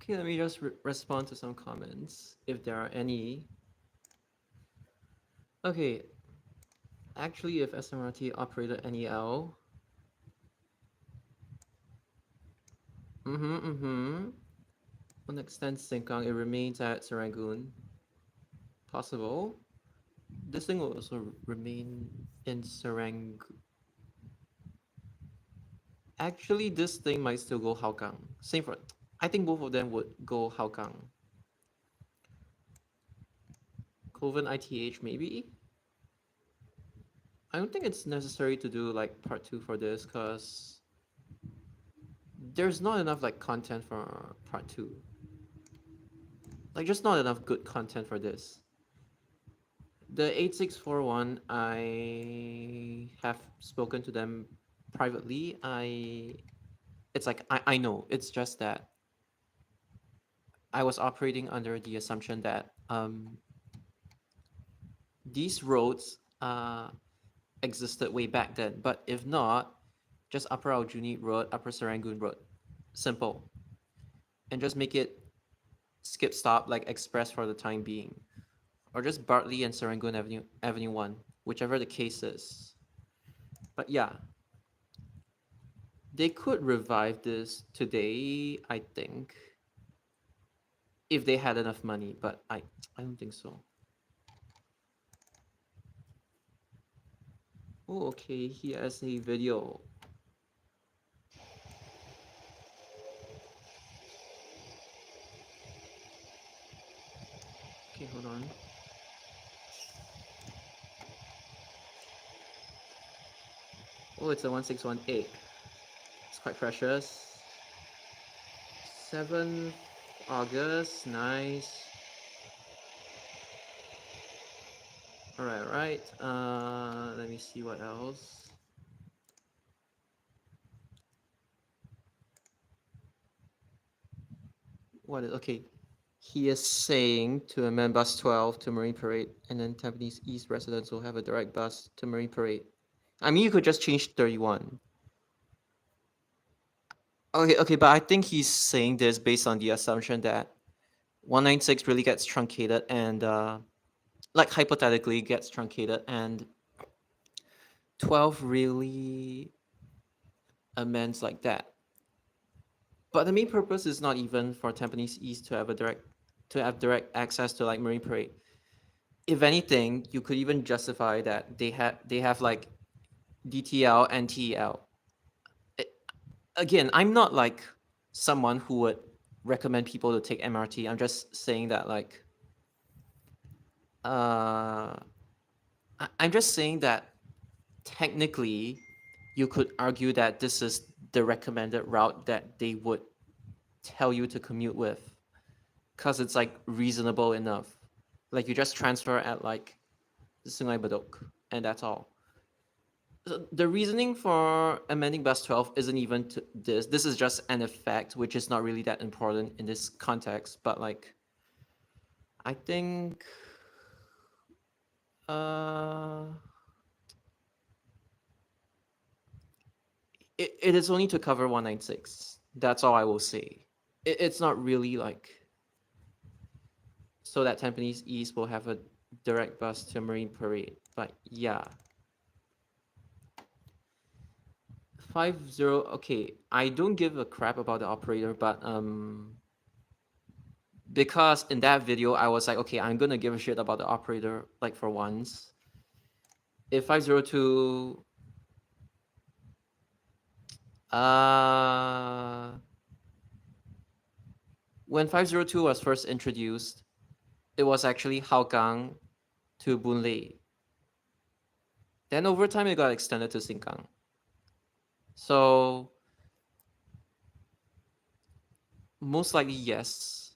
Okay, let me just respond to some comments if there are any. Okay, actually, if SMRT operated NEL, on extend Sengkang, it remains at Serangoon. Possible. This thing will also remain in Serangoon. Actually, this thing might still go Hougang. Same for, I think both of them would go Hougang. Kovan ITH maybe? I don't think it's necessary to do like part 2 for this because there's not enough like content for part 2. Like just not enough good content for this. The 8641, I have spoken to them privately. It's like I know, it's just that I was operating under the assumption that these roads existed way back then, but if not, just Upper Aljunied Road, Upper Serangoon Road, simple, and just make it skip stop like express for the time being, or just Bartley and Serangoon Avenue 1, whichever the case is. But yeah, they could revive this today, I think, if they had enough money, but I don't think so. Oh, okay, he has a video. Okay, hold on. Oh, it's a 1618. It's quite precious. 7th August, nice. Alright. Let me see what else. Okay. He is saying to amend bus 12 to Marine Parade, and then Tampines East residents will have a direct bus to Marine Parade. I mean, you could just change 31. Okay, but I think he's saying this based on the assumption that 196 really gets truncated and, like hypothetically gets truncated, and 12 really amends like that. But the main purpose is not even for Tampines East to have direct access to like Marine Parade. If anything, you could even justify that they have like DTL and TEL. Again, I'm not like someone who would recommend people to take MRT. I'm just saying that like I'm just saying that technically you could argue that this is the recommended route that they would tell you to commute with, because it's like reasonable enough. Like you just transfer at like Sungai Bedok and that's all. The reasoning for amending bus 12 isn't even this. This is just an effect, which is not really that important in this context. But like, I think it is only to cover 196. That's all I will say. It's not really like so that Tampines East will have a direct bus to Marine Parade. But yeah. 50, okay, I don't give a crap about the operator, but because in that video I was like, okay, I'm gonna give a shit about the operator like for once. If 502 when 502 was first introduced, it was actually Hougang to Boon Lay. Then over time it got extended to Sengkang. So most likely yes.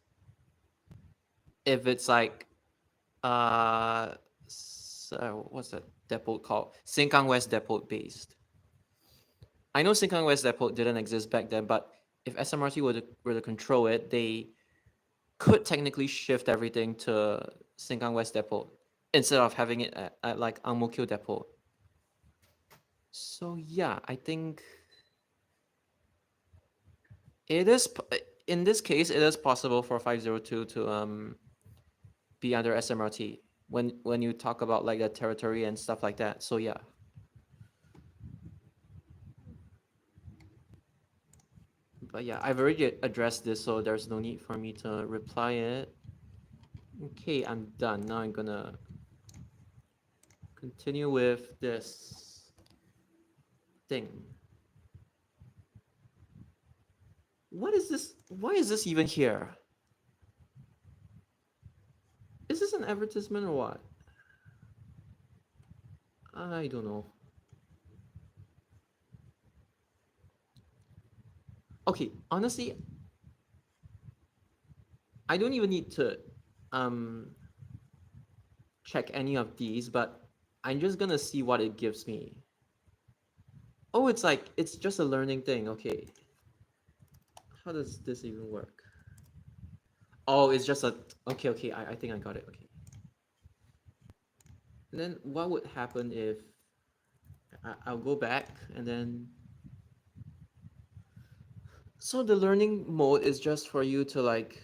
If it's like so what's that depot called? Sengkang West Depot based. I know Sengkang West Depot didn't exist back then, but if SMRT were to control it, they could technically shift everything to Sengkang West Depot instead of having it at like Ang Mo Kio Depot. So yeah, I think it is. in this case, it is possible for 502 to be under SMRT when you talk about like the territory and stuff like that. So yeah. But yeah, I've already addressed this, so there's no need for me to reply it. Okay, I'm done. Now I'm gonna continue with this thing. What is this? Why is this even here? Is this an advertisement or what? I don't know. Okay, honestly, I don't even need to um check any of these, but I'm just gonna see what it gives me. Oh, it's like it's just a learning thing. Okay. How does this even work? Oh, it's just a okay, I think I got it. Okay. And then what would happen if I'll go back and then so the learning mode is just for you to like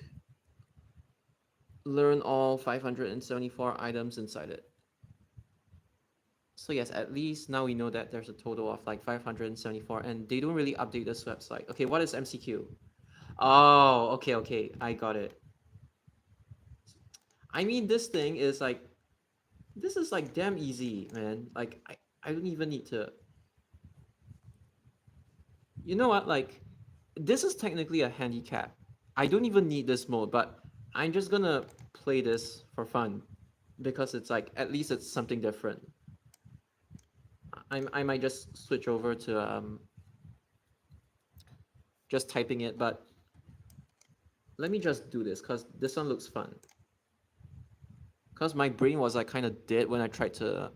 learn all 574 items inside it. So yes, at least now we know that there's a total of like 574 and they don't really update this website. Okay, what is MCQ? Oh, okay, I got it. I mean, this thing is like, this is like damn easy, man. Like, I don't even need to, you know what, like, this is technically a handicap. I don't even need this mode, but I'm just gonna play this for fun because it's like, at least it's something different. I might just switch over to just typing it, but let me just do this because this one looks fun. Because my brain was like kind of dead when I tried to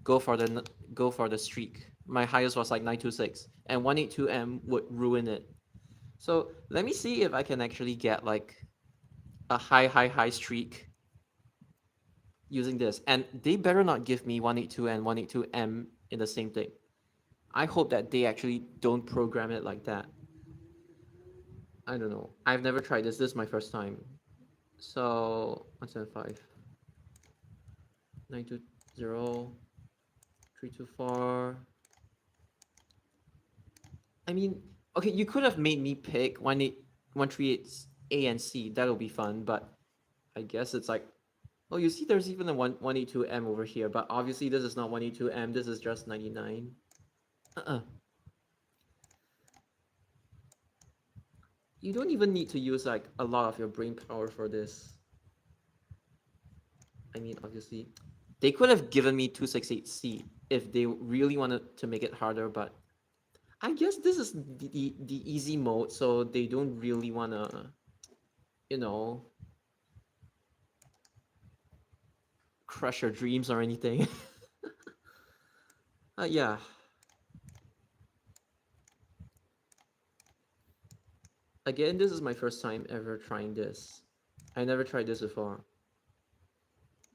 go for the streak. My highest was like 926, and 182M would ruin it. So let me see if I can actually get like a high streak using this. And they better not give me 182 and 182M in the same thing. I hope that they actually don't program it like that. I don't know. I've never tried this. This is my first time. So 175, 920, 324. I mean, okay, you could have made me pick 138 A and C. That'll be fun, but I guess it's like, oh, you see, there's even a 182M over here, but obviously this is not 182M. This is just 99. You don't even need to use like a lot of your brain power for this. I mean, obviously, they could have given me 268C if they really wanted to make it harder, but I guess this is the easy mode, so they don't really want to, you know, crush your dreams or anything. Yeah. Again, this is my first time ever trying this. I never tried this before.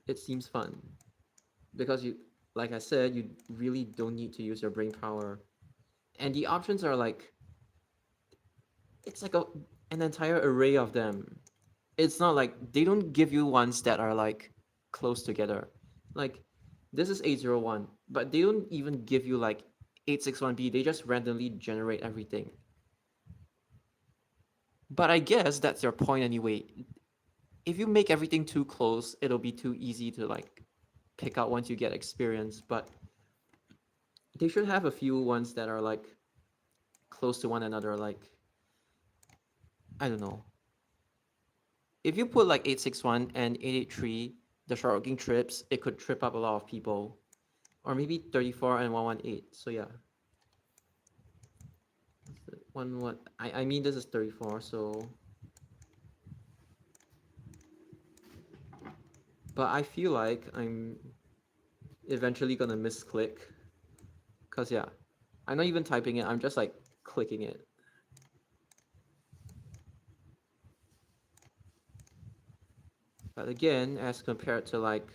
It seems fun because you, like I said, you really don't need to use your brain power. And the options are like, it's like an entire array of them. It's not like they don't give you ones that are like close together. Like this is 801, but they don't even give you like 861B. They just randomly generate everything. But I guess that's their point anyway. If you make everything too close, it'll be too easy to like pick out once you get experience. But they should have a few ones that are like close to one another. Like, I don't know. If you put like 861 and 883, the short working trips, it could trip up a lot of people. Or maybe 34 and 118. So yeah. I mean this is 34, so but I feel like I'm eventually gonna misclick. Cause yeah, I'm not even typing it, I'm just like clicking it. But again, as compared to like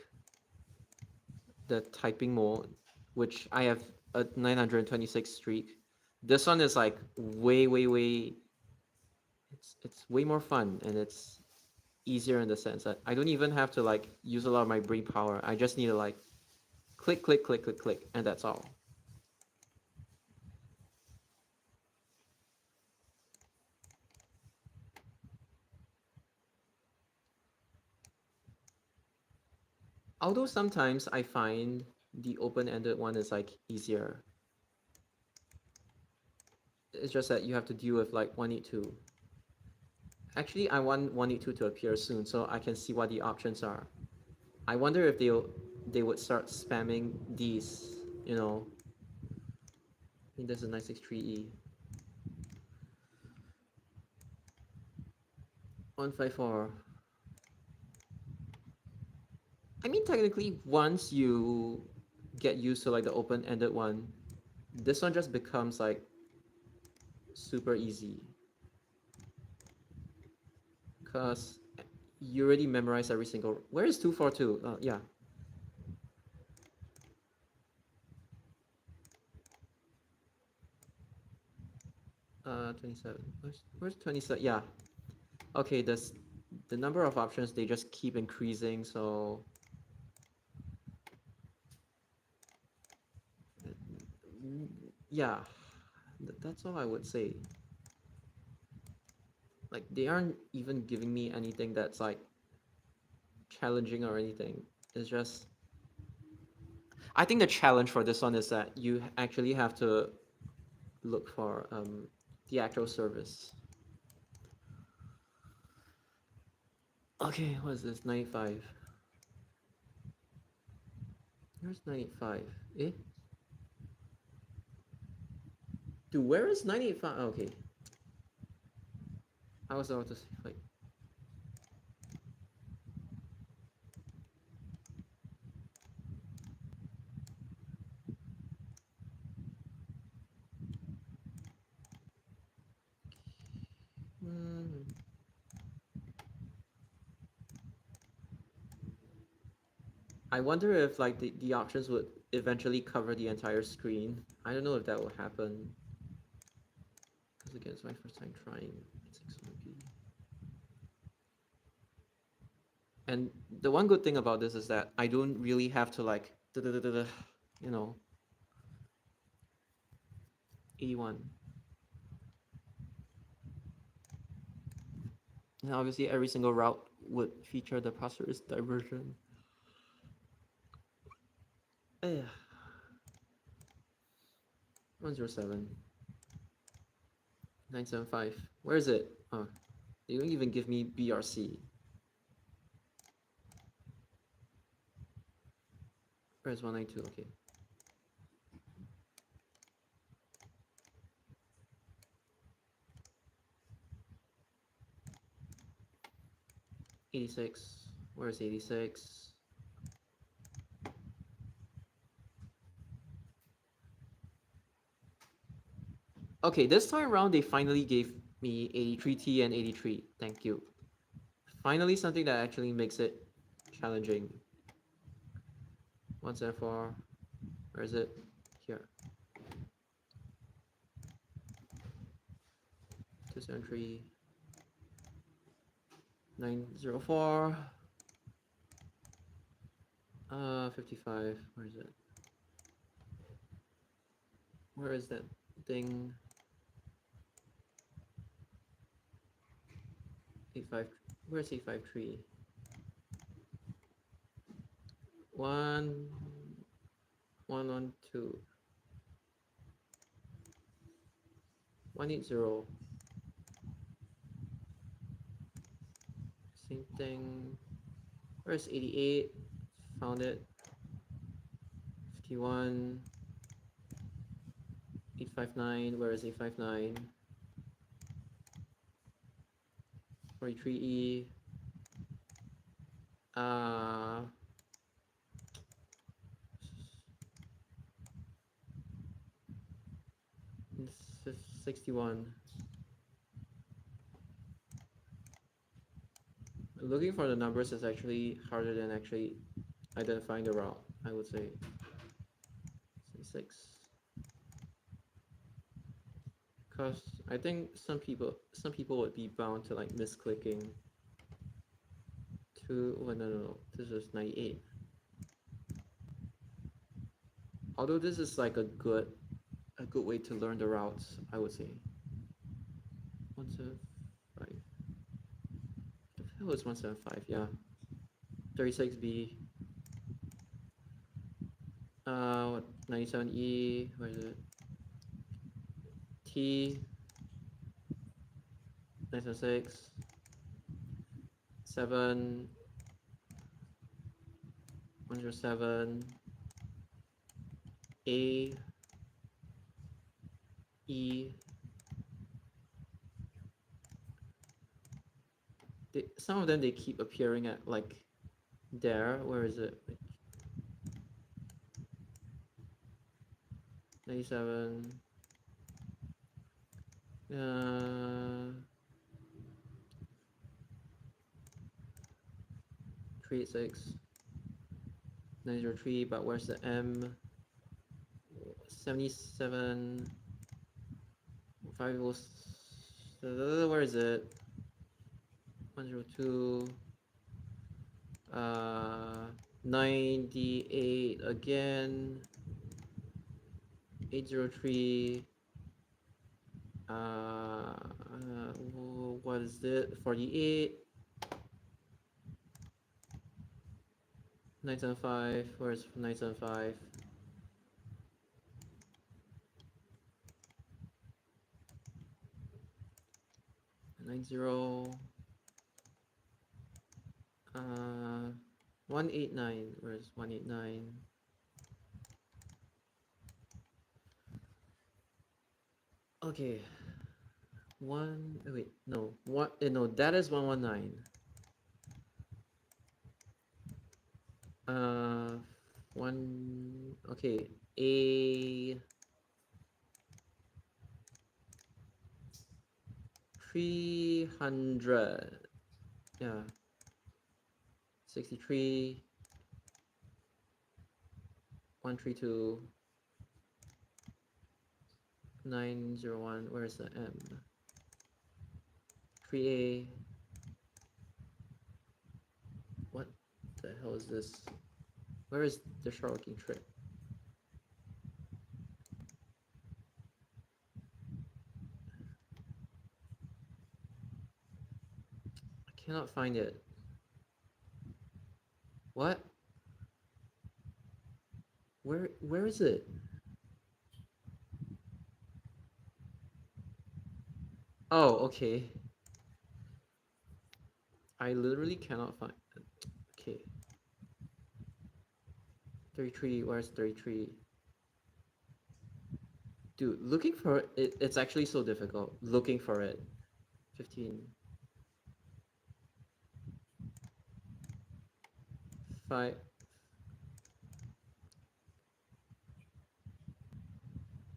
the typing mode, which I have a 926 streak, this one is like way It's way more fun, and it's easier in the sense that I don't even have to like use a lot of my brain power. I just need to like click, click, click, click, click, and that's all. Although sometimes I find the open-ended one is like easier. It's just that you have to deal with like 182. Actually, I want 182 to appear soon so I can see what the options are. I wonder if they would start spamming these, you know. I think there's a 963E. 154. I mean, technically, once you get used to like the open-ended one, this one just becomes like super easy. Because you already memorize every single. Where is 242? Yeah. Uh, 27. Where's 27? Yeah. Okay, the number of options, they just keep increasing, so yeah, that's all I would say. Like, they aren't even giving me anything that's like challenging or anything. It's just, I think the challenge for this one is that you actually have to look for the actual service. Okay, what is this? 95. Where's 95? Eh? Dude, where is 95? Okay. I was about to say, like, hmm. I wonder if like the options would eventually cover the entire screen. I don't know if that will happen. Because again, it's my first time trying 600p. And the one good thing about this is that I don't really have to like, you know, 81. And obviously every single route would feature the Passer is diversion. Yeah. 107. 975. Where is it? Oh, they don't even give me BRC. Where's 192? Okay. 86. Where's 86? Okay, this time around they finally gave me 83T and 83. Thank you. Finally something that actually makes it challenging. 174. Where is it? Here. 273. 904. 55. Where is it? Where is that thing? 85. Where's 853? 1 112. 180. Same thing. Where's 88? Found it. 51. 859. Where is 859? 43E. 61. Looking for the numbers is actually harder than actually identifying the route, I would say. 6. Because I think some people would be bound to like misclicking to, oh no, this is 98. Although this is like a good way to learn the routes, I would say. 175. The hell is 175? Yeah. 36B. 97E. Where is it? T. 976. 7. 107. A. E. Some of them they keep appearing at like there. Where is it? 97. 386. 903. But where's the M? 77. 5. Where is it? 102. 98 again. 803. What is it? 48. 975. Where's 975? 90. 189. Where's 189? Okay. Wait, no. No, that is 119. Okay. A 300. Yeah. 63. 132. 901. Where's the M? 3A. What the hell is this? Where is the short-working trip? I cannot find it. What? Where is it? Oh, okay. I literally cannot find it. Okay. 33, where's 33? Dude, looking for it, it's actually so difficult. Looking for it. 15. 5.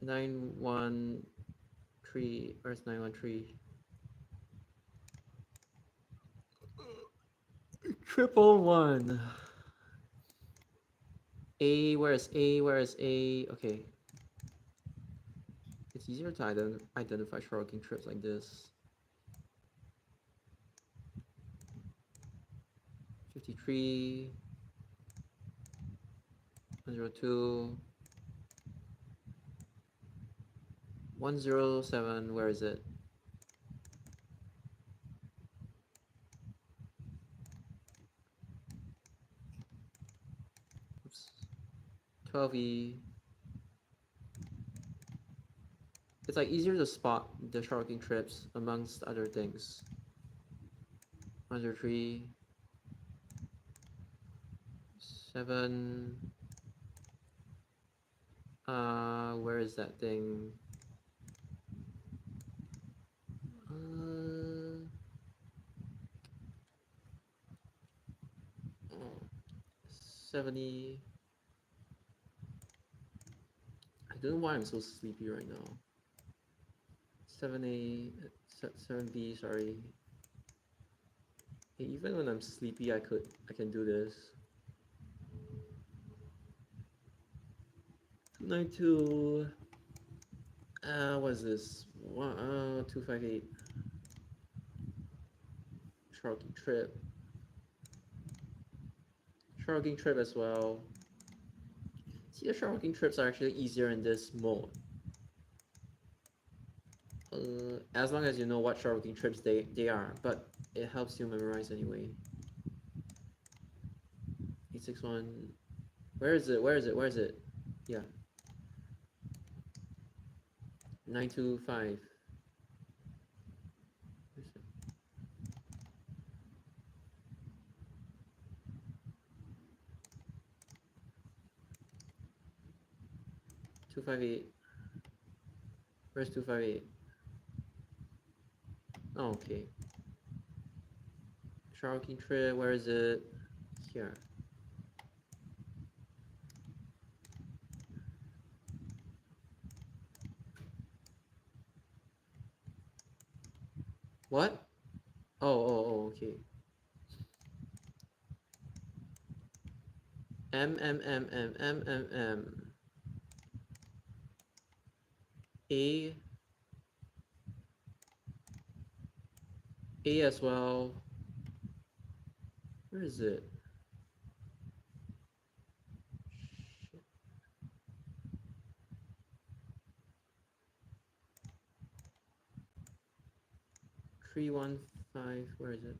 913. Where's 913? Triple one. A, where's A? Where's A? Okay. It's easier to identify short-working trips like this. 53. 102. 107. Where is it? Oops. 12E. It's like easier to spot the short-working trips amongst other things. 103. 7. Where is that thing? 70. I don't know why I'm so sleepy right now. 7A, 7B, sorry. Hey, even when I'm sleepy, I can do this. 292. What is this? 258. Shocking trip. Shocking trip as well. See, the shocking trips are actually easier in this mode. As long as you know what shocking trips they are, but it helps you memorize anyway. 861. Where is it? Where is it? Where is it? Yeah. 925. 258. Where's 258? Oh, okay. Shocking trip. Where is it? Here. What? Oh, okay. M. A. A as well. Where is it? Shit. 315. Where is it?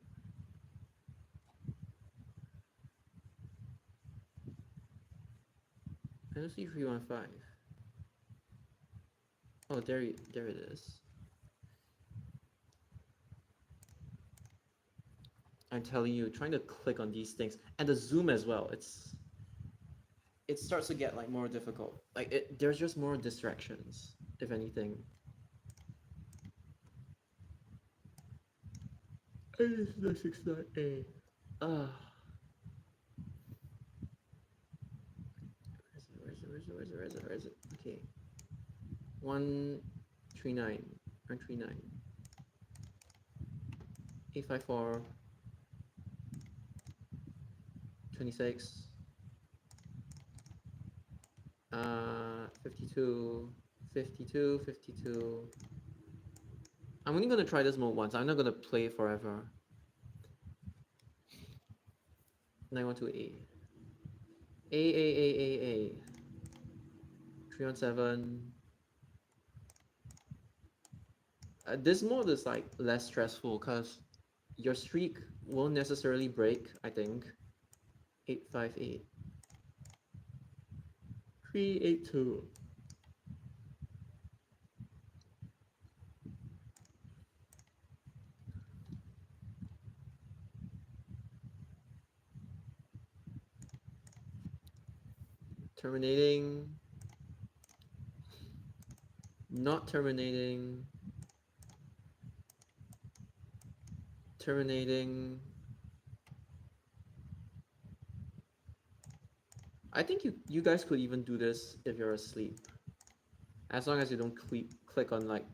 I don't see 315. Oh, there it is. I'm telling you, trying to click on these things and the zoom as well. It starts to get like more difficult. Like there's just more distractions, if anything. A. Ah. Where is it? Okay. 139. 139. 854. 26. 52. 52. 52. I'm only gonna try this mode once. I'm not gonna play forever. 912A. A. 317. This mode is like less stressful because your streak won't necessarily break, I think. 858. 382. Terminating. Not terminating. Terminating. I think you guys could even do this if you're asleep. As long as you don't click on like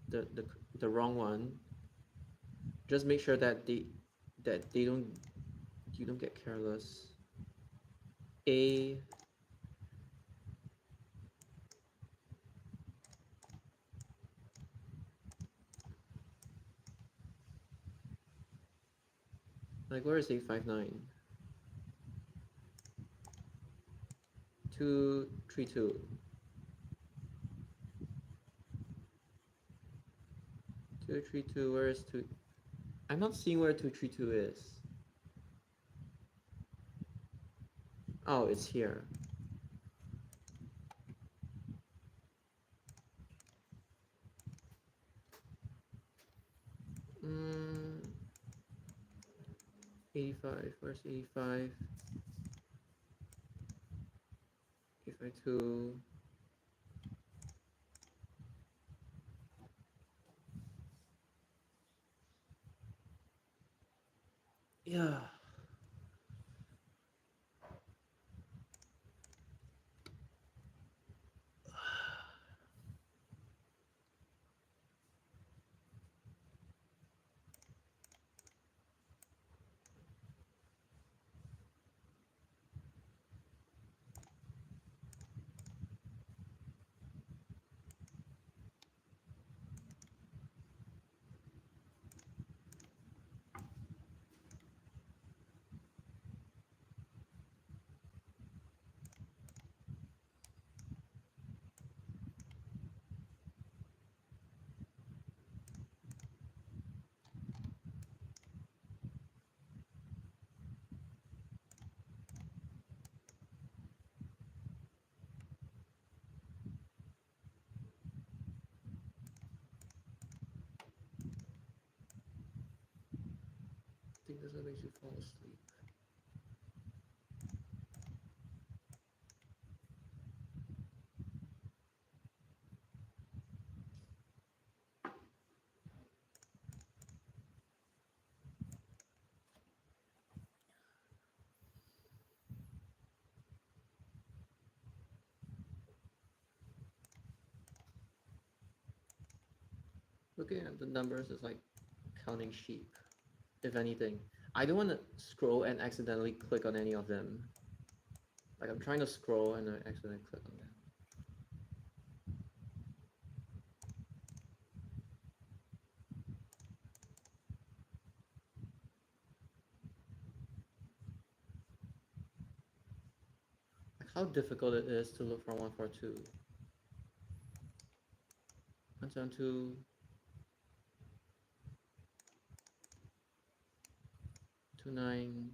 the wrong one. Just make sure that you don't get careless. A. Like where is 859? 232. 232. Where is 2? I'm not seeing where 232 is. Oh, it's here. Mm, 85. Where's 85? 852. Yeah. think this one makes you fall asleep. Looking at the numbers is like counting sheep, if anything. I don't want to scroll and accidentally click on any of them. Like I'm trying to scroll and I accidentally click on them. Like how difficult it is to look for 142. 172. 29.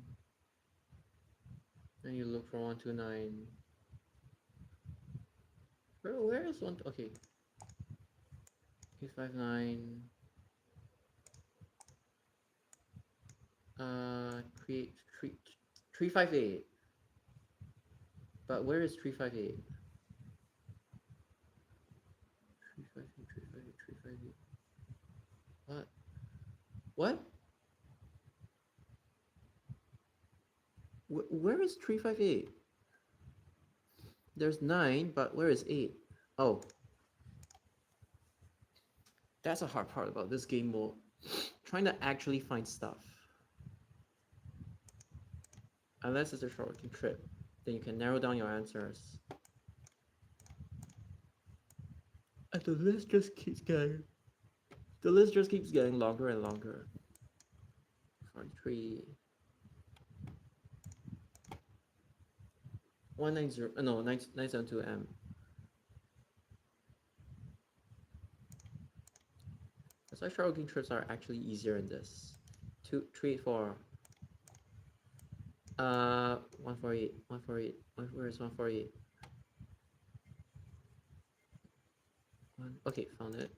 Then you look for 129. Where is one? Okay. 859. Create 358. But where is 358? 358, 358, 358. What? What? Where is 358? There's 9, but where is 8? Oh. That's a hard part about this game mode. Trying to actually find stuff. Unless it's a short working trip, then you can narrow down your answers. And the list just keeps getting longer and longer. 43. 190, no, 972M. That's why short working trips are actually easier in this. 384. 148. 148. Where is 148? Okay, found it.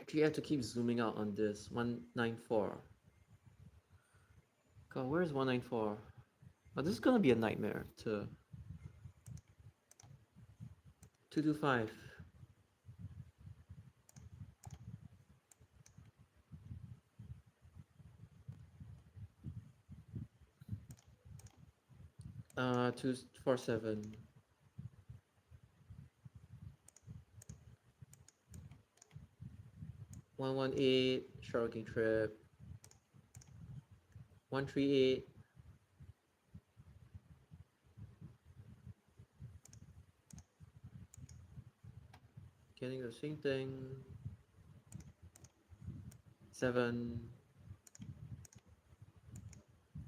Actually, I have to keep zooming out on this. 194. God, where is 194? Oh, this is gonna be a nightmare to 225. Uh, 247. 118, short working trip. 138. Getting the same thing. 7.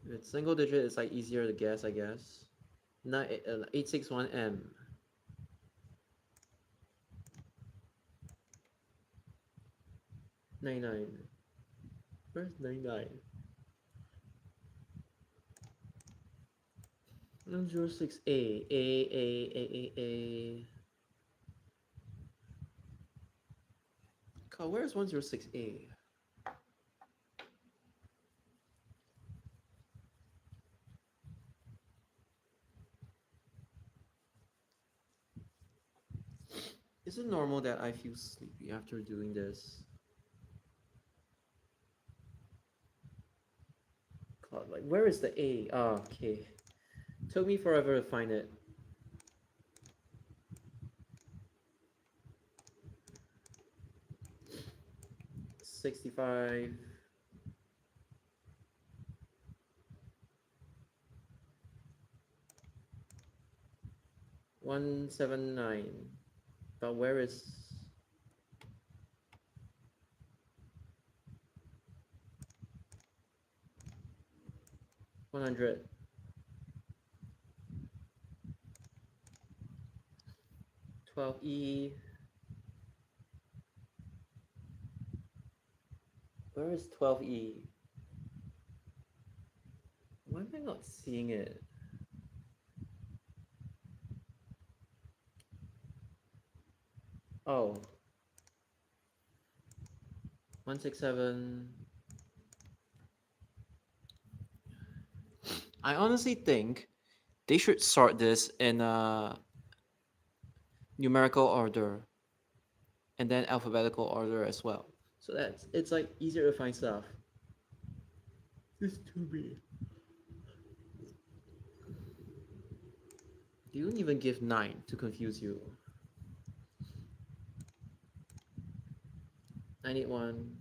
If it's single digit, it's like easier to guess, I guess. 861M. 99. Where's 99? 106A. A. God, where's 106A? Is it normal that I feel sleepy after doing this? God, like, where is the A? Oh, okay. Took me forever to find it. $65. 179. But where is 100? 12E. Where is 12E? Why am I not seeing it? Oh. 167. I honestly think they should sort this in a numerical order and then alphabetical order as well. So that it's like easier to find stuff. This to me. They don't even give 9 to confuse you. 91.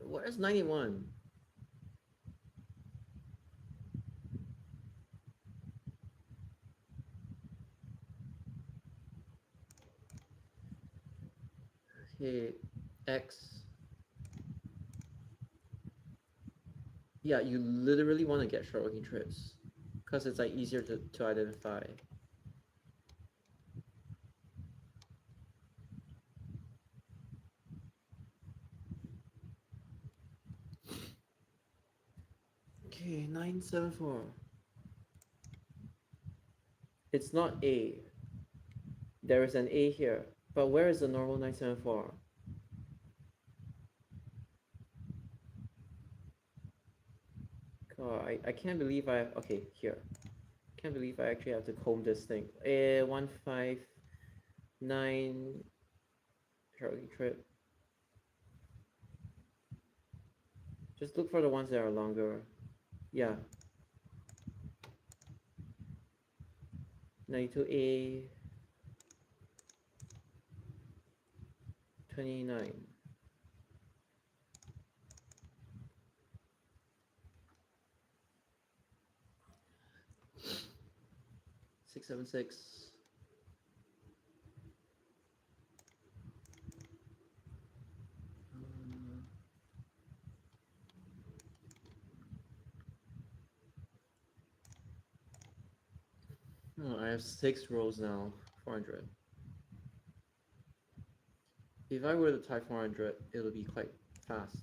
Where's 91? Okay, X. Yeah, you literally want to get short working trips because it's like easier to identify. Okay, 974. It's not A. There is an A here. But where is the normal 974? God, I can't believe okay, here. Can't believe I actually have to comb this thing. 159 Charlie trip. Just look for the ones that are longer. Yeah. 92A 29. 676. Oh, I have 6 rows now. 400. If I were to type 400, it'll be quite fast.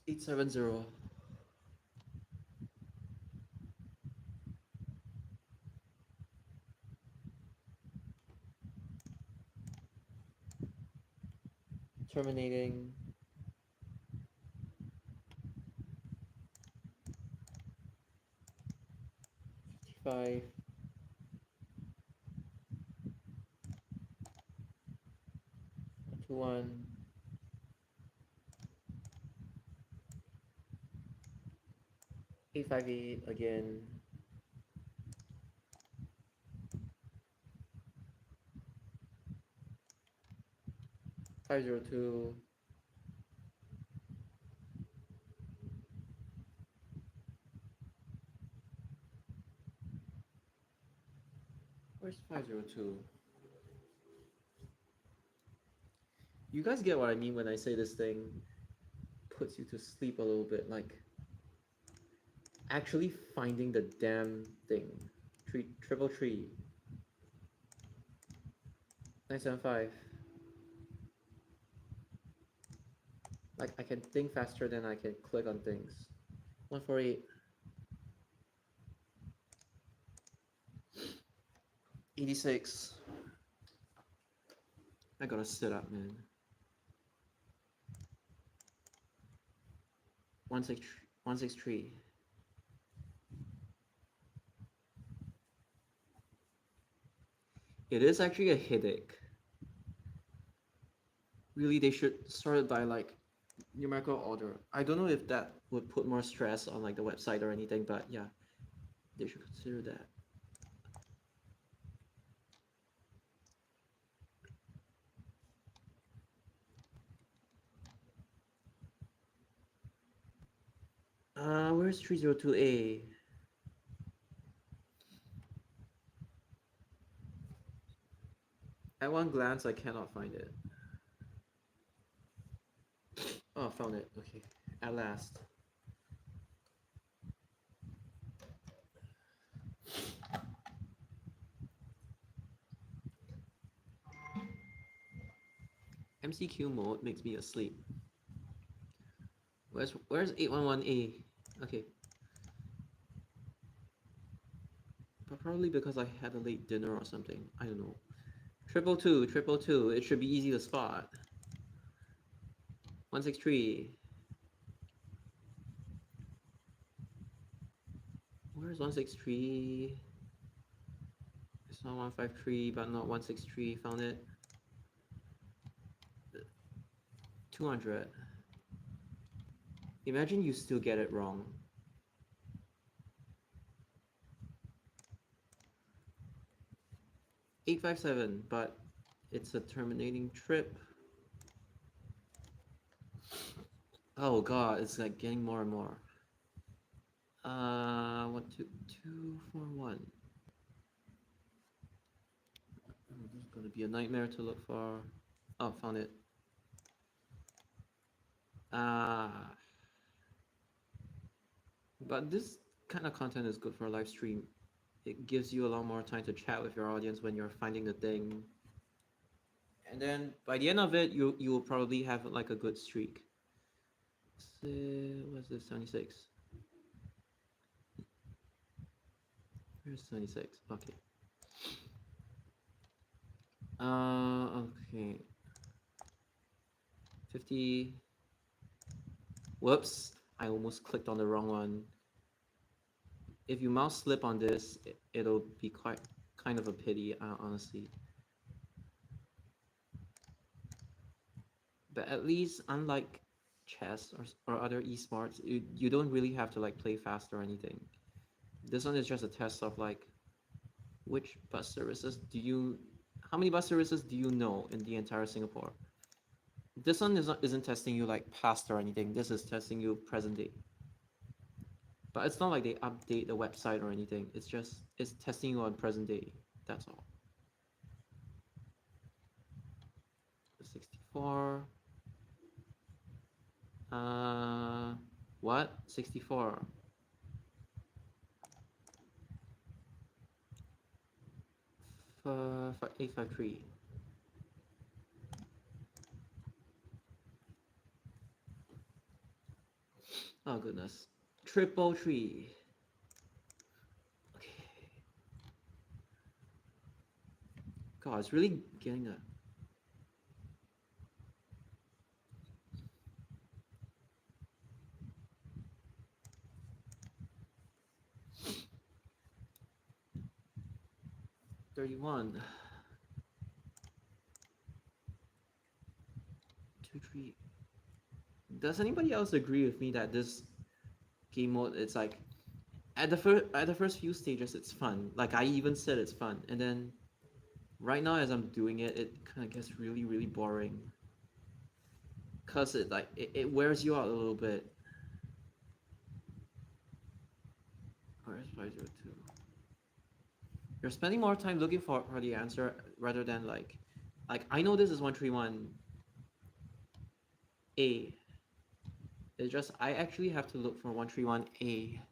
$870. Terminating. 55. 21. 858 again. 502. Where's 502? You guys get what I mean when I say this thing puts you to sleep a little bit, like actually finding the damn thing. Triple tree. 975. Like I can think faster than I can click on things. 148. 86. I gotta sit up, man. 163. It is actually a headache. Really, they should sort it by like numerical order. I don't know if that would put more stress on like the website or anything, but yeah, they should consider that. Where's 302A? At one glance, I cannot find it. Oh, found it. Okay, at last. MCQ mode makes me asleep. Where's 811A? Okay. Probably because I had a late dinner or something. I don't know. 222, 222. It should be easy to spot. 163. Where's 163? It's not 153, but not 163. Found it. 200. Imagine you still get it wrong. 857, but it's a terminating trip. Oh god, it's like getting more and more. 1, 2, 2, 4, 1. This is gonna be a nightmare to look for. Oh, found it. But this kind of content is good for a live stream. It gives you a lot more time to chat with your audience when you're finding the thing. And then by the end of it, you will probably have like a good streak. So, what's this? 76. Where's 76? Okay. Okay. 50. Whoops, I almost clicked on the wrong one. If you mouse slip on this, it'll be quite kind of a pity, honestly. But at least, unlike chess or other esports, you don't really have to like play fast or anything. This one is just a test of like, which bus services do you, how many bus services do you know in the entire Singapore? This one isn't testing you like past or anything. This is testing you present day. But it's not like they update the website or anything. It's testing you on present day. That's all. 64. What? 64. For 853. Oh goodness. 333. Okay. God, it's really getting a 31. 2, 3. Does anybody else agree with me that this game mode, it's like at the first few stages it's fun. Like I even said it's fun, and then right now as I'm doing it, it kind of gets really really boring. Cause it wears you out a little bit. Where's 502? You're spending more time looking for the answer rather than like I know this is 131 A. It's just I actually have to look for 131 A,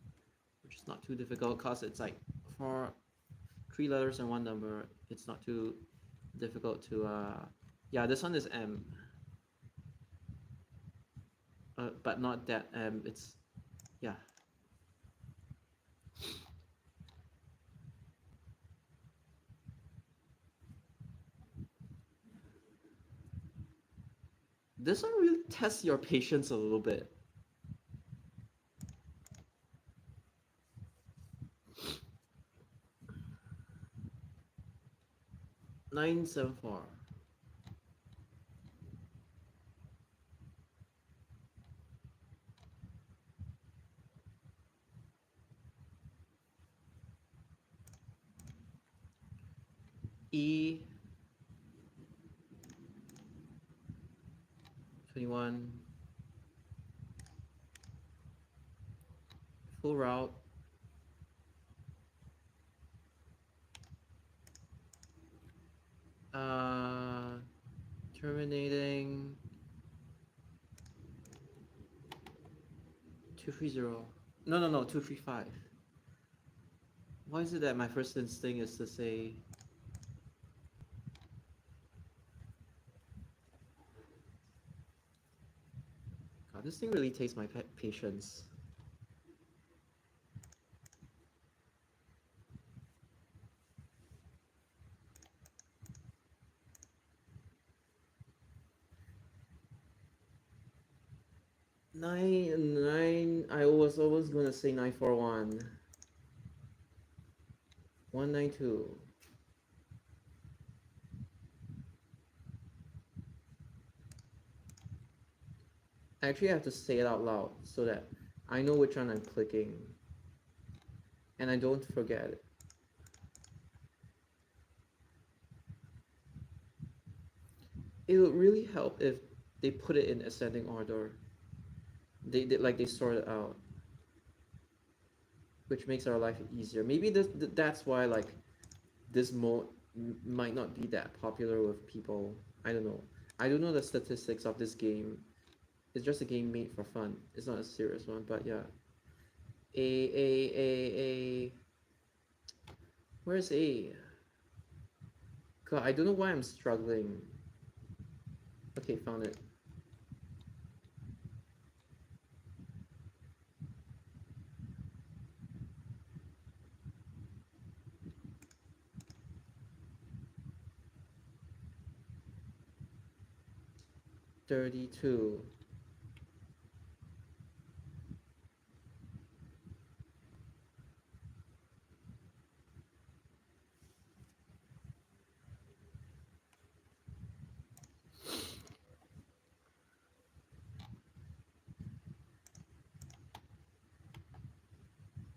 which is not too difficult cause it's like for 3 letters and 1 number, it's not too difficult to yeah, this one is M. But not that M, it's yeah. This one really tests your patience a little bit. Nine seven four. E 21. Full route. Terminating 230. No, 235. Why is it that my first instinct is to say God, this thing really takes my patience. 9 9. I was always gonna say 941. 192. I actually have to say it out loud so that I know which one I'm clicking and I don't forget it. It would really help if they put it in ascending order. They sort it out, which makes our life easier. Maybe that's why like this mode might not be that popular with people. I don't know. I don't know the statistics of this game. It's just a game made for fun. It's not a serious one, but yeah. A. Where's A? God, I don't know why I'm struggling. Okay, found it. $32.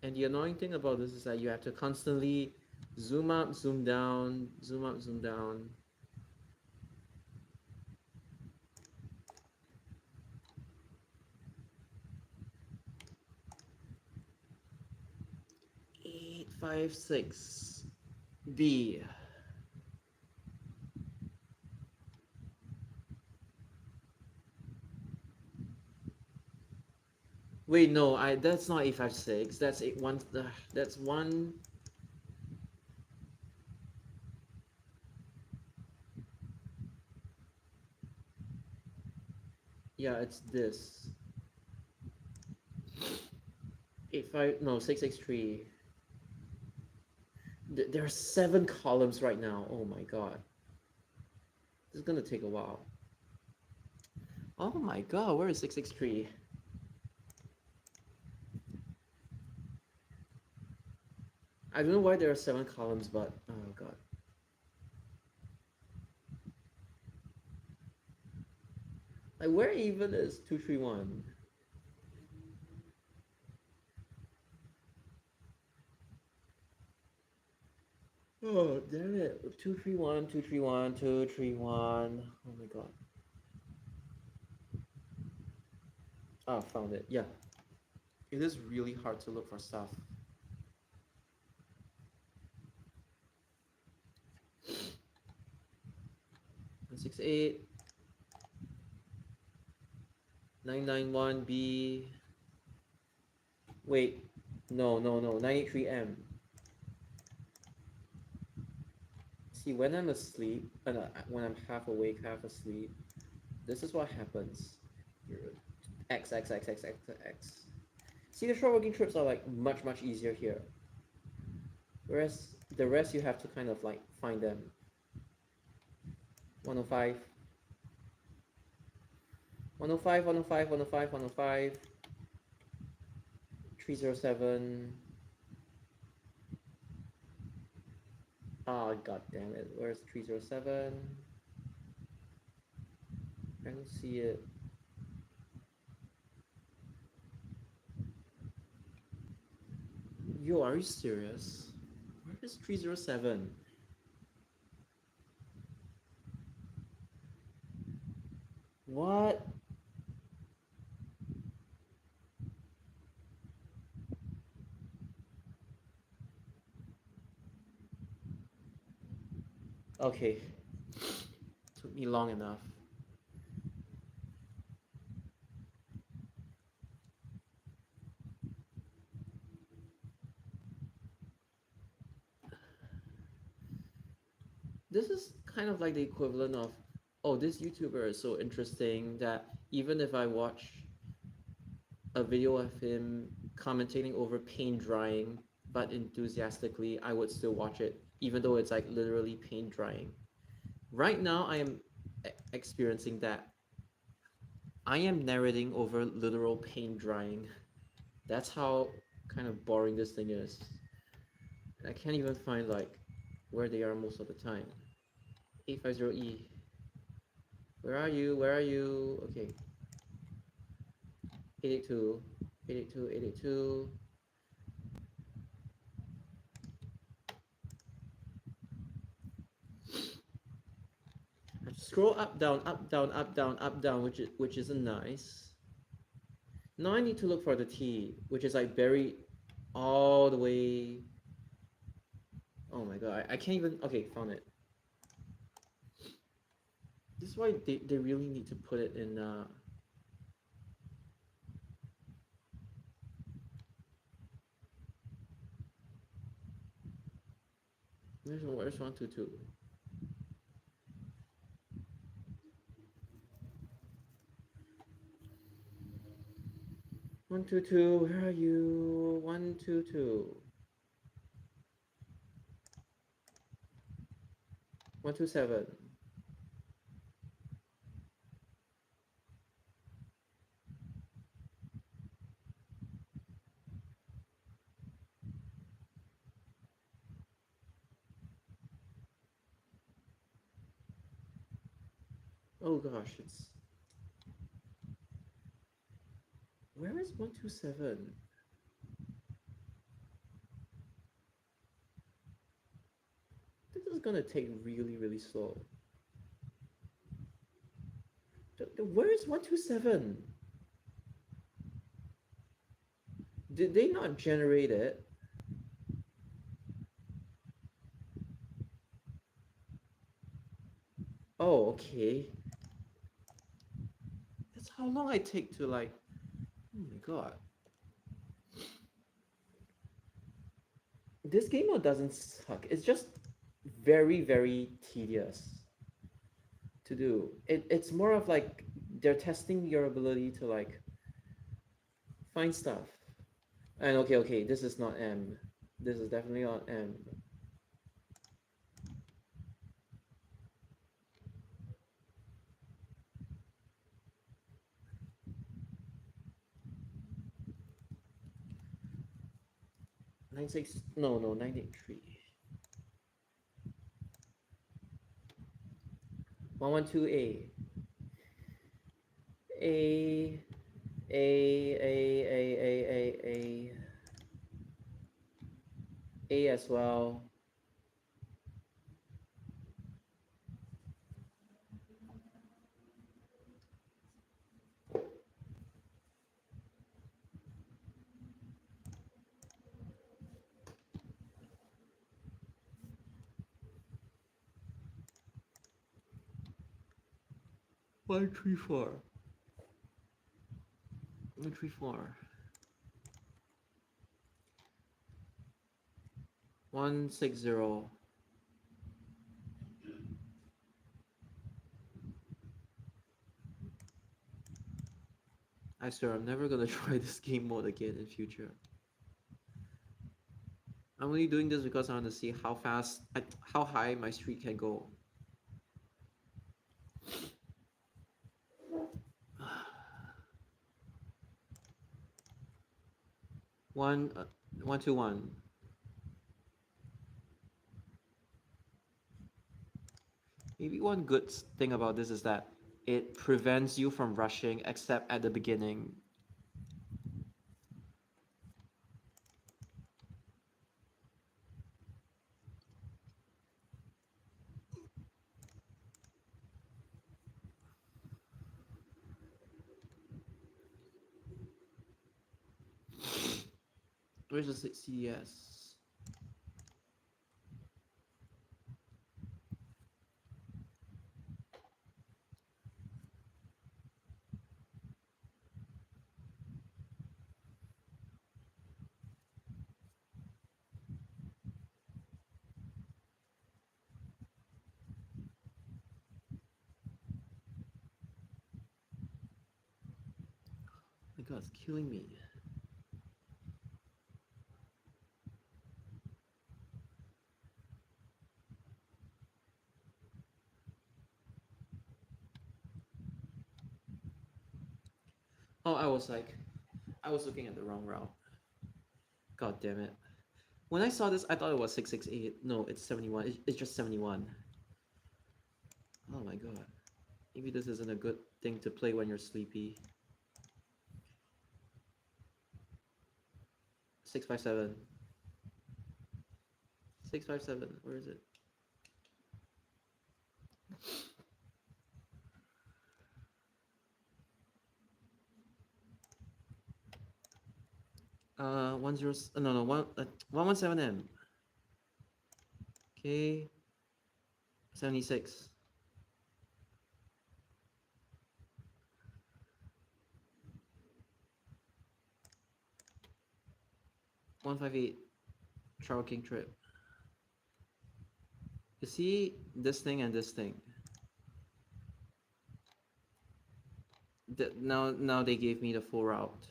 And the annoying thing about this is that you have to constantly zoom up, zoom down, zoom up, zoom down. Eight, 5, 6. B. Wait, no, that's not 856. That's 81. That's one. Yeah, it's this. 85. No, 663. There are 7 columns right now. Oh my god. This is gonna take a while. Oh my god, where is 663? I don't know why there are 7 columns, but oh god. Like, where even is 231? Oh, damn it. 231, 231, 231. Oh my god. Oh, found it. Yeah. It is really hard to look for stuff. 168. 991B. Wait. No, no, no. 93M. See, when I'm asleep, when I'm half awake, half asleep, this is what happens. X, X, X, X, X, X. See, the short working trips are like much, much easier here. Whereas the rest you have to kind of like find them. 105. 105, 105, 105, 105. 307. Ah, god damn it. Where's 307? I don't see it. Yo, are you serious? Where is 307? What? Okay. Took me long enough. This is kind of like the equivalent of, oh, this YouTuber is so interesting that even if I watch a video of him commentating over paint drying, but enthusiastically, I would still watch it, even though it's like literally paint drying. Right now, I am experiencing that. I am narrating over literal paint drying. That's how kind of boring this thing is. I can't even find like where they are most of the time. 850E. Where are you? Where are you? Okay. 882. 882, 882. I scroll up, down, up, down, up, down, up, down, which isn't nice. Now I need to look for the T, which is like buried all the way. Oh my god, I can't even. Okay, found it. This is why they really need to put it in. Where's 122? 122, where are you? 122. 127. Oh gosh, it's. Where is 127? This is gonna take really, really slow. Where is 127? Did they not generate it? Oh, okay. That's how long I take to like. Oh my god. This game mode doesn't suck. It's just very, very tedious to do. It's more of like they're testing your ability to like find stuff. And okay, this is not M. This is definitely not M. No, 983. 112A. A A A as well. One three four. 134. 160. I swear I'm never gonna try this game mode again in future. I'm only doing this because I want to see how fast, how high my streak can go. One, 121. Maybe one good thing about this is that it prevents you from rushing except at the beginning. Where's the CDS? My god, it's killing me. was like, I was looking at the wrong route. God damn it. When I saw this, I thought it was 668. No, it's 71. It's just 71. Oh my god. Maybe this isn't a good thing to play when you're sleepy. 657. 657. Where is it? 117M. Okay. 76. 158. Travel King Trip. You see this thing and this thing. Now they gave me the full route.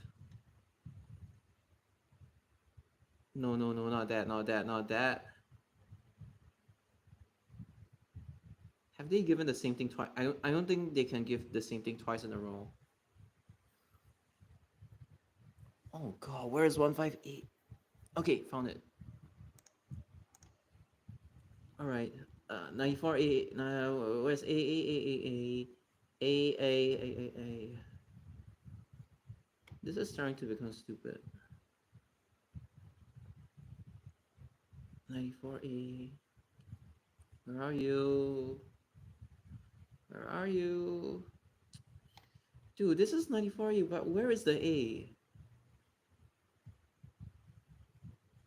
No, not that, not that, not that. Have they given the same thing twice? I don't think they can give the same thing twice in a row. Oh god, where is 158? Okay, found it. Alright. 94 A, where's A. This is starting to become stupid. 94A. Where are you? Where are you? Dude, this is 94A, but where is the A?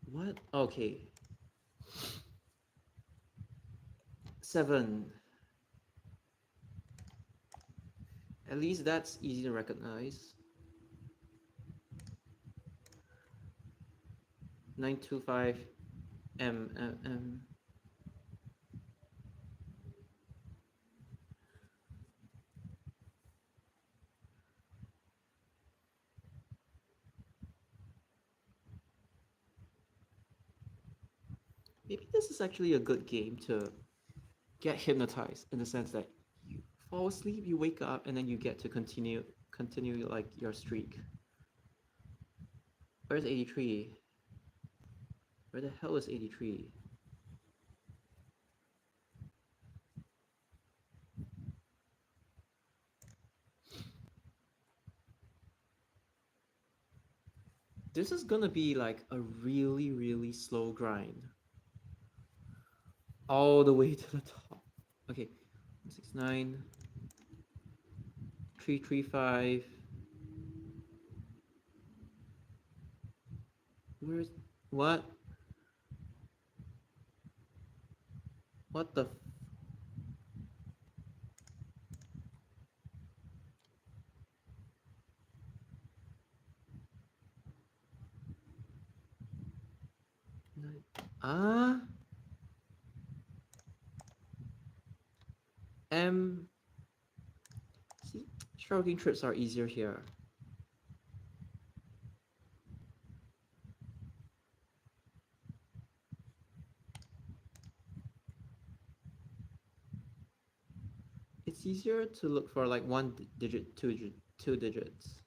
What? Okay. 7. At least that's easy to recognize. 925 M. Maybe this is actually a good game to get hypnotized in the sense that you fall asleep, you wake up, and then you get to continue like your streak. Where's 83? Where the hell is 83? This is gonna be like a really, really slow grind. All the way to the top. Okay, 169, 335. Where's what? What the? Ah. See, shrugging trips are easier here. It's easier to look for like one digit, two digits.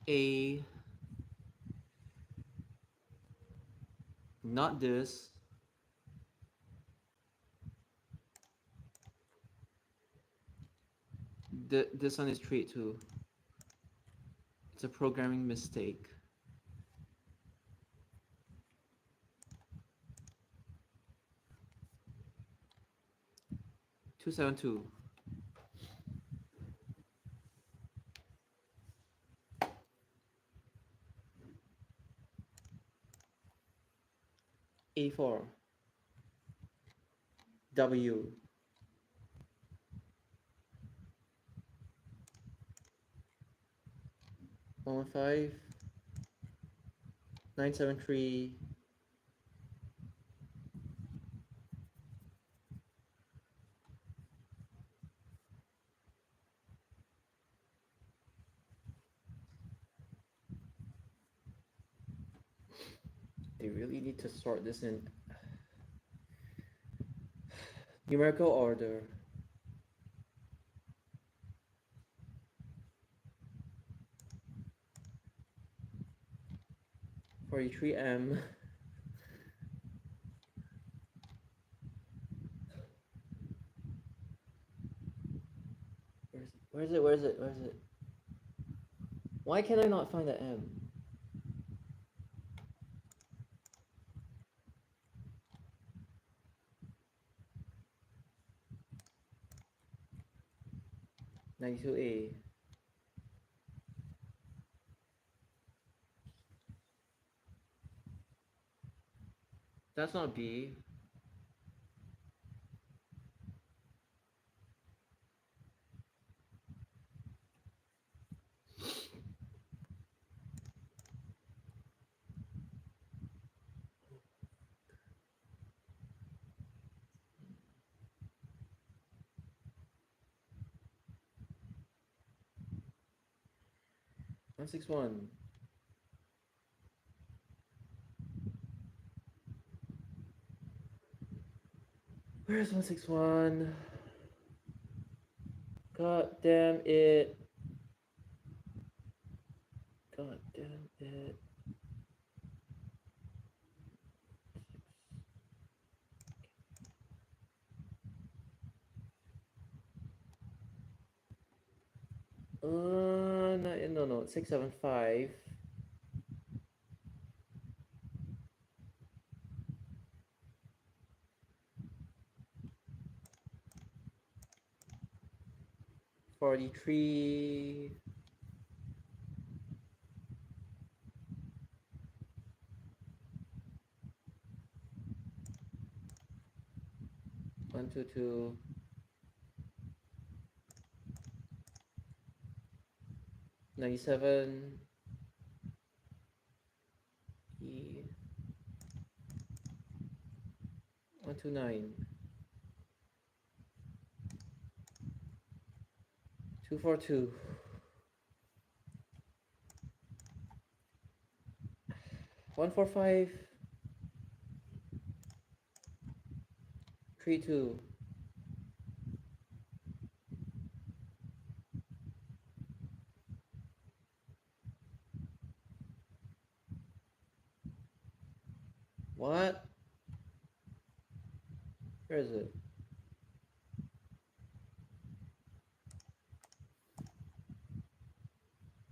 A. Not this. This one is straight too. It's a programming mistake. $272. A4. W. 115. 973. They really need to sort this in numerical order. 43M. Where is it? Where is it? Where is it? Why can I not find the M? (92A). That's not B. (161). Where's 161? God damn it. God damn it. No, 675. (43). 122. 97. E. 129. 242. 145. 32. 'What? Where is it?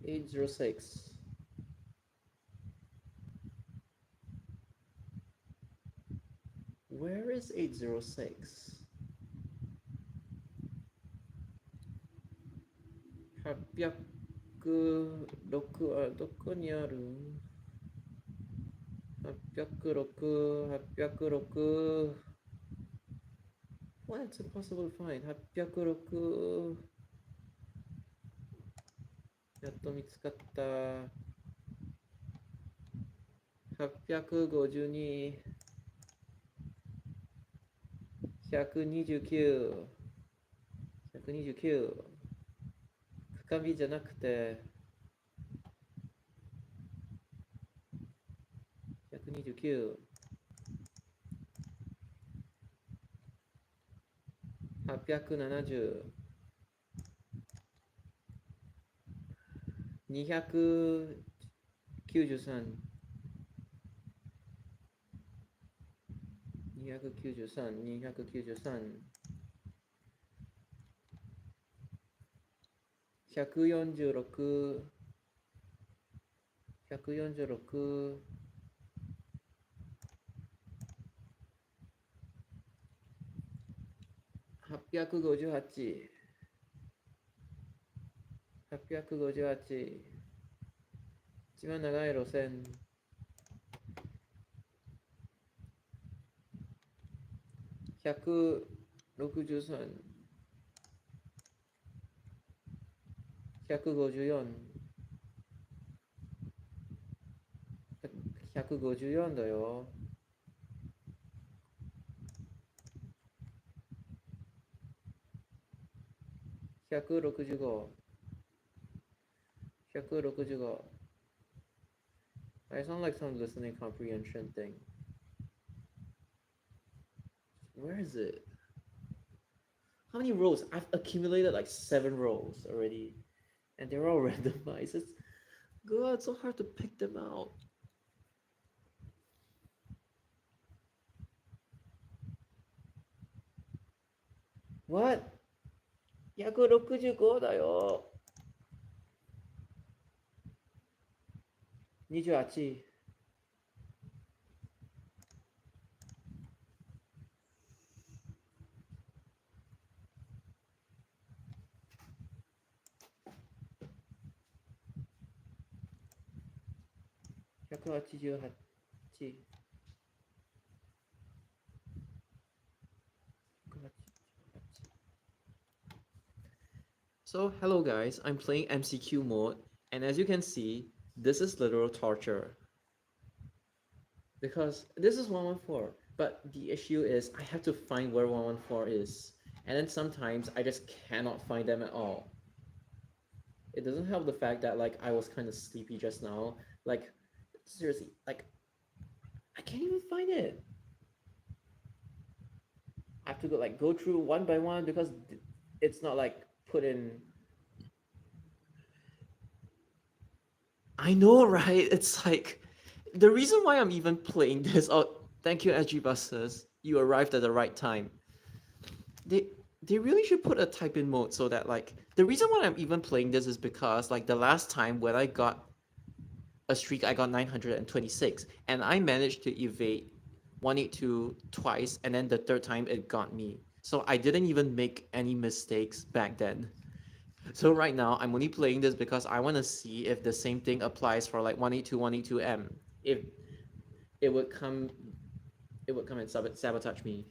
(806). Where is 806? 806はどこにある？ 806 806. What? It's impossible to find. 806. やっと見つかった。852。129。129。深みじゃなくて129。870。293。293。293。146。146。858。858。一番長い路線。163。154。154だよ。165。165. I sound like some listening comprehension thing. Where is it? How many rows? I've accumulated like 7 rows already. And they're all randomized. God, it's so hard to pick them out. What? 165だよ。28。188。So, hello guys, I'm playing MCQ mode, and as you can see, this is literal torture. Because this is 114, but the issue is I have to find where 114 is, and then sometimes I just cannot find them at all. It doesn't help the fact that like I was kind of sleepy just now. Like, seriously, like I can't even find it. I have to go through one by one because it's not like put in. I know, right? It's like the reason why I'm even playing this. Oh, thank you, SG Busters. You arrived at the right time. They they really should put a type in mode so that like the reason why I'm even playing this is because like the last time when I got a streak, I got 926, and I managed to evade 182 twice, and then the third time it got me. So I didn't even make any mistakes back then. So right now I'm only playing this because I want to see if the same thing applies for like 182 182M. If it would come and sabotage me.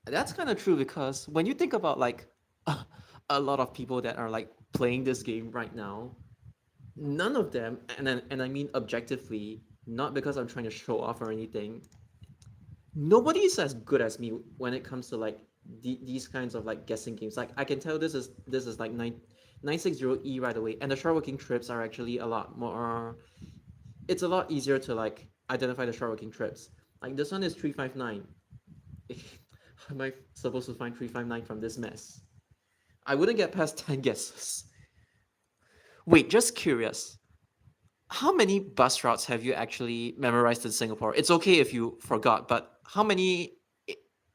That's kind of true because when you think about like a lot of people that are like playing this game right now, none of them, and I mean objectively, not because I'm trying to show off or anything, nobody is as good as me when it comes to like these kinds of like guessing games. Like I can tell this is like 960E right away, and the short working trips are actually a lot more. It's a lot easier to like identify the short working trips. Like this one is 359. How am I supposed to find 359 from this mess? I wouldn't get past 10 guesses. Wait, just curious. How many bus routes have you actually memorized in Singapore? It's okay if you forgot, but how many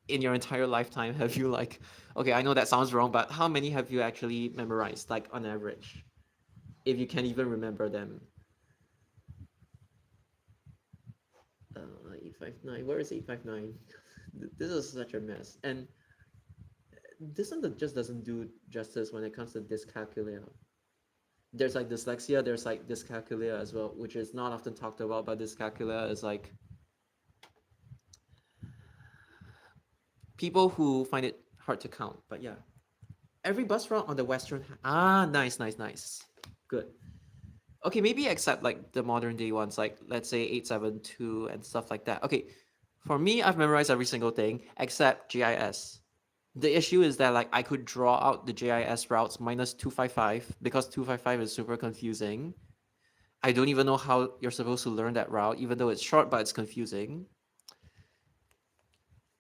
in your entire lifetime have you like? Okay, I know that sounds wrong, but how many have you actually memorized, like on average, if you can even remember them? 859. Where is 859? This is such a mess, and this one just doesn't do justice when it comes to dyscalculia. There's like dyslexia, there's like dyscalculia as well, which is not often talked about, but dyscalculia is like people who find it hard to count. But yeah, every bus route on the western. Nice. Good. Okay, maybe except like the modern day ones, like let's say 872 and stuff like that. Okay, for me, I've memorized every single thing except GIS. The issue is that like I could draw out the GIS routes minus 255 because 255 is super confusing. I don't even know how you're supposed to learn that route, even though it's short, but it's confusing.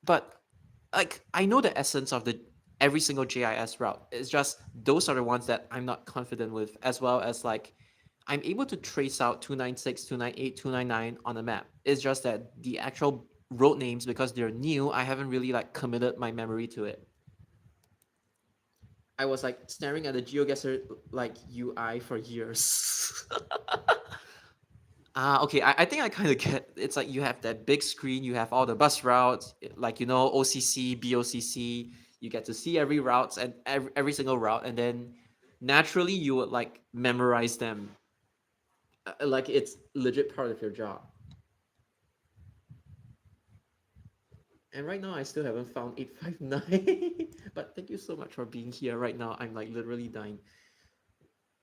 But like I know the essence of the every single GIS route. It's just those are the ones that I'm not confident with, as well as like I'm able to trace out 296, 298, 299 on the map. It's just that the actual road names, because they're new, I haven't really like committed my memory to it. I was like staring at the GeoGuessr like UI for years. Okay. I think I kind of get. It's like you have that big screen. You have all the bus routes, like OCC, BOCC. You get to see every routes and every single route, and then naturally you would like memorize them, like it's legit part of your job. And right now, I still haven't found 859. But thank you so much for being here. Right now, I'm like literally dying.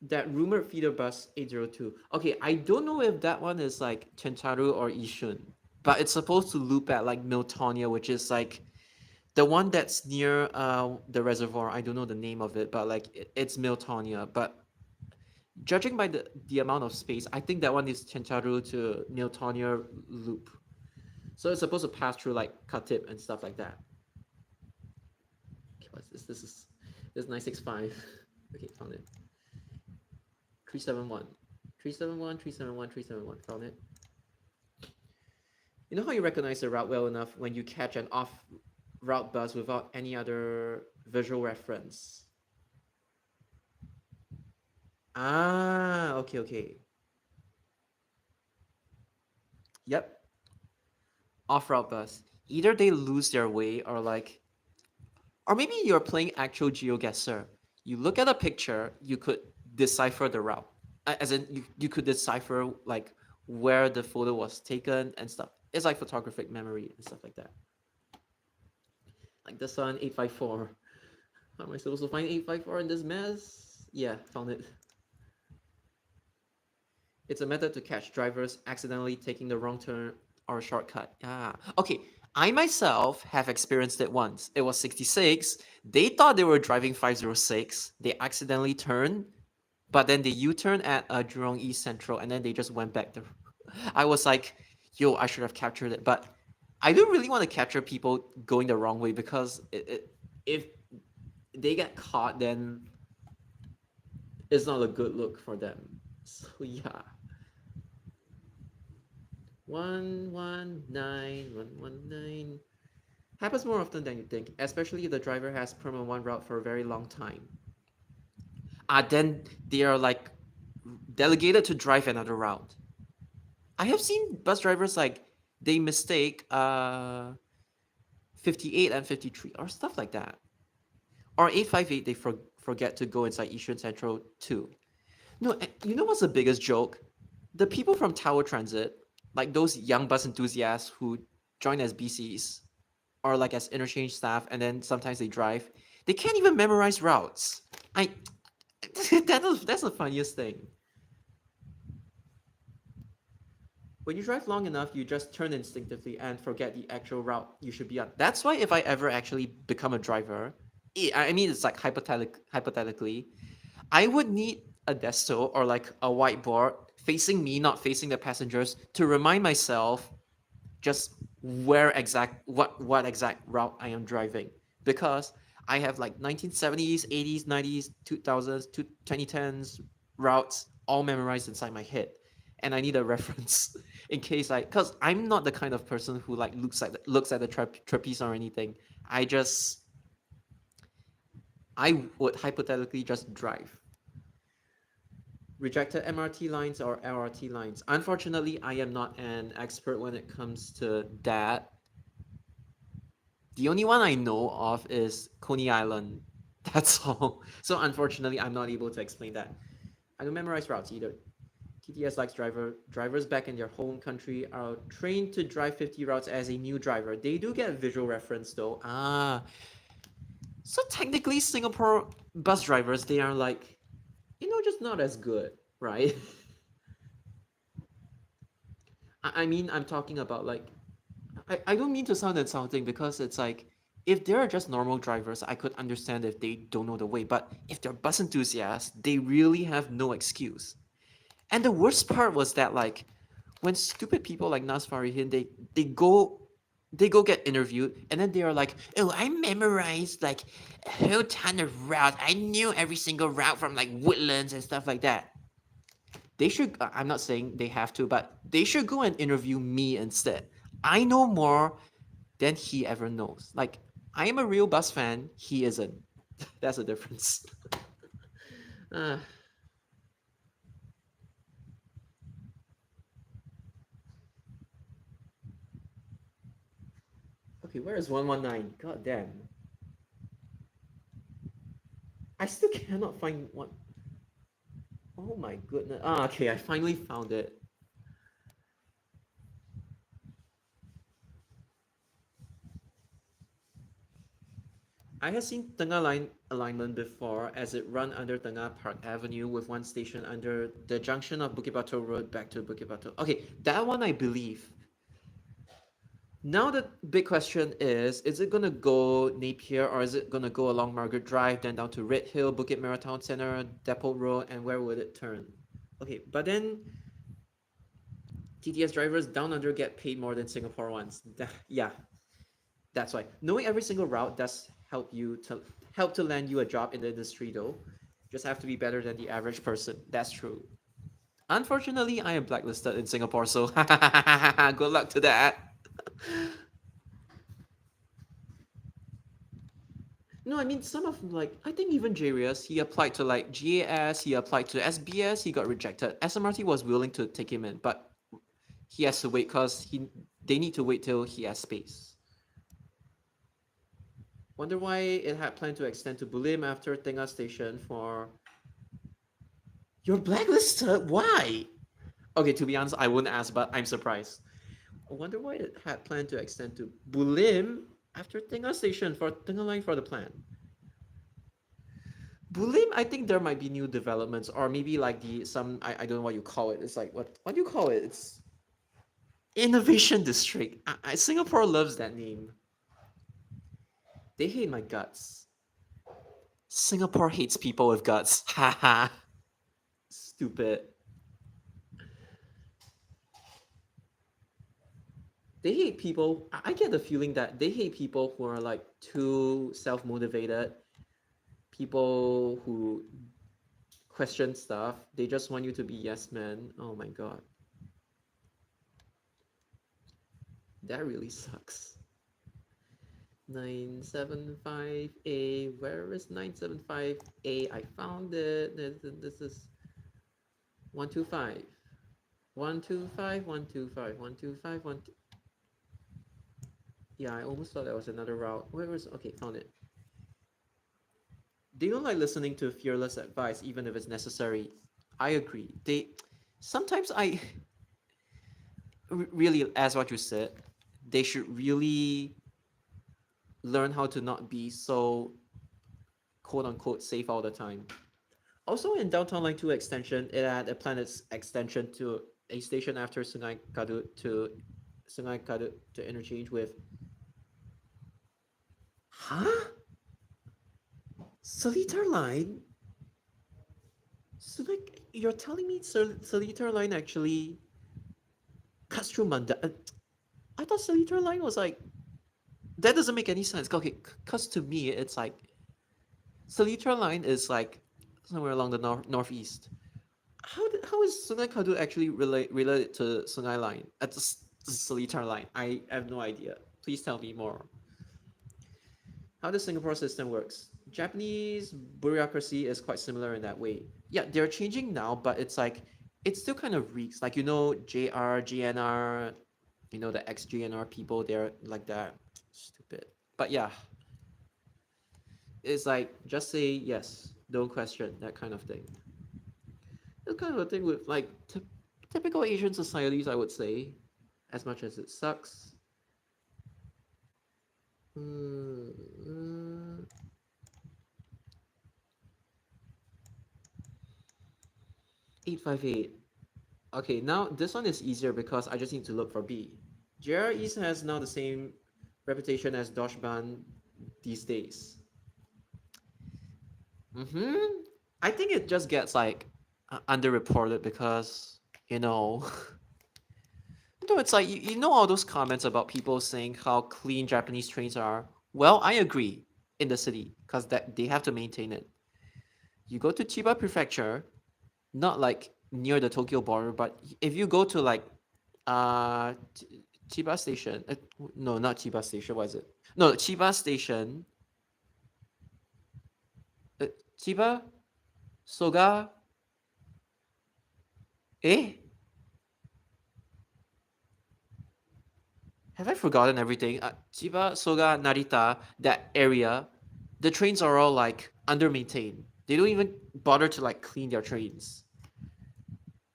That rumored feeder bus 802. Okay, I don't know if that one is like Chencharu or Yishun, but it's supposed to loop at like Miltonia, which is like the one that's near the reservoir. I don't know the name of it, but like it's Miltonia. But judging by the amount of space, I think that one is Chencharu to Miltonia loop. So it's supposed to pass through like Khatib and stuff like that. Okay, what's this? This is 965. Okay, found it. 371. 371, 371, 371. Found it. You know how you recognize the route well enough when you catch an off route bus without any other visual reference. Ah, okay, okay. Yep, off route bus. Either they lose their way or like, or maybe you're playing actual GeoGuessr. You look at a picture, you could decipher the route. As in, you could decipher like where the photo was taken and stuff. It's like photographic memory and stuff like that. Like this one, 854. How am I supposed to find 854 in this mess? Yeah, found it. It's a method to catch drivers accidentally taking the wrong turn or shortcut. Ah, okay. I myself have experienced it once. It was 66. They thought they were driving 506. They accidentally turned, but then they U-turn at Jurong East Central, and then they just went back. I was like, yo, I should have captured it. But I don't really want to capture people going the wrong way because if they get caught, then it's not a good look for them. So yeah. 119, 119. Happens more often than you think, especially if the driver has perma one route for a very long time. Then they are like delegated to drive another route. I have seen bus drivers like they mistake 58 and 53 or stuff like that. Or 858 they forget to go inside Yishun Central too. No, you know what's the biggest joke? The people from Tower Transit, like those young bus enthusiasts who join as BCs or like as interchange staff and then sometimes they drive, they can't even memorize routes. I that's the funniest thing. When you drive long enough, you just turn instinctively and forget the actual route you should be on. That's why if I ever actually become a driver, I mean it's like hypothetically, I would need a desto or like a whiteboard facing me, not facing the passengers, to remind myself just what exact route I am driving because I have like 1970s, 80s, 90s, 2000s, 2010s routes all memorized inside my head, and I need a reference in case because I'm not the kind of person who like looks at the trapeze or anything. I would hypothetically just drive. Rejected MRT lines or LRT lines. Unfortunately, I am not an expert when it comes to that. The only one I know of is Coney Island. That's all. So unfortunately, I'm not able to explain that. I don't memorize routes either. TTS likes drivers back in their home country are trained to drive 50 routes as a new driver. They do get visual reference though. So technically Singapore bus drivers, they are like, just not as good, right? I mean, I'm talking about like, I don't mean to sound insulting because it's like, if they're just normal drivers, I could understand if they don't know the way. But if they're bus enthusiasts, they really have no excuse. And the worst part was that like, when stupid people like Nas Farihin, they go get interviewed, and then they are like, "Oh, I memorized like a whole ton of routes. I knew every single route from like Woodlands and stuff like that." They should. I'm not saying they have to, but they should go and interview me instead. I know more than he ever knows. Like I am a real bus fan. He isn't. That's the difference. uh, okay, where is 119? God damn. I still cannot find one. Oh my goodness. Okay, I finally found it. I have seen Tengah line alignment before as it run under Tengah Park Avenue with one station under the junction of Bukit Batok Road back to Bukit Batok. Okay, that one I believe. Now the big question is it gonna go Napier or is it gonna go along Margaret Drive, then down to Red Hill, Bukit Merah Town Center, Depot Road, and where would it turn? Okay, but then TTS drivers down under get paid more than Singapore ones. Yeah, that's why. Knowing every single route does help to land you a job in the industry though. Just have to be better than the average person. That's true. Unfortunately, I am blacklisted in Singapore, so good luck to that. No, I mean some of like I think even Jarius, he applied to like GAS, he applied to SBS, he got rejected. SMRT was willing to take him in, but he has to wait because they need to wait till he has space. Wonder why it had planned to extend to Bulim after Tengah Station for. You're blacklisted? Why? Okay, to be honest, I wouldn't ask, but I'm surprised. I wonder why it had planned to extend to Bulim after Tengah Station for Tengah Line for the plan. Bulim, I think there might be new developments, or maybe like the some I don't know what you call it. It's like what do you call it? It's Innovation District. Singapore loves that name. They hate my guts. Singapore hates people with guts. Haha. Stupid. They hate people. I get the feeling that they hate people who are like too self motivated, people who question stuff. They just want you to be yes man. Oh my god. That really sucks. 975A. Where is 975A? I found it. This is 125. 125, 125, 125, 1. Yeah, I almost thought that was another route. Where was. Okay, found it. They don't like listening to fearless advice, even if it's necessary. I agree. Sometimes really, as what you said, they should really learn how to not be so quote unquote safe all the time. Also, in Downtown Line 2 extension, it had a planned extension to a station after Sungai Kadut to interchange with. Huh? Seletar Line? So like you're telling me Seletar Line actually cuts through Manda? I thought Seletar Line was like that doesn't make any sense. Okay, cause to me it's like Seletar Line is like somewhere along the northeast. How is Sungai Kadut actually related to Sungai Line? At the Seletar Line? I have no idea. Please tell me more. How the Singapore system works. Japanese bureaucracy is quite similar in that way. Yeah, they're changing now, but it's like it still kind of reeks. Like JR, GNR, the ex-GNR people, they're like that. Stupid. But yeah, it's like just say yes, don't question, that kind of thing. That kind of a thing with like typical Asian societies, I would say, as much as it sucks. 858. Okay, now this one is easier because I just need to look for B. JR East has now the same reputation as Doshban these days. I think it just gets like underreported because no, it's like all those comments about people saying how clean Japanese trains are. Well, I agree in the city because that they have to maintain it. You go to Chiba Prefecture, not like near the Tokyo border, but if you go to like uh Chiba Station, no, not Chiba Station. What is it? No, Chiba Station. Chiba, Soga. Eh? Have I forgotten everything? Chiba, Soga, Narita, that area, the trains are all like under maintained. They don't even bother to like clean their trains.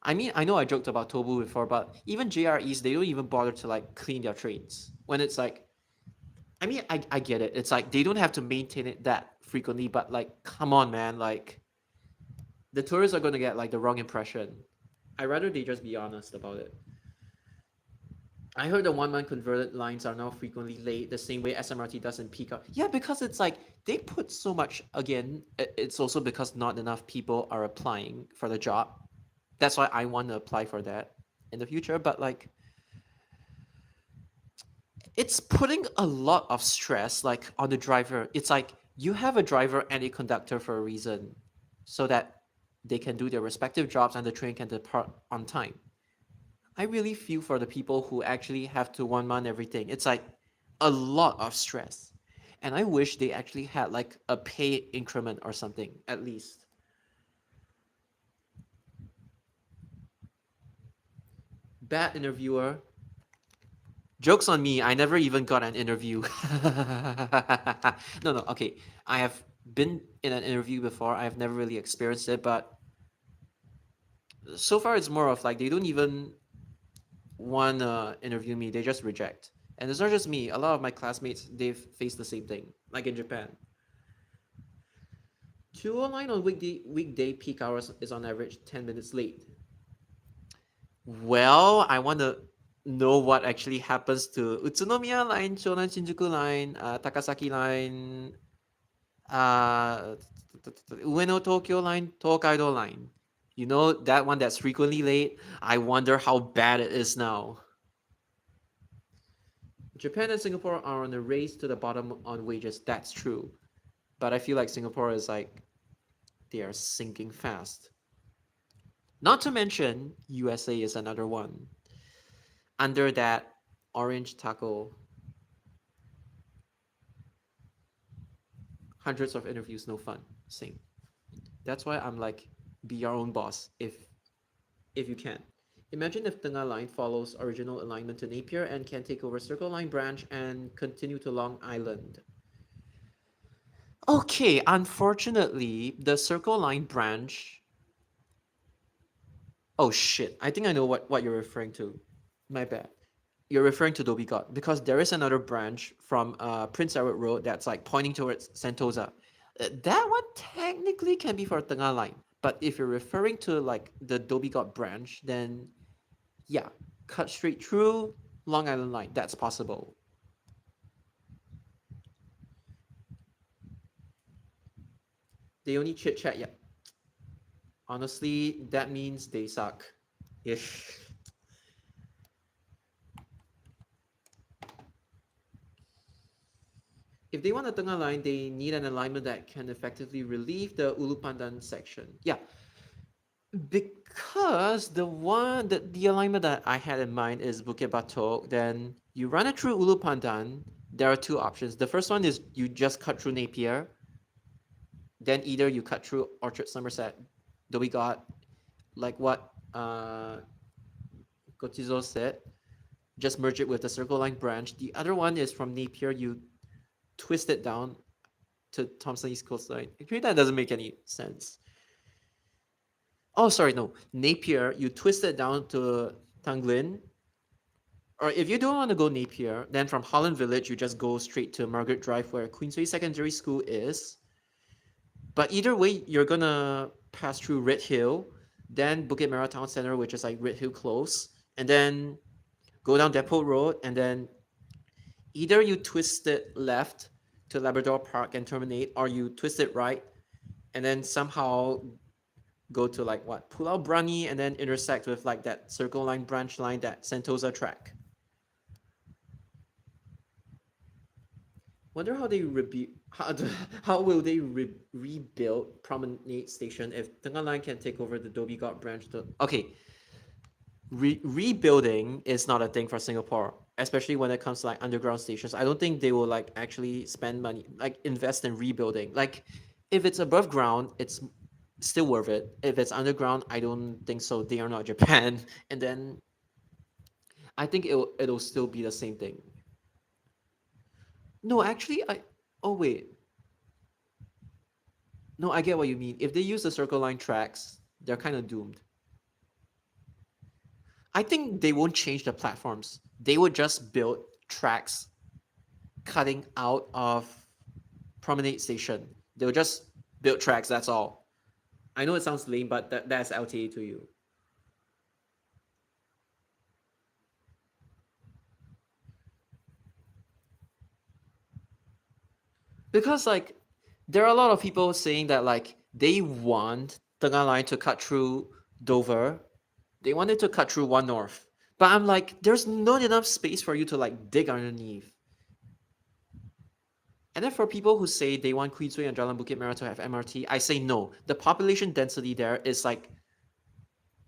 I mean, I know I joked about Tobu before, but even JREs, they don't even bother to like clean their trains. When it's like, I mean, I get it. It's like they don't have to maintain it that frequently, but like, come on, man. Like, the tourists are going to get like the wrong impression. I'd rather they just be honest about it. I heard the 1 month converted lines are now frequently late, the same way SMRT does in peak hour. Yeah, because it's like they put so much. Again, it's also because not enough people are applying for the job. That's why I want to apply for that in the future. But like, it's putting a lot of stress like on the driver. It's like you have a driver and a conductor for a reason, so that they can do their respective jobs and the train can depart on time. I really feel for the people who actually have to 1 month everything. It's like a lot of stress. And I wish they actually had like a pay increment or something, at least. Bad interviewer. Joke's on me, I never even got an interview. No, okay. I have been in an interview before. I've never really experienced it, but so far it's more of like they don't even want to interview me, they just reject. And it's not just me, a lot of my classmates, they've faced the same thing, like in Japan. 209 on weekday peak hours is on average 10 minutes late. Well, I want to know what actually happens to Utsunomiya Line, Shonan Shinjuku Line, Takasaki Line, uh, Ueno Tokyo Line, Tokaido Line. You know, that one that's frequently late? I wonder how bad it is now. Japan and Singapore are on a race to the bottom on wages. That's true. But I feel like Singapore is like, they are sinking fast. Not to mention, USA is another one. Under that orange taco, hundreds of interviews, no fun. Same. That's why I'm like, be your own boss if you can. Imagine if Tengah Line follows original alignment to Napier and can take over Circle Line branch and continue to Long Island. Okay, unfortunately, the Circle Line branch. Oh shit, I think I know what you're referring to. My bad. You're referring to Dhoby Ghaut because there is another branch from Prince Edward Road that's like pointing towards Sentosa. That one technically can be for Tengah Line, but if you're referring to like the Dhoby Ghaut branch, then yeah, cut straight through Long Island Line. That's possible. They only chit chat. Yeah, honestly, that means they suck. Ish. If they want a Tengah Line, they need an alignment that can effectively relieve the Ulu Pandan section. Yeah, because the alignment that I had in mind is Bukit Batok, then you run it through Ulu Pandan. There are two options. The first one is you just cut through Napier. Then either you cut through Orchard Somerset, Dhoby Ghaut, like what Gotizo said, just merge it with the Circle Line branch. The other one is from Napier, you twist it down to Thompson East Coast Line. Actually, that doesn't make any sense. Oh, sorry, no. Napier, you twist it down to Tanglin. Or if you don't want to go Napier, then from Holland Village, you just go straight to Margaret Drive where Queensway Secondary School is. But either way, you're gonna pass through Red Hill, then Bukit Merah Town Center, which is like Red Hill Close, and then go down Depot Road, and then either you twist it left to Labrador Park and terminate, or you twist it right, and then somehow go to like what Pulau Brani, and then intersect with like that Circle Line branch line, that Sentosa track. Wonder how they how will they rebuild Promenade Station if Tengah Line can take over the Dhoby Ghaut branch? Okay, rebuilding is not a thing for Singapore, especially when it comes to like underground stations. I don't think they will like actually spend money, like invest in rebuilding. Like if it's above ground, it's still worth it. If it's underground, I don't think so. They are not Japan, and then I think it'll still be the same thing. No, actually, I. Oh wait, no, I get what you mean. If they use the Circle Line tracks, they're kind of doomed. I think they won't change the platforms. They would just build tracks cutting out of Promenade Station. They'll just build tracks. That's all. I know it sounds lame, but that's LTA to you. Because like there are a lot of people saying that like they want Tengah Line to cut through Dover. They wanted to cut through One North. But I'm like, there's not enough space for you to like dig underneath. And then for people who say they want Queensway and Jalan Bukit Merah to have MRT, I say no. The population density there is like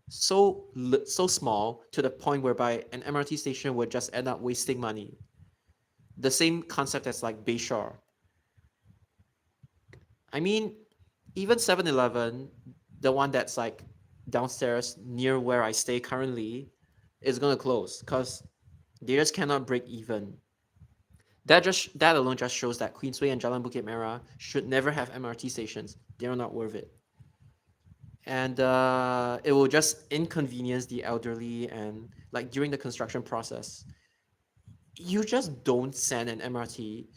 so small to the point whereby an MRT station would just end up wasting money. The same concept as like Bayshore. I mean, even 7-Eleven, the one that's like downstairs near where I stay currently, is gonna close because they just cannot break even. That alone just shows that Queensway and Jalan Bukit Merah should never have MRT stations. They're not worth it, and it will just inconvenience the elderly. And like during the construction process, you just don't send an MRT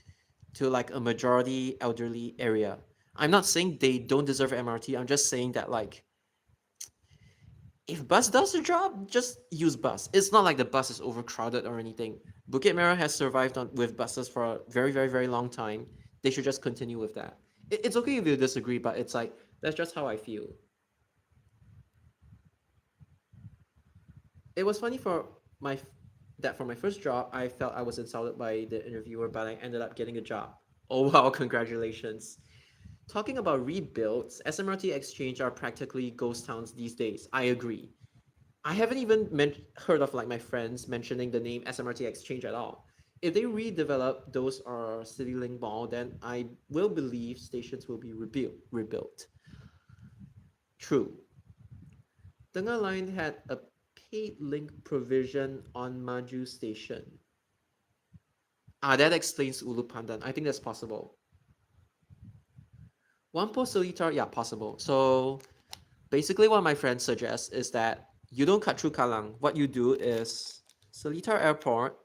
to like a majority elderly area. I'm not saying they don't deserve MRT. I'm just saying that like if bus does the job, just use bus. It's not like the bus is overcrowded or anything. Bukit Merah has survived with buses for a very, very, very long time. They should just continue with that. It's okay if you disagree, but it's like that's just how I feel. It was funny my that for my first job, I felt I was insulted by the interviewer, but I ended up getting a job. Oh wow, congratulations. Talking about rebuilds, SMRT Exchange are practically ghost towns these days. I agree. I haven't even heard of like my friends mentioning the name SMRT Exchange at all. If they redevelop those or CityLink Mall, then I will believe stations will be rebuilt. True. Tengah Line had a paid link provision on Maju Station. That explains Ulu Pandan. I think that's possible. Whampoa Seletar, yeah, possible. So basically what my friend suggests is that you don't cut through Kallang. What you do is Seletar Airport,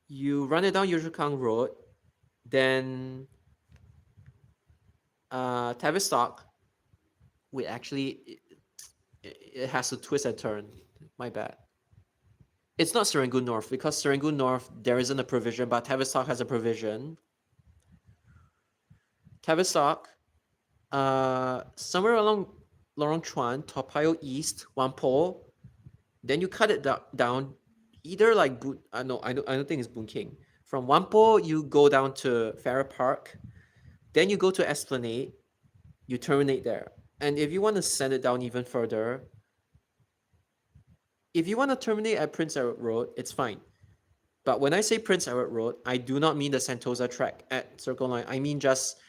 you run it down Yishun Road, then Tavistock. Wait, actually, it has to twist and turn. My bad. It's not Serangoon North because Serangoon North there isn't a provision, but Tavistock has a provision. Tavistock, somewhere along Lorong Chuan, Toa Payoh East, Whampoa. Then you cut it down, either like no, I don't think it's Boon King. From Whampoa, you go down to Farrer Park, then you go to Esplanade, you terminate there. And if you want to send it down even further, if you want to terminate at Prince Edward Road, it's fine. But when I say Prince Edward Road, I do not mean the Sentosa track at Circle Line. I mean just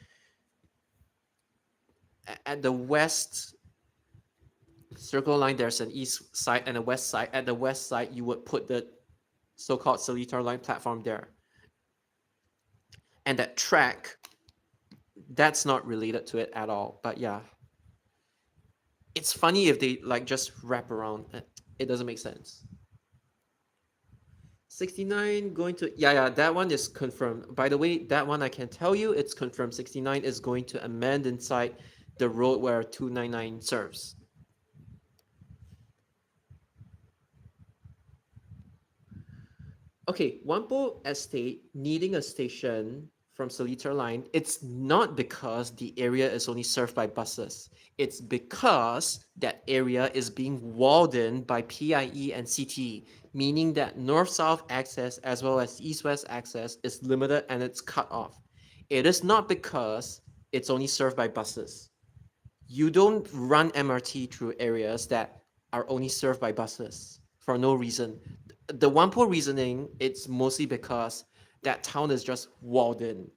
at the west Circle Line, there's an east side and a west side. At the west side, you would put the so-called Seletar Line platform there. And that track, that's not related to it at all. But yeah, it's funny if they like just wrap around. It doesn't make sense. 69 going to yeah, that one is confirmed. By the way, that one I can tell you it's confirmed. 69 is going to amend inside the road where 299 serves. Okay, Whampoa Estate needing a station from Seletar Line, it's not because the area is only served by buses. It's because that area is being walled in by PIE and CTE, meaning that north-south access as well as east-west access is limited and it's cut off. It is not because it's only served by buses. You don't run MRT through areas that are only served by buses for no reason. The Whampoa reasoning, it's mostly because that town is just walled in.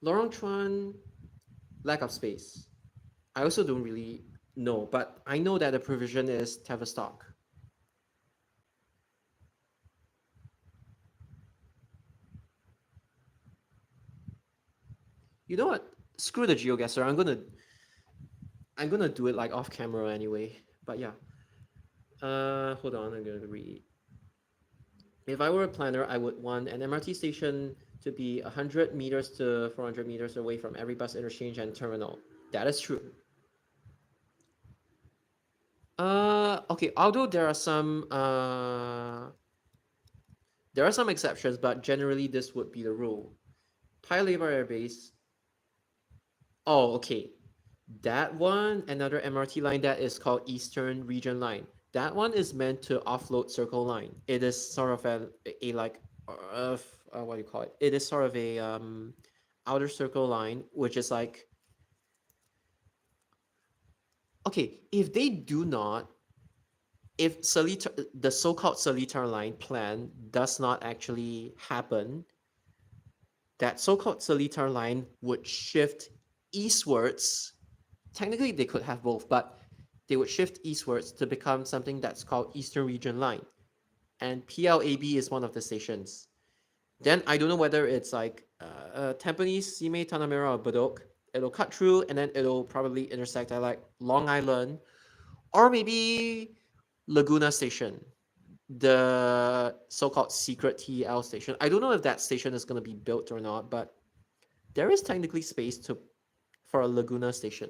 Lorong Chuan, lack of space. I also don't really know, but I know that the provision is Tavistock. You know what? Screw the GeoGuessr. I'm gonna do it like off camera anyway. But yeah. Hold on, I'm gonna read. If I were a planner, I would want an MRT station to be 100 meters to 400 meters away from every bus interchange and terminal. That is true. Okay, although there are some exceptions, but generally this would be the rule. Paya Lebar Air Base. Oh, okay. That one, another MRT line that is called Eastern Region Line. That one is meant to offload Circle Line. It is sort of a like, what do you call it? It is sort of a outer Circle Line, which is like, okay, if they do not, if the so-called Seletar Line plan does not actually happen, that so-called Seletar line would shift eastwards. Technically, they could have both, but they would shift eastwards to become something that's called Eastern Region Line. And PLAB is one of the stations. Then I don't know whether it's like Tampines, Simei, Tanah Merah, or Bedok. It'll cut through and then it'll probably intersect at like Long Island or maybe Laguna Station, the so-called secret TEL station. I don't know if that station is going to be built or not, but there is technically space for a Laguna station.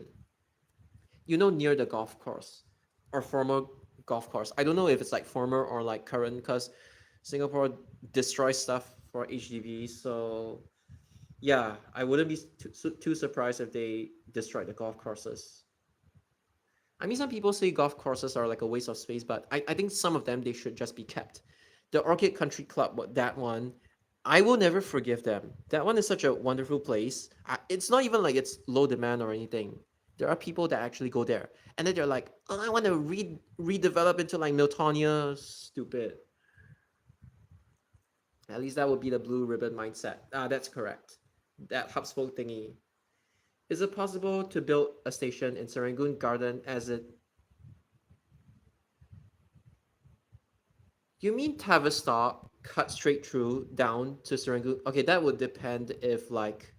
Near the golf course or former golf course. I don't know if it's like former or like current because Singapore destroys stuff for HDB. So yeah, I wouldn't be too surprised if they destroy the golf courses. I mean, some people say golf courses are like a waste of space, but I think some of them, they should just be kept. The Orchid Country Club, that one, I will never forgive them. That one is such a wonderful place. It's not even like it's low demand or anything. There are people that actually go there. And then they're like, oh, I want to redevelop into like Miltonia. Stupid. At least that would be the blue ribbon mindset. That's correct. That hub spoke thingy. Is it possible to build a station in Serangoon Garden as it... You mean Tavistock cut straight through down to Serangoon? Okay, that would depend if like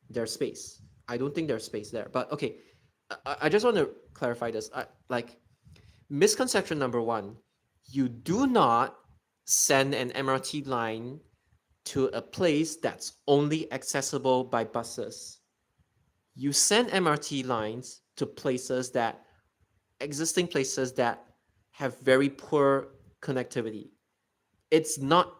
there's space. I don't think there's space there. But okay, I just want to clarify this. Misconception number one, you do not send an MRT line to a place that's only accessible by buses. You send MRT lines to existing places that have very poor connectivity. It's not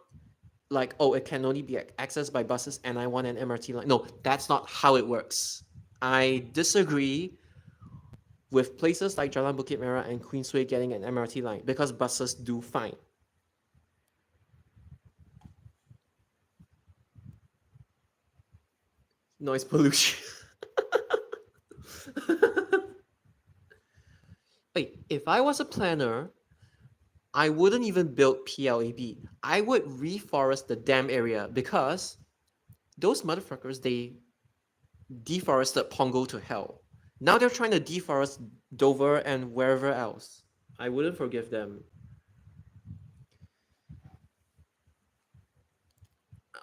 like, oh, it can only be accessed by buses and I want an MRT line. No, that's not how it works. I disagree with places like Jalan Bukit Merah and Queensway getting an MRT line because buses do fine. Noise pollution. Wait, if I was a planner, I wouldn't even build PLAB. I would reforest the damn area because those motherfuckers, they deforested Pongo to hell. Now they're trying to deforest Dover and wherever else. I wouldn't forgive them.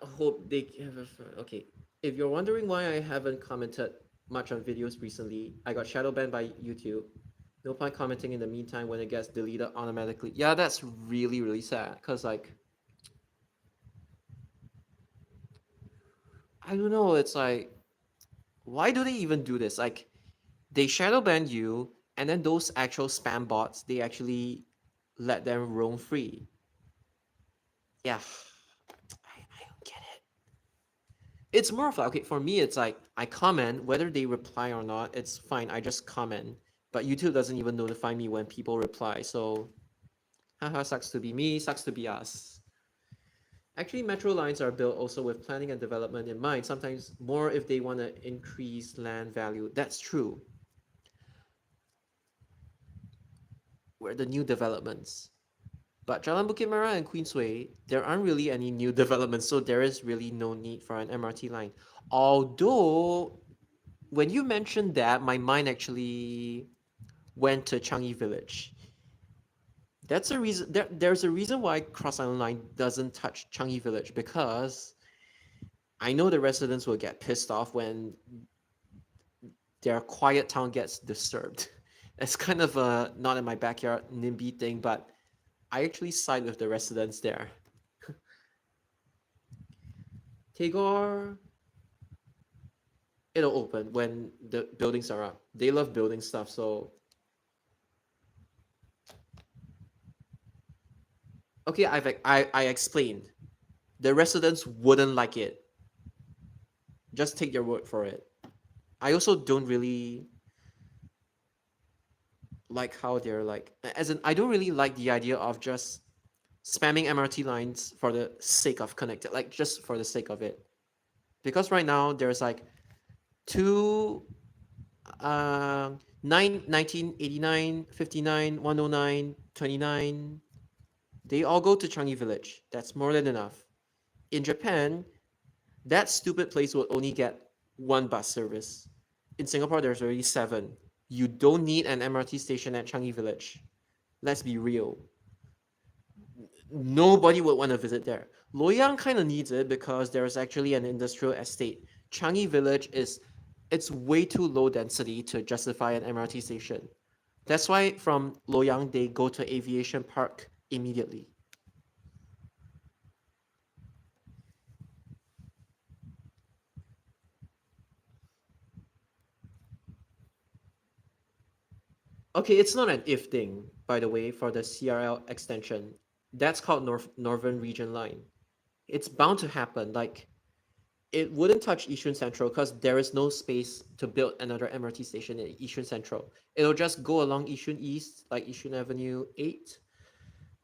I hope they have okay. If you're wondering why I haven't commented much on videos recently, I got shadow banned by YouTube. No point commenting in the meantime when it gets deleted automatically. Yeah, that's really, really sad. Because, like, I don't know. It's like, why do they even do this? Like, they shadow ban you, and then those actual spam bots, they actually let them roam free. Yeah, I don't get it. It's more of like, okay, for me, it's like, I comment, whether they reply or not, it's fine. I just comment. But YouTube doesn't even notify me when people reply. So, haha, sucks to be me, sucks to be us. Actually, metro lines are built also with planning and development in mind, sometimes more if they want to increase land value. That's true. Where the new developments. But Jalan Bukit Merah and Queensway, there aren't really any new developments, so there is really no need for an MRT line. Although, when you mentioned that, my mind actually went to Changi Village. That's a reason. There's a reason why Cross Island Line doesn't touch Changi Village, because I know the residents will get pissed off when their quiet town gets disturbed. It's kind of a not in my backyard NIMBY thing, but I actually side with the residents there. Tagore, it'll open when the buildings are up. They love building stuff, so okay, I explained. The residents wouldn't like it. Just take your word for it. I also don't really like how they're like, as in, I don't really like the idea of just spamming MRT lines for the sake of connected, like just for the sake of it. Because right now there's like two 1989, 59, 109, 29. They all go to Changi Village. That's more than enough. In Japan, that stupid place would only get one bus service. In Singapore, there's already 7. You don't need an MRT station at Changi Village. Let's be real. Nobody would want to visit there. Loyang kind of needs it because there's actually an industrial estate. Changi Village it's way too low density to justify an MRT station. That's why from Loyang they go to Aviation Park immediately. Okay, it's not an if thing, by the way, for the CRL extension. That's called Northern Region Line. It's bound to happen. Like, it wouldn't touch Yishun Central because there is no space to build another MRT station in Yishun Central. It'll just go along Yishun East, like Yishun Avenue 8,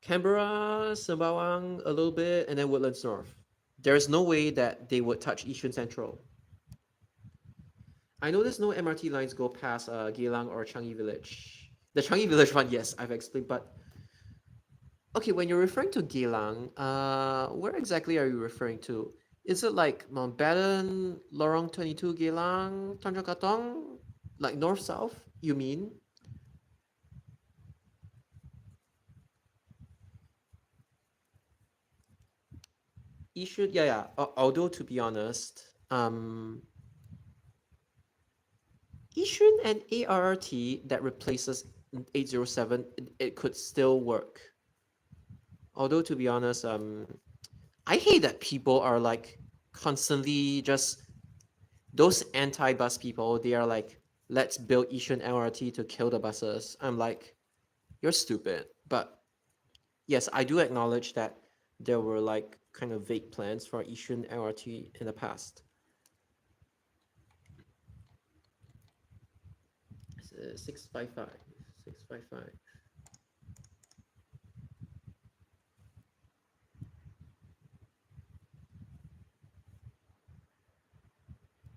Canberra, Sembawang a little bit, and then Woodlands North. There's no way that they would touch Yishun Central. I noticed no MRT lines go past Geylang or Changi Village. The Changi Village one, yes, I've explained, but okay, when you're referring to Geylang, where exactly are you referring to? Is it like Mountbatten, Lorong 22 Geylang, Tanjong Katong? Like north-south, you mean? Yishun, yeah. Although, to be honest, Yishun and ARRT that replaces 807, it could still work. Although, to be honest, I hate that people are like constantly just those anti-bus people. They are like, let's build Yishun LRT to kill the buses. I'm like, you're stupid. But yes, I do acknowledge that there were like kind of vague plans for Yishun LRT in the past. 655. 655.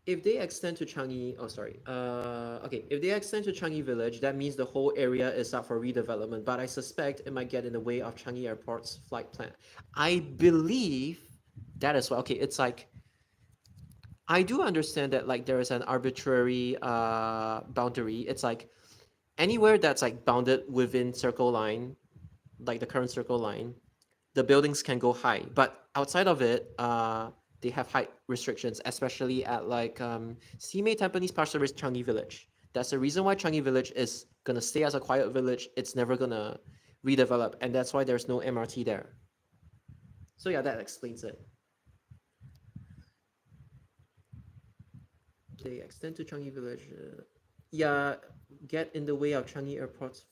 If they extend to Changi, oh sorry, okay, if they extend to Changi Village, that means the whole area is up for redevelopment, but I suspect it might get in the way of Changi Airport's flight plan. I believe that as well. Okay, it's like, I do understand that like there is an arbitrary boundary. It's like anywhere that's like bounded within circle line, like the current circle line, the buildings can go high, but outside of it, they have height restrictions, especially at like Simei, Tampines, Pasir Ris, Changi Village. That's the reason why Changi Village is gonna stay as a quiet village. It's never gonna redevelop, and that's why there's no MRT there. So yeah, that explains it. They extend to Changi Village. Yeah, get in the way of Changi Airport's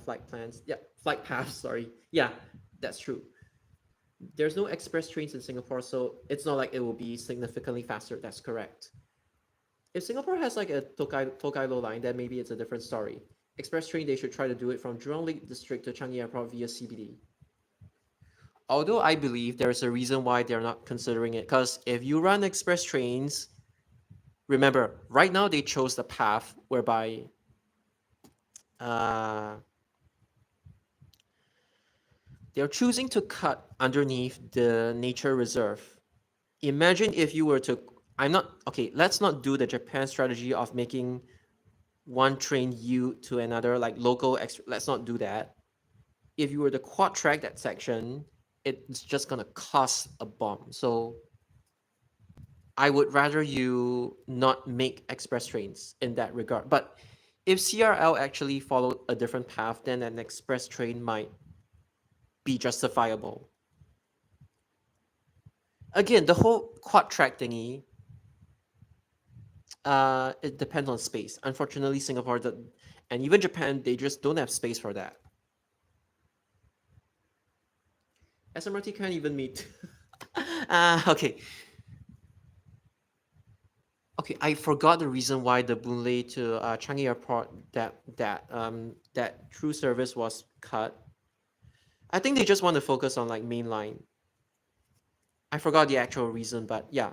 flight plans. Yeah, flight paths. Sorry. Yeah, that's true. There's no express trains in Singapore, so it's not like it will be significantly faster. That's correct. If Singapore has like a Tokaido line, then maybe it's a different story. Express train, they should try to do it from Jurong Lake District to Changi Airport via CBD. Although I believe there's a reason why they're not considering it, because if you run express trains, remember, right now they chose the path whereby they're choosing to cut underneath the nature reserve. Imagine if you were to, I'm not, okay, let's not do the Japan strategy of making one train U to another, like local, let's not do that. If you were to quad track that section, it's just gonna cost a bomb. So I would rather you not make express trains in that regard. But if CRL actually followed a different path, then an express train might be justifiable. Again, the whole quad track thingy, it depends on space. Unfortunately, Singapore and even Japan, they just don't have space for that. SMRT can't even meet. Okay. Okay, I forgot the reason why the Boonlay to Changi Airport that through service was cut. I think they just want to focus on like mainline. I forgot the actual reason, but yeah,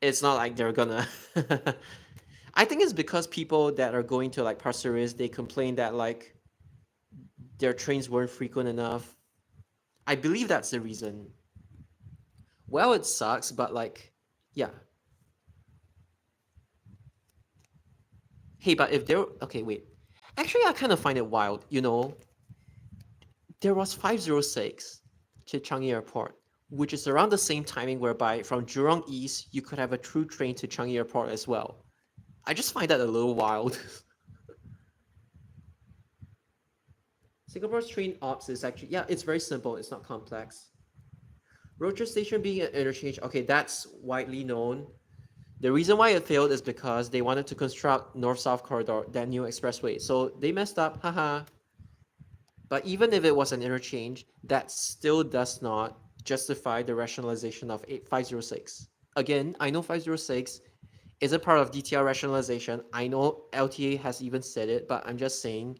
it's not like they're gonna. I think it's because people that are going to like Pasir Ris, they complain that like their trains weren't frequent enough. I believe that's the reason. Well, it sucks, but like, yeah. Hey, but if there, okay, wait. Actually, I kind of find it wild. There was 506 to Changi Airport, which is around the same timing whereby from Jurong East you could have a through train to Changi Airport as well. I just find that a little wild. Singapore's train ops is actually, yeah, it's very simple. It's not complex. Rochor Station being an interchange, okay, that's widely known. The reason why it failed is because they wanted to construct North-South Corridor, that new expressway. So they messed up, haha. But even if it was an interchange, that still does not justify the rationalization of 506. Again, I know 506 is a part of DTR rationalization. I know LTA has even said it, but I'm just saying,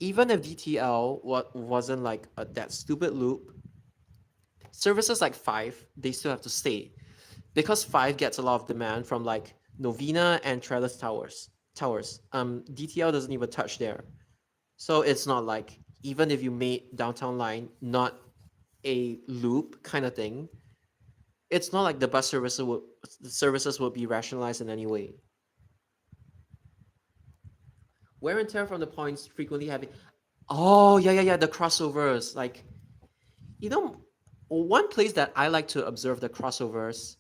even if DTL wasn't like that stupid loop, services like 5, they still have to stay. Because 5 gets a lot of demand from like Novena and Trellis Towers. DTL doesn't even touch there. So it's not like, even if you made downtown line not a loop kind of thing, it's not like the services would be rationalized in any way. Wear and tear from the points frequently having, oh yeah, the crossovers. Like, you know, one place that I like to observe the crossovers,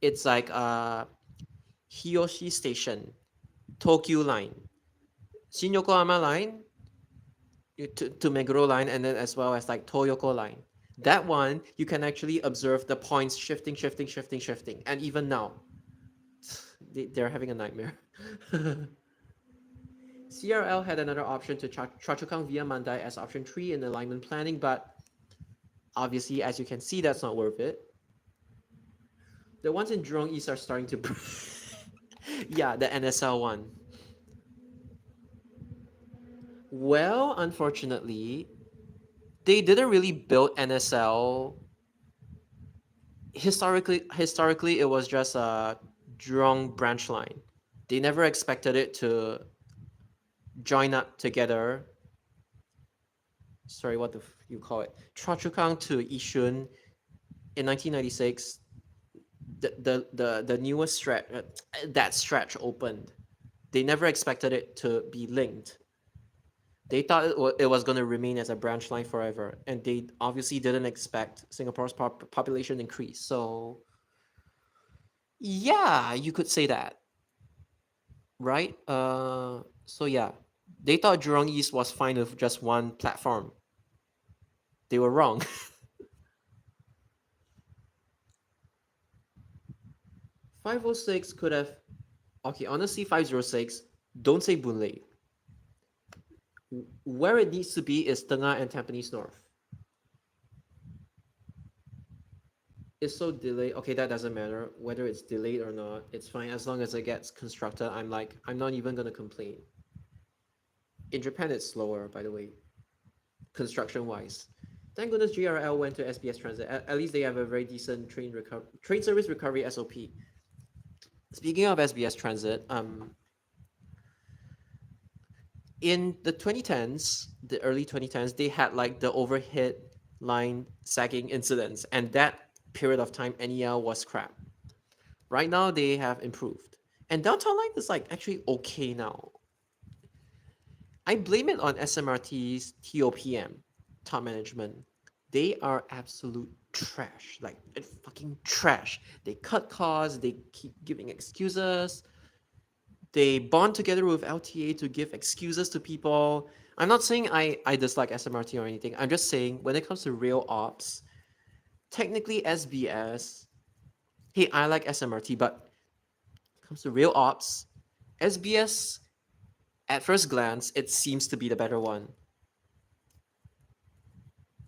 it's like Hiyoshi Station, Tokyo Line, Shin Yokohama Line, to Meguro Line, and then as well as like Toyoko Line. That one, you can actually observe the points shifting. And even now, they're having a nightmare. CRL had another option to Choa Chu Kang via Mandai as option 3 in alignment planning, but obviously, as you can see, that's not worth it. The ones in Jurong East are starting to... yeah, the NSL one. Well, unfortunately, they didn't really build NSL. Historically, it was just a Jurong branch line. They never expected it to join up together. Sorry, what you call it? Choa Chu Kang to Yishun in 1996. The newest stretch, that stretch opened. They never expected it to be linked. They thought it was going to remain as a branch line forever, and they obviously didn't expect Singapore's population increase. So, yeah, you could say that, right? So yeah, they thought Jurong East was fine with just one platform. They were wrong. 506 could have, okay, honestly, 506, don't say Boon Lay. Where it needs to be is Tengah and Tampines North. It's so delayed. Okay, that doesn't matter. Whether it's delayed or not, it's fine. As long as it gets constructed, I'm not even going to complain. In Japan, it's slower, by the way, construction-wise. Thank goodness GRL went to SBS Transit. At least they have a very decent train service recovery SOP. Speaking of SBS Transit, in the 2010s, the early 2010s, they had like the overhead line sagging incidents, and that period of time, NEL was crap. Right now, they have improved, and downtown line is like actually okay now. I blame it on SMRT's TOPM, top management. They are absolute trash, like fucking trash. They cut costs, they keep giving excuses, they bond together with LTA to give excuses to people. I'm not saying I dislike SMRT or anything. I'm just saying when it comes to real ops, technically SBS, hey, I like SMRT, but when it comes to real ops, SBS, at first glance, it seems to be the better one.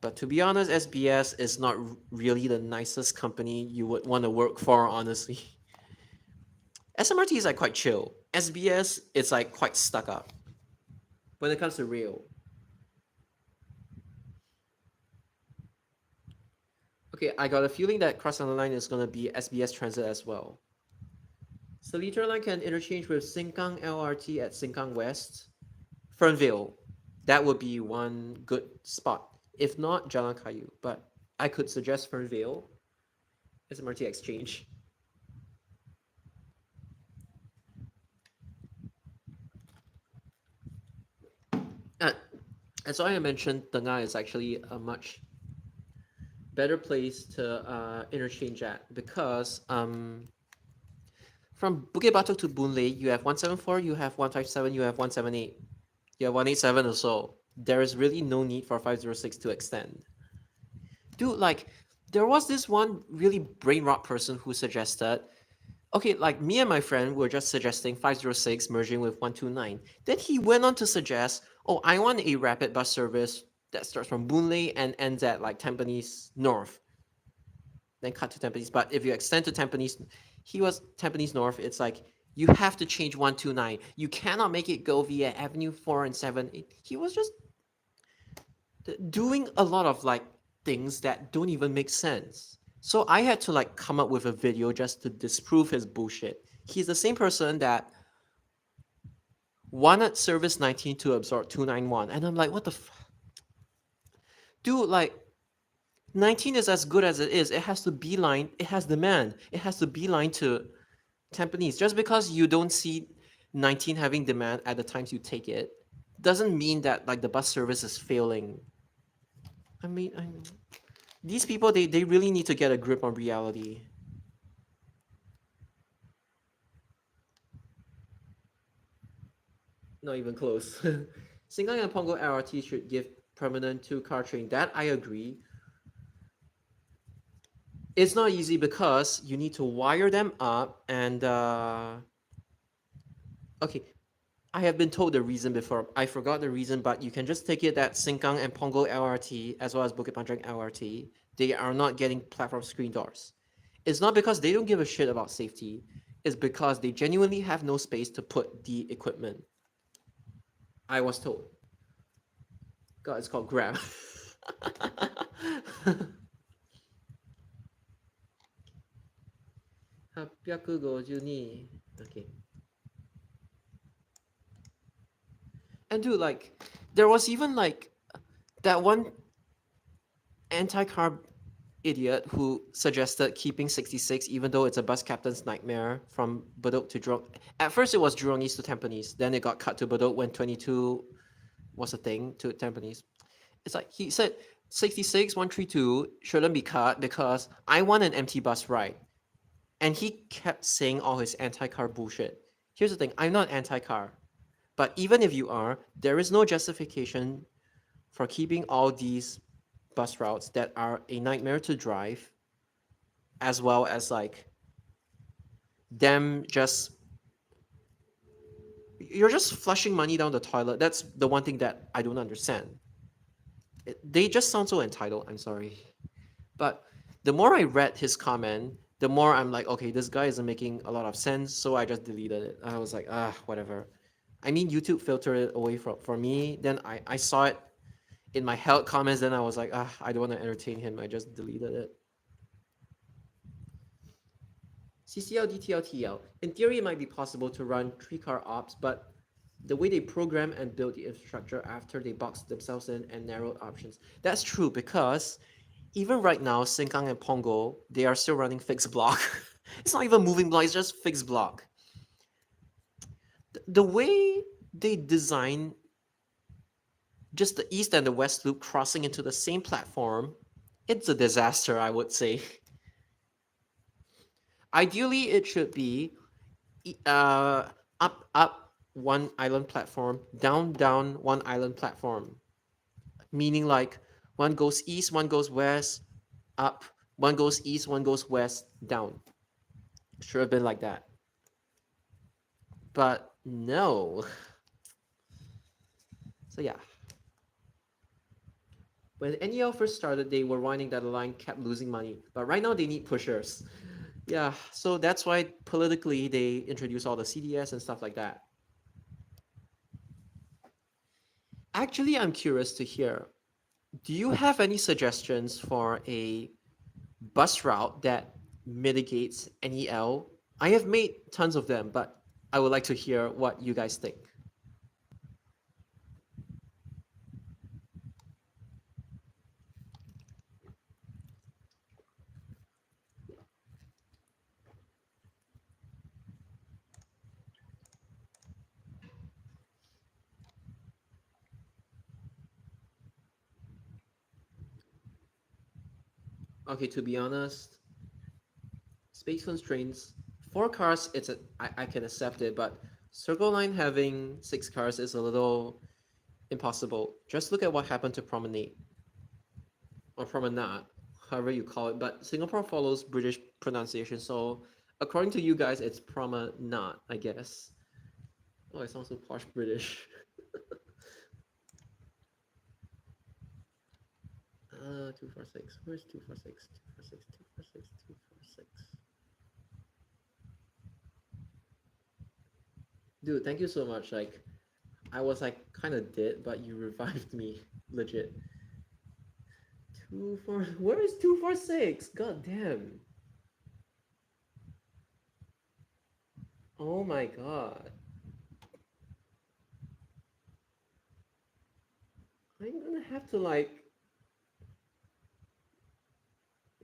But to be honest, SBS is not really the nicest company you would want to work for, honestly. SMRT is like quite chill. SBS is like quite stuck up when it comes to rail. Okay, I got a feeling that Cross Island Line is going to be SBS Transit as well. Seletar Line can interchange with Sengkang LRT at Sengkang West. Fernvale, that would be one good spot. If not, Jalan Kayu, but I could suggest Fernvale. SMRT exchange. Uh, and so I mentioned Tengah is actually a much better place to interchange at because from Bukit Batok to Boon Lay, you have 174, you have 157, you have 178, you have 187 or so. There is really no need for 506 to extend. Dude, like, there was this one really brain rot person who suggested, okay, like me and my friend were just suggesting 506 merging with 129. Then he went on to suggest, oh, I want a rapid bus service that starts from Boon Lay and ends at like Tampines North, then cut to Tampines. But if you extend to Tampines, he was Tampines North, it's like you have to change 129. You cannot make it go via Avenue 4 and 7. He was just doing a lot of like things that don't even make sense. So I had to like come up with a video just to disprove his bullshit. He's the same person that wanted service 19 to absorb 291. And I'm like, what the dude, like 19 is as good as it is. It has to beeline, it has demand. It has to beeline to Tampines. Just because you don't see 19 having demand at the times you take it doesn't mean that like the bus service is failing. I mean, these people, they really need to get a grip on reality. Not even close. Sengkang and Punggol LRT should give permanent two-car train. That I agree. It's not easy because you need to wire them up and okay, I have been told the reason before. I forgot the reason, but you can just take it that Sengkang and Punggol LRT, as well as Bukit Panjang LRT, they are not getting platform screen doors. It's not because they don't give a shit about safety. It's because they genuinely have no space to put the equipment. I was told. God, it's called Grab. Okay. And dude, like, there was even like that one anti-car idiot who suggested keeping 66 even though it's a bus captain's nightmare from Bedok to Jurong. At first it was Jurong East to Tampines, then it got cut to Bedok when 22 was a thing to Tampines. It's like he said 66, 132 shouldn't be cut because I want an empty bus ride. And he kept saying all his anti-car bullshit. Here's the thing, I'm not anti-car. But even if you are, there is no justification for keeping all these bus routes that are a nightmare to drive, as well as like them just you're just flushing money down the toilet. That's the one thing that I don't understand. They just sound so entitled. I'm sorry, but the more I read his comment, the more I'm like, okay, this guy isn't making a lot of sense. So I just deleted it. I was like, whatever. I mean, YouTube filtered it away for me. Then I saw it in my held comments. Then I was like, I don't want to entertain him. I just deleted it. CCL, DTL, TL. In theory, it might be possible to run 3-car ops, but the way they program and build the infrastructure after they box themselves in and narrowed options. That's true because even right now, Sengkang and Pongo, they are still running fixed block. It's not even moving block, it's just fixed block. The way they design just the east and the west loop crossing into the same platform, it's a disaster, I would say. Ideally, it should be up one island platform, down one island platform. Meaning like one goes east, one goes west, up, one goes east, one goes west, down. Should have been like that. But no. So yeah. When NEL first started, they were whining that the line kept losing money. But right now they need pushers. Yeah, so that's why politically they introduce all the CDS and stuff like that. Actually, I'm curious to hear, do you have any suggestions for a bus route that mitigates NEL? I have made tons of them, but I would like to hear what you guys think. Okay, to be honest, space constraints, 4 cars, I can accept it, but Circle Line having 6 cars is a little impossible. Just look at what happened to Promenade or Promenade, however you call it. But Singapore follows British pronunciation, so according to you guys, it's Promenade, I guess. Oh, it sounds so posh British. 246. Where's 246? 246, 246, 246. Dude, thank you so much. Like, I was like kind of dead, but you revived me, legit. Where is 246? God damn. Oh my god. I'm gonna have to like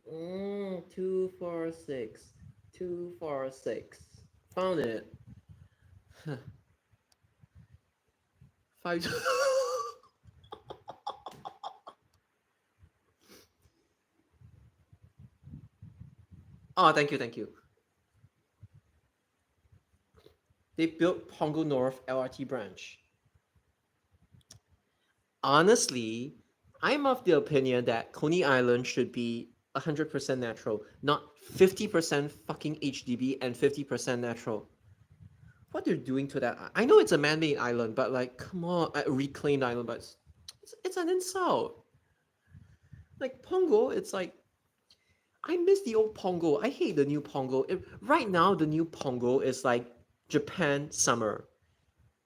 246. 246. Found it. Five. Oh, thank you, thank you. They built Pongo North LRT branch. Honestly, I'm of the opinion that Coney Island should be 100% natural, not 50% fucking HDB and 50% natural. What they're doing to that, I know it's a man-made island, but like, come on, a reclaimed island, but it's an insult. Like Pongo, it's like I miss the old Pongo. I hate the new Pongo. Right now, the new Pongo is like Japan summer.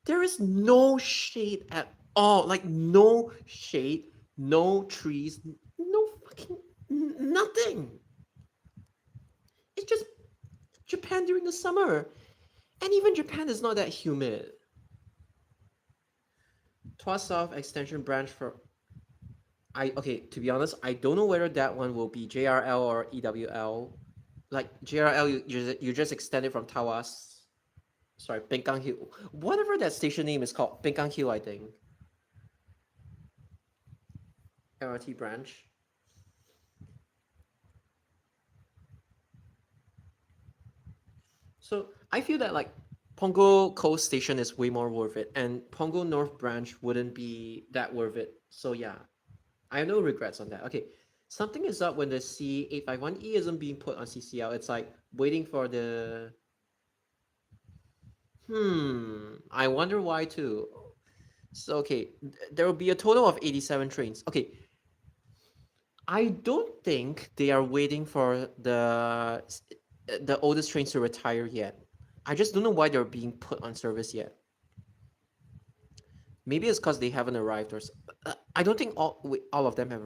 There is no shade at all. Like no shade, no trees, no fucking nothing. It's just Japan during the summer. And even Japan is not that humid. Tuas South Extension branch for okay, to be honest, I don't know whether that one will be JRL or EWL. Like JRL, you just extend it from Tawas. Sorry, Bengkang Hill. Whatever that station name is called, Bengkang Hill, I think. LRT branch. So I feel that like Pongo Coast Station is way more worth it, and Pongo North Branch wouldn't be that worth it. So yeah, I have no regrets on that. Okay, something is up when the C851E isn't being put on CCL. It's like waiting for the. I wonder why too. So okay, there will be a total of 87 trains. Okay, I don't think they are waiting for the oldest trains to retire yet. I just don't know why they're being put on service yet. Maybe it's because they haven't arrived, or I don't think all of them have.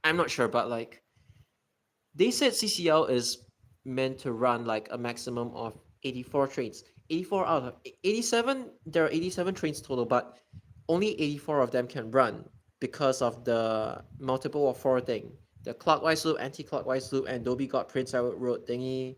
I'm not sure, but like they said, CCL is meant to run like a maximum of 84 trains. 84 out of 87. There are 87 trains total, but only 84 of them can run because of the multiple of four thing. The clockwise loop, anti-clockwise loop, and Dhoby Ghaut Prince Edward Road thingy.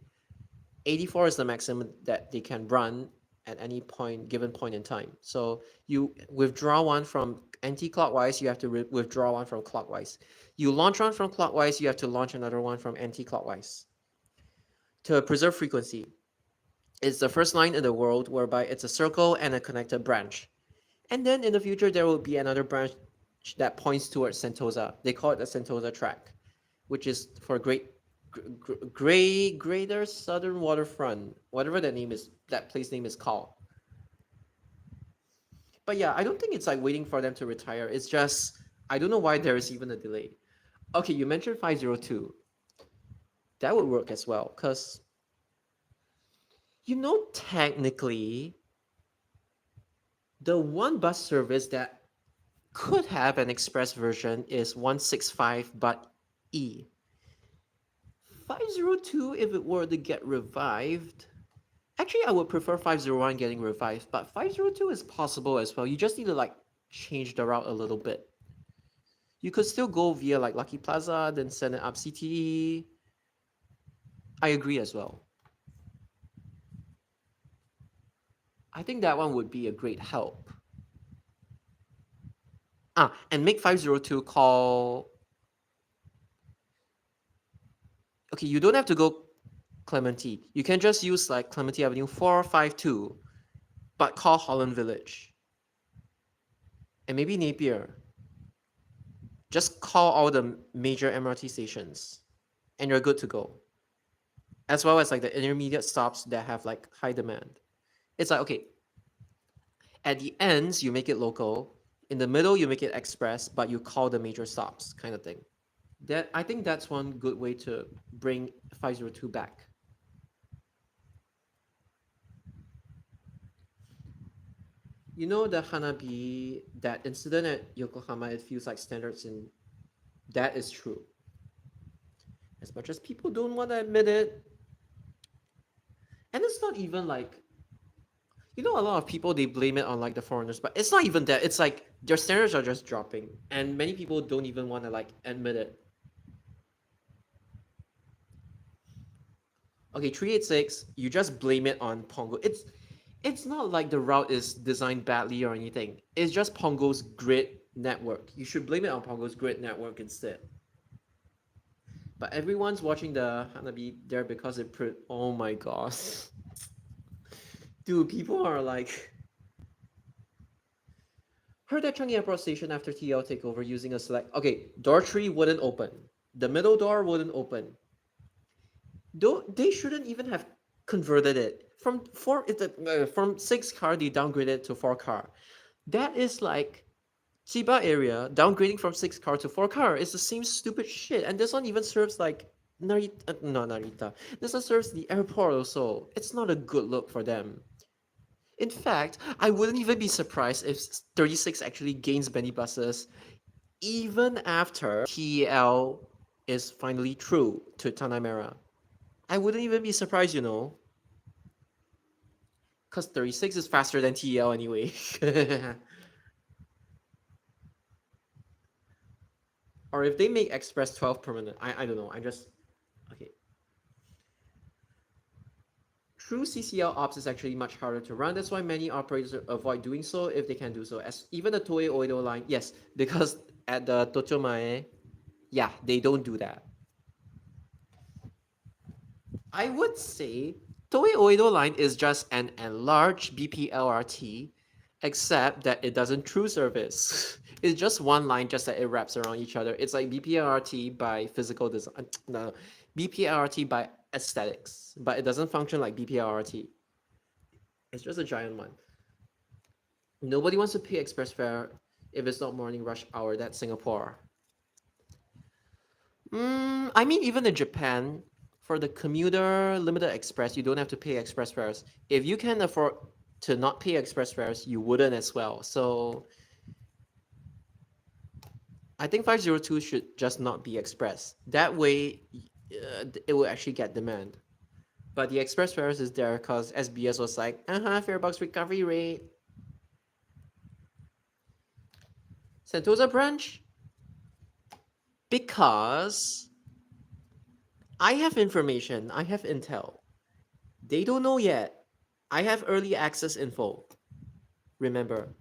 84 is the maximum that they can run at any given point in time. So you withdraw one from anti-clockwise, you have to withdraw one from clockwise. You launch one from clockwise, you have to launch another one from anti-clockwise to preserve frequency. It's the first line in the world whereby it's a circle and a connected branch. And then in the future, there will be another branch that points towards Sentosa. They call it the Sentosa track, which is for Greater Southern Waterfront, whatever that place name is called. But yeah, I don't think it's like waiting for them to retire. It's just I don't know why there is even a delay. Okay, you mentioned 502. That would work as well, because technically the one bus service that could have an express version is 165 but E. 502, if it were to get revived, actually, I would prefer 501 getting revived, but 502 is possible as well. You just need to like change the route a little bit. You could still go via like Lucky Plaza, then send it up CTE. I agree as well. I think that one would be a great help. And make 502 call. Okay, you don't have to go Clementi. You can just use like Clementi Avenue 452, but call Holland Village. And maybe Napier. Just call all the major MRT stations and you're good to go. As well as like the intermediate stops that have like high demand. It's like, okay, at the ends, you make it local. In the middle, you make it express, but you call the major stops kind of thing. That I think that's one good way to bring 502 back. You know the Hanabi, that incident at Yokohama, it feels like standards in that is true. As much as people don't want to admit it. And it's not even like, you know, a lot of people they blame it on like the foreigners, but it's not even that. It's like their standards are just dropping. And many people don't even want to like admit it. Okay, 386, you just blame it on Pongo. It's not like the route is designed badly or anything. It's just Pongo's grid network. You should blame it on Pongo's grid network instead. But everyone's watching the Hanabi there because it oh my gosh. Dude, people are like, heard that Changi Airport Station after TL takeover using a select. Okay, door 3 wouldn't open. The middle door wouldn't open. They shouldn't even have converted it from 6 car. They downgraded to 4 car. That is like Chiba area downgrading from 6 car to 4 car. It's the same stupid shit. And this one even serves like Narita, not Narita. This one serves the airport also. It's not a good look for them. In fact, I wouldn't even be surprised if 36 actually gains many buses even after TL is finally true to Tanah Merah. I wouldn't even be surprised, you know. Because 36 is faster than TL anyway. Or if they make Express 12 permanent, I don't know. I'm just. Okay. True CCL ops is actually much harder to run. That's why many operators avoid doing so if they can do so. As even the Toei Oido line, yes, because at the Tochomae, yeah, they don't do that. I would say Toei Oido line is just an enlarged BPLRT, except that it doesn't true service. It's just one line, just that it wraps around each other. It's like BPLRT by physical design. No, BPLRT by aesthetics, but it doesn't function like BPLRT. It's just a giant one. Nobody wants to pay express fare if it's not morning rush hour. That's Singapore. I mean, even in Japan, for the commuter limited express, you don't have to pay express fares. If you can afford to not pay express fares, you wouldn't as well. So I think 502 should just not be express. That way, it will actually get demand. But the express fares is there because SBS was like, fare box recovery rate. Sentosa branch? Because I have information, I have intel. They don't know yet. I have early access info. Remember,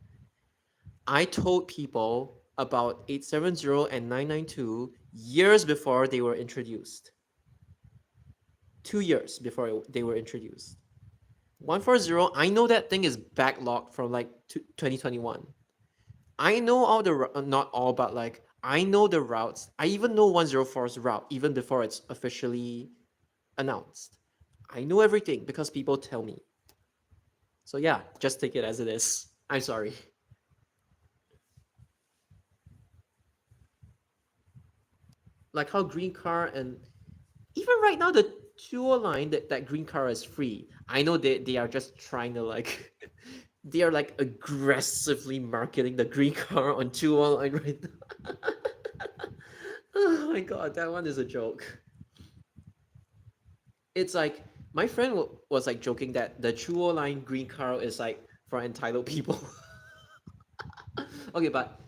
I told people about 870 and 992 years before they were introduced. 2 years before they were introduced. 140, I know that thing is backlogged from like 2021. I know all the, not all, but like, I know the routes. I even know 104's route even before it's officially announced. I know everything because people tell me. So yeah, just take it as it is. I'm sorry. Like how green car and even right now the Chuo line, that green car is free. I know they are just trying to like they are like aggressively marketing the green car on Chuo line right now. Oh my god, that one is a joke. It's like my friend was like joking that the Chuo line green car is like for entitled people. Okay, but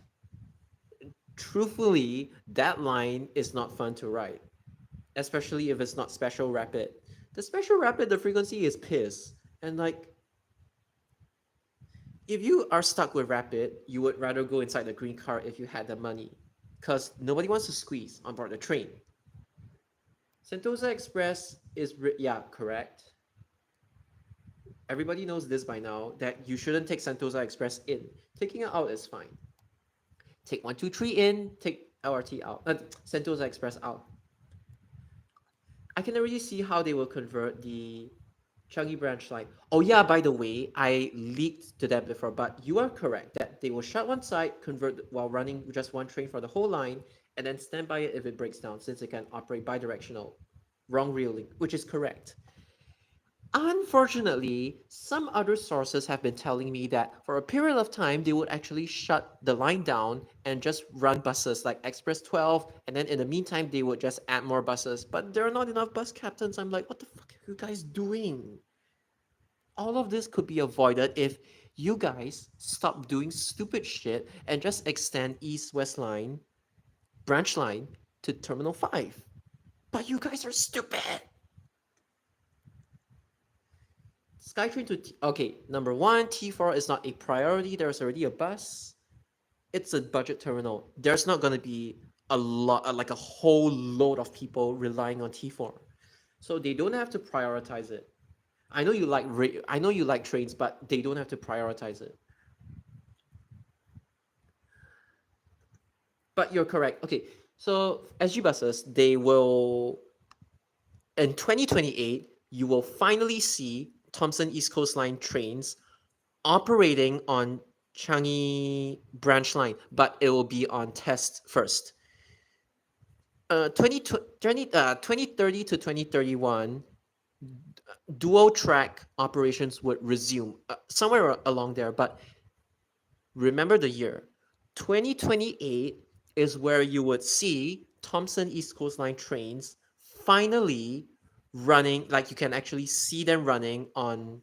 truthfully, that line is not fun to ride, especially if it's not special rapid. The special rapid, the frequency is piss. And like, if you are stuck with rapid, you would rather go inside the green car if you had the money, because nobody wants to squeeze on board the train. Sentosa Express is yeah, correct. Everybody knows this by now that you shouldn't take Sentosa Express in. Taking it out is fine. Take 123 in, take LRT out, Sentosa Express out. I can already see how they will convert the Changi branch line. Oh yeah, by the way, I leaked to that before, but you are correct that they will shut one side, convert while running just one train for the whole line, and then stand by it if it breaks down, since it can operate bi-directional. Wrong rail link, which is correct. Unfortunately, some other sources have been telling me that for a period of time, they would actually shut the line down and just run buses like Express 12, and then in the meantime, they would just add more buses. But there are not enough bus captains. I'm like, what the fuck are you guys doing? All of this could be avoided if you guys stop doing stupid shit and just extend East-West line, branch line to Terminal 5. But you guys are stupid. Skytrain to okay, number one, T4 is not a priority. There's already a bus. It's a budget terminal. There's not going to be a lot, like a whole load of people relying on T4, so they don't have to prioritize it. I know you like trains, but they don't have to prioritize it. But you're correct. Okay, so SG buses, they will in 2028, you will finally see Thomson East Coast Line trains operating on Changi branch line, but it will be on test first. 2030 to 2031, dual track operations would resume somewhere along there. But remember the year 2028 is where you would see Thomson East Coast Line trains finally running, like you can actually see them running on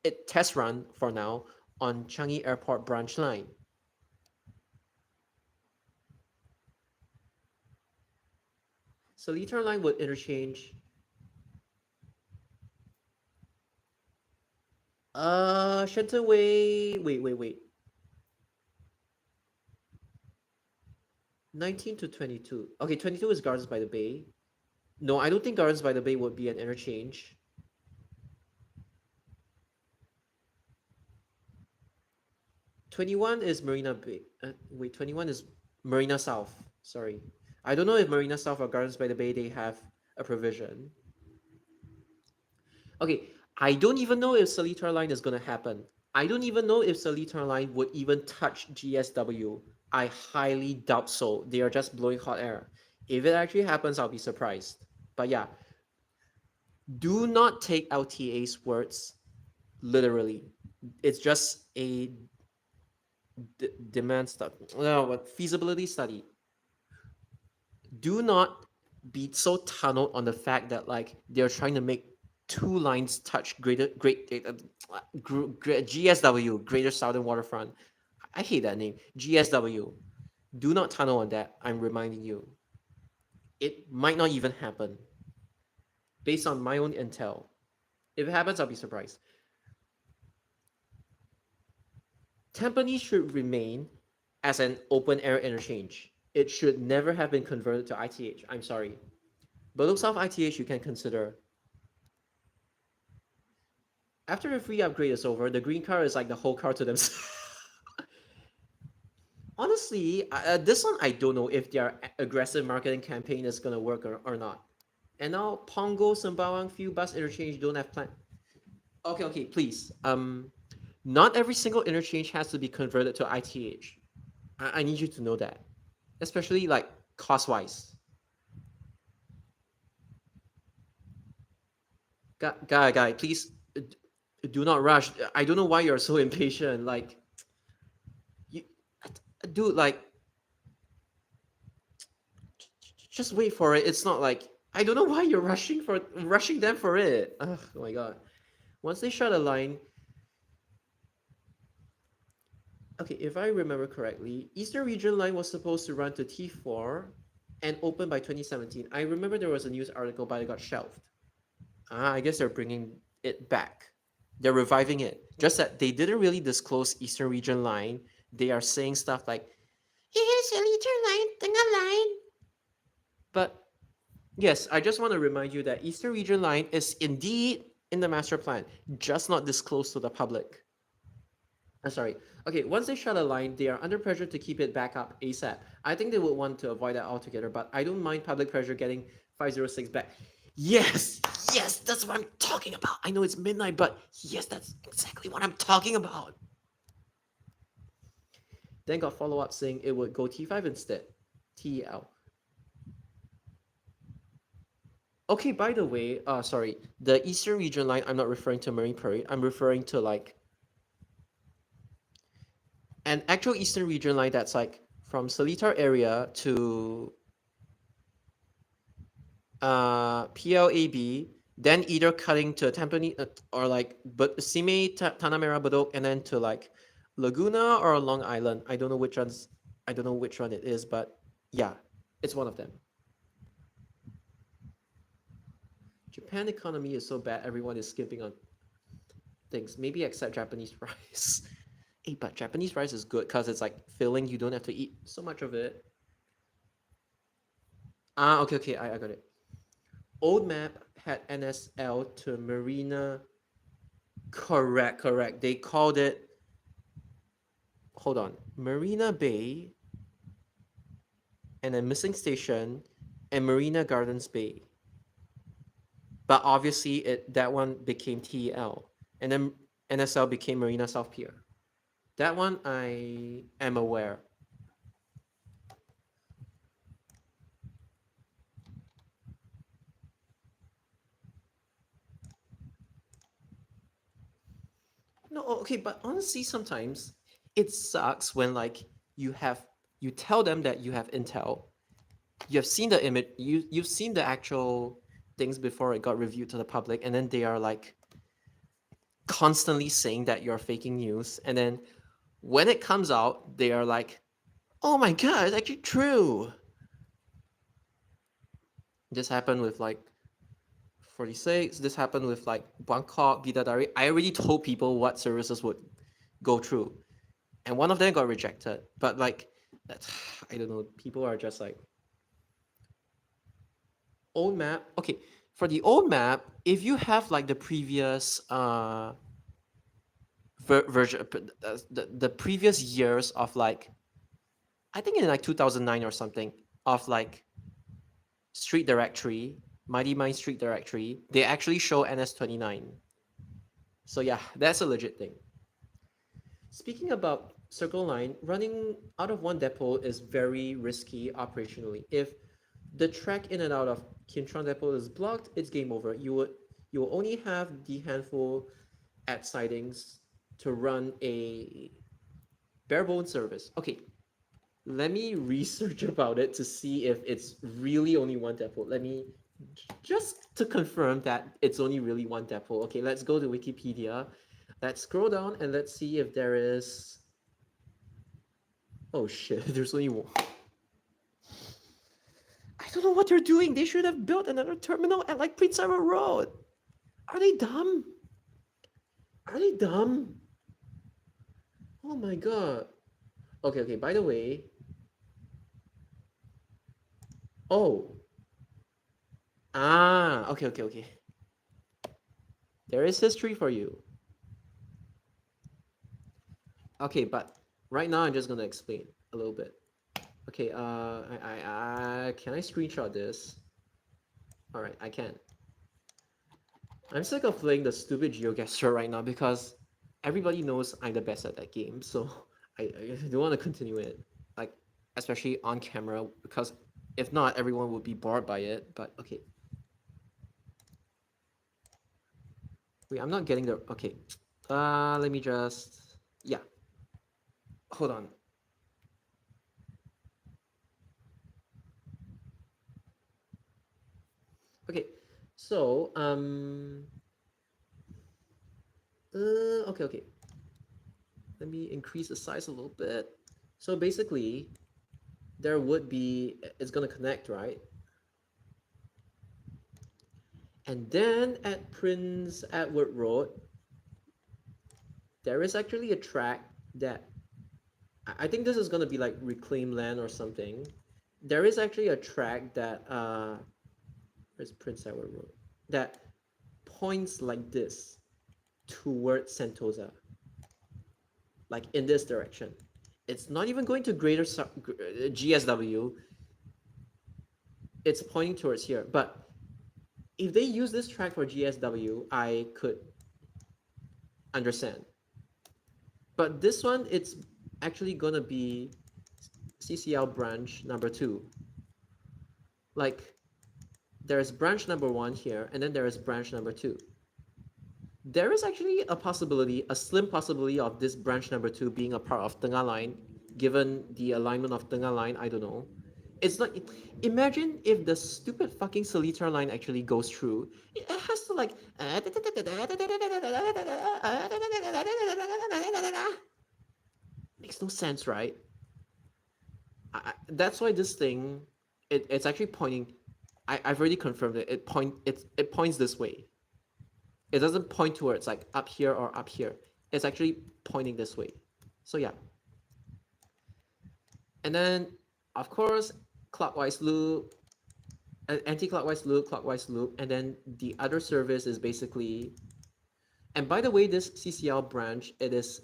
it test run for now on Changi Airport branch line. Seletar line would interchange. Shenton Way. Wait. 19 to 22. Okay, 22 is Gardens by the Bay. No, I don't think Gardens by the Bay would be an interchange. 21 is Marina Bay. Wait, 21 is Marina South. Sorry. I don't know if Marina South or Gardens by the Bay, they have a provision. Okay, I don't even know if Seletar line is going to happen. I don't even know if Seletar line would even touch GSW. I highly doubt so. They are just blowing hot air. If it actually happens, I'll be surprised. But yeah, do not take LTA's words literally. It's just a demand study. No, what feasibility study. Do not be so tunneled on the fact that like they're trying to make two lines touch GSW, Greater Southern Waterfront. I hate that name. GSW. Do not tunnel on that. I'm reminding you. It might not even happen. Based on my own intel. If it happens, I'll be surprised. Tampines should remain as an open air interchange. It should never have been converted to ITH. I'm sorry. Bedok South ITH you can consider. After the free upgrade is over, the green car is like the whole car to themselves. Honestly, this one I don't know if their aggressive marketing campaign is gonna work or not. And now Pongo, Sembawang, few bus interchange don't have plan. Okay, please. Not every single interchange has to be converted to ITH. I need you to know that, especially like cost wise. Guy, please do not rush. I don't know why you're so impatient. Like, you, dude, like, just wait for it. It's not like I don't know why you're rushing them for it. Ugh, oh my god. Once they shut a line, okay, if I remember correctly, Eastern Region line was supposed to run to T4 and open by 2017. I remember there was a news article, but it got shelved. I guess they're bringing it back. They're reviving it. Just that they didn't really disclose Eastern Region line. They are saying stuff like, here's a liter line, tengah line. But Yes, I just want to remind you that Eastern Region Line is indeed in the master plan, just not disclosed to the public. Sorry. Okay, once they shut a line, they are under pressure to keep it back up ASAP. I think they would want to avoid that altogether, but I don't mind public pressure getting 506 back. Yes, yes, that's what I'm talking about. I know it's midnight, but yes, that's exactly what I'm talking about. Then got follow up saying it would go T5 instead. TEL. Okay, by the way, sorry, the Eastern Region Line, I'm not referring to Marine Parade. I'm referring to like an actual Eastern Region Line that's like from Seletar area to PLAB, then either cutting to Tampines or like but Sime, Tanah Merah, Bedok, and then to like Laguna or Long Island. I don't know which one's. I don't know which one it is, but yeah, it's one of them. Japan economy is so bad, everyone is skimping on things. Maybe except Japanese rice. Hey, but Japanese rice is good because it's like filling. You don't have to eat so much of it. Ah, okay, okay, I got it. Old map had NSL to Marina. Correct, correct. They called it. Hold on, Marina Bay, and then Missing Station, and Marina Gardens Bay. But obviously, that one became TEL, and then NSL became Marina South Pier. That one I am aware. No, okay, but honestly, sometimes it sucks when like you tell them that you have intel, you have seen the image, you've seen the actual things before it got reviewed to the public, and then they are like constantly saying that you're faking news, and then when it comes out, they are like, "Oh my god, it's actually true." This happened with like 46. This happened with like Bangkok, Bidadari. I already told people what services would go through, and one of them got rejected. But like, I don't know. People are just like old map. Okay, for the old map, if you have like the previous version, the previous years of like, I think in like 2009 or something, of like Street Directory, Mighty Mine Street Directory, they actually show NS29. So yeah, that's a legit thing. Speaking about Circle Line, running out of one depot is very risky operationally. If the track in and out of Kintron depot is blocked, it's game over. You will only have the handful at sidings to run a bare bone service. Okay, let me research about it to see if it's really only one depot. Let me just to confirm that it's only really one depot. Okay, let's go to Wikipedia. Let's scroll down and let's see if there is. Oh shit, there's only one. I don't know what they're doing. They should have built another terminal at like Prince Edward Road. Are they dumb? Are they dumb? Oh my god. Okay, okay, by the way. Oh. Ah, okay, okay, okay. There is history for you. Okay, but right now I'm just gonna explain a little bit. Okay, can I screenshot this? All right, I can. I'm sick of playing the stupid GeoGuessr right now because everybody knows I'm the best at that game. So I don't want to continue it, like especially on camera, because if not, everyone would be bored by it. But okay, wait, I'm not getting the okay. Let me just yeah. Hold on. Okay, so okay, okay. Let me increase the size a little bit. So basically, there would be it's gonna connect, right? And then at Prince Edward Road, there is actually a track that I think this is gonna be like reclaimed land or something. There is actually a track that where's Prince Edward Road? That points like this towards Sentosa, like in this direction. It's not even going to greater GSW. It's pointing towards here. But if they use this track for GSW, I could understand. But this one, it's actually gonna be CCL branch number 2. Like, there's branch number 1 here, and then there is branch number 2. There is actually a possibility, a slim possibility of this branch number 2 being a part of Tengah line, given the alignment of Tengah line, I don't know. It's not, imagine if the stupid fucking Seletar line actually goes through. It has to like, makes no sense, right? That's why this thing, it's actually pointing. I've already confirmed it. It points this way. It doesn't point towards like up here or up here. It's actually pointing this way. So yeah. And then, of course, clockwise loop, anti-clockwise loop, clockwise loop, and then the other service is basically. And by the way, this CCL branch, it is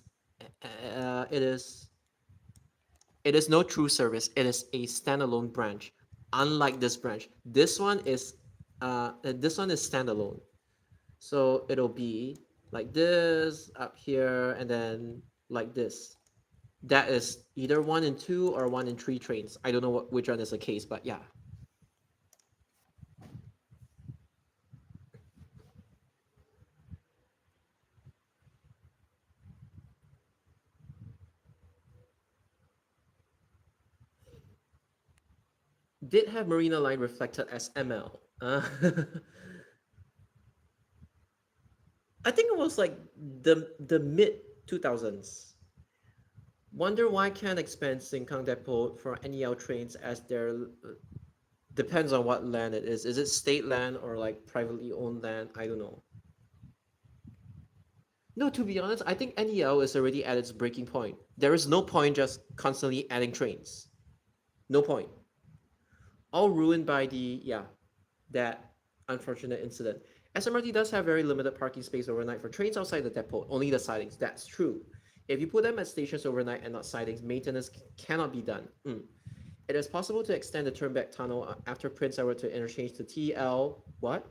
no true service. It is a standalone branch. Unlike this branch, this one is standalone. So it'll be like this up here, and then like this. That is either 1 in 2 or 1 in 3 trains. I don't know which one is the case, but yeah. Did have Marina Line reflected as ML? I think it was like the mid 2000s. Wonder why can't expand Sengkang Depot for NEL trains as there depends on what land it is. Is it state land or like privately owned land? I don't know. No, to be honest, I think NEL is already at its breaking point. There is no point just constantly adding trains. No point. All ruined by that unfortunate incident. SMRT does have very limited parking space overnight for trains outside the depot, only the sidings. That's true. If you put them at stations overnight and not sidings, maintenance cannot be done. It is possible to extend the turnback tunnel after Prince Edward to interchange to TL, what?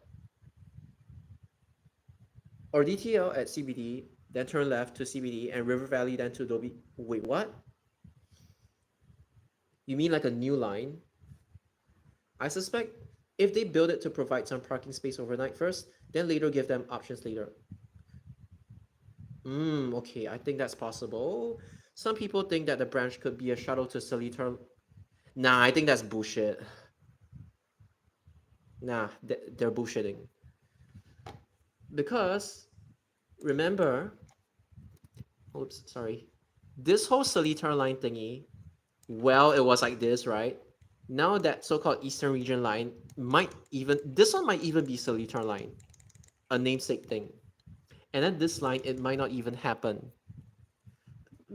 Or DTL at CBD, then turn left to CBD and River Valley, then to Adobe. Wait, what? You mean like a new line? I suspect if they build it to provide some parking space overnight first, then later give them options later. Okay, I think that's possible. Some people think that the branch could be a shuttle to Seletar. Nah, I think that's bullshit. Nah, they're bullshitting. Because, remember, oops, sorry. This whole Seletar line thingy, well, it was like this, right? Now that so-called Eastern Region line this one might even be Seletar line, a namesake thing. And then this line, it might not even happen.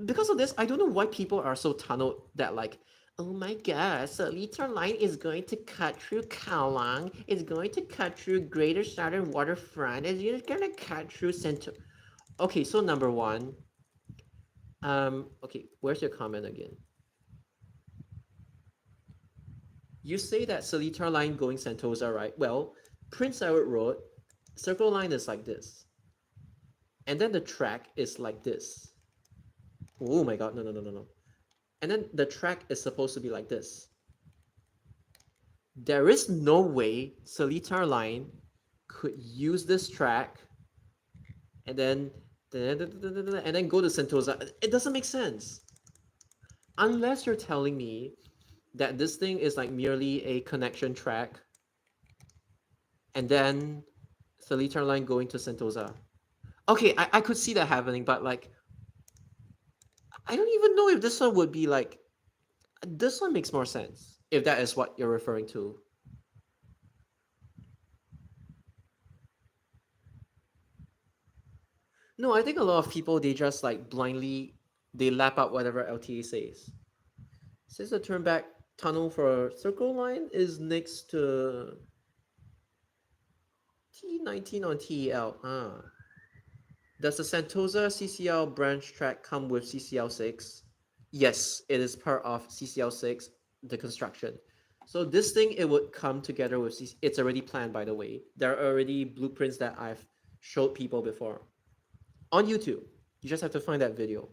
Because of this, I don't know why people are so tunneled that like, oh my god, Seletar line is going to cut through Kallang, it's going to cut through Greater Southern Waterfront, it's going to cut through Central. Okay, so number 1, okay, where's your comment again? You say that Seletar line going Sentosa, right? Well, Prince Edward Road, Circle Line is like this. And then the track is like this. Oh my god, no. And then the track is supposed to be like this. There is no way Seletar line could use this track and then go to Sentosa. It doesn't make sense. Unless you're telling me that this thing is like merely a connection track and then Seletar line going to Sentosa. Okay, I could see that happening, but like, I don't even know if this one would be like, this one makes more sense, if that is what you're referring to. No, I think a lot of people, they just like blindly, they lap up whatever LTA says. Since the turnback tunnel for Circle Line is next to T19 on TEL. Does the Sentosa CCL branch track come with CCL6? Yes, it is part of CCL6, the construction. So this thing, it would come together with it's already planned, by the way. There are already blueprints that I've showed people before on YouTube. You just have to find that video.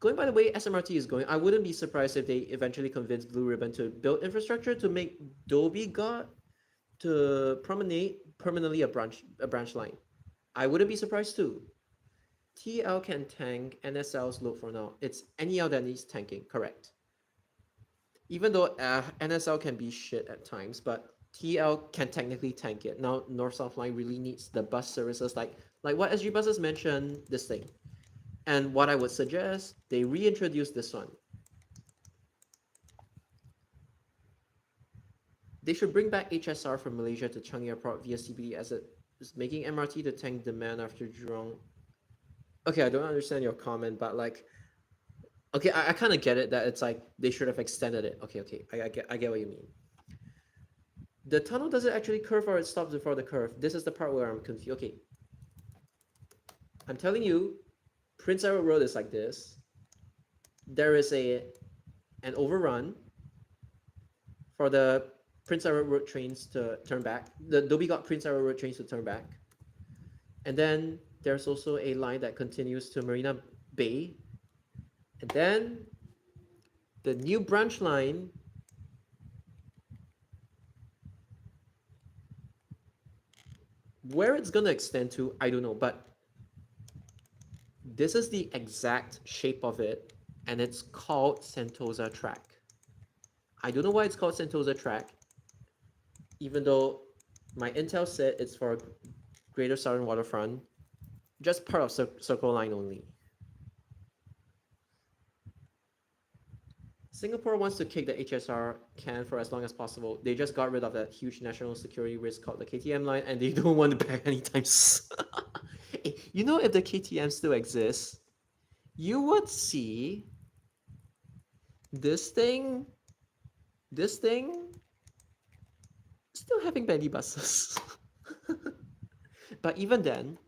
Going by the way SMRT is going, I wouldn't be surprised if they eventually convince Blue Ribbon to build infrastructure to make Dhoby Ghat to promenade permanently a branch line. I wouldn't be surprised too. TL can tank NSL's load for now. It's NEL that needs tanking, correct. Even though NSL can be shit at times, but TL can technically tank it. Now North-South line really needs the bus services like what SG Buses mentioned, this thing. And what I would suggest, they reintroduce this one. They should bring back HSR from Malaysia to Changi Airport via CBD as it is making MRT to tank demand after Jurong. Okay, I don't understand your comment, but like, okay, I kind of get it that it's like they should have extended it. Okay, I get what you mean. The tunnel, does it actually curve or it stops before the curve? This is the part where I'm confused. Okay, I'm telling you, Prince Edward Road is like this. There is an overrun for the Prince Edward Road trains to turn back. The Dhoby Ghat Prince Edward Road trains to turn back. And then there's also a line that continues to Marina Bay. And then the new branch line where it's gonna extend to, I don't know, but this is the exact shape of it, and it's called Sentosa Track. I don't know why it's called Sentosa Track, even though my intel said it's for Greater Southern Waterfront, just part of Circle Line only. Singapore wants to kick the HSR can for as long as possible. They just got rid of that huge national security risk called the KTM line, and they don't want it back anytime soon. You know, if the KTM still exists, you would see this thing still having bendy buses. But even then,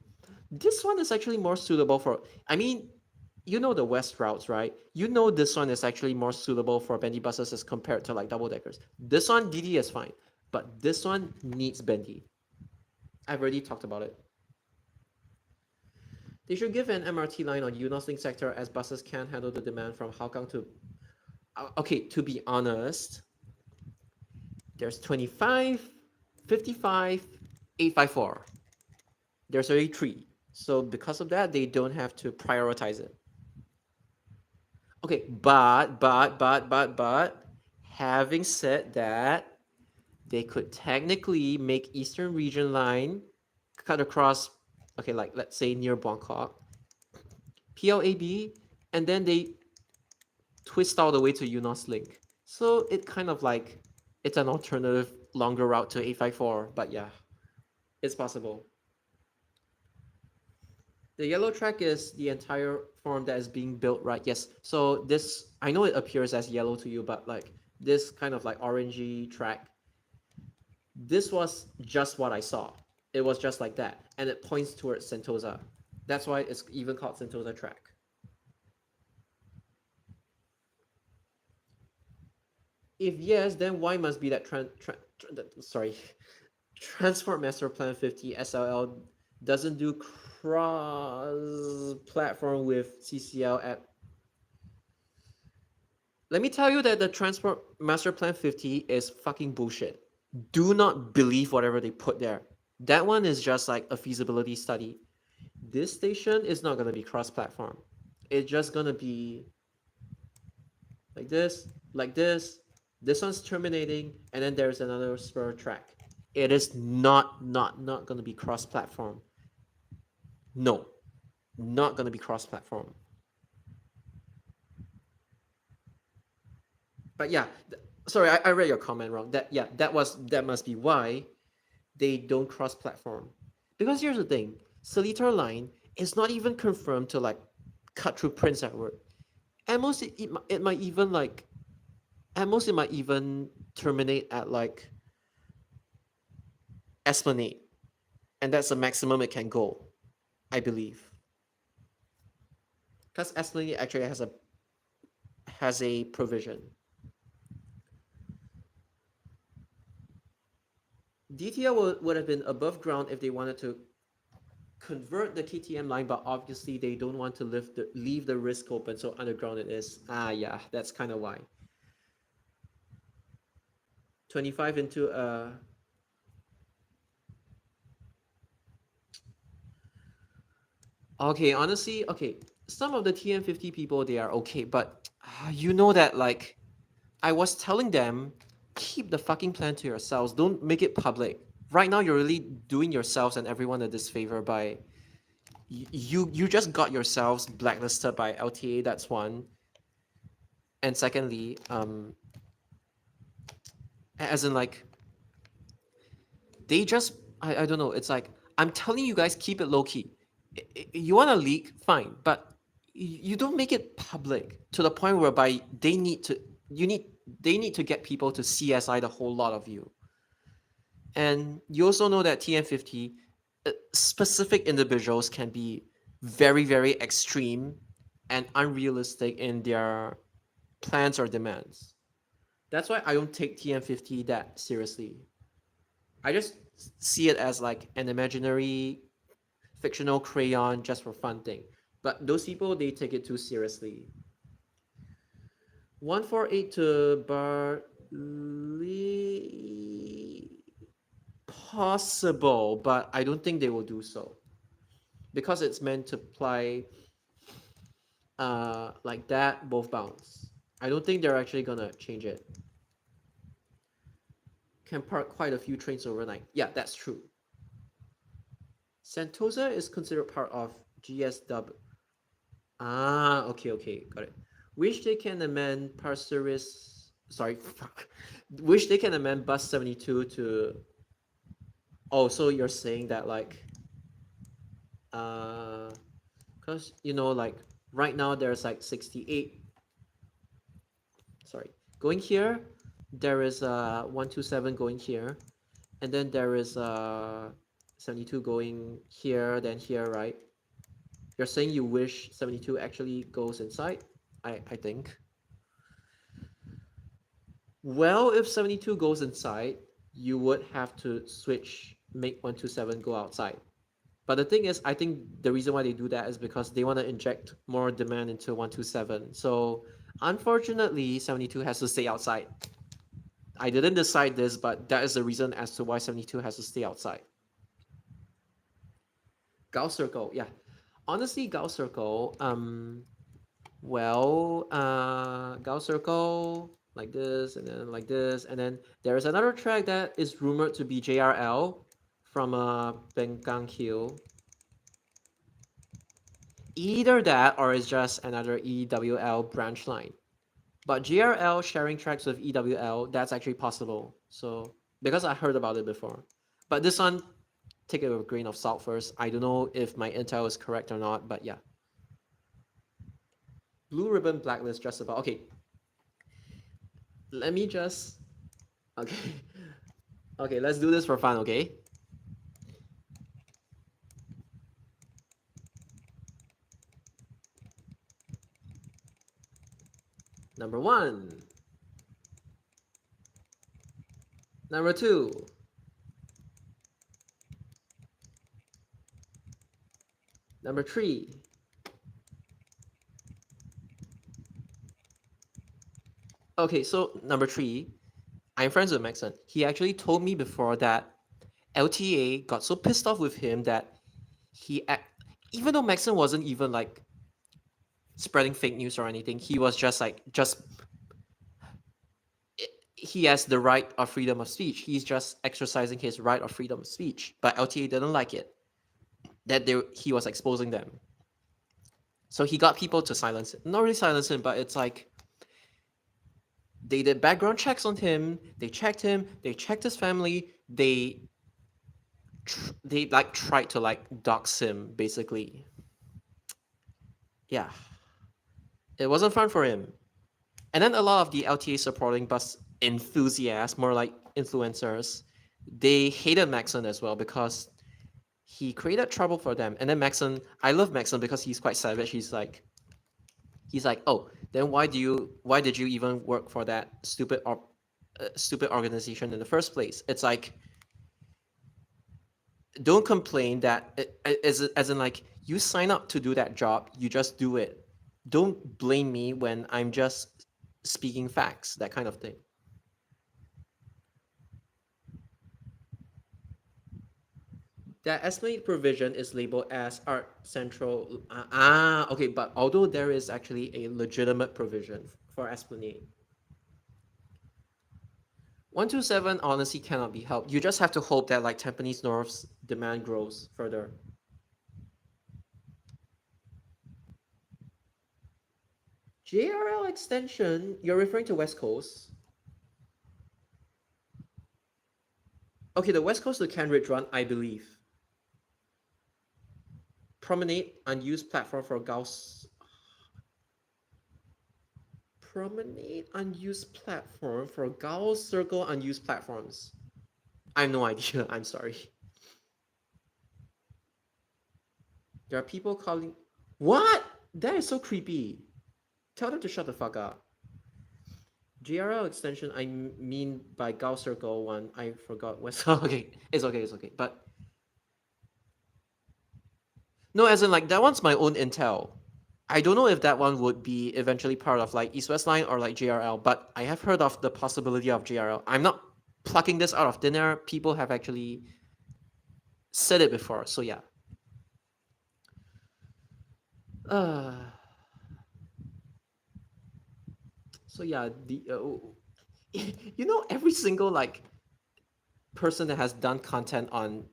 this one is actually more suitable for, I mean, you know the west routes, right? You know this one is actually more suitable for bendy buses as compared to like double deckers. This one, DD is fine, but this one needs bendy. I've already talked about it. They should give an MRT line on Eunos Link sector as buses can't handle the demand from Hougang to... Okay, to be honest, there's 25, 55, 854. There's already 3. So because of that, they don't have to prioritize it. Okay, but, having said that, they could technically make Eastern Region Line cut across, okay, like let's say near Bangkok, PLAB, and then they twist all the way to Eunos Link. So it kind of like, it's an alternative longer route to 854, but yeah, it's possible. The yellow track is the entire form that is being built, right? Yes. So this, I know it appears as yellow to you, but like this kind of like orangey track, this was just what I saw. It was just like that. And it points towards Sentosa. That's why it's even called Sentosa Track. If yes, then why must be that Transport Master Plan 50 SLL doesn't do cross-platform with CCL at... Let me tell you that the Transport Master Plan 50 is fucking bullshit. Do not believe whatever they put there. That one is just like a feasibility study. This station is not going to be cross-platform. It's just going to be like this, like this. This one's terminating, and then there's another spur track. It is not going to be cross-platform. No, not going to be cross-platform. But yeah, sorry, I read your comment wrong. That must be why they don't cross-platform. Because here's the thing, Seletar line is not even confirmed to like cut through Prince Edward. At most it might even like, at most it might even terminate at like Esplanade. and that's the maximum it can go, I believe. Because Esplanade actually has a provision. DTL would have been above ground if they wanted to convert the KTM line, but obviously they don't want to leave the risk open, so underground it is. Yeah, that's kind of why. 25 into okay, honestly, okay, some of the TM50 people, they are okay, but you know that, like, I was telling them, keep the fucking plan to yourselves, don't make it public. Right now, you're really doing yourselves and everyone a disfavor by you just got yourselves blacklisted by LTA. That's one, and secondly, as in, like, they just I don't know. It's like, I'm telling you guys, keep it low key. You want to leak, fine, but you don't make it public to the point whereby they need to get people to CSI the whole lot of you. And you also know that TM50 specific individuals can be very, very extreme and unrealistic in their plans or demands. That's why I don't take TM50 that seriously. I just see it as like an imaginary fictional crayon just for fun thing. But those people, they take it too seriously. 148 to Barley, possible, but I don't think they will do so because it's meant to play like that, both bounds. I don't think they're actually gonna change it. Can park quite a few trains overnight. Yeah, that's true. Sentosa is considered part of GSW. Okay, got it. Wish they can amend Parseris. Sorry, fuck. Wish they can amend Bus 72 to. Oh, so you're saying that, like, because like right now there's like 68. Sorry, going here, there is 127 going here, and then there is 72 going here, then here, right? You're saying you wish 72 actually goes inside? I think. Well, if 72 goes inside, you would have to make 127 go outside. But the thing is, I think the reason why they do that is because they want to inject more demand into 127. So unfortunately, 72 has to stay outside. I didn't decide this, but that is the reason as to why 72 has to stay outside. Gauss circle, yeah. Honestly, Gauss circle, Gauss circle, like this, and then like this, and then there is another track that is rumored to be JRL from Bengkang Hill. Either that or it's just another EWL branch line. But JRL sharing tracks with EWL, that's actually possible. So because I heard about it before. But this one, take it with a grain of salt first. I don't know if my intel is correct or not, but yeah. Blue ribbon blacklist just about. Okay. Let me just. Okay. Okay, let's do this for fun, okay? Number 1. Number 2. Number 3. Okay, so number 3, I'm friends with Maxon. He actually told me before that LTA got so pissed off with him that even though Maxon wasn't even like spreading fake news or anything, he was just he has the right of freedom of speech. He's just exercising his right of freedom of speech. But LTA didn't like it that he was exposing them. So he got people to silence him. Not really silence him, but it's like they did background checks on him. They checked him. They checked his family. They like tried to like dox him basically. Yeah, it wasn't fun for him. And then a lot of the LTA supporting bus enthusiasts, more like influencers, they hated Maxon as well because he created trouble for them. And then Maxon, I love Maxon because he's quite savage. He's like, oh, then why did you even work for that stupid organization in the first place? It's like, don't complain that as in like, you sign up to do that job, you just do it. Don't blame me when I'm just speaking facts, that kind of thing. That estimated provision is labeled as Art Central. Okay, but although there is actually a legitimate provision for Esplanade, 127 honestly cannot be helped. You just have to hope that like Tampines North's demand grows further. JRL extension, you're referring to West Coast? Okay, the West Coast to Kent Ridge run, I believe. Promenade, unused platform for Gauss. Promenade, unused platform for Gauss Circle, unused platforms. I have no idea. I'm sorry. There are people calling. What? That is so creepy. Tell them to shut the fuck up. GRL extension, I mean by Gauss Circle one. I forgot West. Okay, it's okay, it's okay. But no, as in like that one's my own intel. I don't know if that one would be eventually part of like East West Line or like GRL, but I have heard of the possibility of GRL. I'm not plucking this out of thin air. People have actually said it before, so yeah. So yeah, the you know, every single like person that has done content on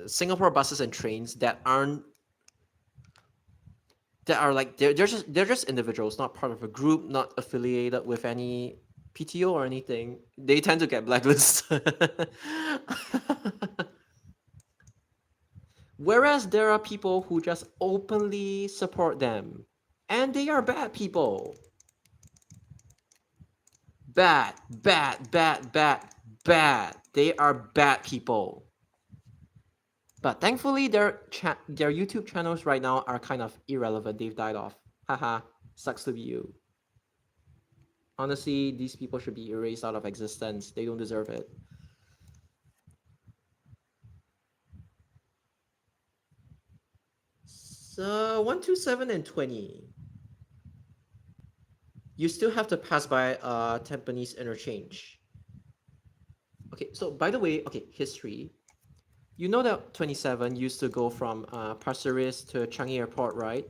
Singapore buses and trains that are like they're just individuals, not part of a group, not affiliated with any PTO or anything. They tend to get blacklisted. Whereas there are people who just openly support them, and they are bad people. Bad, bad, bad, bad, bad. They are bad people. But thankfully, their YouTube channels right now are kind of irrelevant. They've died off. Haha, sucks to be you. Honestly, these people should be erased out of existence. They don't deserve it. So 127 and 20. You still have to pass by Tampines interchange. Okay, so by the way, okay, history. You know that 27 used to go from Pasir Ris to Changi Airport, right?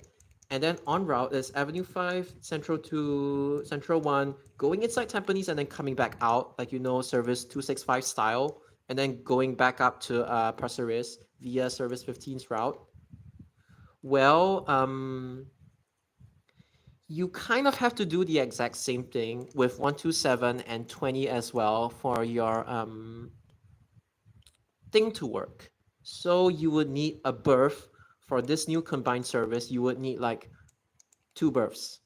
And then en route is Avenue 5, Central 2, Central 1, going inside Tampines and then coming back out, like, you know, service 265 style, and then going back up to Pasir Ris via service 15's route. Well, you kind of have to do the exact same thing with 127 and 20 as well for your thing to work. So you would need a berth for this new combined service. You would need like 2 berths,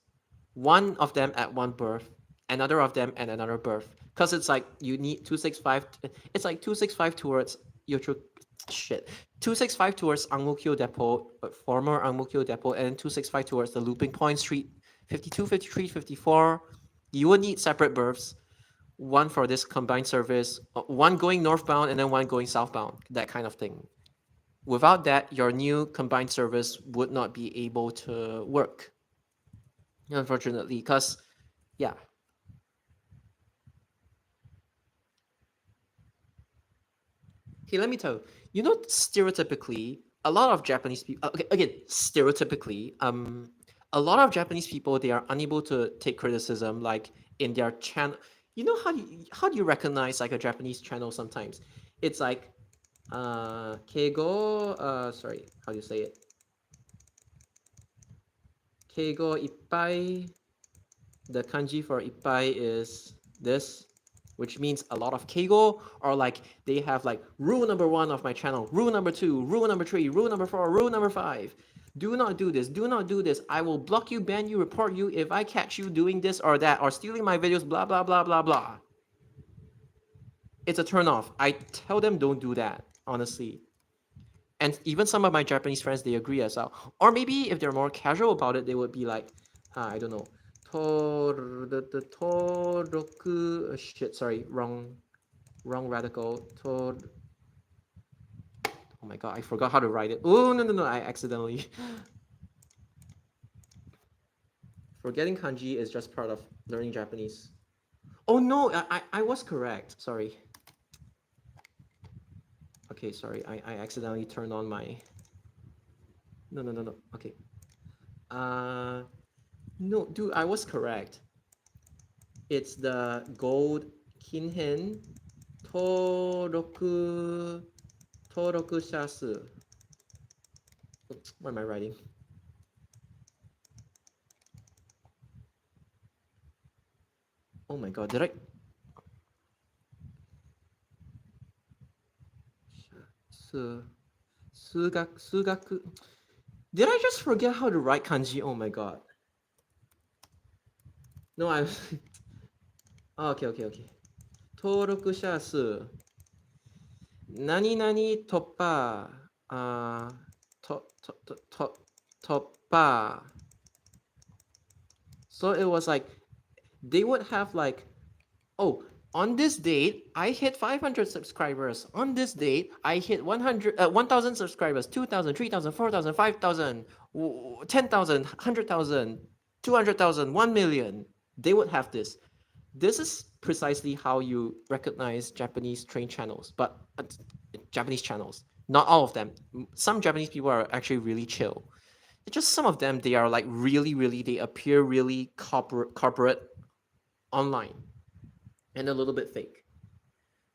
one of them at one berth, another of them at another berth, because it's like you need 265. It's like 265 towards Yocho shit 265 towards Ang Mo Kio Depot, former Ang Mo Kio Depot, and 265 towards the looping point, street 52, 53, 54. You would need separate berths, one for this combined service, one going northbound and then one going southbound, that kind of thing. Without that, your new combined service would not be able to work, unfortunately, because, yeah. Okay, let me tell you, you know, stereotypically, a lot of Japanese people, okay, again, stereotypically, a lot of Japanese people, they are unable to take criticism, like in their channel. You know, how do you recognize like a Japanese channel sometimes? It's like, keigo, sorry, how do you say it? Keigo ippai. The kanji for ippai is this, which means a lot of keigo, or like they have like rule number 1 of my channel, rule number 2, rule number 3, rule number 4, rule number 5. Do not do this. Do not do this. I will block you, ban you, report you if I catch you doing this or that, or stealing my videos, blah, blah, blah, blah, blah. it's a turn off. I tell them don't do that, honestly. And even some of my Japanese friends, they agree as well. Or maybe if they're more casual about it, they would be like, I don't know, the toroku, shit, sorry, wrong radical. Oh my god, I forgot how to write it. Oh, no, I accidentally. Forgetting kanji is just part of learning Japanese. Oh no, I was correct. Sorry. Okay, sorry. I accidentally turned on my. No. Okay. No, dude, I was correct. It's the gold kinhen toroku shasu. What am I writing? Oh my god, did I? Sugaku. Did I just forget how to write kanji? Oh my god. No, I'm. Oh, okay. Toroku shasu. Nani nani toppa. Toppa. So it was like they would have like, oh, on this date I hit 500 subscribers. On this date I hit 1,000 subscribers, 2,000, 3,000, 4,000, 5,000, 10,000, 100,000, 200,000, 1,000,000. They would have this. This is precisely how you recognize Japanese train channels, but Japanese channels. Not all of them. Some Japanese people are actually really chill. It's just some of them, they are like really, they appear really corporate online and a little bit fake.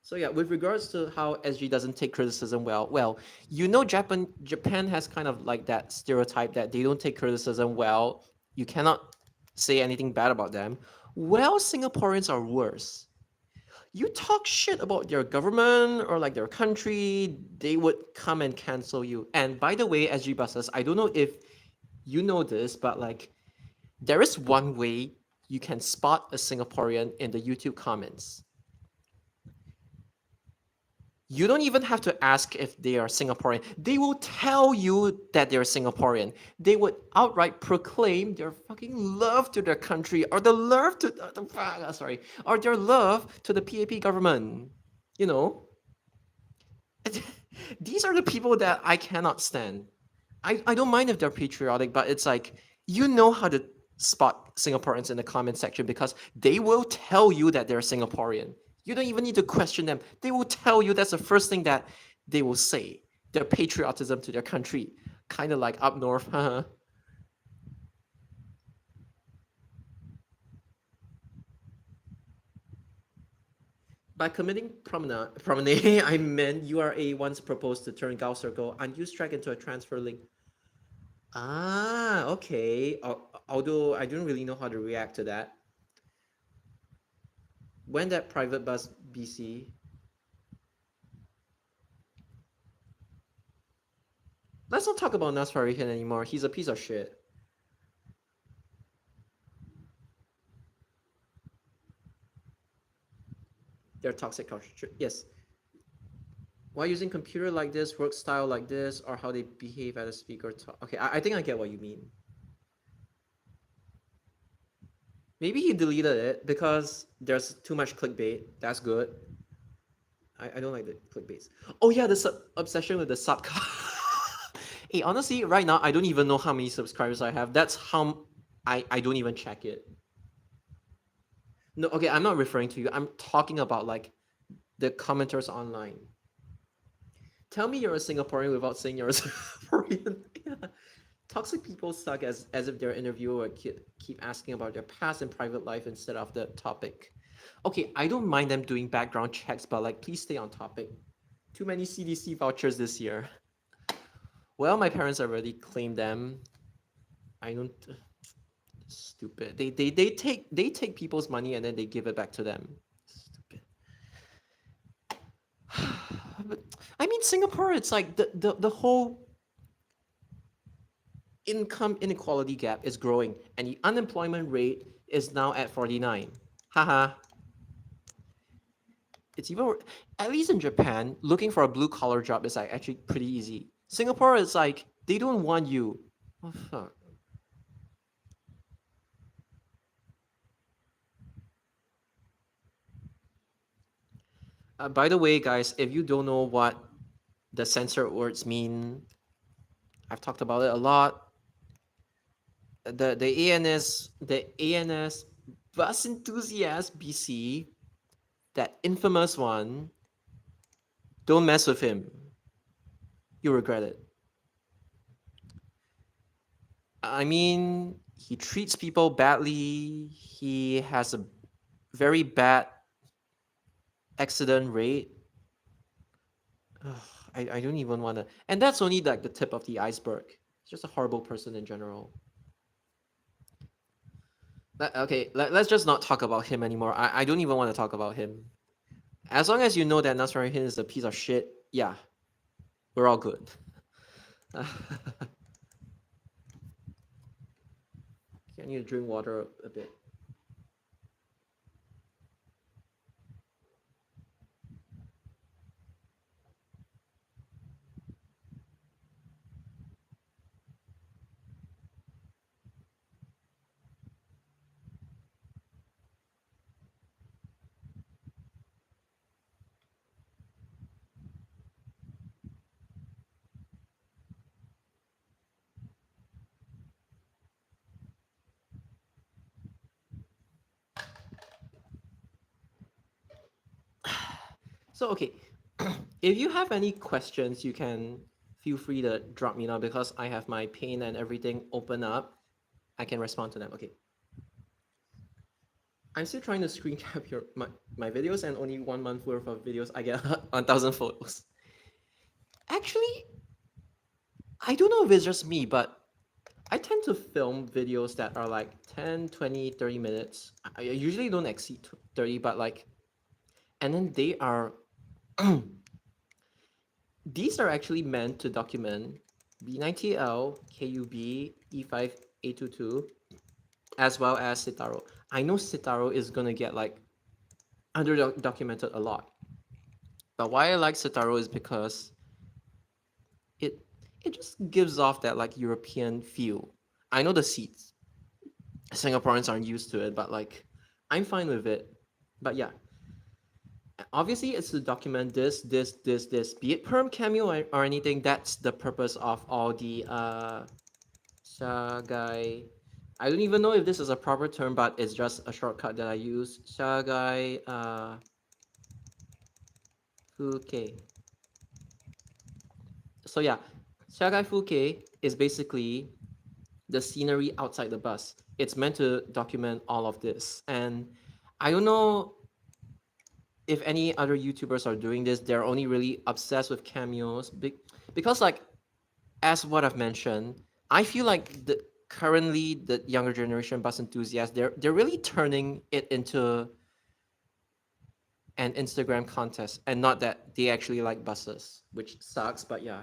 So yeah, with regards to how SG doesn't take criticism well, Japan has kind of like that stereotype that they don't take criticism well. You cannot say anything bad about them. Well, Singaporeans are worse. You talk shit about their government or like their country, they would come and cancel you. And by the way, SG buses, I don't know if you know this, but like there is one way you can spot a Singaporean in the YouTube comments. You don't even have to ask if they are Singaporean. They will tell you that they're Singaporean. They would outright proclaim their fucking love to their country or the love to or their love to the PAP government. You know, these are the people that I cannot stand. I don't mind if they're patriotic, but it's like you know how to spot Singaporeans in the comment section because they will tell you that they're Singaporean. You don't even need to question them. They will tell you that's the first thing that they will say. Their patriotism to their country. Kind of like up north. By committing promenade, I meant URA once proposed to turn Gauss circle unused track into a transfer link. Ah, okay. Although I don't really know how to react to that. When that private bus BC. Let's not talk about Nas Farihan anymore. He's a piece of shit. They're toxic culture. Yes. Why using computer like this, work style like this, or how they behave at a speaker talk. Okay, I think I get what you mean. Maybe he deleted it because there's too much clickbait. That's good. I don't like the clickbaits. Oh yeah, the obsession with the sub. Hey, honestly, right now I don't even know how many subscribers I have. That's how I don't even check it. No, okay, I'm not referring to you. I'm talking about like the commenters online. Tell me you're a Singaporean without saying you're a Singaporean. Yeah. Toxic people suck as if their interviewer would keep asking about their past and private life instead of the topic. Okay, I don't mind them doing background checks, but like, please stay on topic. Too many CDC vouchers this year. Well, my parents already claimed them. I don't. Stupid. They take people's money and then they give it back to them. Stupid. But I mean, Singapore. It's like the whole income inequality gap is growing, and the unemployment rate is now at 49. Haha. it's even at least in Japan, looking for a blue collar job is like actually pretty easy. Singapore is like they don't want you. Oh fuck. By the way, guys, if you don't know what the censored words mean, I've talked about it a lot. The ANS bus enthusiast BC, that infamous one. Don't mess with him. You'll regret it. I mean, he treats people badly. He has a very bad accident rate. Ugh, I don't even want to. And that's only like the tip of the iceberg. He's just a horrible person in general. Okay, let's just not talk about him anymore. I don't even want to talk about him. As long as you know that Nasruddin is a piece of shit, yeah, we're all good. I need to drink water a bit. So okay, if you have any questions, you can feel free to drop me now because I have my pane and everything open up. I can respond to them. Okay. I'm still trying to screen cap my videos, and only 1 month worth of videos I get 1,000 photos. Actually, I don't know if it's just me, but I tend to film videos that are like 10, 20, 30 minutes. I usually don't exceed 30, but like, and then they are, these are actually meant to document B9TL, KUB, E5A22, as well as Citaro. I know Citaro is gonna get like under documented a lot. But why I like Citaro is because it it just gives off that like European feel. I know the seats. Singaporeans aren't used to it, but like I'm fine with it. But yeah, obviously it's to document this. Be it perm cameo or anything. That's the purpose of all the Shagai. I don't even know if this is a proper term, but it's just a shortcut that I use. Shagai Fuke. So yeah, Shagai Fuke is basically the scenery outside the bus. It's meant to document all of this. And I don't know if any other YouTubers are doing this. They're only really obsessed with cameos because like as what I've mentioned, I feel like currently the younger generation bus enthusiasts, they're really turning it into an Instagram contest and not that they actually like buses, which sucks, but yeah.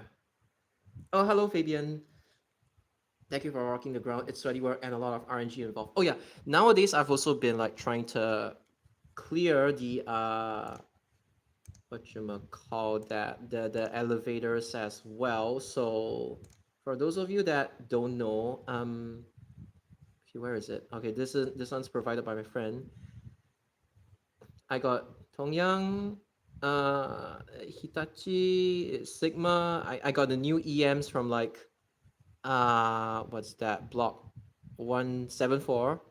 Oh, hello Fabian. Thank you for walking the ground. It's sweaty work and a lot of RNG involved. Oh yeah, nowadays I've also been like trying to clear the what you call that, the elevators as well. So for those of you that don't know, okay, where is it? Okay, this one's provided by my friend. I got Tongyang, Hitachi, Sigma. I got the new EMs from like what's that, block 174.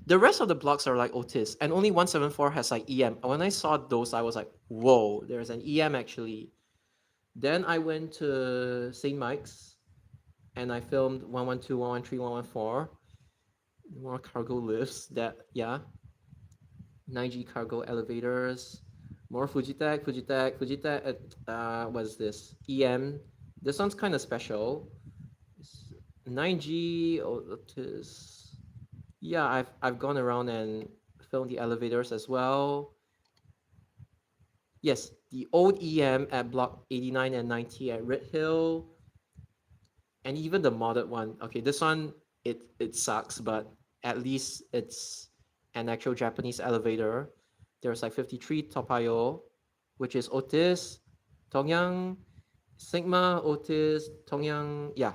The rest of the blocks are like Otis, and only 174 has like EM. When I saw those, I was like, whoa, there's an EM actually. Then I went to St. Mike's and I filmed 112, 113, 114. More cargo lifts that, yeah. 9G cargo elevators. More Fujitec. What's this? EM. This one's kind of special. 9G Otis. Yeah, I've gone around and filmed the elevators as well. Yes, the old EM at block 89 and 90 at Red Hill, and even the modded one. Okay, this one it sucks, but at least it's an actual Japanese elevator. There's like 53 Toa Payoh, which is Otis, Tongyang, Sigma, Otis, Tongyang. Yeah,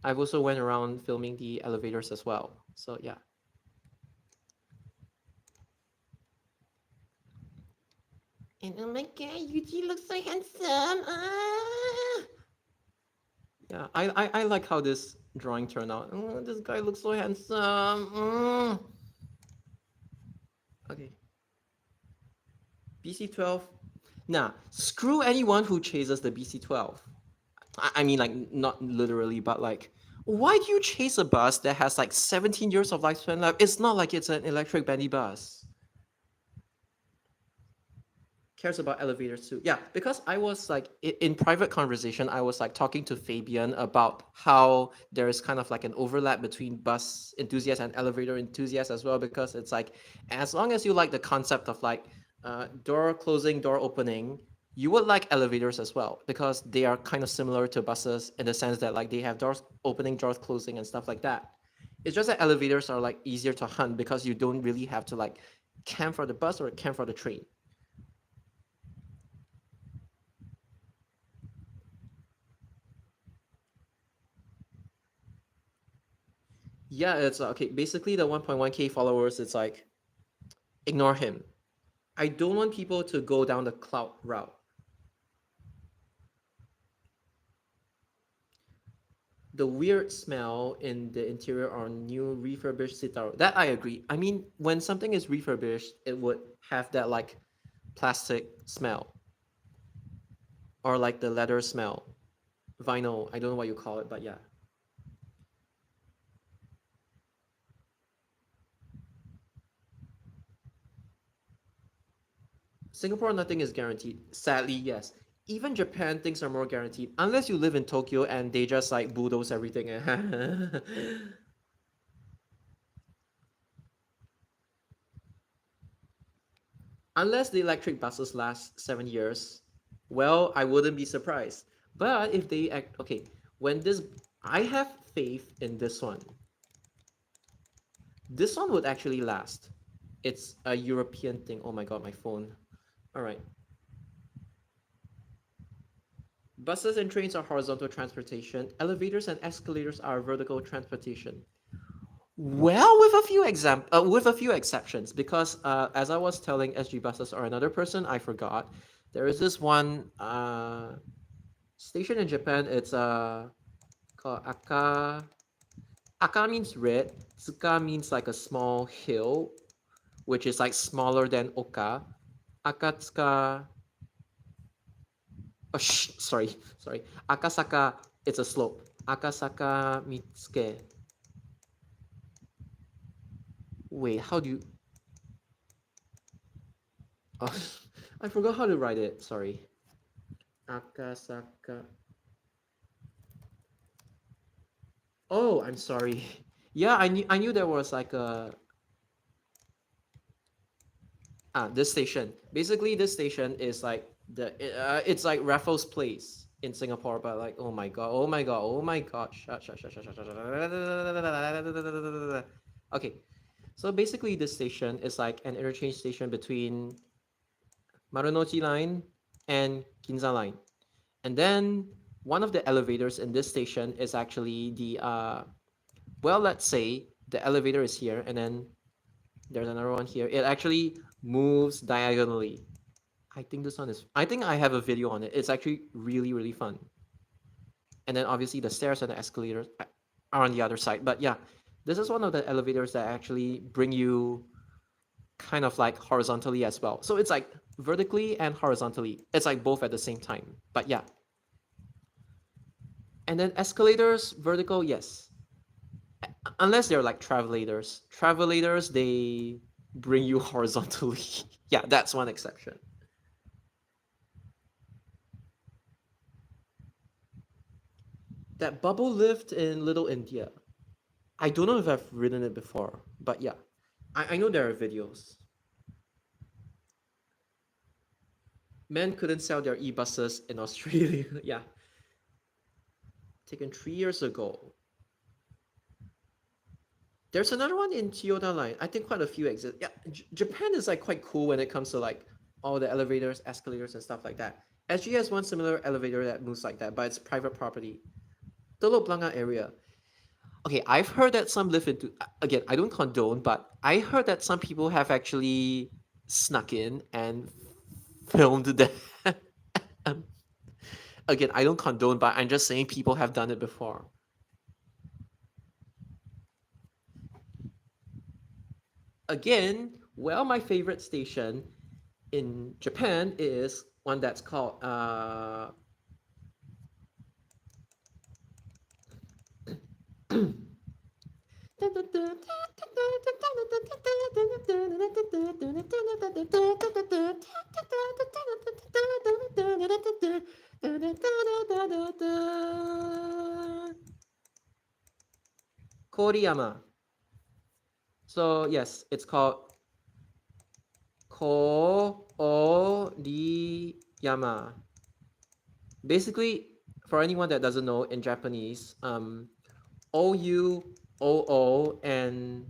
I've also went around filming the elevators as well. So yeah. And oh my god, Yuji looks so handsome. Ah! Yeah, I like how this drawing turned out. This guy looks so handsome. Okay. BC12. Nah, screw anyone who chases the BC12. I mean, like, not literally, but like, why do you chase a bus that has like 17 years of lifespan left? It's not like it's an electric bendy bus. Cares about elevators too. Yeah, because I was like in private conversation, I was like talking to Fabian about how there is kind of like an overlap between bus enthusiasts and elevator enthusiasts as well. Because it's like, as long as you like the concept of like door closing, door opening, you would like elevators as well, because they are kind of similar to buses in the sense that like they have doors opening, doors closing, and stuff like that. It's just that elevators are like easier to hunt because you don't really have to like camp for the bus or camp for the train. Yeah, it's okay. Basically, the 1.1K followers, it's like, ignore him. I don't want people to go down the cloud route. The weird smell in the interior on new refurbished Citaro. That I agree. I mean, when something is refurbished, it would have that like plastic smell or like the leather smell. Vinyl, I don't know what you call it, but yeah. Singapore, nothing is guaranteed. Sadly, yes. Even Japan, things are more guaranteed. Unless you live in Tokyo and they just like bulldoze everything. Unless the electric buses last 7 years, well, I wouldn't be surprised. But if they act okay, when this, I have faith in this one. This one would actually last. It's a European thing. Oh my god, my phone. All right. Buses and trains are horizontal transportation. Elevators and escalators are vertical transportation. Well, with a few exceptions, because as I was telling SG buses or another person, I forgot. There is this one station in Japan. It's called Aka. Aka means red. Tsuka means like a small hill, which is like smaller than Oka. Akatsuka. Oh, sorry. Akasaka. It's a slope. Akasaka Mitsuke. Wait, how do you? Oh, I forgot how to write it. Sorry. Akasaka. Oh, I'm sorry. Yeah, I knew there was like a this station. Basically, this station is like it's like Raffles Place in Singapore, but like oh my god, shut. Okay, so basically, this station is like an interchange station between Marunouchi Line and Ginza Line. And then one of the elevators in this station is actually the well, let's say the elevator is here, and then there's another one here. It actually moves diagonally. I think this one is. I think I have a video on it. It's actually really really fun. And then obviously the stairs and the escalators are on the other side. But yeah, this is one of the elevators that actually bring you kind of like horizontally as well. So it's like vertically and horizontally. It's like both at the same time. But yeah. And then escalators, vertical, yes. Unless they're like travelators. Travelators, they bring you horizontally. Yeah, that's one exception. That bubble lift in Little India. I don't know if I've ridden it before, but yeah, I know there are videos. Men couldn't sell their e-buses in Australia. Yeah, taken 3 years ago. There's another one in Toyota line. I think quite a few exist. Yeah, Japan is like quite cool when it comes to like all the elevators, escalators, and stuff like that. SG has one similar elevator that moves like that, but it's private property. Telok Blangah area. Okay, I've heard that some live into. Again, I don't condone, but I heard that some people have actually snuck in and filmed that. Again, I don't condone, but I'm just saying people have done it before. Again, well, my favorite station in Japan is one that's called Koriyama. So yes, it's called Koriyama. Basically, for anyone that doesn't know, in Japanese, OU, OO, and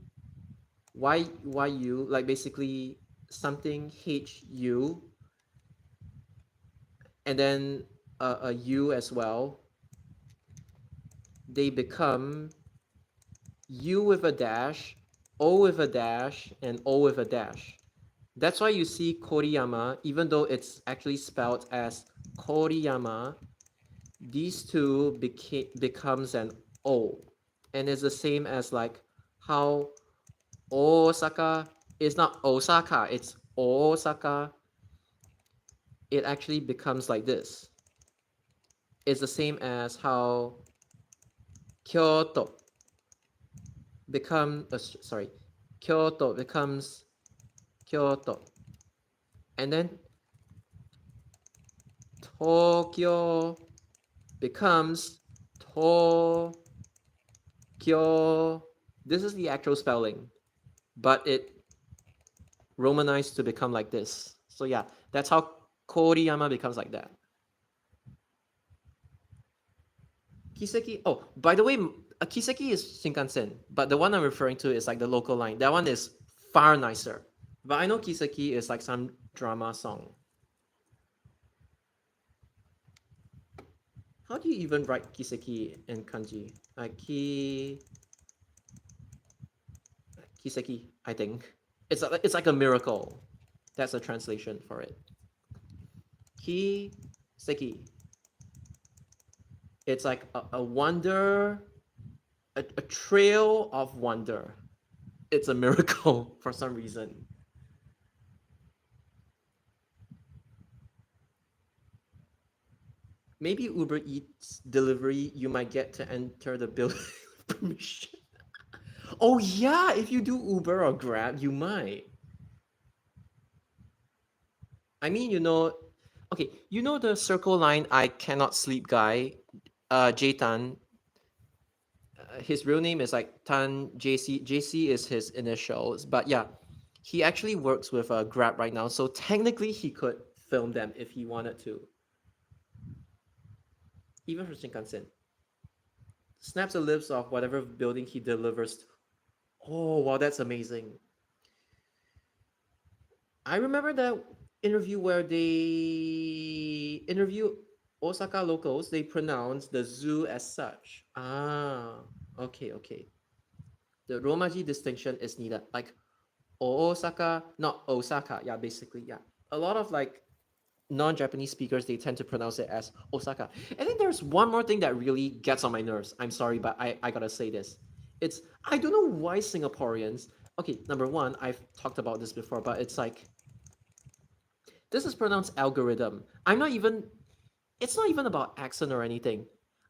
YU, like basically something HU, and then a U as well, they become U with a dash, O with a dash, and O with a dash. That's why you see Koriyama, even though it's actually spelled as Koriyama, these two becomes an O. And it's the same as like how Osaka is not Osaka, it's Osaka. It actually becomes like this. It's the same as how Kyoto Kyoto becomes Kyoto. And then Tokyo becomes Tokyo. This is the actual spelling, but it romanized to become like this. So yeah, that's how Koriyama becomes like that. Kiseki. Oh, by the way, Kiseki is Shinkansen, but the one I'm referring to is like the local line. That one is far nicer. But I know Kiseki is like some drama song. How do you even write Kiseki in kanji? Kiseki, I think. It's like a miracle. That's a translation for it. Kiseki. It's like a wonder, a trail of wonder. It's a miracle for some reason. Maybe Uber Eats delivery, you might get to enter the building permission. Oh yeah, if you do Uber or Grab, you might. I mean, okay, you know the Circle Line I cannot sleep guy, Jay-tan. His real name is like Tan JC. JC is his initials, but yeah, he actually works with Grab right now. So technically, he could film them if he wanted to, even for Shinkansen. Snaps the lips off whatever building he delivers. Oh wow, that's amazing. I remember that interview where they interview Osaka locals. They pronounce the zoo as such. Ah, okay. The Romaji distinction is needed. Like Osaka, not Osaka. Yeah, basically, yeah. A lot of like non-Japanese speakers, they tend to pronounce it as Osaka. I think there's one more thing that really gets on my nerves. I'm sorry, but I gotta say this. I don't know why Singaporeans. Okay, number one, I've talked about this before, but it's like this is pronounced algorithm. It's not even about accent or anything.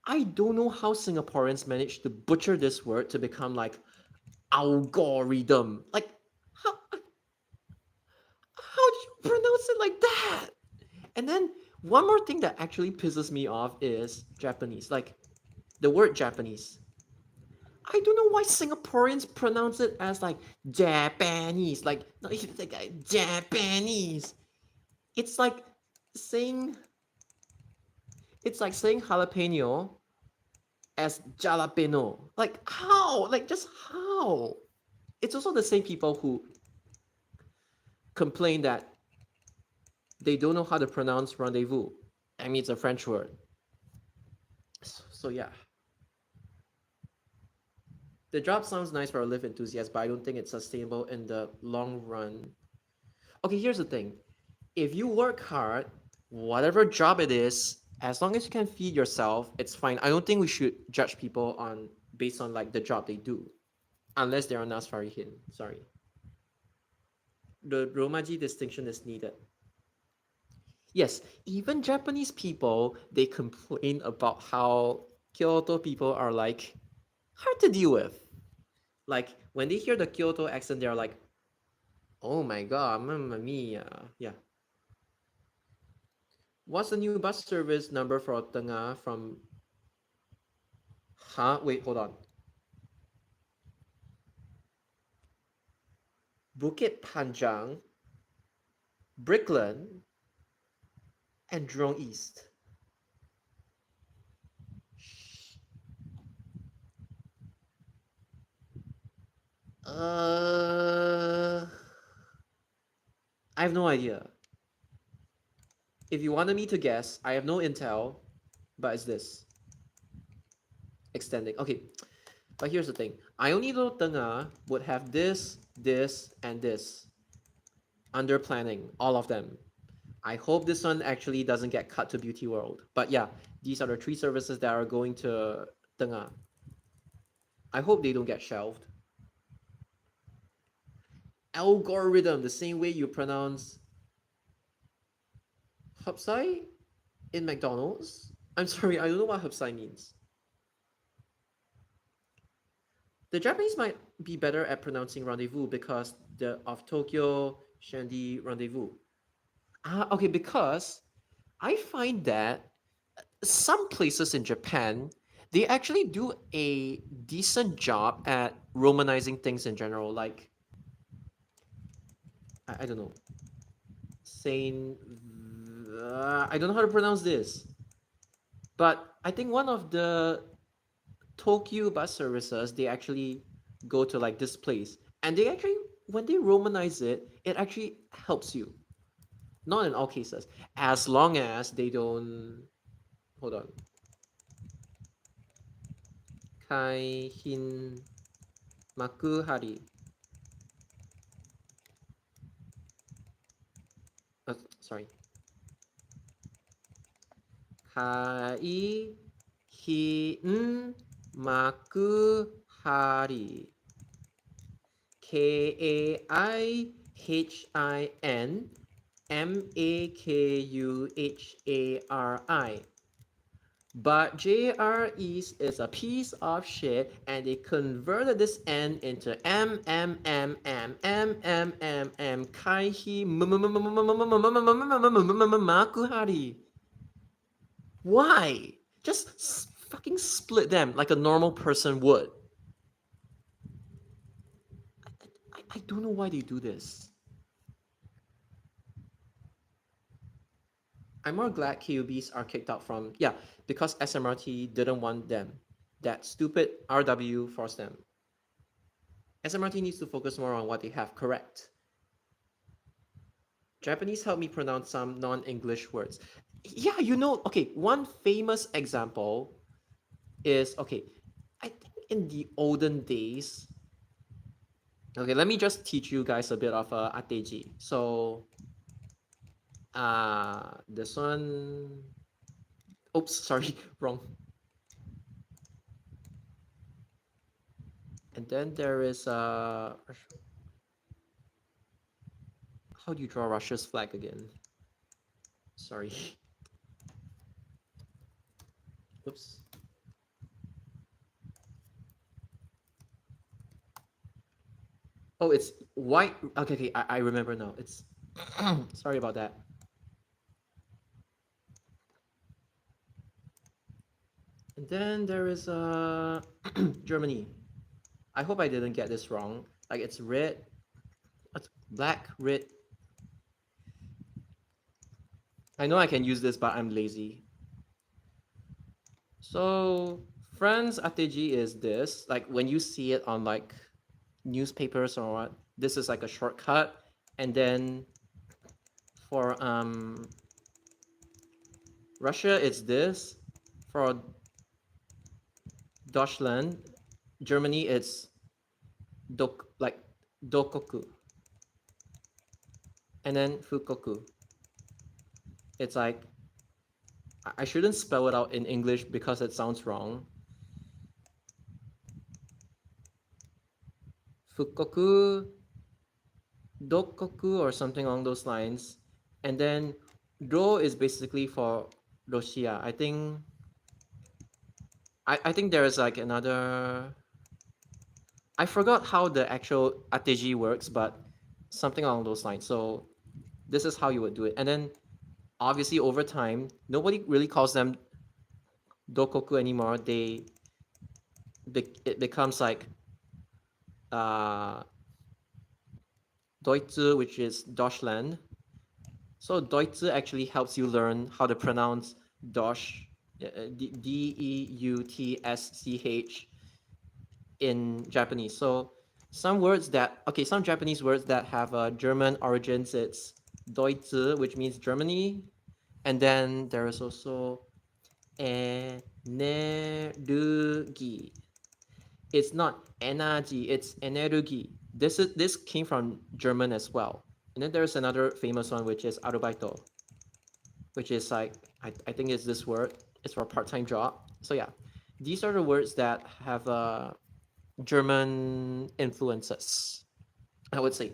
I don't know how Singaporeans manage to butcher this word to become like algorithm. Like, how do you pronounce it like that? And then one more thing that actually pisses me off is Japanese. Like, the word Japanese. I don't know why Singaporeans pronounce it as like Japanese. Like, not even like Japanese. It's like saying it's like saying jalapeno as jalapeno. Like how? Like just how? It's also the same people who complain that they don't know how to pronounce rendezvous. I mean, it's a French word. So yeah. The job sounds nice for a live enthusiast, but I don't think it's sustainable in the long run. Okay, here's the thing. If you work hard, whatever job it is, as long as you can feed yourself, it's fine. I don't think we should judge people on based on like the job they do, unless they're Nas Farihin. Sorry. The Romaji distinction is needed. Yes, even Japanese people, they complain about how Kyoto people are like hard to deal with. Like when they hear the Kyoto accent, they're like, "Oh my god, mamma mia!" Yeah. What's the new bus service number for Tengah from? Huh? Wait, hold on. Bukit Panjang, Brickland, and Jurong East. Uh, I have no idea. If you wanted me to guess, I have no intel, but it's this. Extending. Okay, but here's the thing. I only know Tengah would have this, this, and this under planning, all of them. I hope this one actually doesn't get cut to Beauty World. But yeah, these are the three services that are going to Tengah. I hope they don't get shelved. Algorithm, the same way you pronounce Hapsai in McDonald's. I'm sorry, I don't know what Hapsai means. The Japanese might be better at pronouncing rendezvous because of Tokyo Shandy rendezvous. Okay, because I find that some places in Japan they actually do a decent job at romanizing things in general. Like I don't know, saying I don't know how to pronounce this, but I think one of the Tokyo bus services they actually go to like this place, and they actually when they romanize it, it actually helps you. Not in all cases, as long as they don't. Hold on. Kaihin Makuhari. Sorry. Kai hin makuhari. KAIHIN MAKUHARI. But JR East is a piece of shit and they converted this N into M Kaihi Makuhari. Why? Just fucking split them like a normal person would. I don't know why they do this. I'm more glad KUBs are kicked out from, yeah, because SMRT didn't want them. That stupid RW forced them. SMRT needs to focus more on what they have correct. Japanese help me pronounce some non-English words. Yeah, you know, okay, one famous example is, okay, I think in the olden days, okay, let me just teach you guys a bit of Ateji. So, this one, oops, sorry, wrong. And then there is how do you draw Russia's flag again? Sorry. Oops. Oh, it's white. Okay, okay, I remember now. It's sorry about that. And then there is Germany. I hope I didn't get this wrong. Like it's red, it's black, red. I know I can use this, but I'm lazy. So France strategy is this. Like when you see it on like newspapers or what, this is like a shortcut. And then for Russia, it's this. For Deutschland, Germany, it's like dokoku. And then fukoku. It's like, I shouldn't spell it out in English because it sounds wrong. Fukoku, dokoku, or something along those lines. And then do is basically for Russia. I think there is like another. I forgot how the actual strategy works, but something along those lines. So this is how you would do it. And then obviously over time, nobody really calls them dokoku anymore. It becomes like Deutsche, which is Deutschland. So Deutsche actually helps you learn how to pronounce Deutsch, Deutsch in Japanese. So some Japanese words that have German origins, it's Deutsche, which means Germany. And then there is also energy. It's not energy, it's energy. This came from German as well. And then there's another famous one, which is Arbeito, which is like, I think it's this word. It's for a part-time job. So yeah, these are the words that have German influences, I would say.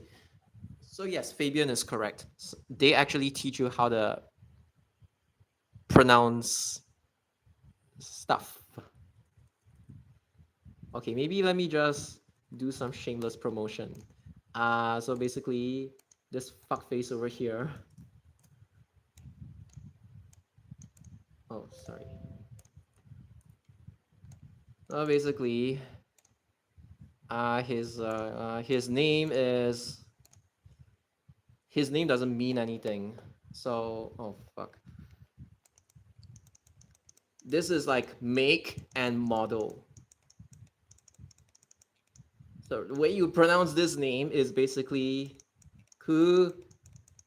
So yes, Fabian is correct. They actually teach you how to pronounce stuff. Okay, maybe let me just do some shameless promotion. So basically, this fuckface over here. Oh, sorry. Basically, his name is. His name doesn't mean anything. So, oh fuck. This is like make and model. So the way you pronounce this name is basically Ku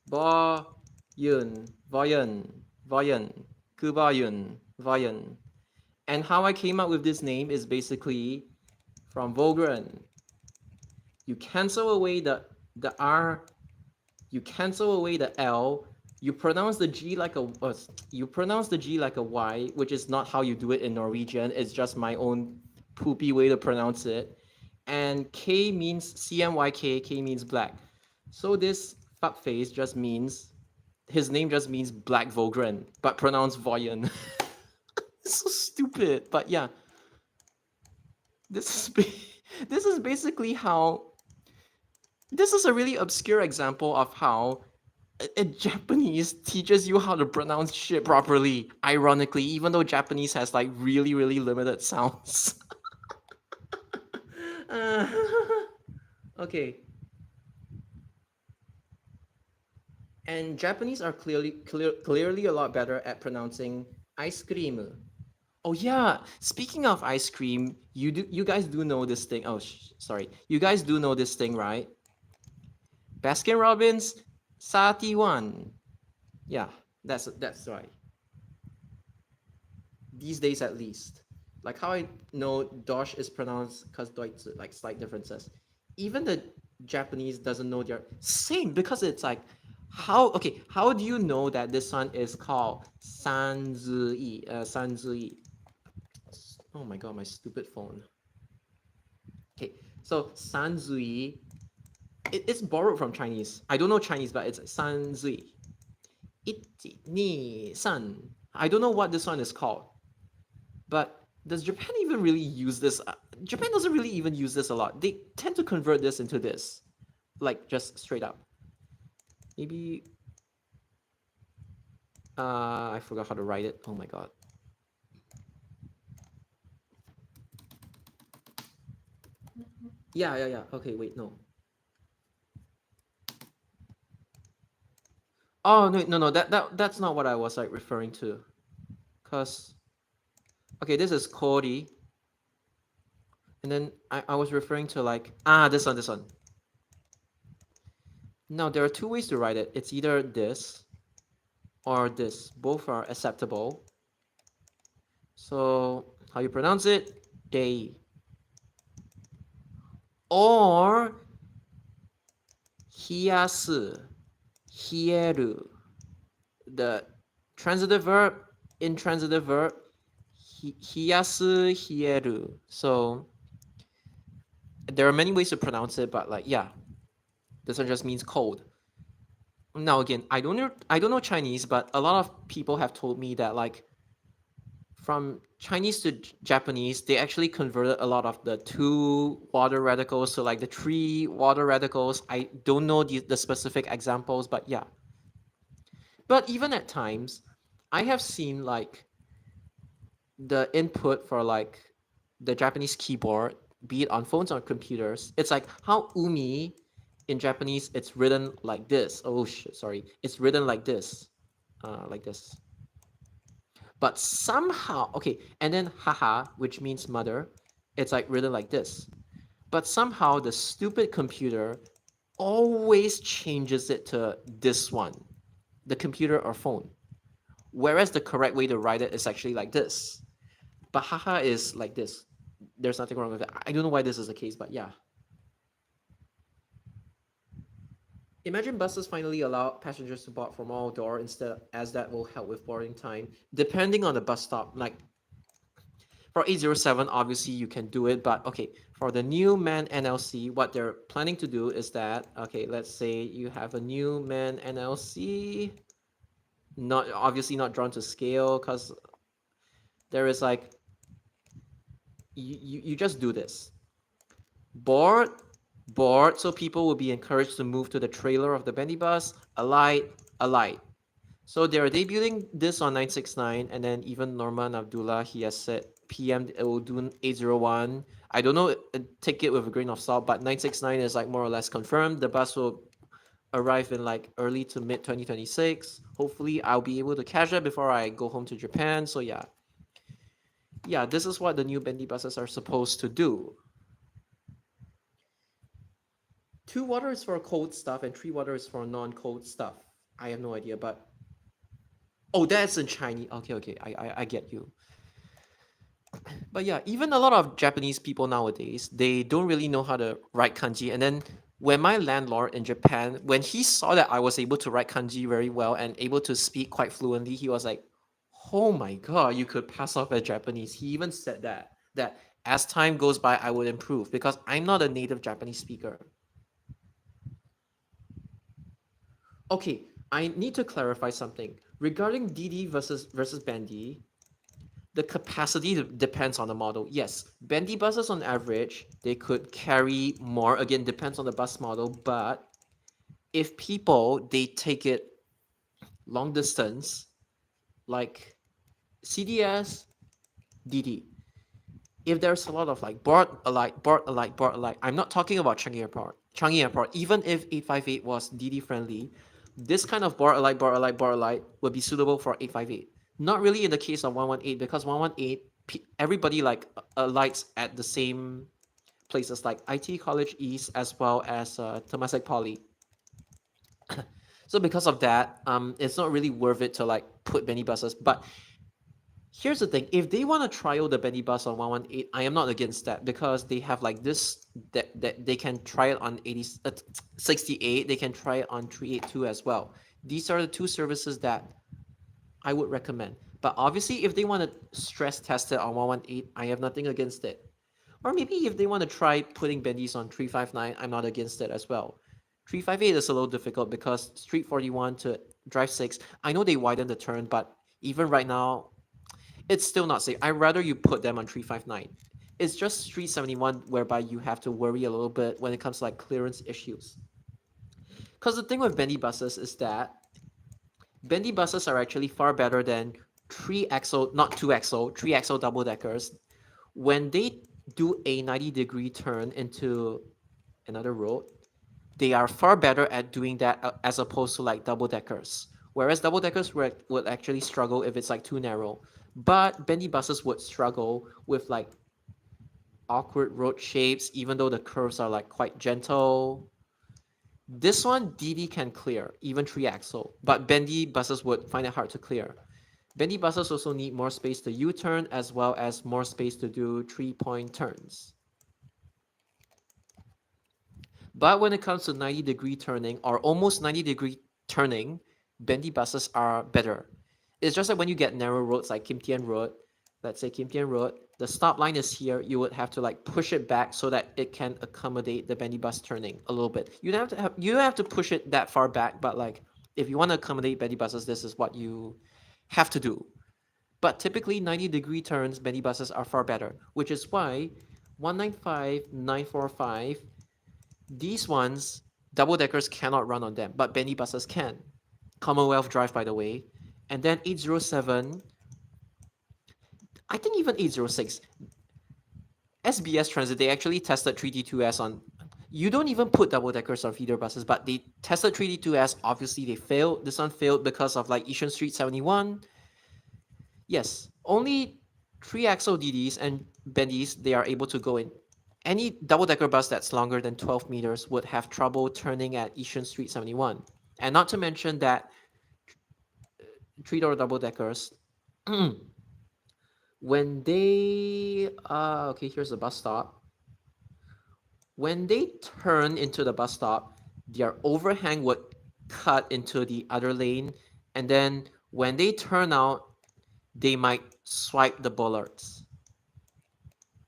Ba Yun Vayan Vayan Ku Ba Yun Vayan. And how I came up with this name is basically from Vogren. You cancel away the R, you cancel away the L, you pronounce the G like a Y, which is not how you do it in Norwegian. It's just my own poopy way to pronounce it. And K means CMYK, K means black. So this fuckface just means, his name just means Black Vogren, but pronounced Voyen. It's so stupid, but yeah. This is basically how. This is a really obscure example of how a Japanese teaches you how to pronounce shit properly. Ironically, even though Japanese has like really, really limited sounds. Okay. And Japanese are clearly a lot better at pronouncing ice cream. Oh yeah, speaking of ice cream, you guys do know this thing. Oh, sorry. You guys do know this thing, right? Baskin Robbins 31. Yeah, that's right. These days at least. Like how I know Dosh is pronounced because Deutsch, like slight differences. Even the Japanese doesn't know their same, because it's like how do you know that this one is called Sanzui? Sanzui. Oh my god, my stupid phone. Okay, so Sanzui, it's borrowed from Chinese. I don't know Chinese, but it's Sanzui. Ichi, ni, san. I don't know what this one is called. But does Japan even really use this? Japan doesn't really even use this a lot. They tend to convert this into this. Like just straight up. Maybe I forgot how to write it. Oh my god. Yeah. Okay, wait, no. Oh no. That's not what I was like referring to. Cause okay, this is Kori. And then I was referring to like, this one, this one. Now, there are two ways to write it. It's either this or this. Both are acceptable. So, how you pronounce it? Day. Or, hiyasu, hieru. The transitive verb, intransitive verb, hiyasu, hieru. So, there are many ways to pronounce it, but like, yeah, this one just means cold. Now again, I don't know Chinese, but a lot of people have told me that like from Chinese to Japanese, they actually converted a lot of the 2 water radicals to like the 3 water radicals. I don't know the specific examples, but yeah. But even at times, I have seen like the input for like the Japanese keyboard, be it on phones or computers. It's like how umi in Japanese, it's written like this. Oh shit, sorry. It's written like this. Like this. But somehow, okay, and then haha, which means mother, it's like written like this. But somehow the stupid computer always changes it to this one, the computer or phone. Whereas the correct way to write it is actually like this. But haha is like this. There's nothing wrong with it. I don't know why this is the case, but yeah. Imagine buses finally allow passengers to board from all door instead, as that will help with boarding time. Depending on the bus stop, like for 807, obviously you can do it, but okay, for the new MAN NLC, what they're planning to do is that, okay, let's say you have a new MAN NLC, not obviously not drawn to scale, because there is like, you just do this. Board, board, so people will be encouraged to move to the trailer of the bendy bus, alight, alight. So they're debuting this on 969, and then even Norman Abdullah, he has said PM it will do 801. I don't know, take it with a grain of salt, but 969 is like more or less confirmed. The bus will arrive in like early to mid 2026. Hopefully, I'll be able to catch it before I go home to Japan. So yeah, yeah, this is what the new bendy buses are supposed to do. 2 water is for cold stuff, and 3 water is for non-cold stuff. I have no idea, but oh, that's in Chinese. Okay, okay, I get you. But yeah, even a lot of Japanese people nowadays, they don't really know how to write kanji. And then when my landlord in Japan, when he saw that I was able to write kanji very well and able to speak quite fluently, he was like, "Oh my god, you could pass off as Japanese." He even said that as time goes by, I would improve because I'm not a native Japanese speaker. Okay, I need to clarify something regarding DD versus Bandy. The capacity depends on the model. Yes, bendy buses on average, they could carry more. Again, depends on the bus model. But if people, they take it long distance, like CDS, DD, if there's a lot of like board alike, board alike, board alike, I'm not talking about Changi Airport. Changi Airport, even if 858 was DD friendly, this kind of board alike, board alike, board alike would be suitable for 858. Not really in the case of 118 because 118, everybody like alights at the same places like IT College East as well as Temasek Poly. So because of that, it's not really worth it to like put many buses. But here's the thing: if they want to trial the bendy bus on 118, I am not against that because they have like this that they can try it on 68. They can try it on 382 as well. These are the 2 services that I would recommend. But obviously, if they want to stress test it on 118, I have nothing against it. Or maybe if they want to try putting bendies on 359, I'm not against it as well. 358 is a little difficult because Street 41 to Drive 6, I know they widened the turn, but even right now, it's still not safe. I'd rather you put them on 359. It's just Street 71 whereby you have to worry a little bit when it comes to like clearance issues. Because the thing with bendy buses is that bendy buses are actually far better than 3XO, not 2XO, 3XO double deckers. When they do a 90-degree turn into another road, they are far better at doing that as opposed to like double deckers. Whereas double deckers would actually struggle if it's like too narrow. But bendy buses would struggle with like awkward road shapes, even though the curves are like quite gentle. This one, DD can clear, even 3-axle, but bendy buses would find it hard to clear. Bendy buses also need more space to U-turn as well as more space to do 3-point turns. But when it comes to 90-degree turning or almost 90-degree turning, bendy buses are better. It's just like when you get narrow roads like Kim Tian Road, let's say Kim Tian Road, the stop line is here, you would have to like push it back so that it can accommodate the bendy bus turning a little bit. You don't have to push it that far back, but like if you want to accommodate bendy buses, this is what you have to do. But typically 90-degree turns, bendy buses are far better, which is why 195, 945, these ones, double-deckers cannot run on them, but bendy buses can. Commonwealth Drive, by the way. And then 807, I think even 806, SBS Transit, they actually tested 3D2S on, you don't even put double-deckers on feeder buses, but they tested 3D2S, obviously they failed. This one failed because of like Yishun Street 71. Yes, only 3-axle DDs and bendies, they are able to go in. Any double-decker bus that's longer than 12 meters would have trouble turning at Yishun Street 71. And not to mention that 3-door double-deckers, when they, okay, here's the bus stop. When they turn into the bus stop, their overhang would cut into the other lane. And then when they turn out, they might swipe the bollards.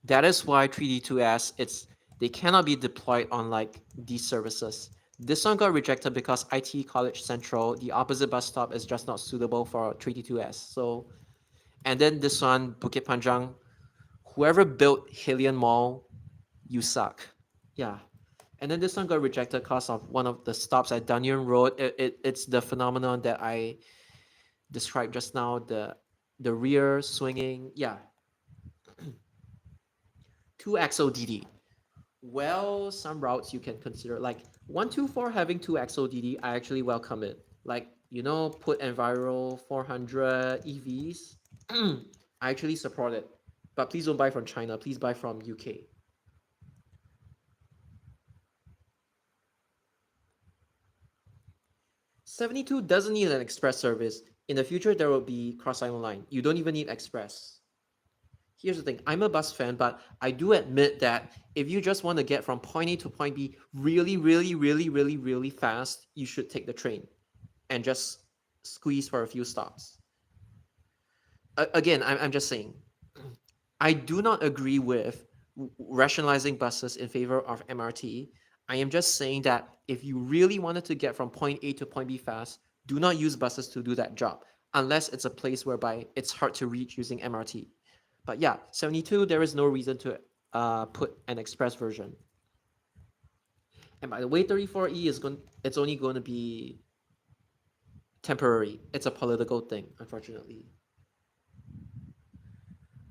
That is why 3D2S, they cannot be deployed on like these services. This one got rejected because IT College Central, the opposite bus stop, is just not suitable for 3D2S. So, and then this one, Bukit Panjang, whoever built Hillian Mall, you suck. Yeah. And then this one got rejected because of one of the stops at Dunyun Road. It's the phenomenon that I described just now, the rear swinging. Yeah. 2-axle DD. Well, some routes you can consider, like 124 having 2-axle DD, I actually welcome it. Like, put Enviro 400 EVs. I actually support it. But please don't buy from China. Please buy from UK. $72 doesn't need an express service. In the future, there will be cross-island line. You don't even need express. Here's the thing, I'm a bus fan, but I do admit that if you just want to get from point A to point B really, really, really, really, really fast, you should take the train and just squeeze for a few stops. Again, I'm just saying, I do not agree with rationalizing buses in favor of MRT. I am just saying that if you really wanted to get from point A to point B fast, do not use buses to do that job, unless it's a place whereby it's hard to reach using MRT. But yeah, 72, there is no reason to put an express version. And by the way, 34E it's only going to be temporary. It's a political thing, unfortunately.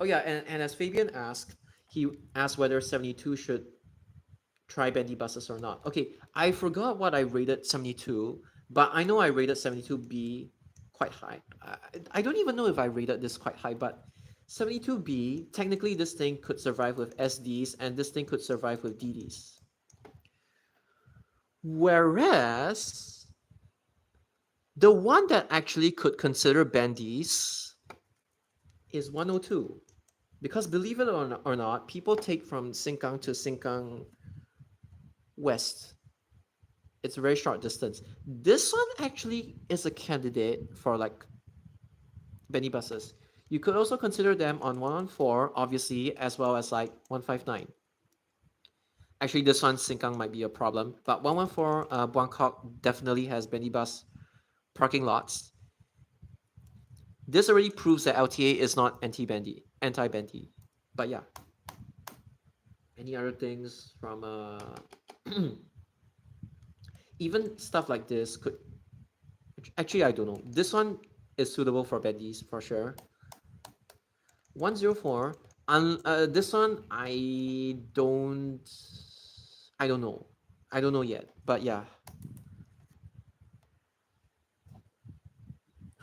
Oh yeah, and as Fabian asked, he asked whether 72 should try bendy buses or not. Okay, I forgot what I rated 72, but I know I rated 72B quite high. I don't even know if I rated this quite high, but 72B, technically this thing could survive with SDs and this thing could survive with DDs. Whereas the one that actually could consider bendies is 102. Because believe it or not, people take from Sengkang to Sengkang West. It's a very short distance. This one actually is a candidate for like bendy buses. You could also consider them on 114, obviously, as well as like 159. Actually, this one, Sengkang might be a problem, but 114, Buangkok definitely has bendy bus parking lots. This already proves that LTA is not anti-bendy. But yeah. Any other things from even stuff like this could actually, I don't know. This one is suitable for bendies for sure. 104. This one I don't know. I don't know yet. But yeah.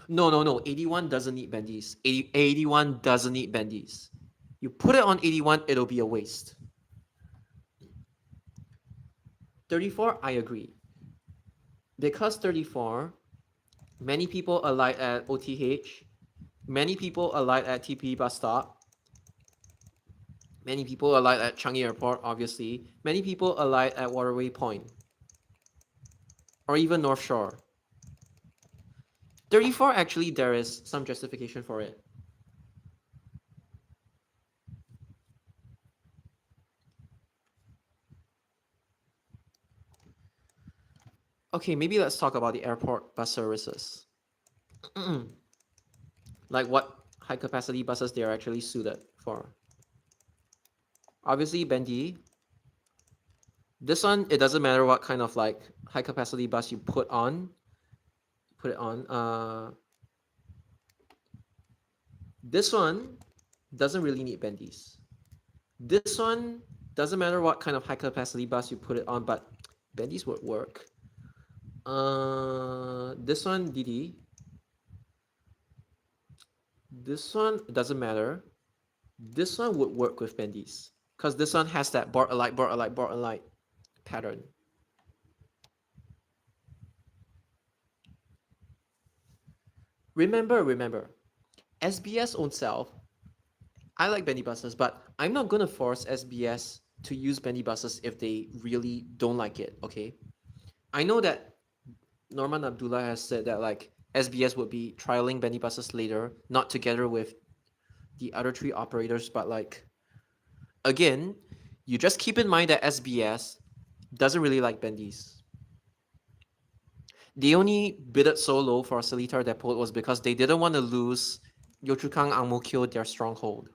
No. 81 doesn't need bendies. 81 doesn't need bendies. You put it on 81, it'll be a waste. 34, I agree. Because 34, many people alight at OTH, many people alight at TP bus stop, many people alight at Changi Airport, obviously, many people alight at Waterway Point, or even North Shore. 34, actually, there is some justification for it. Okay, maybe let's talk about the airport bus services. Like what high capacity buses they are actually suited for. Obviously, Bendy. This one, it doesn't matter what kind of like high capacity bus you put it on. This one doesn't really need bendies. This one doesn't matter what kind of high capacity bus you put it on, but bendies would work. This one, DD. This one doesn't matter. This one would work with bendies because this one has that board alight pattern. Remember, SBS own self. I like bendy buses, but I'm not gonna force SBS to use bendy buses if they really don't like it. Okay, I know that Norman Abdullah has said that like SBS would be trialing bendy buses later, not together with the other three operators, but like again, you just keep in mind that SBS doesn't really like bendies. They only bid it so low for Seletar Depot was because they didn't want to lose Yio Chu Kang Ang Mo Kio, their stronghold.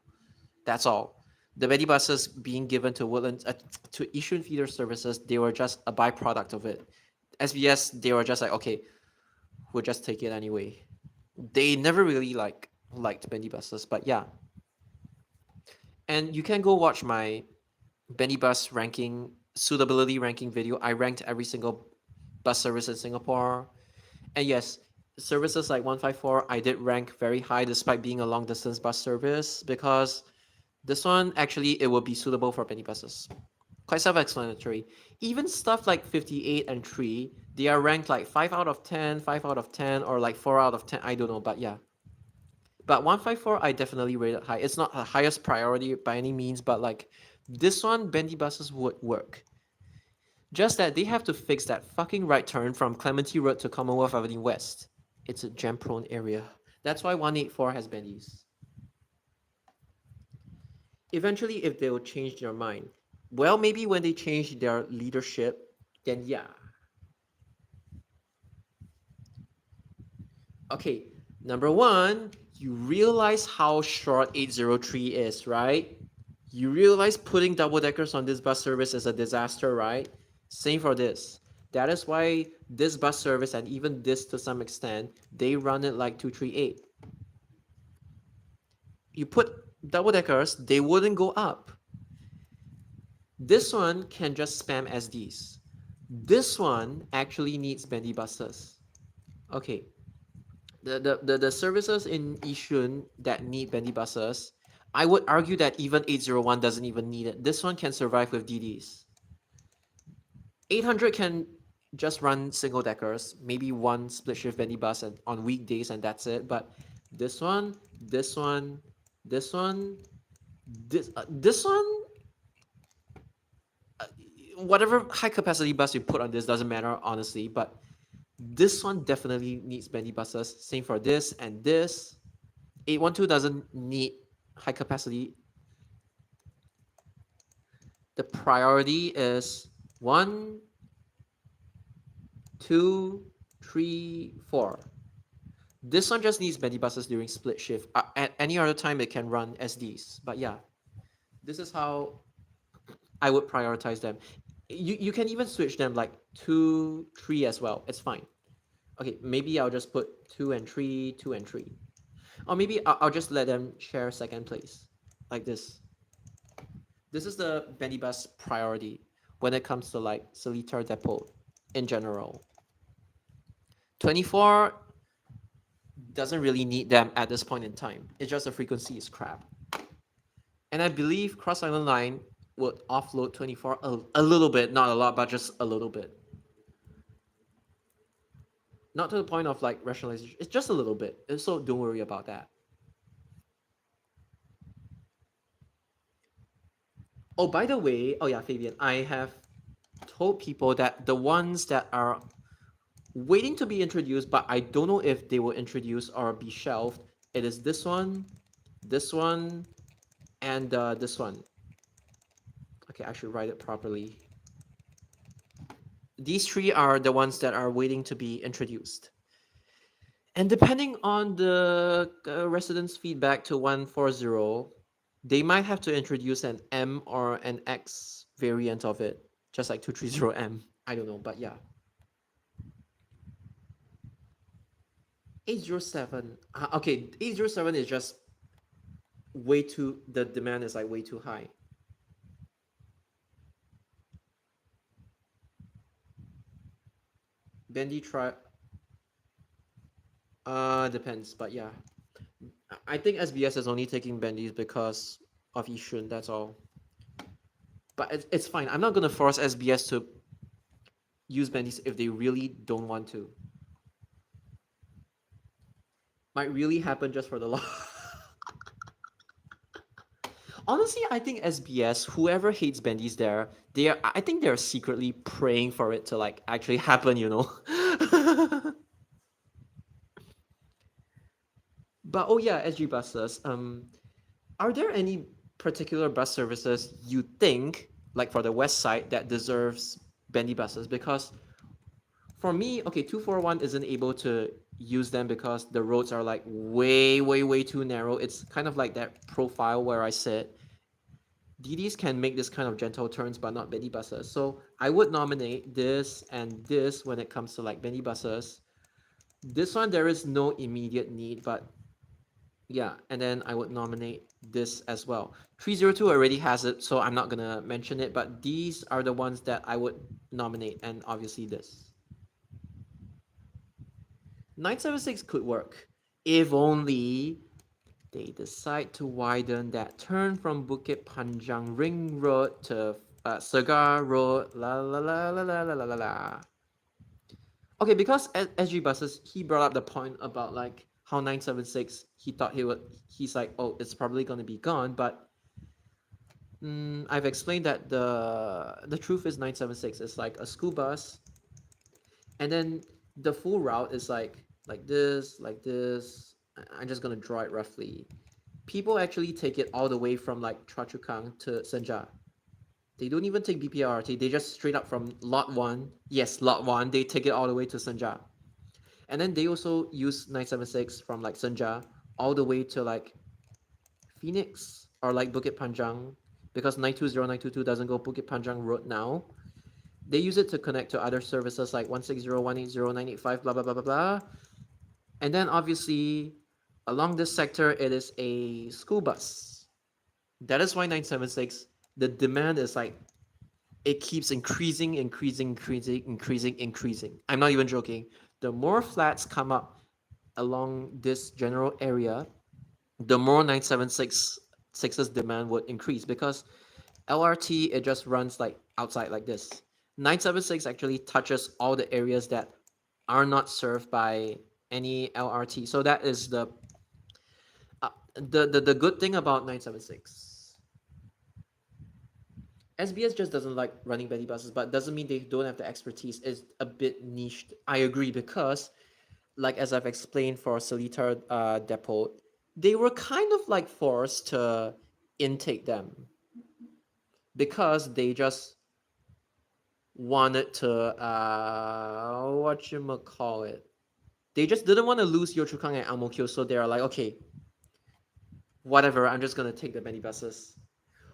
That's all. The bendy buses being given to Woodlands to Yishun feeder services, they were just a byproduct of it. SBS, they were just like, okay, we'll just take it anyway. They never really liked bendy buses, but yeah. And you can go watch my bendy bus ranking suitability ranking video. I ranked every single bus service in Singapore. And yes, services like 154, I did rank very high despite being a long distance bus service because this one actually it will be suitable for bendy buses. Quite self-explanatory. Even stuff like 58 and 3, they are ranked like 5 out of 10, 5 out of 10, or like 4 out of 10. I don't know, but yeah. But 154, I definitely rated high. It's not the highest priority by any means, but like this one, bendy buses would work. Just that they have to fix that fucking right turn from Clementi Road to Commonwealth Avenue West. It's a jam-prone area. That's why 184 has bendies. Eventually, if they will change their mind, well, maybe when they change their leadership, then yeah. Okay, number one, you realize how short 803 is, right? You realize putting double deckers on this bus service is a disaster, right? Same for this. That is why this bus service and even this to some extent, they run it like 238. You put double deckers, they wouldn't go up. This one can just spam SDs. This one actually needs bendy buses. Okay. The services in Yishun that need bendy buses, I would argue that even 801 doesn't even need it. This one can survive with DDs. 800 can just run single deckers, maybe one split shift bendy bus on weekdays and that's it. But this one, this one, this one, this one, whatever high capacity bus you put on this doesn't matter honestly, but this one definitely needs bendy buses. Same for this and this. 812 doesn't need high capacity. The priority is 1, 2, 3, 4. This one just needs bendy buses during split shift. At any other time, it can run SDs. But yeah, this is how I would prioritize them. You can even switch them like 2, 3 as well. It's fine. Okay, maybe I'll just put 2 and 3, 2 and 3. Or maybe I'll just let them share second place, like this. This is the bendy bus priority when it comes to like Seletar Depot in general. 24 doesn't really need them at this point in time. It's just the frequency is crap. And I believe Cross Island Line would offload 24 a little bit, not a lot, but just a little bit. Not to the point of like rationalization. It's just a little bit. So don't worry about that. Oh, by the way, oh yeah, Fabian, I have told people that the ones that are waiting to be introduced, but I don't know if they will introduce or be shelved. It is this one, and this one. Okay, I should write it properly. These three are the ones that are waiting to be introduced. And depending on the residents' feedback to 140, they might have to introduce an M or an X variant of it, just like 230M. I don't know, but yeah. 807. Okay, 807 is just way too, the demand is like way too high. Bendy try. Depends, but yeah. I think SBS is only taking bendies because of Yishun, that's all. But it's fine. I'm not gonna force SBS to use bendies if they really don't want to. Might really happen just for the law. Honestly, I think SBS, whoever hates bendies there, I think they're secretly praying for it to like actually happen, you know. But oh yeah, SG buses. Are there any particular bus services you think, like for the west side, that deserves bendy buses? Because for me, okay, 241 isn't able to use them because the roads are like way too narrow. It's kind of like that profile where I said DDs can make this kind of gentle turns, but not bendy buses. So I would nominate this and this when it comes to like bendy buses. This one, there is no immediate need, but yeah, and then I would nominate this as well. 302 already has it, so I'm not gonna mention it, but these are the ones that I would nominate, and obviously this. 976 could work if only they decide to widen that turn from Bukit Panjang Ring Road to Segar Road. La la la la la la la la. Okay, because SG buses, he brought up the point about like how 976, he thought he's like, oh, it's probably gonna be gone, but I've explained that the truth is 976 is like a school bus, and then the full route is like this, like this. I'm just gonna draw it roughly. People actually take it all the way from like Choa Chu Kang to Senja. They don't even take BPRT. They just straight up from lot 1. Yes, lot 1. They take it all the way to Senja. And then they also use 976 from like Senja all the way to like Phoenix or like Bukit Panjang, because 920, 922 doesn't go Bukit Panjang Road now. They use it to connect to other services like 160, 180, 985, blah, blah, blah, blah, blah. And then obviously, along this sector, it is a school bus. That is why 976, the demand is like, it keeps increasing. I'm not even joking. The more flats come up along this general area, the more 976's demand would increase, because LRT, it just runs like outside like this. 976 actually touches all the areas that are not served by any LRT. So that is the good thing about 976. SBS just doesn't like running bendy buses, but doesn't mean they don't have the expertise. It's a bit niched. I agree, because like as I've explained for Seletar Depot, they were kind of like forced to intake them because they just wanted to whatchamacallit. They just didn't want to lose Yio Chu Kang and Ang Mo Kio, so they're like, okay, whatever, I'm just gonna take the bendy buses.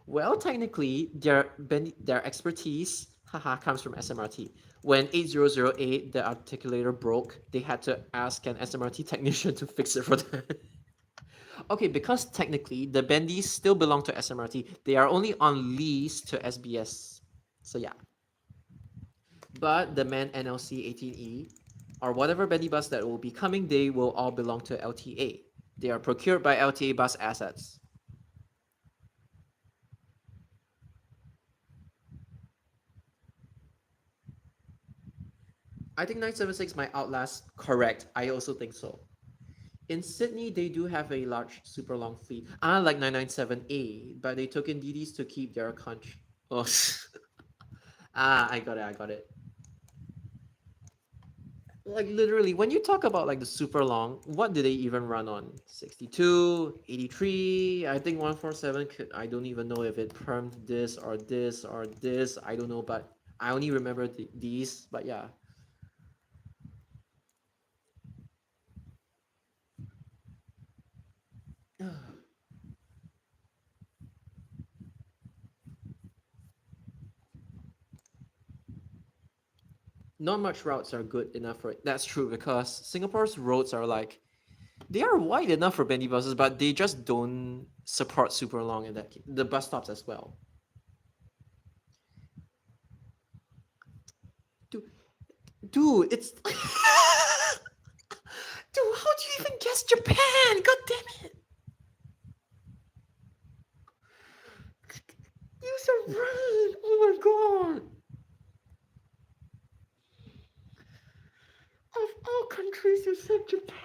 Well, technically, their expertise, haha, comes from SMRT. When 8008, the articulator broke, they had to ask an SMRT technician to fix it for them. Okay, because technically the bendies still belong to SMRT, they are only on lease to SBS. So yeah. But the MAN NLC 18E or whatever bendy bus that will be coming, they will all belong to LTA. They are procured by LTA bus assets. I think 976 might outlast. Correct. I also think so. In Sydney, they do have a large, super long fleet. Like 997A, but they took in DDs to keep their country. Oh, I got it. I got it. Like literally, when you talk about like the super long, what did they even run on? 62, 83. I think 147 could. I don't even know if it permed this or this or this. I don't know, but I only remember these. But yeah. Not much routes are good enough for it. That's true because Singapore's roads are like they are wide enough for bendy buses, but they just don't support super long in that the bus stops as well. Dude, dude, it's dude. How do you even guess Japan? God damn it! Use your brain. Oh my god! Of all countries, you said Japan.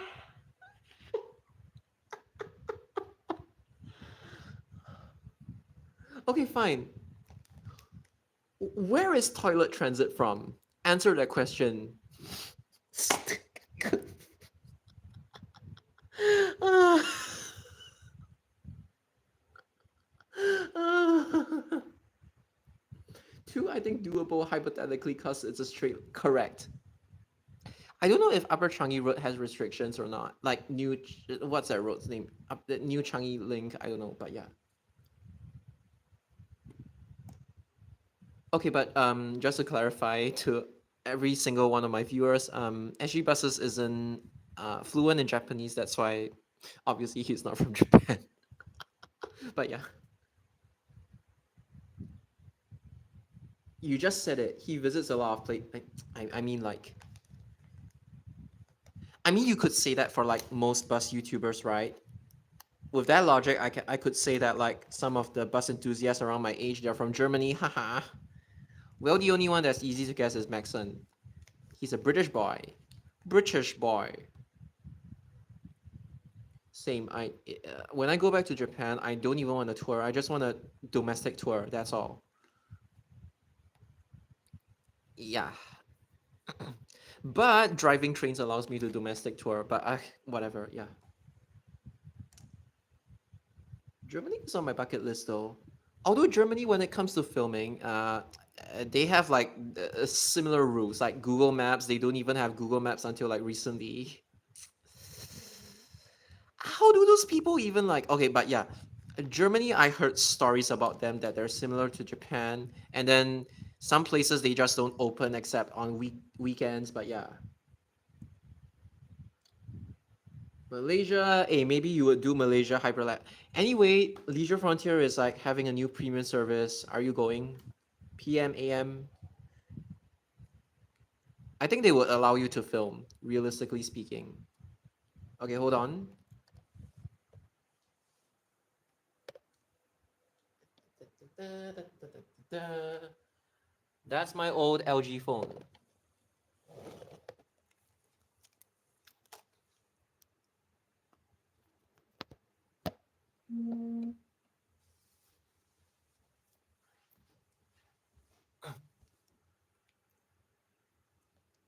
Okay, fine. Where is toilet transit from? Answer that question. Uh, Two, I think doable hypothetically because it's a straight correct. I don't know if Upper Changi Road has restrictions or not. Like what's that road's name? The New Changi Link. I don't know, but yeah. Okay, but just to clarify to every single one of my viewers, SG Buses isn't fluent in Japanese. That's why, obviously, he's not from Japan. But yeah, you just said it. He visits a lot of places. I mean, like, I mean, you could say that for like most bus YouTubers, right? With that logic, I could say that like some of the bus enthusiasts around my age, they're from Germany. Haha. Well, the only one that's easy to guess is Maxon. He's a British boy. British boy. Same. When I go back to Japan, I don't even want a tour. I just want a domestic tour. That's all. Yeah. But driving trains allows me to domestic tour. But whatever. Yeah. Germany is on my bucket list though. Although Germany, when it comes to filming, they have like similar rules. Like Google Maps, they don't even have Google Maps until like recently. How do those people even like? Okay, but yeah, Germany, I heard stories about them that they're similar to Japan, and then some places they just don't open except on weekends. But yeah, Malaysia, hey, maybe you would do Malaysia hyperlap. Anyway, Leisure Frontier is like having a new premium service. Are you going? PM, AM? I think they would allow you to film, realistically speaking. Okay, hold on. That's my old LG phone.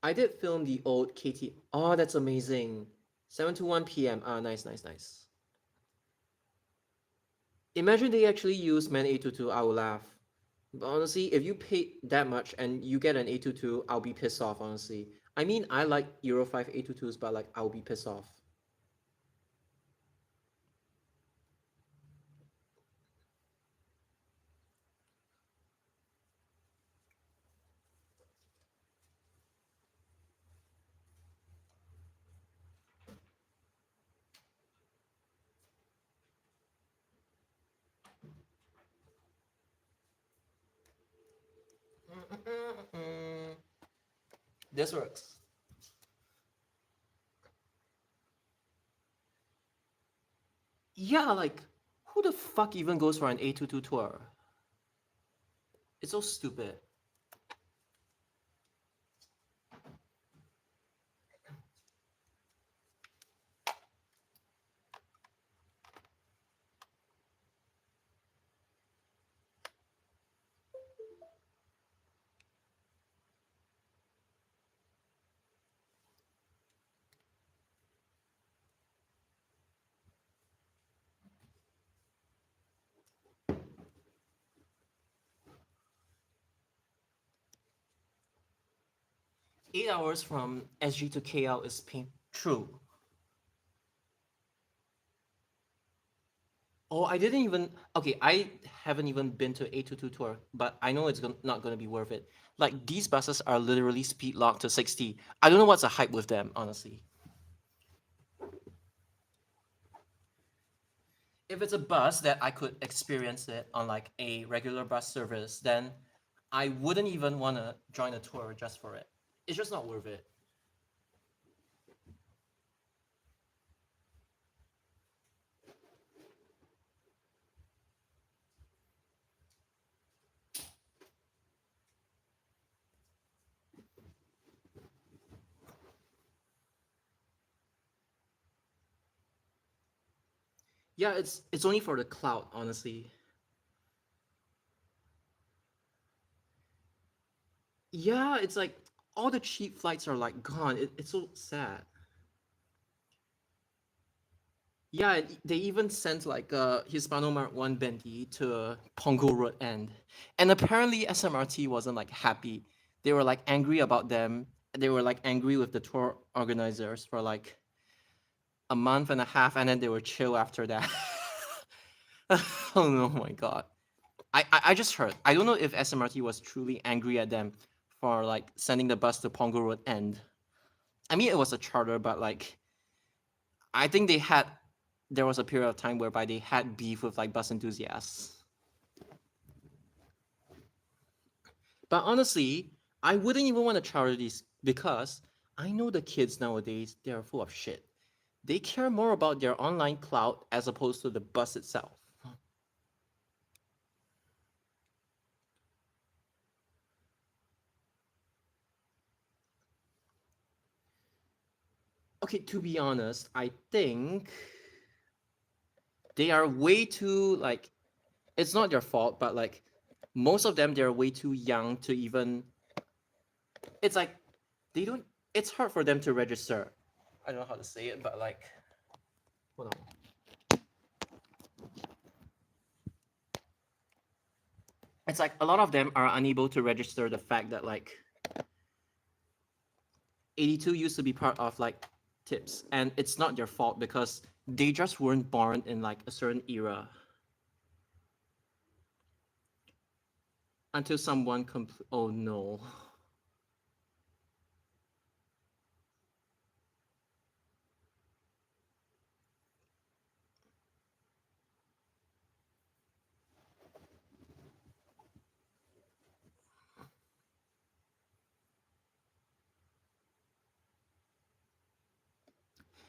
I did film the old KT. Oh, that's amazing. 7 to 1 p.m. Ah, nice, nice, nice. Imagine they actually use Man 822, I will laugh. But honestly, if you pay that much and you get an 822, I'll be pissed off, honestly. I mean, I like Euro 5 822s, but like, I'll be pissed off. This works. Yeah, like, who the fuck even goes for an 822 tour? It's so stupid. 8 hours from SG to KL is pain. True. Oh, I didn't even. Okay, I haven't even been to A22 tour, but I know it's not going to be worth it. Like, these buses are literally speed locked to 60. I don't know what's the hype with them, honestly. If it's a bus that I could experience it on like a regular bus service, then I wouldn't even want to join a tour just for it. It's just not worth it. Yeah, it's only for the clout, honestly. Yeah, it's like all the cheap flights are like gone. It's so sad. Yeah, they even sent like a Hispano Mark 1 Bendy to Pongo Road end. And apparently SMRT wasn't like happy. They were like angry about them. They were like angry with the tour organizers for like a month and a half, and then they were chill after that. Oh no, my god. I just heard. I don't know if SMRT was truly angry at them for like sending the bus to Pongo Road end. I mean, it was a charter, but like I think there was a period of time whereby they had beef with like bus enthusiasts. But honestly, I wouldn't even want to charter these because I know the kids nowadays, they're full of shit. They care more about their online clout as opposed to the bus itself. Okay, to be honest, I think they are way too like it's not their fault, but like most of them they're way too young to even it's like they don't it's hard for them to register. I don't know how to say it, but like hold on. It's like a lot of them are unable to register the fact that like 82 used to be part of like tips and it's not their fault because they just weren't born in like a certain era until someone oh no.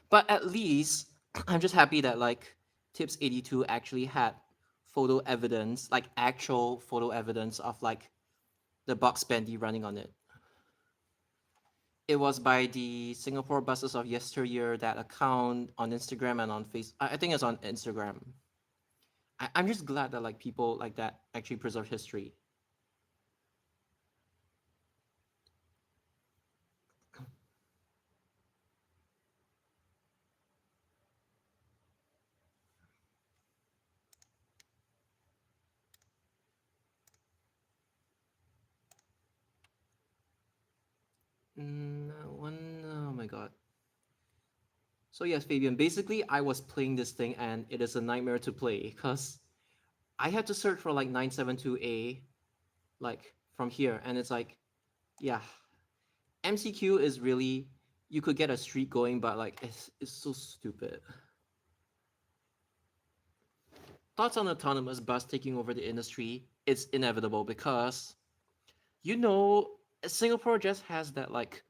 But at least I'm just happy that like tips 82 actually had photo evidence, like actual photo evidence of like the box bandy running on it. It was by the Singapore buses of yesteryear, that account on Instagram and on Facebook. I think it's on Instagram. I'm just glad that like people like that actually preserve history. Oh my god. So yes, Fabian. Basically, I was playing this thing, and it is a nightmare to play because I had to search for like 972A, like from here, and it's like, yeah, MCQ is really you could get a streak going, but like it's so stupid. Thoughts on autonomous bus taking over the industry? It's inevitable because you know Singapore just has that like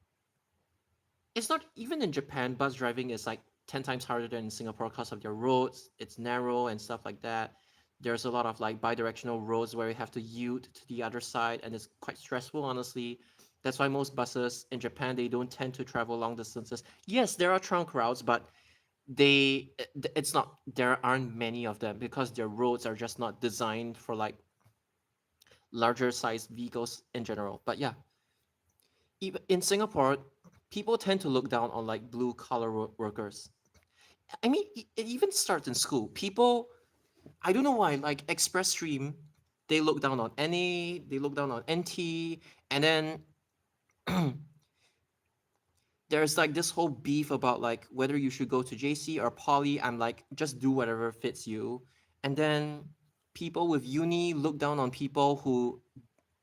it's not even in Japan. Bus driving is like 10 times harder than in Singapore because of their roads. It's narrow and stuff like that. There's a lot of like bi-directional roads where you have to yield to the other side, and it's quite stressful, honestly. That's why most buses in Japan they don't tend to travel long distances. Yes, there are trunk routes, but it's not there aren't many of them because their roads are just not designed for like larger sized vehicles in general. But yeah, even in Singapore, people tend to look down on like blue collar workers. I mean, it even starts in school. People, I don't know why, like Express Stream, they look down on NA, they look down on NT, and then there's like this whole beef about like whether you should go to JC or poly. I'm like, just do whatever fits you. And then people with uni look down on people who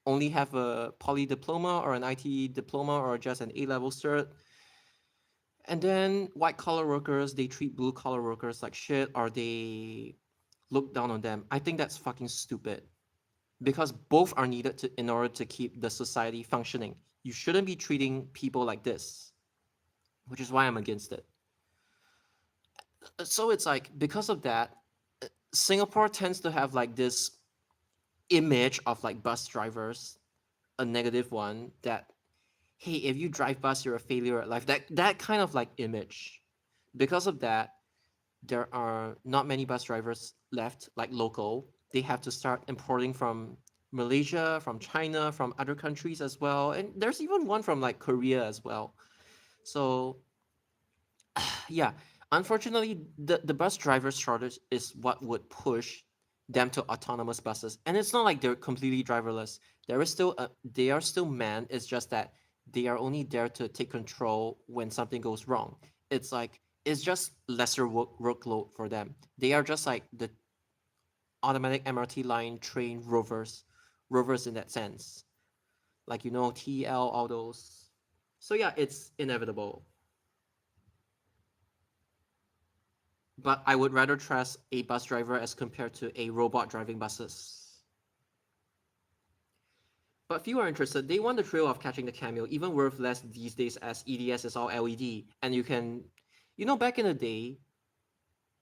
only have a poly diploma or an IT diploma or just an A level cert. And then white collar workers, they treat blue collar workers like shit or they look down on them. I think that's fucking stupid because both are needed to in order to keep the society functioning. You shouldn't be treating people like this, which is why I'm against it. So it's like because of that, Singapore tends to have like this image of like bus drivers, a negative one that hey, if you drive bus, you're a failure at life. That kind of like image. Because of that, there are not many bus drivers left, like local. They have to start importing from Malaysia, from China, from other countries as well. And there's even one from like Korea as well. So yeah, unfortunately, the bus driver shortage is what would push them to autonomous buses. And it's not like they're completely driverless. There is still they are still manned. It's just that they are only there to take control when something goes wrong. It's like it's just lesser workload for them. They are just like the automatic MRT line train rovers in that sense. Like TL, all those. So yeah, it's inevitable. But I would rather trust a bus driver as compared to a robot driving buses. But few are interested. They want the thrill of catching the cameo, even worth less these days as EDS is all LED. And you can, back in the day,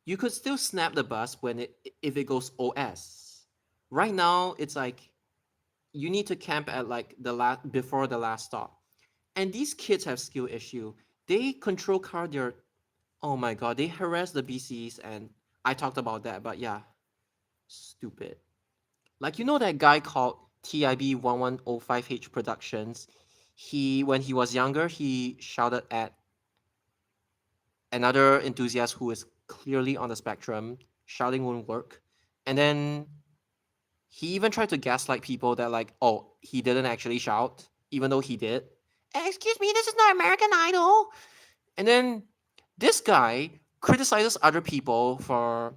you could still snap the bus when if it goes OS. Right now, it's like you need to camp at like before the last stop. And these kids have skill issue. They control car their oh my god, they harass the BCs and I talked about that, but yeah, stupid. Like that guy called TIB 1105H Productions. When he was younger, he shouted at another enthusiast who is clearly on the spectrum. Shouting won't work. And then he even tried to gaslight people that like, oh, he didn't actually shout, even though he did. Excuse me, this is not American Idol. And then this guy criticizes other people for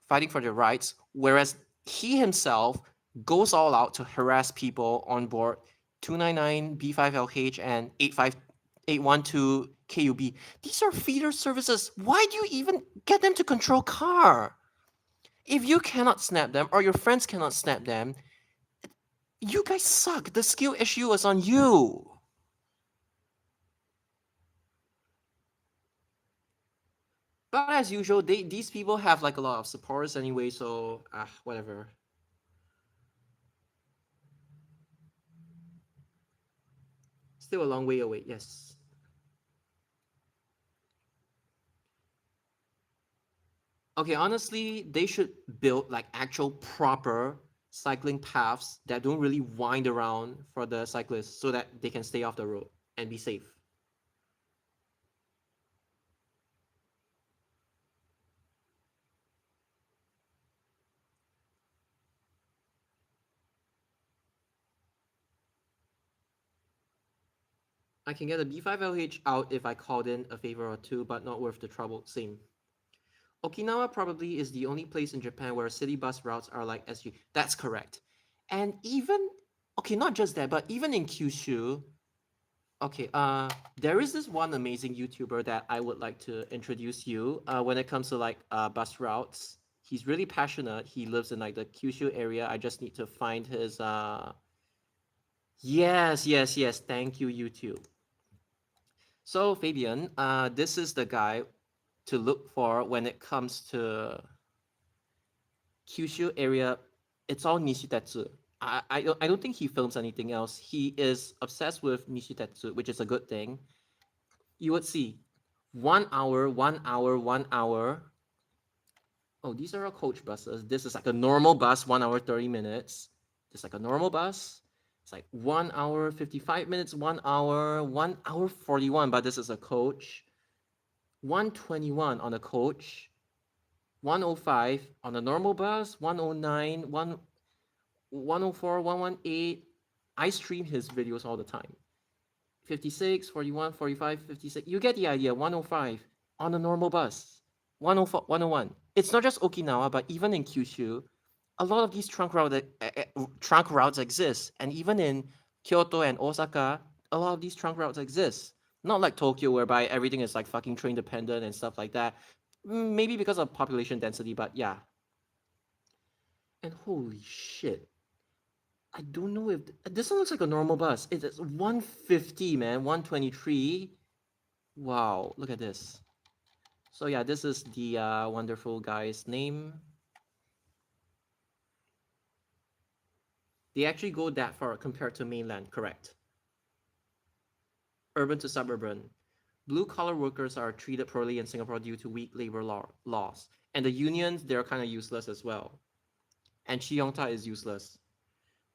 fighting for their rights, whereas he himself goes all out to harass people on board 299 B5LH and 812 KUB. These are feeder services. Why do you even get them to control car? If you cannot snap them or your friends cannot snap them, you guys suck. The skill issue is on you. But as usual, these people have like a lot of supporters anyway, so whatever. Still a long way away, yes. Okay, honestly, they should build like actual proper cycling paths that don't really wind around for the cyclists so that they can stay off the road and be safe. I can get a B5LH out if I called in a favor or two, but not worth the trouble. Same. Okinawa probably is the only place in Japan where city bus routes are like SU. That's correct. And even, okay, not just that, but even in Kyushu, okay, there is this one amazing YouTuber that I would like to introduce you when it comes to like bus routes. He's really passionate. He lives in like the Kyushu area. I just need to find his yes, yes, yes. Thank you, YouTube. So Fabian, this is the guy to look for when it comes to Kyushu area. It's all Nishitetsu. I don't think he films anything else. He is obsessed with Nishitetsu, which is a good thing. You would see 1 hour, 1 hour, 1 hour. Oh, these are all coach buses. This is like a normal bus, 1 hour, 30 minutes. Just like a normal bus. It's like 1 hour, 55 minutes, 1 hour, 1 hour, 41, but this is a coach. 121 on a coach. 105 on a normal bus. 109, 104, 118. I stream his videos all the time. 56, 41, 45, 56. You get the idea. 105 on a normal bus. 104, 101. It's not just Okinawa, but even in Kyushu, a lot of these trunk routes exist. And even in Kyoto and Osaka, a lot of these trunk routes exist. Not like Tokyo, whereby everything is like fucking train dependent and stuff like that. Maybe because of population density, but yeah. And holy shit, I don't know if this one looks like a normal bus. It's 150, man, 123. Wow, look at this. So yeah, this is the wonderful guy's name. They actually go that far compared to mainland, correct? Urban to suburban. Blue collar workers are treated poorly in Singapore due to weak labor laws. And the unions, they're kind of useless as well. And Chiyongta is useless.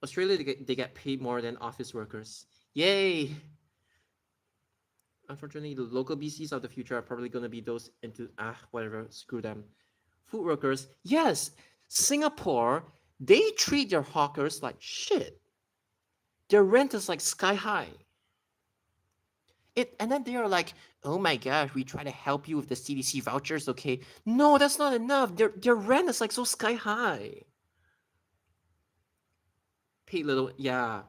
Australia, they get paid more than office workers. Yay! Unfortunately, the local BCs of the future are probably going to be those into, whatever, screw them. Food workers, yes, Singapore, they treat their hawkers like shit. Their rent is like sky high. And then they are like, oh my gosh, we try to help you with the CDC vouchers, okay? No, that's not enough. Their rent is like so sky high. Pay little, yeah.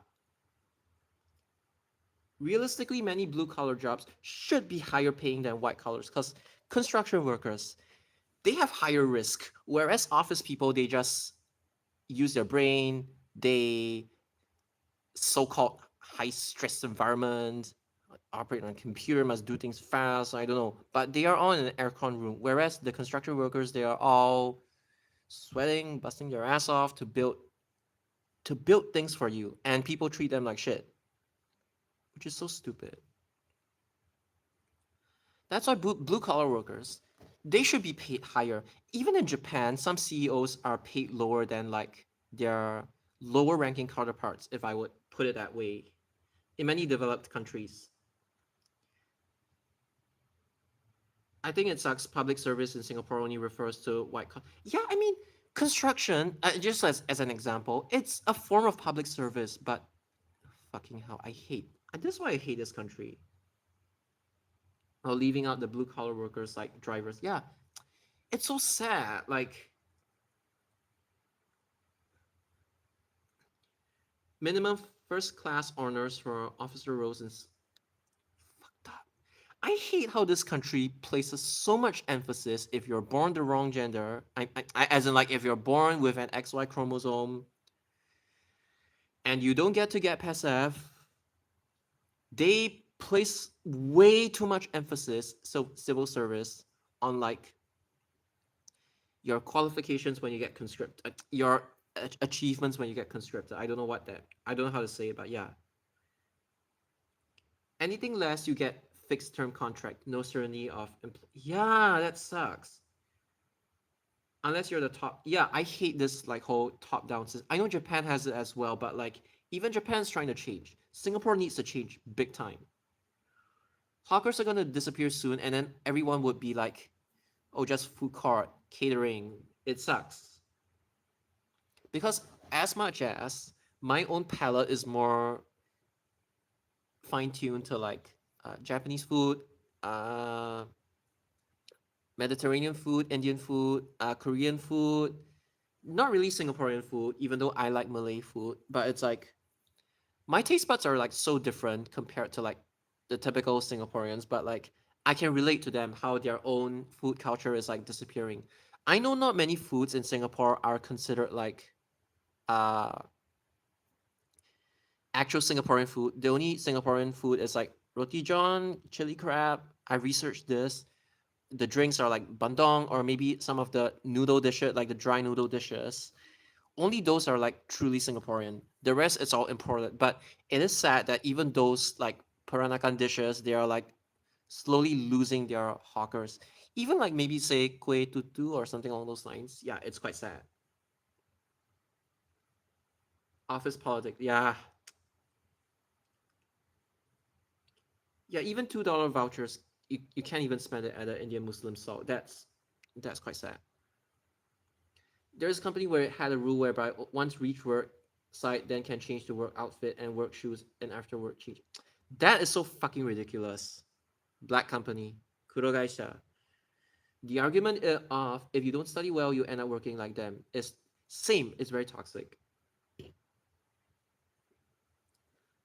Realistically, many blue collar jobs should be higher paying than white collars because construction workers, they have higher risk, whereas office people, they just use their brain, they so-called high stress environment, operate on a computer, must do things fast, I don't know, but they are all in an aircon room, whereas the construction workers, they are all sweating, busting their ass off to build things for you, and people treat them like shit, which is so stupid. That's why blue collar workers, they should be paid higher. Even in Japan, some CEOs are paid lower than like their lower ranking counterparts, if I would put it that way, in many developed countries. I think it sucks. Public service in Singapore only refers to white collar. Yeah, I mean, construction, just as an example, it's a form of public service, but fucking hell, I hate. This is why I hate this country. Oh, leaving out the blue collar workers like drivers. Yeah, it's so sad. Like, minimum first class honors for officer roles is fucked up. I hate how this country places so much emphasis if you're born the wrong gender. As in, like, if you're born with an XY chromosome and you don't get to get past F, they place way too much emphasis, so civil service, on like your qualifications when you get conscripted, your achievements when you get conscripted. I don't know how to say it, but yeah. Anything less, you get fixed term contract, no certainty of yeah, that sucks. Unless you're the top. Yeah, I hate this like whole top down system. I know Japan has it as well, but like even Japan's trying to change. Singapore needs to change big time. Hawkers are gonna disappear soon, and then everyone would be like, oh, just food court, catering. It sucks. Because as much as my own palate is more fine tuned to like Japanese food, uh, Mediterranean food, Indian food, Korean food, not really Singaporean food, even though I like Malay food, but it's like my taste buds are like so different compared to like the typical Singaporeans, but like I can relate to them how their own food culture is like disappearing. I know not many foods in Singapore are considered like uh actual Singaporean food. The only Singaporean food is like roti john, chili crab. I researched this. The drinks are like bandong or maybe some of the noodle dishes, like the dry noodle dishes. Only those are like truly Singaporean. The rest is all imported. But it is sad that even those like Peranakan dishes, they are like slowly losing their hawkers. Even like maybe say kueh tutu or something along those lines. Yeah, it's quite sad. Office politics. Yeah. Yeah, even $2 vouchers, you can't even spend it at an Indian Muslim stall. That's quite sad. There's a company where it had a rule whereby once reach work site, then can change the work outfit and work shoes and after work change. That is so fucking ridiculous. Black company, kurogaisha. The argument of if you don't study well, you end up working like them is same. It's very toxic.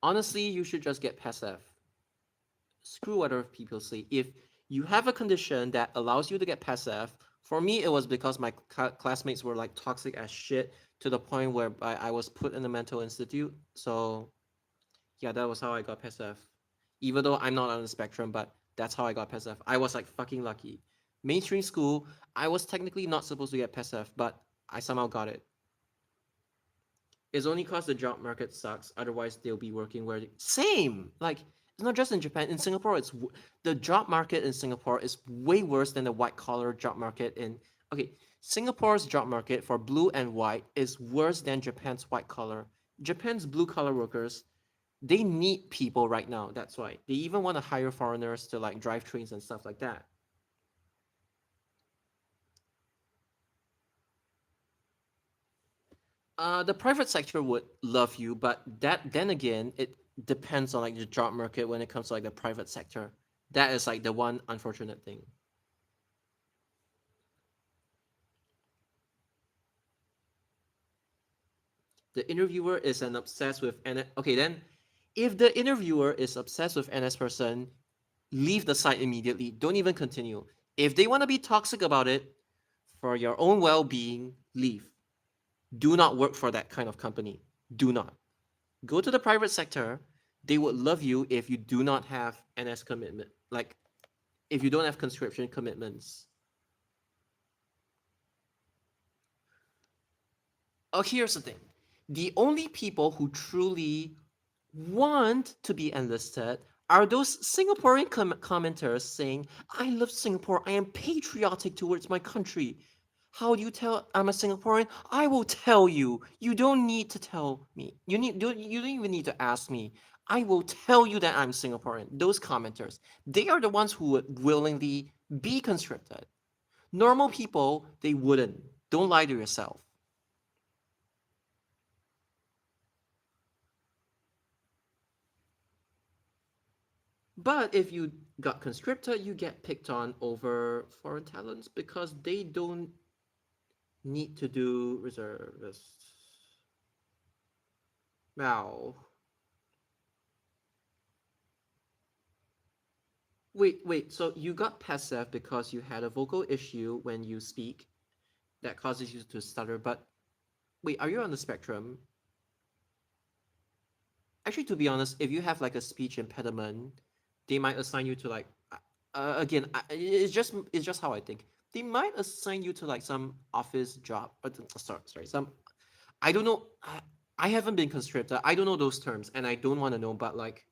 Honestly, you should just get passive. Screw what other people say. If you have a condition that allows you to get passive, for me it was because my classmates were like toxic as shit to the point where I was put in a mental institute. So yeah, that was how I got passive. Even though I'm not on the spectrum, but that's how I got passive. I was like fucking lucky. Mainstream school, I was technically not supposed to get passive, but I somehow got it. It's only cause the job market sucks. Otherwise, they'll be working where same. Like it's not just in Japan. In Singapore, the job market in Singapore is way worse than the white collar job market in. Okay, Singapore's job market for blue and white is worse than Japan's white collar. Japan's blue collar workers, they need people right now. That's why they even want to hire foreigners to like drive trains and stuff like that. The private sector would love you, but that then again, it depends on like the job market when it comes to like the private sector. That is like the one unfortunate thing. The interviewer is an obsessed with okay, then if the interviewer is obsessed with NS person, leave the site immediately. Don't even continue. If they want to be toxic about it, for your own well-being, leave. Do not work for that kind of company. Do not. Go to the private sector. They would love you if you do not have NS commitment. Like if you don't have conscription commitments. Oh, here's the thing. The only people who truly want to be enlisted are those Singaporean commenters saying, I love Singapore. I am patriotic towards my country. How do you tell I'm a Singaporean? I will tell you. You don't need to tell me. You don't even need to ask me. I will tell you that I'm Singaporean. Those commenters, they are the ones who would willingly be conscripted. Normal people, they wouldn't. Don't lie to yourself. But if you got conscripted, you get picked on over foreign talents because they don't need to do reservists. Wow. Wait. So you got passive because you had a vocal issue when you speak that causes you to stutter. But wait, are you on the spectrum? Actually, to be honest, if you have like a speech impediment, they might assign you to like again, it's just how I think. They might assign you to like some office job. Sorry, some I don't know. I haven't been conscripted. I don't know those terms, and I don't want to know. But like,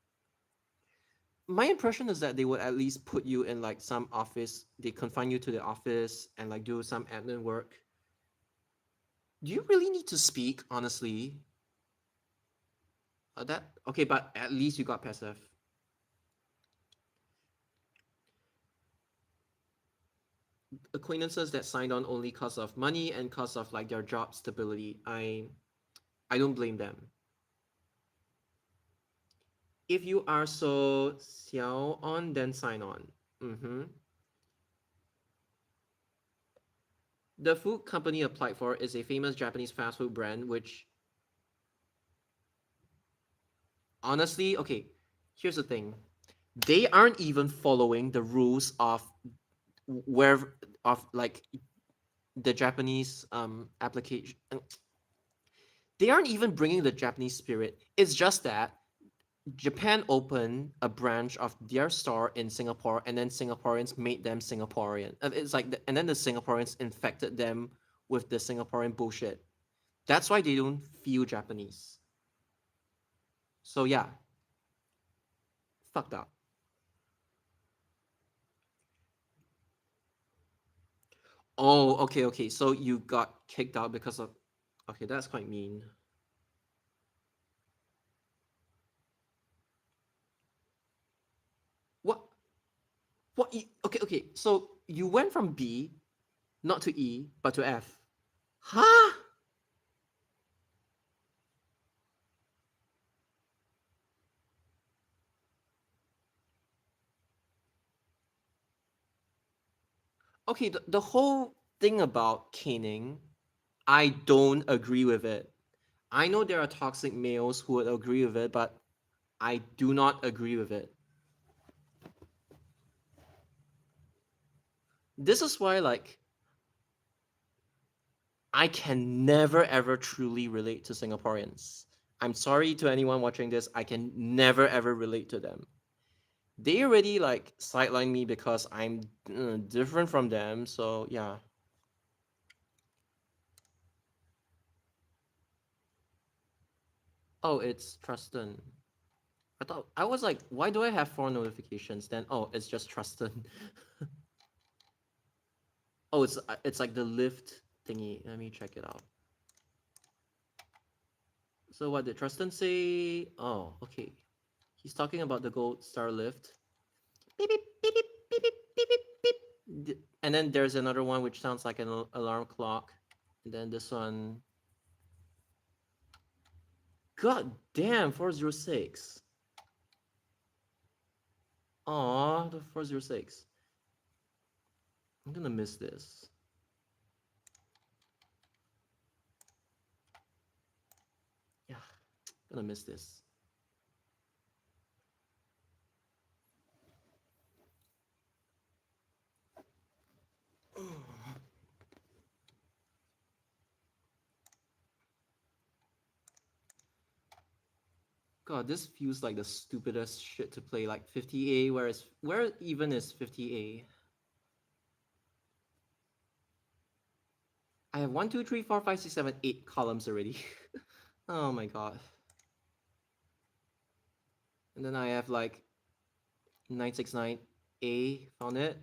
my impression is that they would at least put you in like some office. They confine you to the office and like do some admin work. Do you really need to speak? Honestly, that okay, but at least you got passive. Acquaintances that signed on only cause of money and cause of like their job stability. I don't blame them. If you are so xiao on, then sign on. Mm-hmm. The food company applied for is a famous Japanese fast food brand, which honestly, okay, here's the thing. They aren't even following the rules of where of like the Japanese application. They aren't even bringing the Japanese spirit. It's just that Japan opened a branch of their store in Singapore, and then Singaporeans made them Singaporean. It's like, and then the Singaporeans infected them with the Singaporean bullshit. That's why they don't feel Japanese. So yeah, fucked up. Oh, okay. So you got kicked out because of. Okay, that's quite mean. What? What? Okay. So you went from B, not to E, but to F. Huh? Okay, the whole thing about caning, I don't agree with it. I know there are toxic males who would agree with it, but I do not agree with it. This is why, like, I can never ever truly relate to Singaporeans. I'm sorry to anyone watching this. I can never ever relate to them. They already like sideline me because I'm different from them. So yeah. Oh, it's Truston. I was like, why do I have 4 notifications? Then oh, it's just Truston. Oh, it's like the lift thingy. Let me check it out. So what did Truston say? Oh, okay. He's talking about the Gold Star lift. Beep beep beep beep beep beep beep beep beep. And then there's another one which sounds like an alarm clock. And then this one. God damn, 406. Aw, the 406. I'm gonna miss this. Yeah, gonna miss this. God, this feels like the stupidest shit to play. Like 50A, where even is 50A? I have 1, 2, 3, 4, 5, 6, 7, 8 columns already. Oh my god. And then I have like 969A, found it.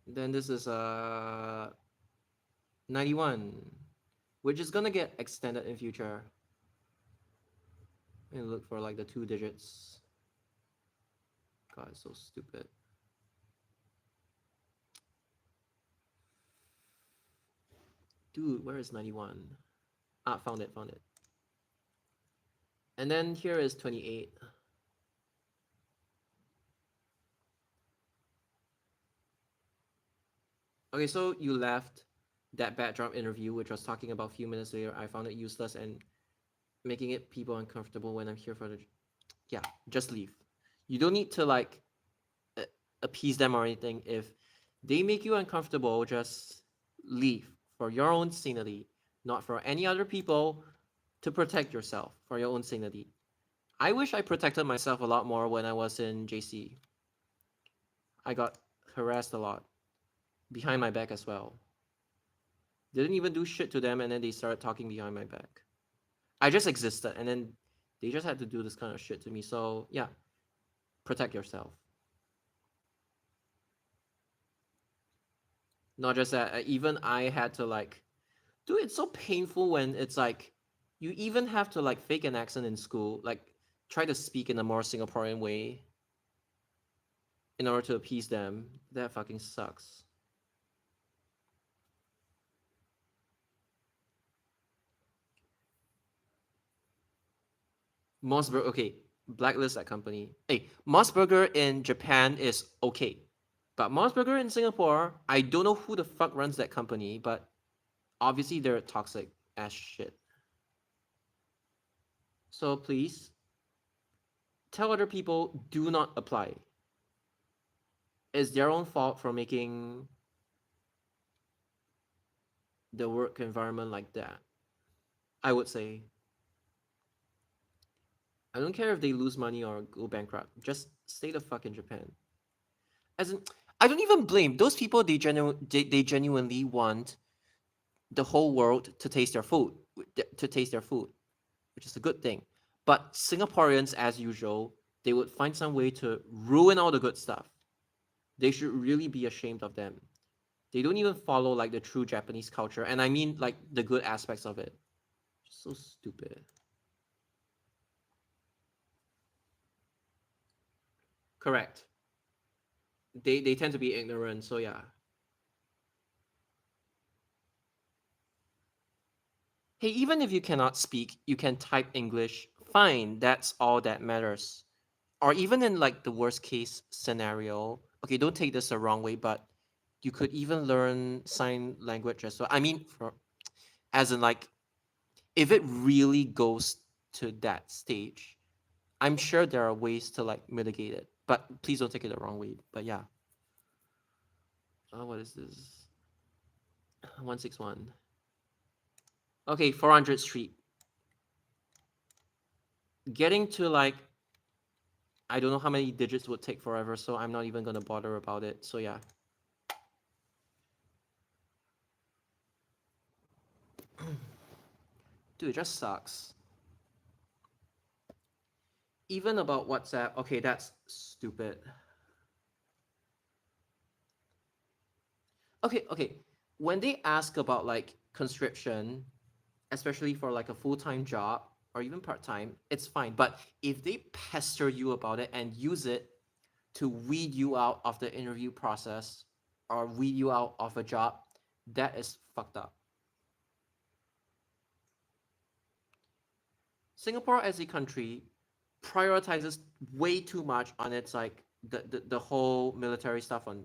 Then this is 91, which is gonna get extended in future. And look for like the 2 digits. God, it's so stupid. Dude, where is 91? Ah, found it, found it. And then here is 28. Okay, so you left that backdrop interview, which was talking about a few minutes later. I found it useless and making it people uncomfortable when I'm here for the. Yeah, just leave. You don't need to like appease them or anything. If they make you uncomfortable, just leave for your own sanity, not for any other people, to protect yourself for your own sanity. I wish I protected myself a lot more when I was in JC. I got harassed a lot behind my back as well. Didn't even do shit to them, and then they started talking behind my back. I just existed, and then they just had to do this kind of shit to me. So yeah, protect yourself. Not just that, even I had to like, dude, it's so painful when it's like, you even have to like fake an accent in school, like try to speak in a more Singaporean way in order to appease them. That fucking sucks. Mossberg, okay, blacklist that company. Hey, Mossberger in Japan is okay, but Mossberger in Singapore, I don't know who the fuck runs that company, but obviously they're toxic as shit. So please tell other people do not apply. It's their own fault for making the work environment like that. I would say. I don't care if they lose money or go bankrupt. Just stay the fuck in Japan. As in, I don't even blame those people. They genuinely want the whole world to taste their food, which is a good thing. But Singaporeans, as usual, they would find some way to ruin all the good stuff. They should really be ashamed of them. They don't even follow like the true Japanese culture, and I mean like the good aspects of it. Just so stupid. Correct. They tend to be ignorant, so yeah. Hey, even if you cannot speak, you can type English. Fine, that's all that matters. Or even in like the worst case scenario, okay, don't take this the wrong way, but You could even learn sign language as well. I mean, as in like, if it really goes to that stage, I'm sure there are ways to like mitigate it. But please don't take it the wrong way. But yeah, what is this? 161. Okay, 400 Street. Getting to like, I don't know how many digits would take forever, so I'm not even gonna bother about it. So yeah. Dude, it just sucks. Even about WhatsApp, okay, that's stupid. Okay. When they ask about like conscription, especially for like a full-time job or even part-time, it's fine. But if they pester you about it and use it to weed you out of the interview process or weed you out of a job, that is fucked up. Singapore as a country prioritizes way too much on its like the whole military stuff on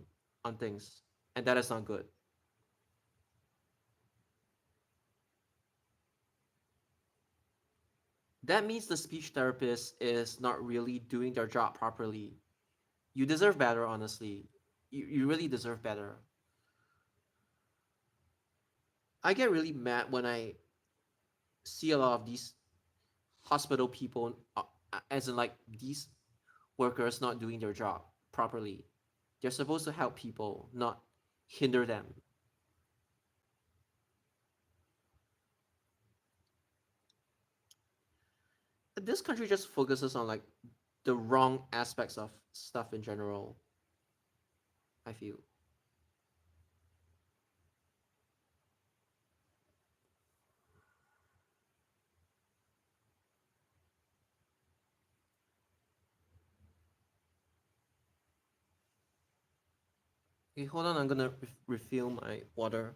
things, and that is not good. That means the speech therapist is not really doing their job properly. You deserve better, honestly. You really deserve better. I get really mad when I see a lot of these hospital people, as in like these workers not doing their job properly. They're supposed to help people, not hinder them. This country just focuses on like the wrong aspects of stuff in general, I feel. Okay, hold on, I'm gonna refill my water.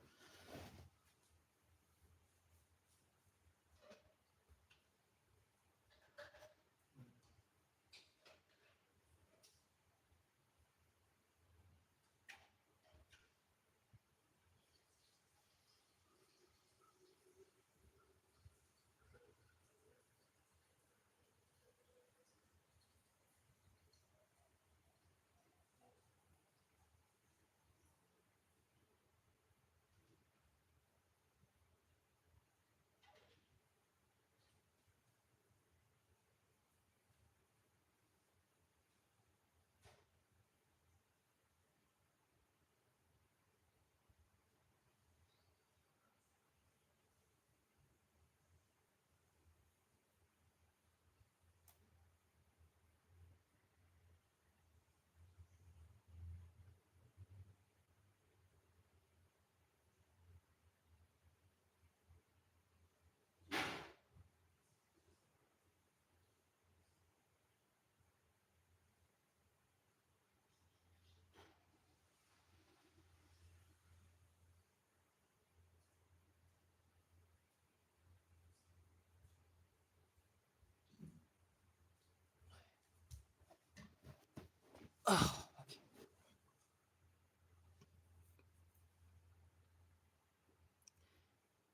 Oh,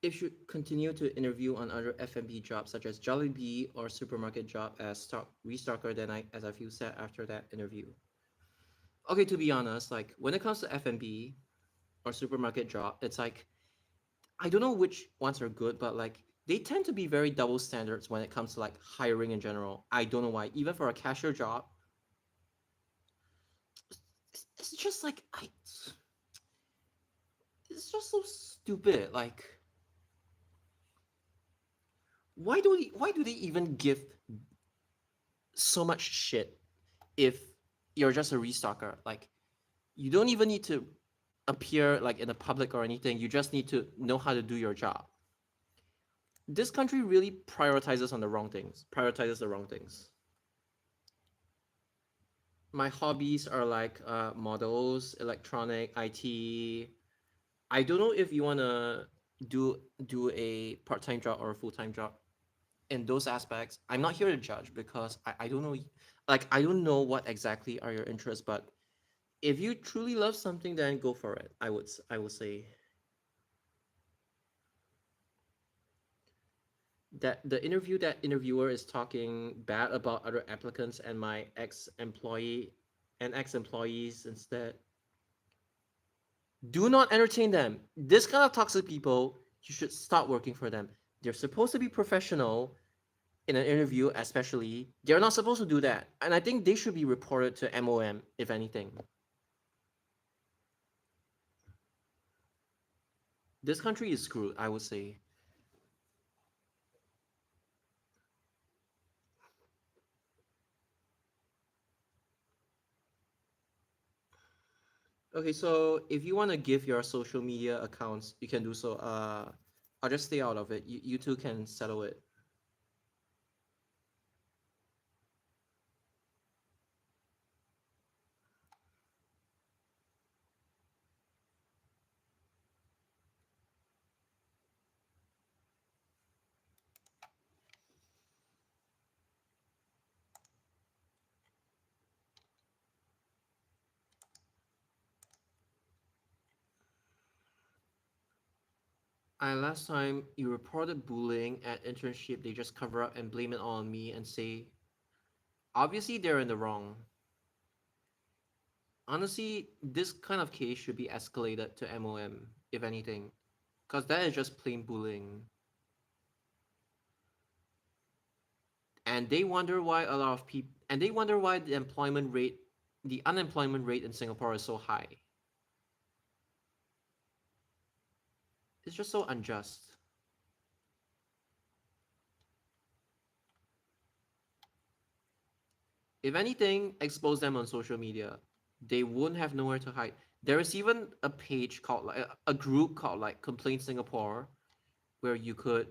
if you continue to interview on other F&B jobs such as Jollibee or supermarket job as stock restocker, then I feel sad after that interview. Okay, to be honest, like when it comes to F&B or supermarket job, it's like I don't know which ones are good, but like they tend to be very double standards when it comes to like hiring in general. I don't know why. Even for a cashier job, it's just like it's just so stupid. Like why do they even give so much shit if you're just a restocker? Like you don't even need to appear like in the public or anything. You just need to know how to do your job. This country really prioritizes on the wrong things. Prioritizes the wrong things. My hobbies are like models, electronic, IT. I don't know if you wanna do a part-time job or a full-time job in those aspects. I'm not here to judge because I don't know, like I don't know what exactly are your interests, but If you truly love something, then go for it. I would say that the interview that interviewer is talking bad about other applicants and my ex-employee and ex-employees instead, do not entertain them. This kind of toxic people, you should stop working for them. They're supposed to be professional in an interview, especially. They're not supposed to do that. And I think they should be reported to MOM, if anything. This country is screwed, I would say. Okay, so if you want to give your social media accounts, you can do so. I'll just stay out of it. You two can settle it. Last time you reported bullying at internship, they just cover up and blame it on me and say, obviously they're in the wrong. Honestly, this kind of case should be escalated to MOM, if anything, because that is just plain bullying. And they wonder why a lot of people, and they wonder why the unemployment rate in Singapore is so high. It's just so unjust. If anything, expose them on social media. They won't have nowhere to hide. There is even a page called like a group called like Complaint Singapore, where you could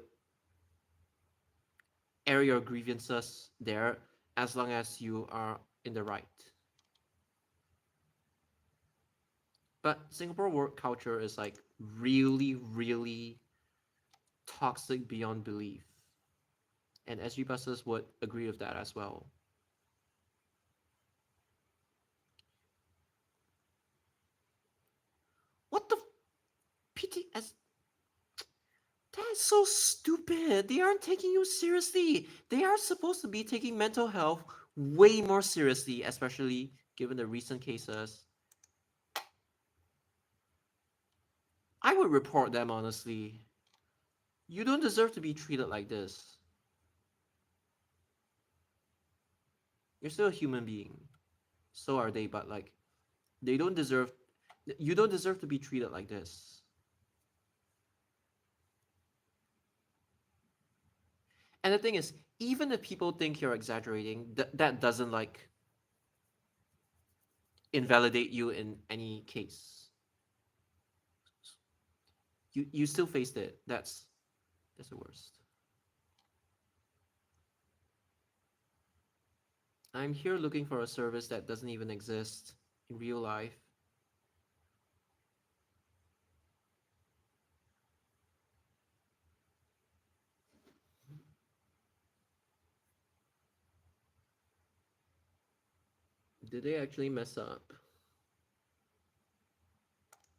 air your grievances there as long as you are in the right. But Singapore work culture is like really, really toxic beyond belief. And SG buses would agree with that as well. What the PTS? That is so stupid. They aren't taking you seriously. They are supposed to be taking mental health way more seriously, especially given the recent cases. I would report them honestly. You don't deserve to be treated like this. You're still a human being. So are they, but like they don't deserve you don't deserve to be treated like this. And the thing is, even if people think you're exaggerating, that doesn't like invalidate you in any case. You still faced it. That's the worst. I'm here looking for a service that doesn't even exist in real life. Did they actually mess up?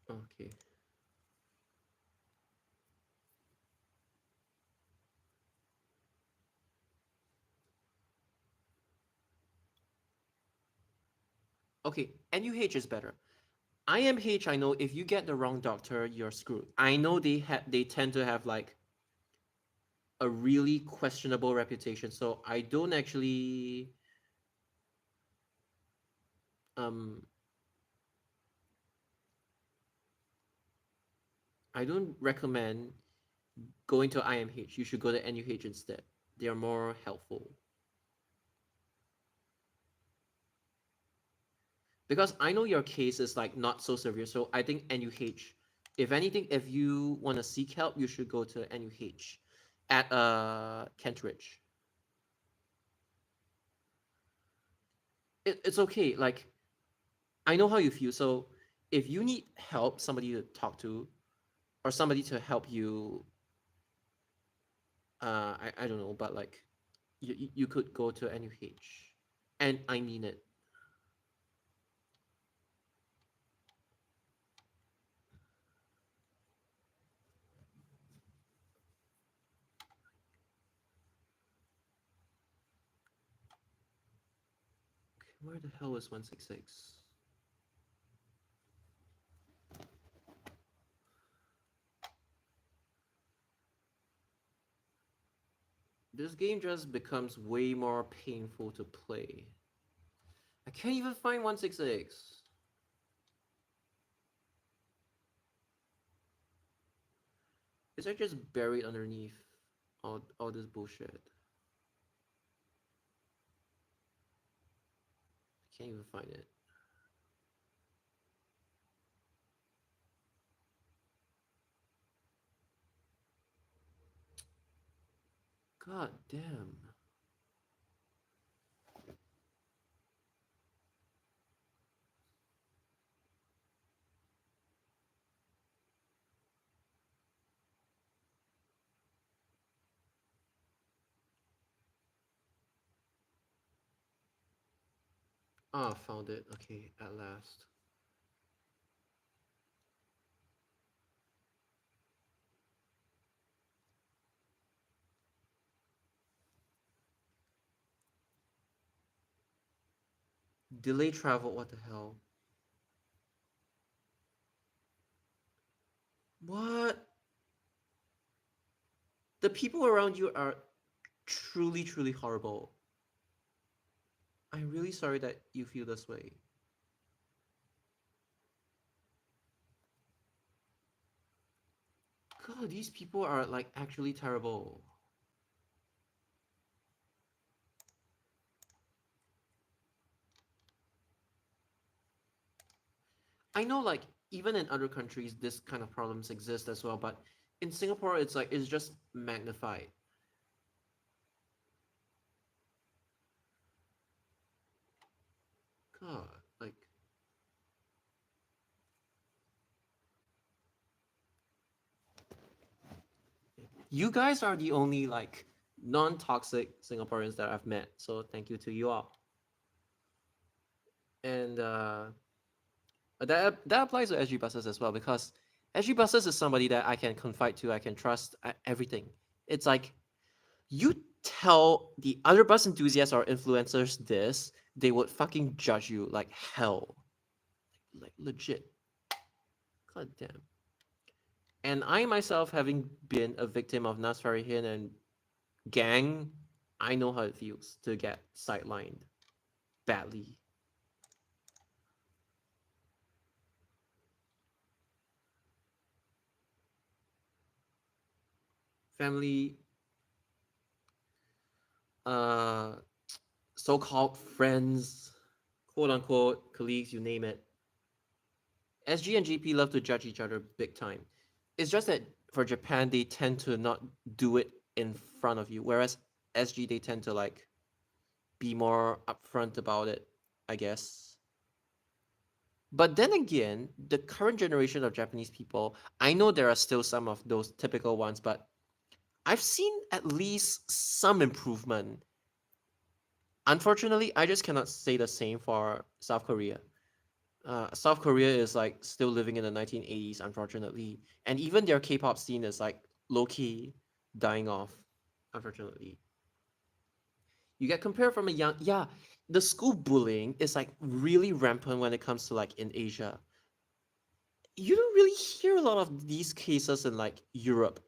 Okay. Okay, NUH is better. IMH, I know if you get the wrong doctor, you're screwed. I know they tend to have like a really questionable reputation, so um I don't recommend going to IMH. You should go to NUH instead. They are more helpful. Because I know your case is like not so severe, so I think NUH. If anything, if you want to seek help, you should go to NUH at Kentridge. It's okay. Like I know how you feel. So if you need help, somebody to talk to, or somebody to help you, I don't know, but like you could go to NUH, and I mean it. Where the hell is 166? This game just becomes way more painful to play. I can't even find 166. Is it just buried underneath all this bullshit? I can't even find it. God damn. Ah, found it. Okay, at last. Delay travel, what the hell? What? The people around you are truly, truly horrible. I'm really sorry that you feel this way. God, these people are like actually terrible. I know like even in other countries this kind of problems exist as well, but in Singapore it's like it's just magnified. God, like you guys are the only like non-toxic Singaporeans that I've met. So thank you to you all. And that applies to SG buses as well because SG buses is somebody that I can confide to, I can trust everything. It's like you tell the other bus enthusiasts or influencers this, they would fucking judge you like hell, like legit. God damn. And I myself, having been a victim of Nas Farihin and gang, I know how it feels to get sidelined badly. Family, uh, so-called friends, quote unquote colleagues, you name it. SG and GP love to judge each other big time. It's just that for Japan, they tend to not do it in front of you, whereas SG they tend to like be more upfront about it, I guess. But then again, the current generation of Japanese people, I know there are still some of those typical ones, but I've seen at least some improvement. Unfortunately, I just cannot say the same for South Korea. South Korea is like still living in the 1980s, unfortunately, and even their K-pop scene is like low key dying off, unfortunately. You get compared from a young, yeah, the school bullying is like really rampant when it comes to like in Asia. You don't really hear a lot of these cases in like Europe,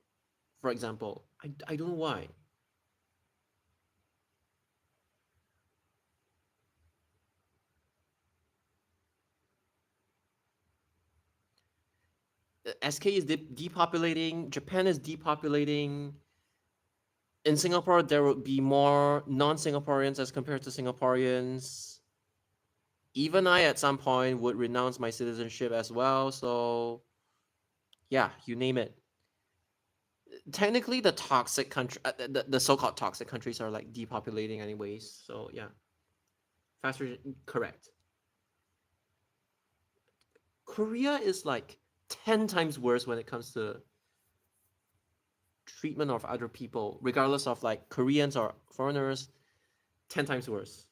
for example. I don't know why. SK is depopulating, Japan is depopulating. In Singapore, there would be more non-Singaporeans as compared to Singaporeans. Even I, at some point, would renounce my citizenship as well. So, yeah, you name it. Technically, the toxic country, the so-called toxic countries are like depopulating anyways. So, yeah, faster, correct. Korea is like 10 times worse when it comes to treatment of other people, regardless of like Koreans or foreigners. 10 times worse.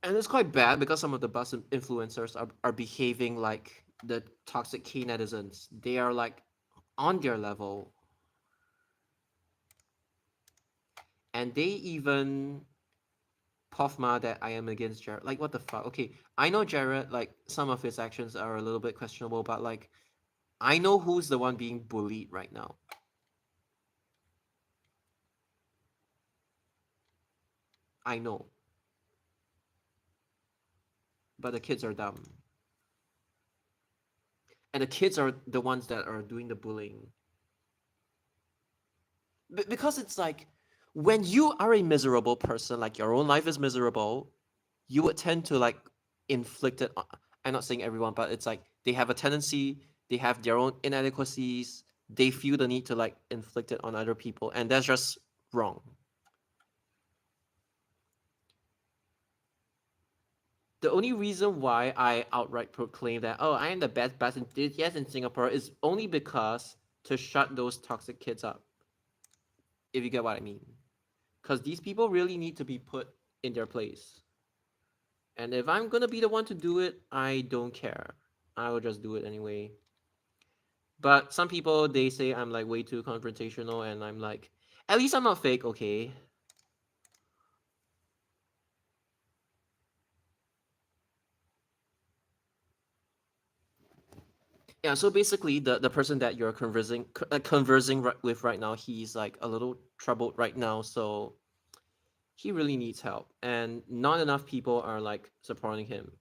And it's quite bad because some of the bus influencers are behaving like the toxic K netizens. They are like on their level. And they even Pofma that I am against Jared. Like, what the fuck? Okay, I know Jared, like, some of his actions are a little bit questionable, but, like, I know who's the one being bullied right now. I know. But the kids are dumb. And the kids are the ones that are doing the bullying. Because it's like, when you are a miserable person, like your own life is miserable, you would tend to like inflict it on, I'm not saying everyone, but it's like they have a tendency, they have their own inadequacies, they feel the need to like inflict it on other people, and that's just wrong. The only reason why I outright proclaim that, oh, I am the best enthusiast in Singapore is only because to shut those toxic kids up, if you get what I mean. Because these people really need to be put in their place. And if I'm gonna be the one to do it, I don't care. I will just do it anyway. But some people, they say I'm like way too confrontational, and I'm like, at least I'm not fake, okay? Yeah. So basically, the person that you're conversing with right now, he's like a little troubled right now, so he really needs help, and not enough people are like supporting him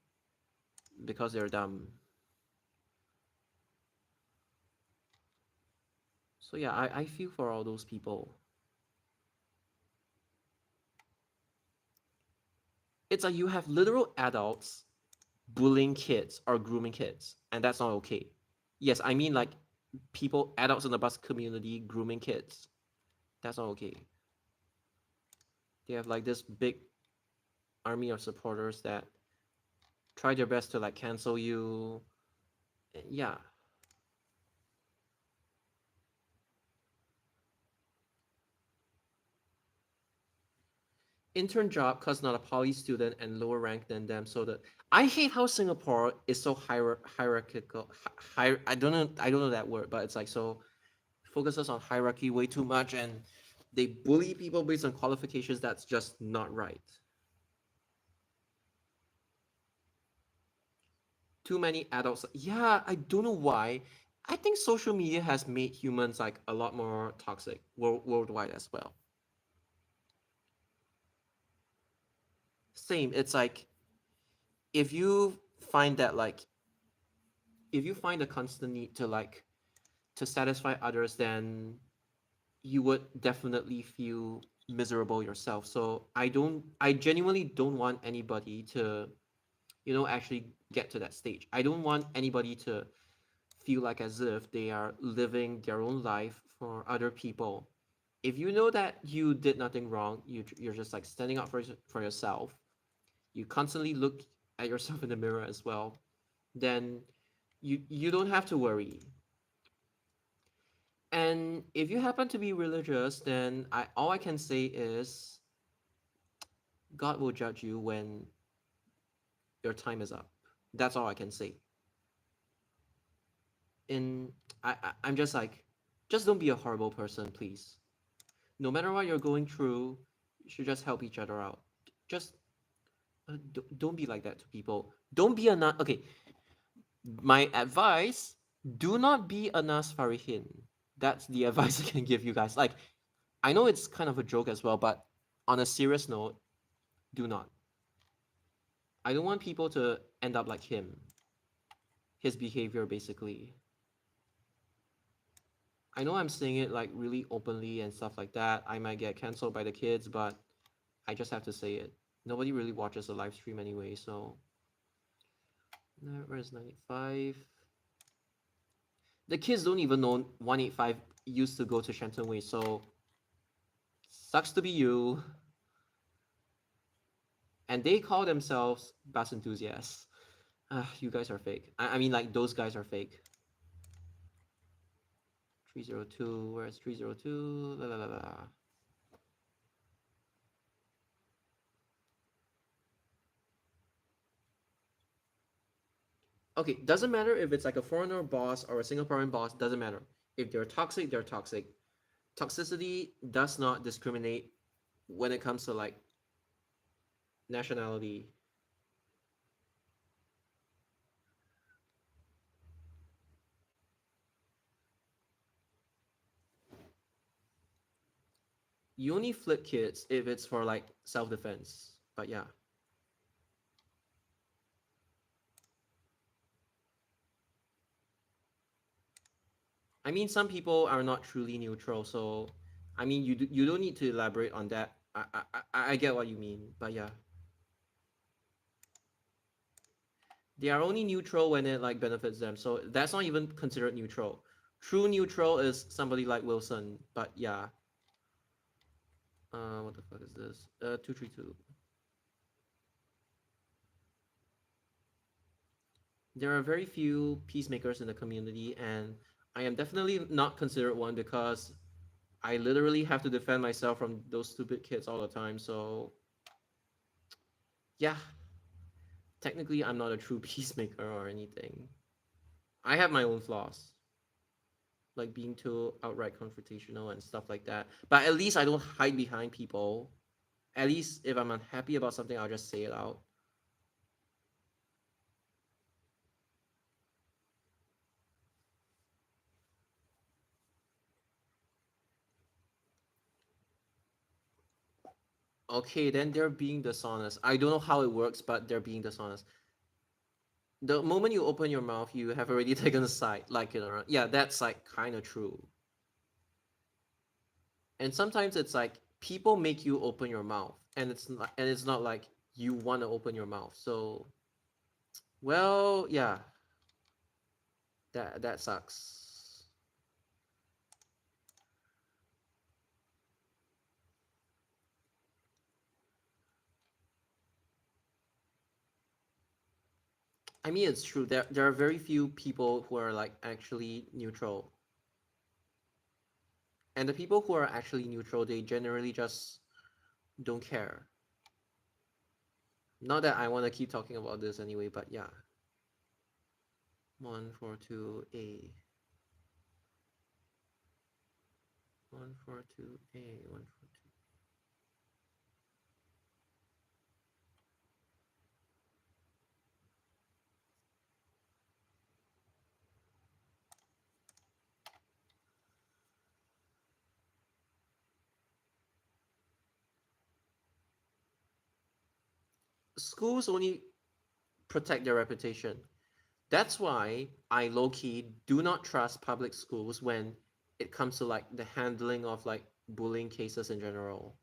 because they're dumb. So yeah, I feel for all those people. It's like you have literal adults bullying kids or grooming kids, and that's not okay. Yes, I mean like people, adults in the bus community grooming kids. That's not okay. They have like this big army of supporters that try their best to like cancel you. Yeah. Intern job cause not a poly student and lower rank than them. So that I hate how Singapore is so hierarchical. I don't know that word, but it's like so focuses on hierarchy way too much, and they bully people based on qualifications. That's just not right. Too many adults. Yeah, I don't know why. I think social media has made humans like a lot more toxic worldwide as well. Same. It's like if you find that like if you find a constant need to like to satisfy others, then you would definitely feel miserable yourself. So I genuinely don't want anybody to, actually get to that stage. I don't want anybody to feel like as if they are living their own life for other people. If you know that you did nothing wrong, you're just like standing up for yourself. You constantly look at yourself in the mirror as well. Then you don't have to worry. And if you happen to be religious, then I all I can say is God will judge you when your time is up. That's all I can say. And I'm just like, just don't be a horrible person, please. No matter what you're going through, you should just help each other out. Just don't be like that to people. Don't be a okay. My advice: do not be a Nas Farihin. That's the advice I can give you guys. Like, I know it's kind of a joke as well, but on a serious note, do not. I don't want people to end up like him. His behavior, basically. I know I'm saying it like really openly and stuff like that. I might get canceled by the kids, but I just have to say it. Nobody really watches the live stream anyway, so where's 95? The kids don't even know 185 used to go to Shenton Way, so sucks to be you. And they call themselves bus enthusiasts. You guys are fake. I mean, like, those guys are fake. 302, where's 302? La, la, la, la. Okay, doesn't matter if it's like a foreigner boss or a Singaporean boss, doesn't matter. If they're toxic, they're toxic. Toxicity does not discriminate when it comes to like nationality. You only flip kids if it's for like self-defense. But yeah. I mean, some people are not truly neutral, so I mean, you don't need to elaborate on that. I get what you mean, but yeah, they are only neutral when it like benefits them. So that's not even considered neutral. True neutral is somebody like Wilson, but yeah. What the fuck is this? 232. There are very few peacemakers in the community, and I am definitely not considered one because I literally have to defend myself from those stupid kids all the time. So yeah, technically I'm not a true peacemaker or anything. I have my own flaws, like being too outright confrontational and stuff like that. But at least I don't hide behind people. At least if I'm unhappy about something, I'll just say it out. Okay, then they're being dishonest. I don't know how it works, but they're being dishonest. The moment you open your mouth, you have already taken a side, like it or not. Yeah, that's like kind of true. And sometimes it's like people make you open your mouth, and it's not like you want to open your mouth. So, well, yeah, that sucks. I mean, it's true. There are very few people who are like actually neutral, and the people who are actually neutral, they generally just don't care. Not that I want to keep talking about this anyway, but yeah. 142A, 142A, 142. Schools only protect their reputation. That's why I low key do not trust public schools when it comes to like the handling of like bullying cases in general.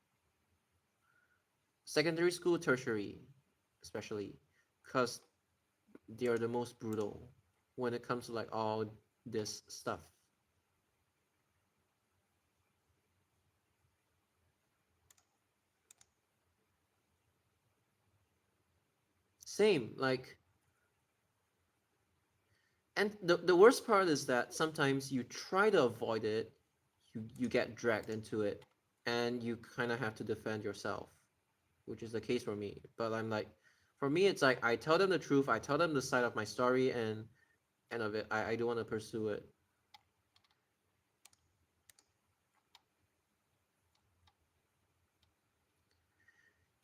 Secondary school, tertiary, especially, because they are the most brutal when it comes to like all this stuff. Same, like, and the worst part is that sometimes you try to avoid it, you get dragged into it, and you kind of have to defend yourself, which is the case for me. But I'm like, for me, it's like I tell them the truth, I tell them the side of my story, and end of it, I don't want to pursue it.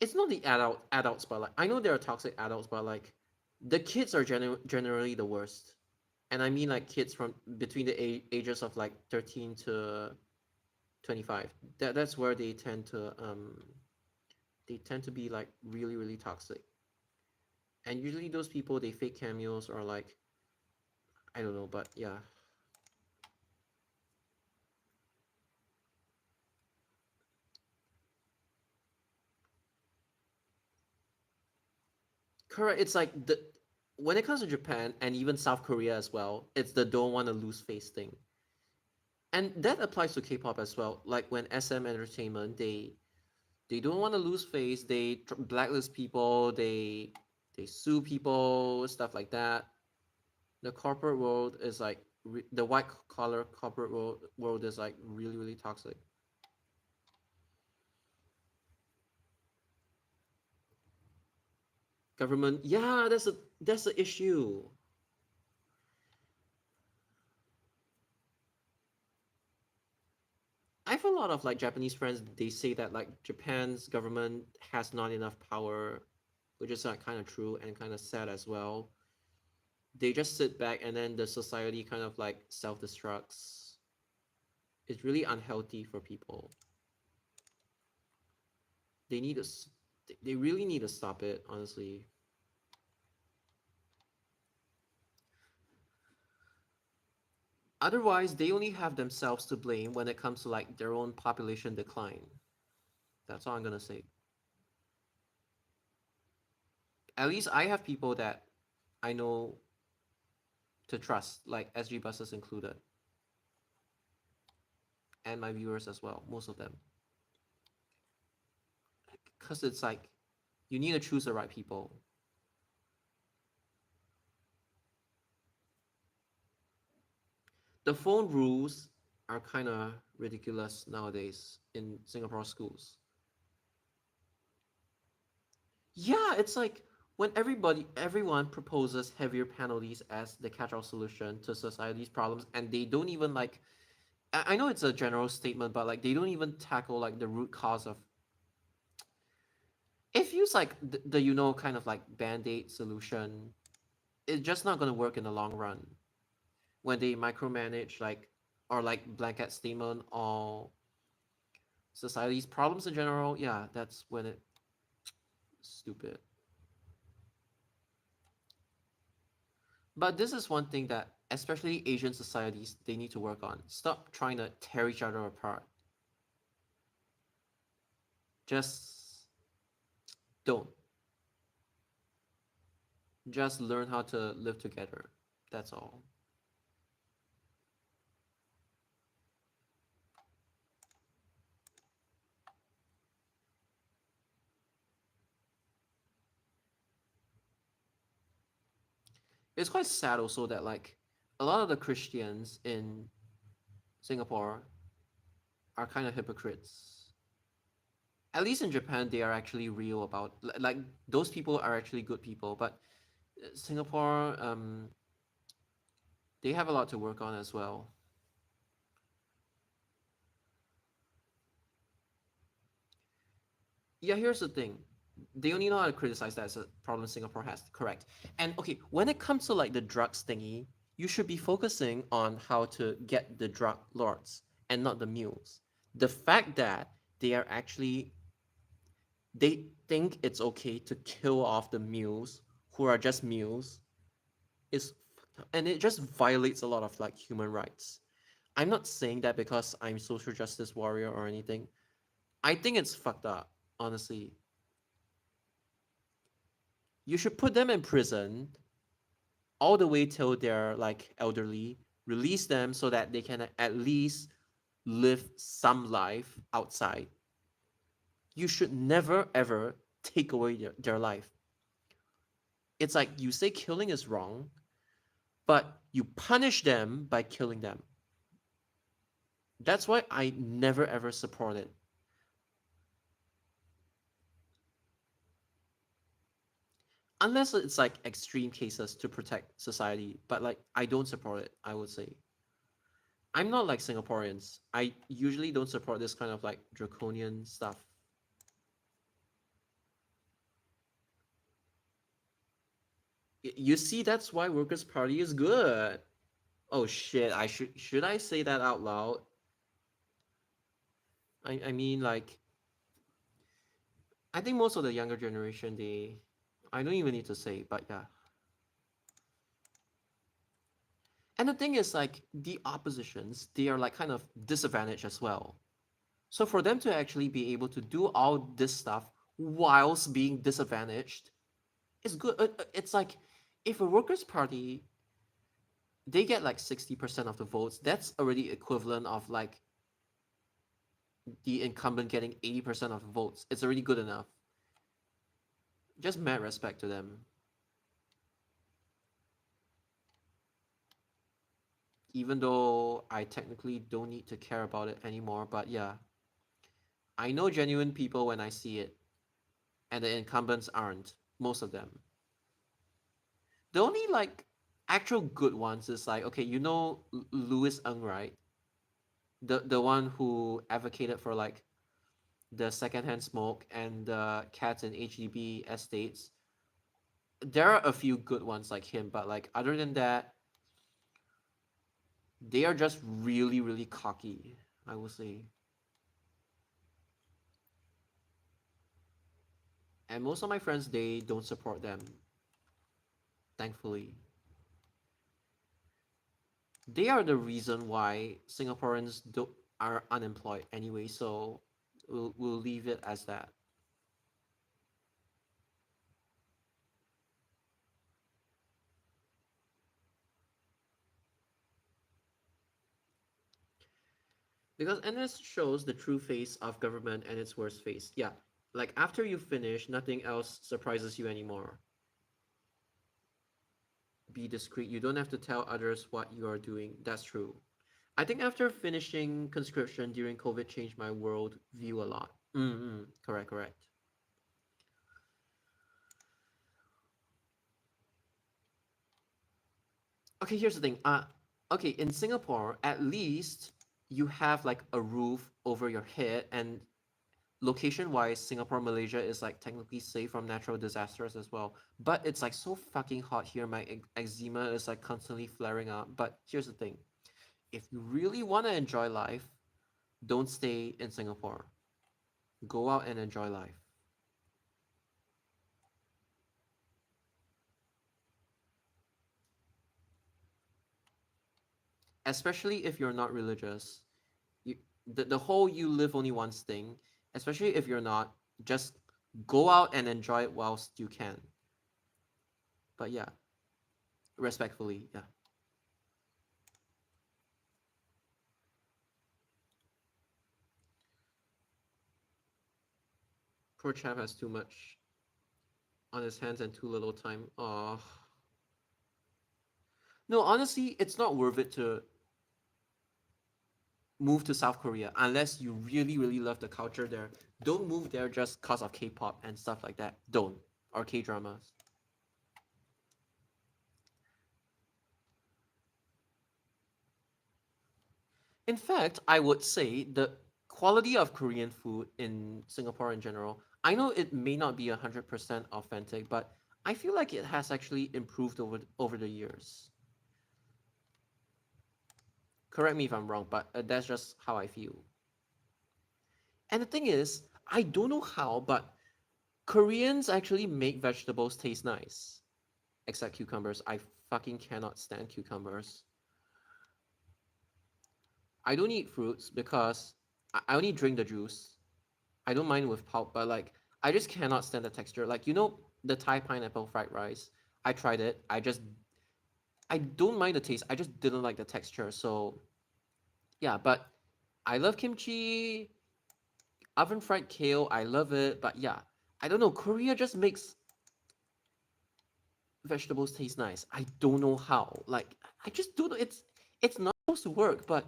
It's not the adults, but like I know there are toxic adults, but like the kids are generally the worst, and I mean like kids from between the ages of like 13 to 25. That's where they tend to be like really toxic, and usually those people they fake cameos or like I don't know, but yeah. Correct. It's like the when it comes to Japan and even South Korea as well, it's the don't want to lose face thing. And that applies to K-pop as well. Like when SM Entertainment, they don't want to lose face. They blacklist people. They sue people, stuff like that. The corporate world is like the white collar corporate world is like really toxic. Government, yeah, that's the issue. I have a lot of like Japanese friends. They say that like Japan's government has not enough power, which is like kind of true and kind of sad as well. They just sit back and then the society kind of like self destructs. It's really unhealthy for people. They need to. They really need to stop it. Honestly, otherwise they only have themselves to blame when it comes to like their own population decline. That's all I'm gonna say. At least I have people that I know to trust, like SG buses included, and my viewers as well, most of them. Because it's like you need to choose the right people. The phone rules are kind of ridiculous nowadays in Singapore schools. Yeah, it's like when everyone proposes heavier penalties as the catch-all solution to society's problems, and they don't even like. I know it's a general statement, but like they don't even tackle like the root cause of. If you use like the kind of like band-aid solution, it's just not gonna work in the long run. When they micromanage like or like blanket statement on society's problems in general, yeah, that's when it's stupid. But this is one thing that especially Asian societies they need to work on. Stop trying to tear each other apart. Just don't. Just learn how to live together. That's all. It's quite sad also that like a lot of the Christians in Singapore are kind of hypocrites. At least in Japan, they are actually real about like those people are actually good people. But Singapore, they have a lot to work on as well. Yeah, here's the thing. They only know how to criticize that as a problem Singapore has. Correct. And okay, when it comes to like the drugs thingy, you should be focusing on how to get the drug lords and not the mules. The fact that they are actually they think it's okay to kill off the mules who are just mules is and it just violates a lot of like human rights. I'm not saying that because I'm social justice warrior or anything. I think it's fucked up, honestly. You should put them in prison all the way till they're like elderly, release them so that they can at least live some life outside. You should never ever take away their life. It's like you say killing is wrong, but you punish them by killing them. That's why I never ever support it. Unless it's like extreme cases to protect society, but like I don't support it, I would say. I'm not like Singaporeans. I usually don't support this kind of like draconian stuff. You see, that's why Workers' Party is good. Oh shit, should I say that out loud? I mean like I think most of the younger generation they I don't even need to say, but yeah. And the thing is like the oppositions, they are like kind of disadvantaged as well. So for them to actually be able to do all this stuff whilst being disadvantaged is good. It's like if a Workers' Party they get like 60% of the votes, that's already equivalent of like the incumbent getting 80% of the votes. It's already good enough. Just mad respect to them. Even though I technically don't need to care about it anymore, but yeah, I know genuine people when I see it, and the incumbents aren't. Most of them. The only like actual good ones is like okay, Louis Ng, right? the one who advocated for like the secondhand smoke and the cats in HDB estates. There are a few good ones like him, but like other than that, they are just really, really cocky, I would say. And most of my friends, they don't support them, thankfully. They are the reason why Singaporeans are unemployed anyway, so we'll leave it as that. Because NS shows the true face of government and its worst face. Yeah, like after you finish, nothing else surprises you anymore. Be discreet. You don't have to tell others what you are doing. That's true. I think after finishing conscription during COVID changed my world view a lot. Correct, correct. Okay, here's the thing. Okay, in Singapore, at least you have like a roof over your head, and location wise, Singapore, Malaysia is like technically safe from natural disasters as well. But it's like so fucking hot here. My eczema is like constantly flaring up. But here's the thing: if you really want to enjoy life, don't stay in Singapore. Go out and enjoy life. Especially if you're not religious. You, the whole you live only once thing, especially if you're not, just go out and enjoy it whilst you can. But yeah, respectfully, yeah. Poor chap has too much on his hands and too little time. Oh. No, honestly, it's not worth it to move to South Korea unless you really, really love the culture there. Don't move there just because of K-pop and stuff like that. Don't. Or K-dramas. In fact, I would say the quality of Korean food in Singapore in general, I know it may not be 100% authentic, but I feel like it has actually improved over the years. Correct me if I'm wrong, but that's just how I feel. And the thing is, I don't know how, but Koreans actually make vegetables taste nice. Except cucumbers. I fucking cannot stand cucumbers. I don't eat fruits because I only drink the juice. I don't mind with pulp, but like I just cannot stand the texture. Like the Thai pineapple fried rice. I tried it. I don't mind the taste. I just didn't like the texture. So yeah, but I love kimchi, oven fried kale. I love it. But yeah, I don't know. Korea just makes vegetables taste nice. I don't know how. Like I just don't know. It's not supposed to work, but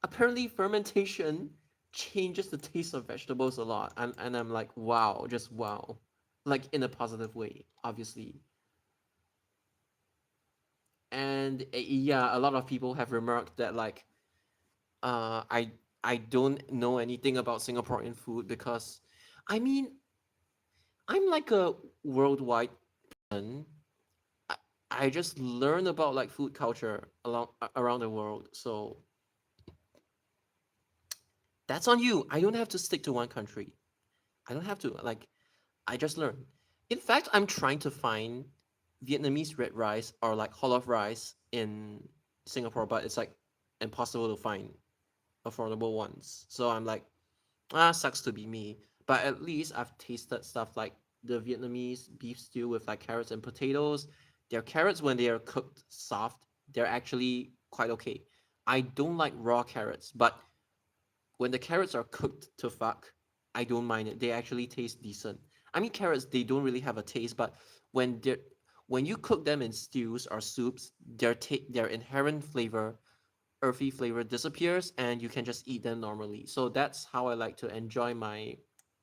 apparently fermentation changes the taste of vegetables a lot. And I'm like, wow, just wow. Like in a positive way, obviously. And yeah, a lot of people have remarked that like uh I I don't know anything about Singaporean food because I mean I'm like a worldwide person. I, I just learn about like food culture around the world. So that's on you. I don't have to stick to one country. I don't have to. Like I just learned. In fact, I'm trying to find Vietnamese red rice or like hollow rice in Singapore, but it's like impossible to find affordable ones. So I'm like, sucks to be me. But at least I've tasted stuff like the Vietnamese beef stew with like carrots and potatoes. Their carrots, when they are cooked soft, they're actually quite okay. I don't like raw carrots, but when the carrots are cooked to fuck, I don't mind it. They actually taste decent. I mean, carrots they don't really have a taste, but when they when you cook them in stews or soups, their inherent flavor, earthy flavor disappears, and you can just eat them normally. So that's how I like to enjoy my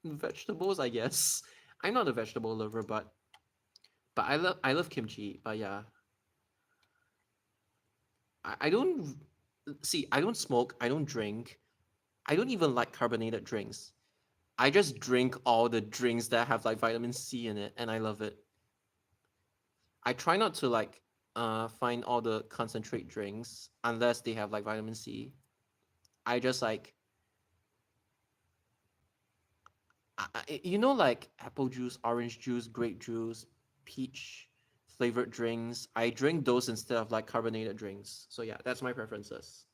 vegetables, I guess. I'm not a vegetable lover, but I love kimchi. But yeah, I don't. See, I don't smoke, I don't drink, I don't even like carbonated drinks. I just drink all the drinks that have like vitamin C in it, and I love it. I try not to like find all the concentrate drinks unless they have like vitamin C. I just like like apple juice, orange juice, grape juice, peach flavored drinks. I drink those instead of like carbonated drinks. So yeah, that's my preferences.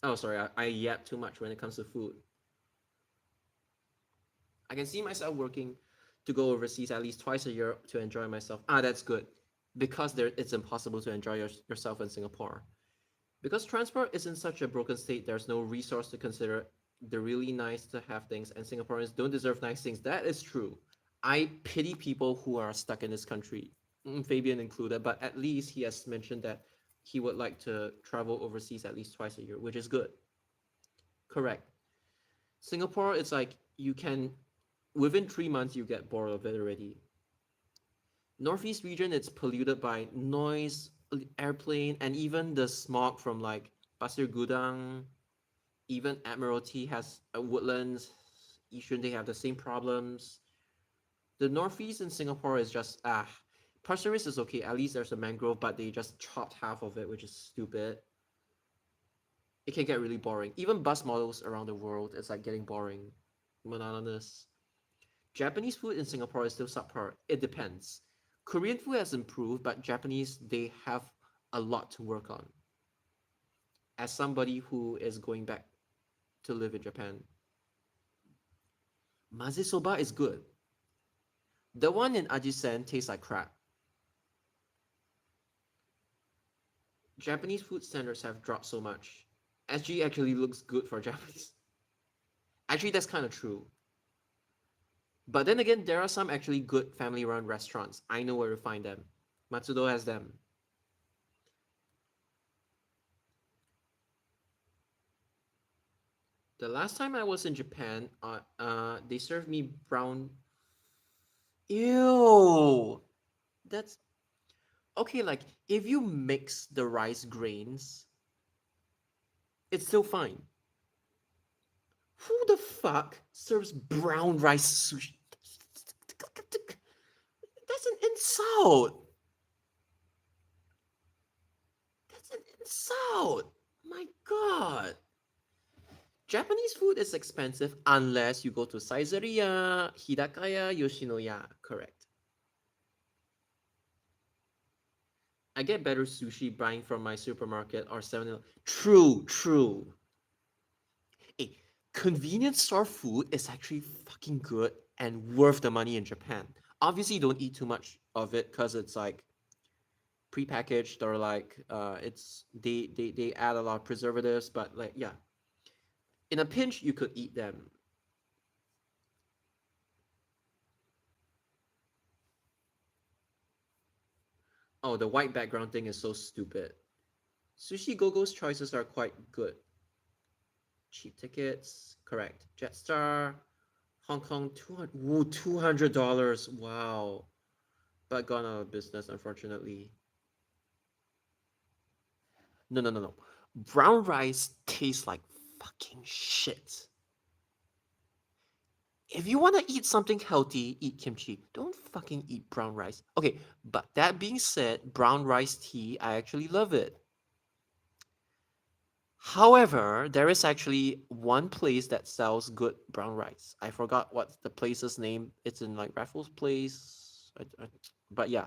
Oh, sorry, I yap too much when it comes to food. I can see myself working to go overseas at least twice a year to enjoy myself. Ah, that's good. Because it's impossible to enjoy yourself in Singapore. Because transport is in such a broken state, there's no resource to consider the really nice to have things, and Singaporeans don't deserve nice things. That is true. I pity people who are stuck in this country, Fabian included, but at least he has mentioned that he would like to travel overseas at least twice a year, which is good. Correct. Singapore, it's like you can, within 3 months, you get bored of it already. Northeast region, it's polluted by noise, airplane, and even the smog from like Pasir Gudang. Even Admiralty has woodlands. Yishun, they have the same problems. The northeast in Singapore is just Pasir Ris is okay. At least there's a mangrove, but they just chopped half of it, which is stupid. It can get really boring. Even bus models around the world, it's like getting boring, monotonous. Japanese food in Singapore is still subpar. It depends. Korean food has improved, but Japanese, they have a lot to work on. As somebody who is going back to live in Japan, maze soba is good. The one in Ajisen tastes like crap. Japanese food standards have dropped so much. SG actually looks good for Japanese. Actually, that's kind of true. But then again, there are some actually good family-run restaurants. I know where to find them. Matsudo has them. The last time I was in Japan, they served me brown. Ew, that's okay. Like if you mix the rice grains, it's still fine. Who the fuck serves brown rice sushi? That's an insult. That's an insult. My God. Japanese food is expensive unless you go to Saizeria, Hidakaya, Yoshinoya. Correct. I get better sushi buying from my supermarket or 7-Eleven. True, true. Hey, convenience store food is actually fucking good and worth the money in Japan. Obviously, don't eat too much of it because it's like prepackaged or like it's they add a lot of preservatives. But like yeah, in a pinch you could eat them. Oh, the white background thing is so stupid. Sushi Gogo's choices are quite good. Cheap tickets, correct. Jetstar, Hong Kong, $200. Wow. But gone out of business, unfortunately. No, no, no, no. Brown rice tastes like fucking shit. If you want to eat something healthy, eat kimchi. Don't fucking eat brown rice. Okay, but that being said, brown rice tea, I actually love it. However, there is actually one place that sells good brown rice. I forgot what's the place's name. It's in like Raffles Place. But yeah,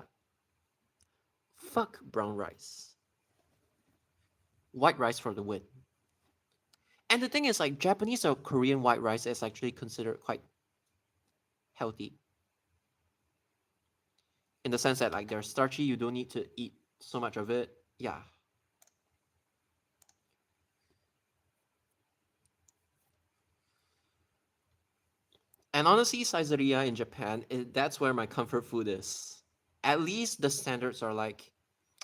fuck brown rice. White rice for the win. And the thing is, like Japanese or Korean white rice is actually considered quite healthy in the sense that like they're starchy. You don't need to eat so much of it. Yeah. And honestly, Saizeria in Japan, that's where my comfort food is. At least the standards are like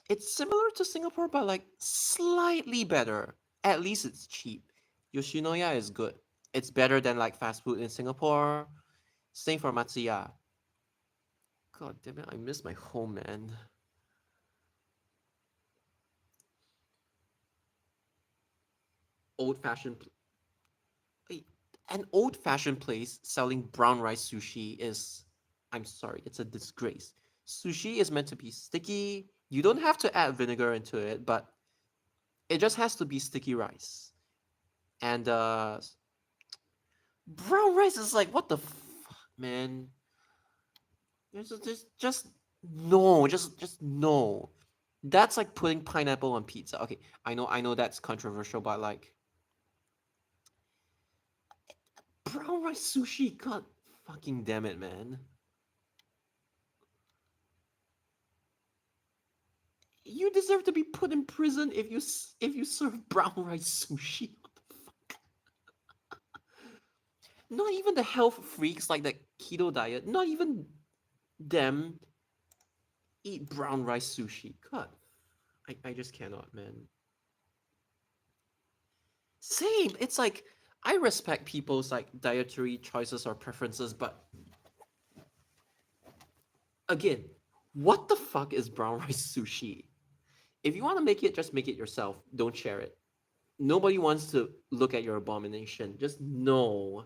it's similar to Singapore, but like slightly better. At least it's cheap. Yoshinoya is good. It's better than like fast food in Singapore. Same for Matsuya. God damn it, I miss my home, man. old fashioned an old fashioned place selling brown rice sushi is, I'm sorry, it's a disgrace. Sushi is meant to be sticky. You don't have to add vinegar into it, but it just has to be sticky rice. And brown rice is like, what the fuck, man? Just no, just no. That's like putting pineapple on pizza. Okay, I know that's controversial, but like brown rice sushi, god fucking damn it, man. You deserve to be put in prison if you serve brown rice sushi. What the fuck? Not even the health freaks like the keto diet. Not even them eat brown rice sushi. God, I just cannot, man. Same. It's like I respect people's like dietary choices or preferences, but again, what the fuck is brown rice sushi? If you want to make it, just make it yourself. Don't share it. Nobody wants to look at your abomination. Just no.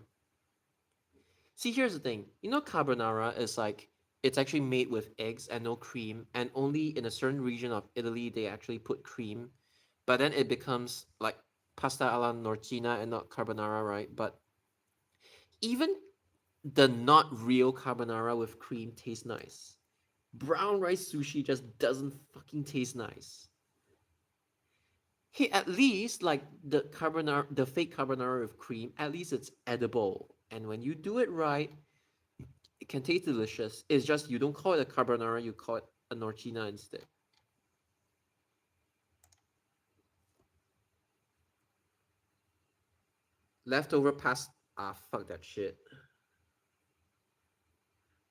See, here's the thing. You know, carbonara is like it's actually made with eggs and no cream, and only in a certain region of Italy they actually put cream. But then it becomes like pasta alla norcina and not carbonara, right? But even the not real carbonara with cream tastes nice. Brown rice sushi just doesn't fucking taste nice. Hey, at least like the carbonara, the fake carbonara with cream, at least it's edible. And when you do it right, it can taste delicious. It's just you don't call it a carbonara, you call it a norcina instead. Leftover past fuck that shit.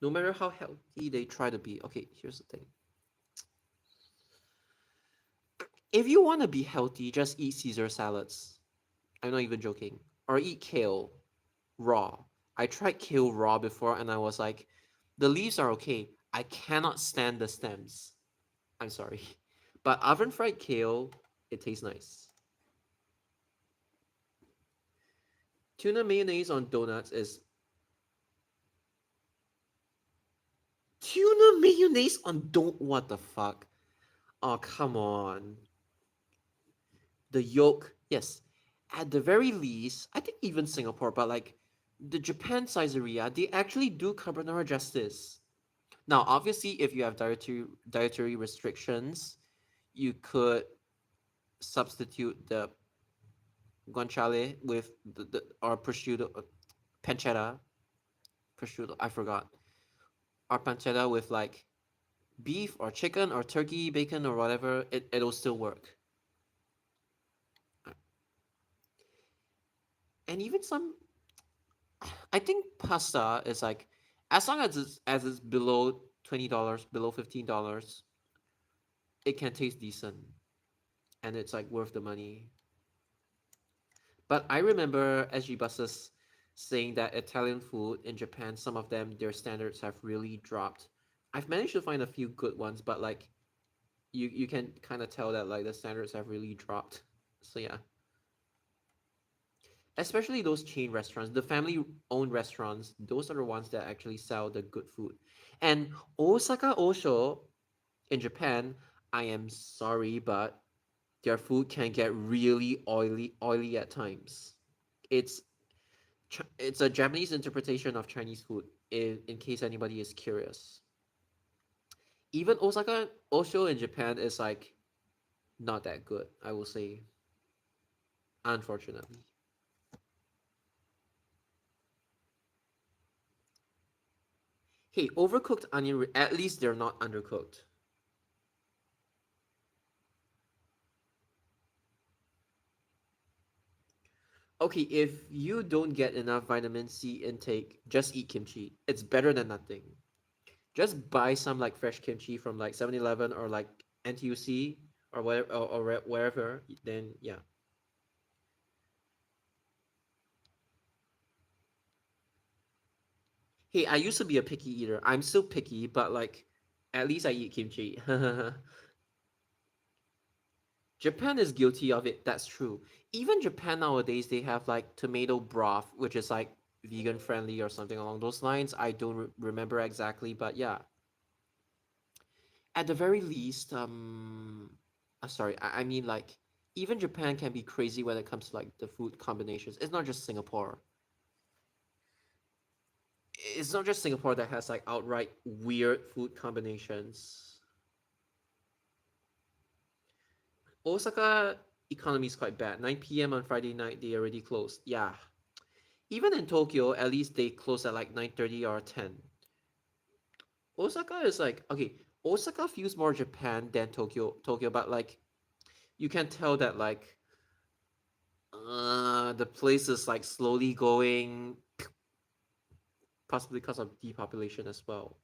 No matter how healthy they try to be. Okay, here's the thing. If you want to be healthy, just eat Caesar salads. I'm not even joking. Or eat kale raw. I tried kale raw before and I was like, the leaves are okay. I cannot stand the stems. I'm sorry. But oven fried kale, it tastes nice. Tuna mayonnaise on donuts is tuna mayonnaise on don't what the fuck? Oh come on. The yolk, yes. At the very least, I think even Singapore, but like the Japan Caesarea, they actually do carbonara justice. Now, obviously, if you have dietary restrictions, you could substitute the guanciale with the or prosciutto, pancetta, prosciutto. I forgot. Or pancetta with like beef or chicken or turkey, bacon or whatever. It'll still work. And even some, I think pasta is like as long as it's below $20, below $15, it can taste decent and it's like worth the money. But I remember SG buses saying that Italian food in Japan, some of them, their standards have really dropped. I've managed to find a few good ones, but like you can kind of tell that like the standards have really dropped. So yeah, especially those chain restaurants, the family-owned restaurants, those are the ones that actually sell the good food. And Osaka Osho in Japan, I am sorry, but their food can get really oily at times. It's it's a Japanese interpretation of Chinese food. In case anybody is curious, even Osaka Osho in Japan is like not that good. I will say, unfortunately. Hey, overcooked onion. At least they're not undercooked. Okay, if you don't get enough vitamin C intake, just eat kimchi. It's better than nothing. Just buy some like fresh kimchi from like 7-Eleven or like NTUC or whatever or wherever. Then yeah. Hey, I used to be a picky eater. I'm still picky, but like at least I eat kimchi. Japan is guilty of it. That's true. Even Japan nowadays, they have like tomato broth, which is like vegan friendly or something along those lines. I don't remember exactly, but yeah, at the very least, sorry, I mean like even Japan can be crazy when it comes to like the food combinations. It's not just Singapore. It's not just Singapore that has like outright weird food combinations. Osaka economy is quite bad. 9 p.m. on Friday night, they already closed. Yeah. Even in Tokyo, at least they close at like 9:30 or 10. Osaka is like okay, Osaka feels more Japan than Tokyo, but like you can tell that like the place is like slowly going, possibly because of depopulation as well.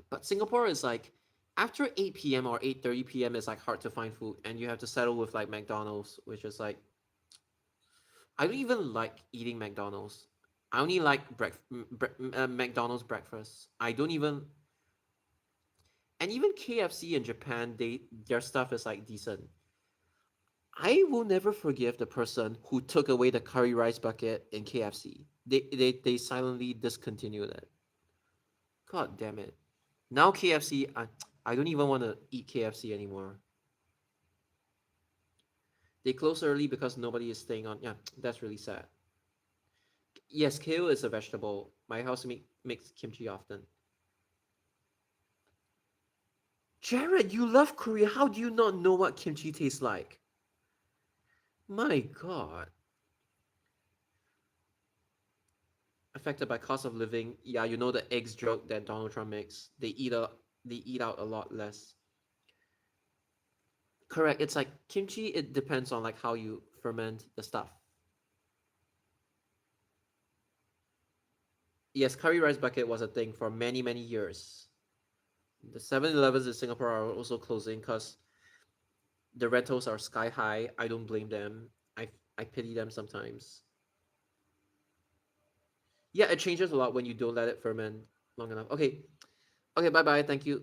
But Singapore is like after 8 p.m. or 8:30 p.m. it's like hard to find food and you have to settle with like McDonald's, which is like I don't even like eating McDonald's. I only like McDonald's breakfast. I don't even and even KFC in Japan, their stuff is like decent. I will never forgive the person who took away the curry rice bucket in KFC. They silently discontinued it. God damn it. Now KFC, I don't even want to eat KFC anymore. They close early because nobody is staying on. Yeah, that's really sad. Yes, kale is a vegetable. My house makes kimchi often. Jared, you love Korea. How do you not know what kimchi tastes like? My God. Affected by cost of living. Yeah, you know the eggs joke that Donald Trump makes. They eat out a lot less. Correct. It's like kimchi. It depends on like how you ferment the stuff. Yes, curry rice bucket was a thing for many years. The 7-Elevens in Singapore are also closing because the rentals are sky high. I don't blame them. I pity them sometimes. Yeah, it changes a lot when you don't let it ferment long enough. Okay, okay, bye bye. Thank you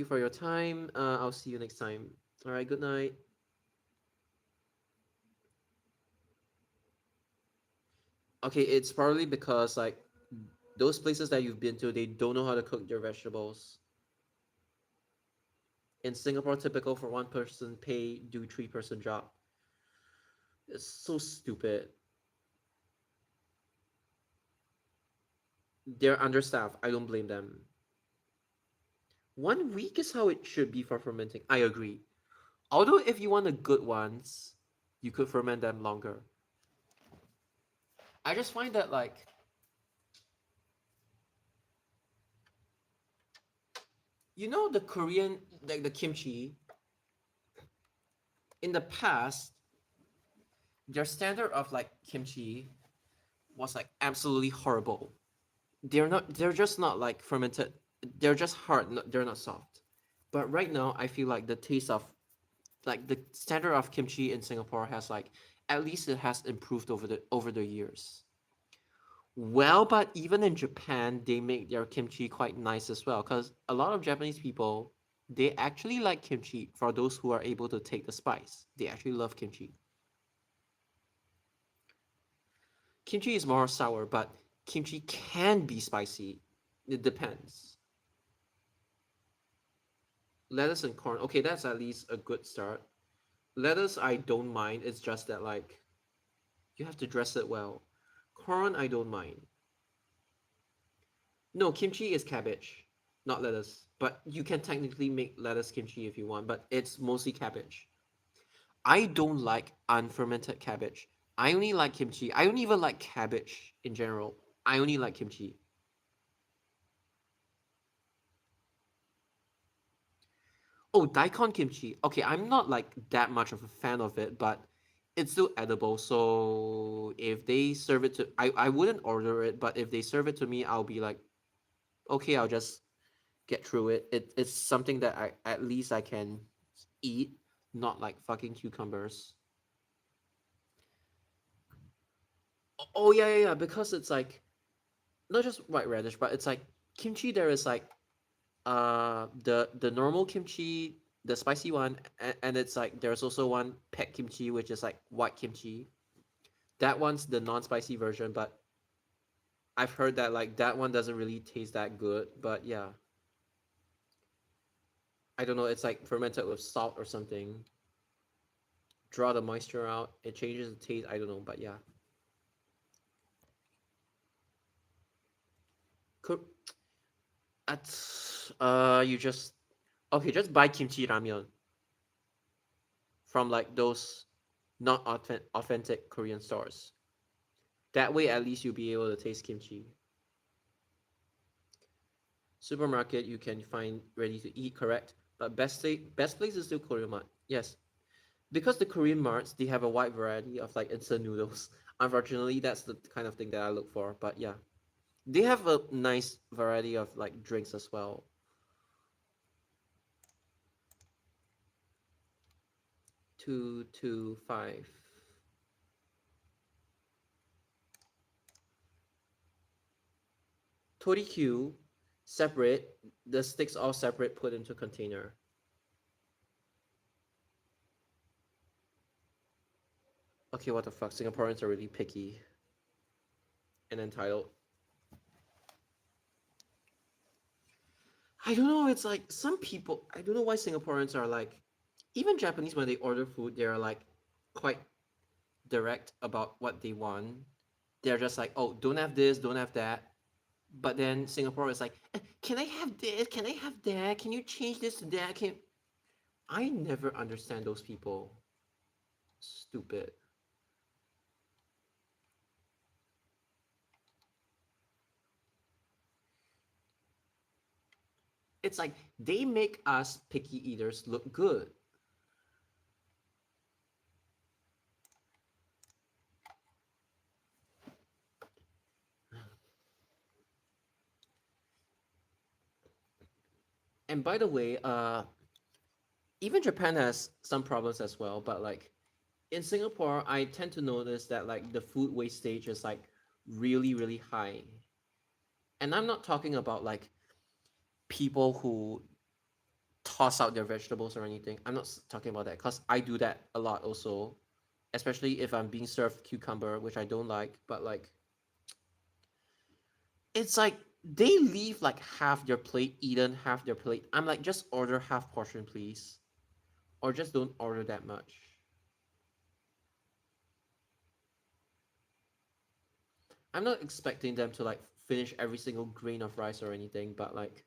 for your time. I'll see you next time. All right, good night. Okay, it's probably because like those places that you've been to, they don't know how to cook their vegetables. In Singapore, typical for one person pay, do three-person job. It's so stupid. They're understaffed. I don't blame them. 1 week is how it should be for fermenting. I agree. Although if you want the good ones, you could ferment them longer. I just find that like you know the Korean like the kimchi in the past, their standard of like kimchi was like absolutely horrible. They're just not like fermented. They're just hard. They're not soft. But right now, I feel like the taste of like the standard of kimchi in Singapore has like at least it has improved over the years. Well, but even in Japan, they make their kimchi quite nice as well. Because a lot of Japanese people, they actually like kimchi. For those who are able to take the spice, they actually love kimchi. Kimchi is more sour, but kimchi can be spicy. It depends. Lettuce and corn. Okay, that's at least a good start. Lettuce, I don't mind. It's just that like you have to dress it well. Corn, I don't mind. No, kimchi is cabbage, not lettuce. But you can technically make lettuce kimchi if you want, but it's mostly cabbage. I don't like unfermented cabbage. I only like kimchi. I don't even like cabbage in general. I only like kimchi. Oh, daikon kimchi. Okay, I'm not like that much of a fan of it, but it's still edible. So if they serve it to, I wouldn't order it, but if they serve it to me, I'll be like, okay, I'll just get through it. It's something that I at least I can eat, not like fucking cucumbers. Oh yeah, yeah, yeah. Because it's like not just white radish, but it's like kimchi. There is like the normal kimchi, the spicy one, and it's like there's also one pet kimchi, which is like white kimchi. That one's the non-spicy version, but I've heard that like that one doesn't really taste that good. But yeah, I don't know. It's like fermented with salt or something. Draw the moisture out. It changes the taste. I don't know, but yeah. Could at you just okay, just buy kimchi ramyeon from like those not authentic Korean stores. That way, at least you'll be able to taste kimchi. Supermarket you can find ready to eat, correct? But best place is still Korean Mart. Yes, because the Korean marts they have a wide variety of like instant noodles. Unfortunately, that's the kind of thing that I look for. But yeah, they have a nice variety of like drinks as well. 225. Torikyu, separate. The sticks all separate, put into container. Okay, what the fuck? Singaporeans are really picky and entitled. I don't know. It's like some people. I don't know why Singaporeans are like. Even Japanese, when they order food, they're like quite direct about what they want. They're just like, oh, don't have this, don't have that. But then Singapore is like, can I have this? Can I have that? Can you change this to that? Can I never understand those people. Stupid. It's like they make us picky eaters look good. And by the way, even Japan has some problems as well. But like in Singapore, I tend to notice that like the food wastage is like really, really high. And I'm not talking about like people who toss out their vegetables or anything. I'm not talking about that because I do that a lot also, especially if I'm being served cucumber, which I don't like. But like, it's like they leave like half their plate eaten, half their plate. I'm like, just order half portion, please, or just don't order that much. I'm not expecting them to like finish every single grain of rice or anything, but like,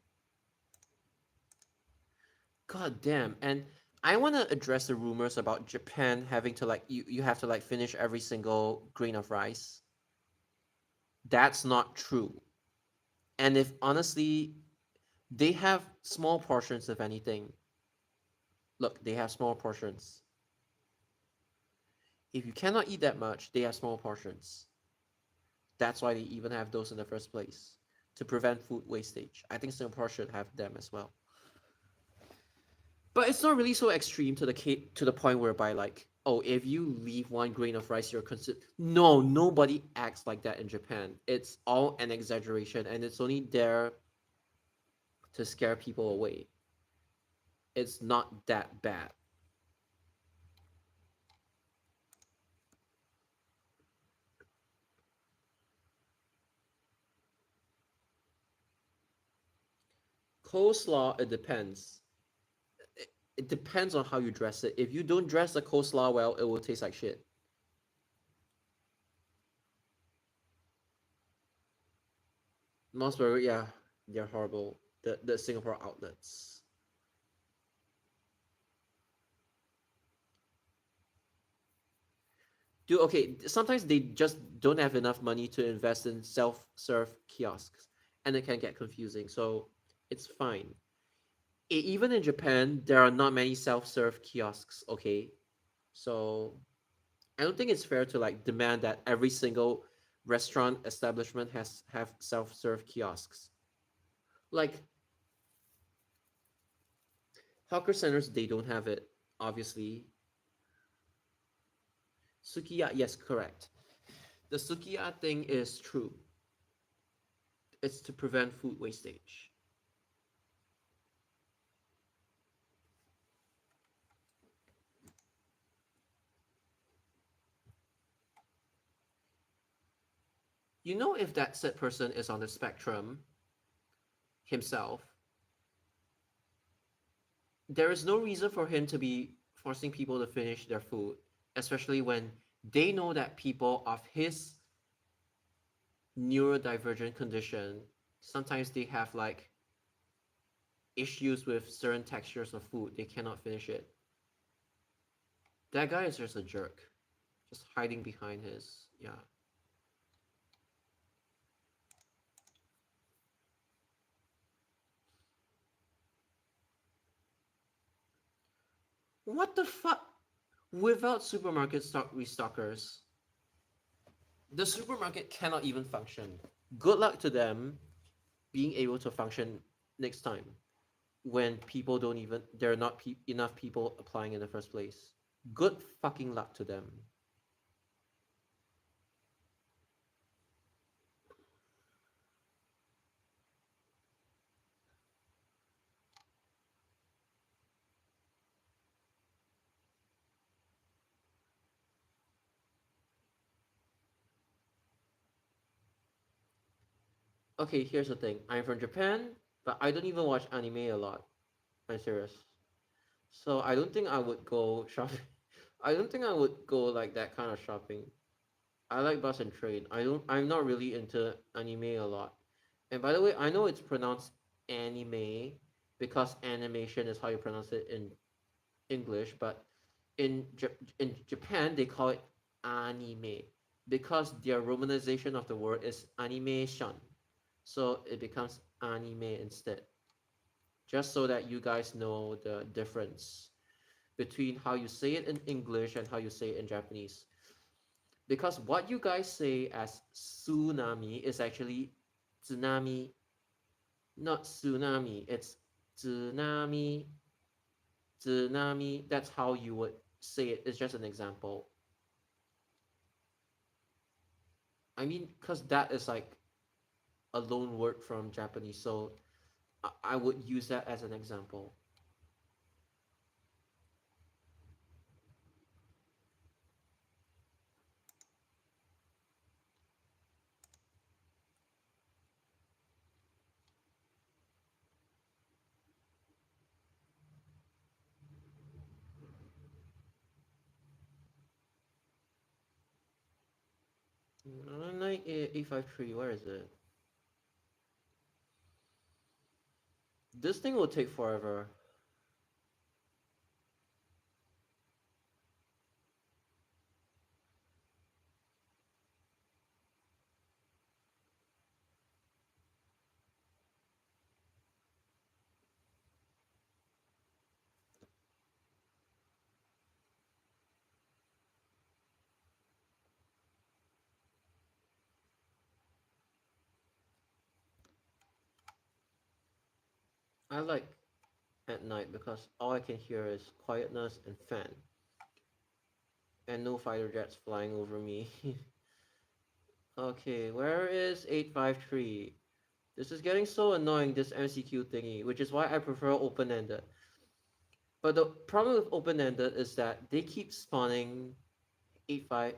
god damn. And I want to address the rumors about Japan having to like you have to like finish every single grain of rice. That's not true. And if honestly, they have small portions, if anything. Look, they have small portions. If you cannot eat that much, they have small portions. That's why they even have those in the first place to prevent food wastage. I think Singapore should have them as well. But it's not really so extreme to the point whereby like, oh, if you leave one grain of rice, you're considered. No, nobody acts like that in Japan. It's all an exaggeration, and it's only there to scare people away. It's not that bad. Coleslaw, it depends. It depends on how you dress it. If you don't dress the coleslaw well, it will taste like shit. Mossberg, yeah, they're horrible. The Singapore outlets. Dude, okay, sometimes they just don't have enough money to invest in self-serve kiosks, and it can get confusing. So it's fine. Even in Japan, there are not many self-serve kiosks. Okay, so I don't think it's fair to like demand that every single restaurant establishment has have self-serve kiosks. Like hawker centers, they don't have it. Obviously, sukiya, yes, correct. The sukiya thing is true. It's to prevent food wastage. You know, if that said person is on the spectrum himself, there is no reason for him to be forcing people to finish their food, especially when they know that people of his neurodivergent condition sometimes they have like issues with certain textures of food. They cannot finish it. That guy is just a jerk, just hiding behind his yeah. What the fuck? Without supermarket stock restockers, the supermarket cannot even function. Good luck to them being able to function next time when people don't even there are not enough people applying in the first place. Good fucking luck to them. Okay, here's the thing. I'm from Japan, but I don't even watch anime a lot. I'm serious. So I don't think I would go shopping. I don't think I would go like that kind of shopping. I like bus and train. I'm not really into anime a lot. And by the way, I know it's pronounced anime because animation is how you pronounce it in English, but in Japan they call it anime because their romanization of the word is animation. So it becomes anime instead. Just so that you guys know the difference between how you say it in English and how you say it in Japanese. Because what you guys say as tsunami is actually tsunami, not tsunami. It's tsunami, tsunami. That's how you would say it. It's just an example. I mean, because that is like a loan word from Japanese, so I would use that as an example. Nine eight five three. Where is it? This thing will take forever. I like at night because all I can hear is quietness and fan, and no fighter jets flying over me. Okay, where is 853? This is getting so annoying, this MCQ thingy, which is why I prefer open-ended. But the problem with open-ended is that they keep spawning 85,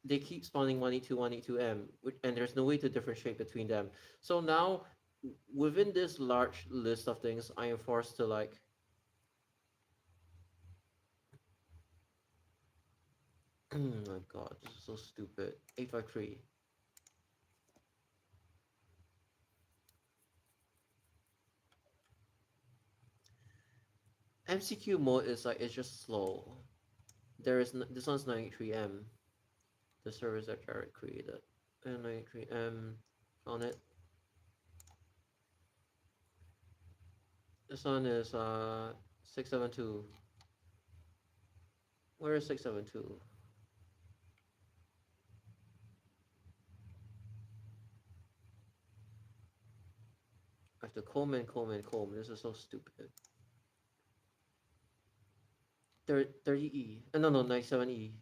they keep spawning 182, 182M, and there's no way to differentiate between them. So now, within this large list of things, I am forced to like, oh my god, this is so stupid. 853. MCQ mode is like, it's just slow. This one's 93M, the service that Jared created. And 93M, on it. This one is 672. Where is 672? I have to comb and comb and comb. This is so stupid. 30E. No, no, 97E.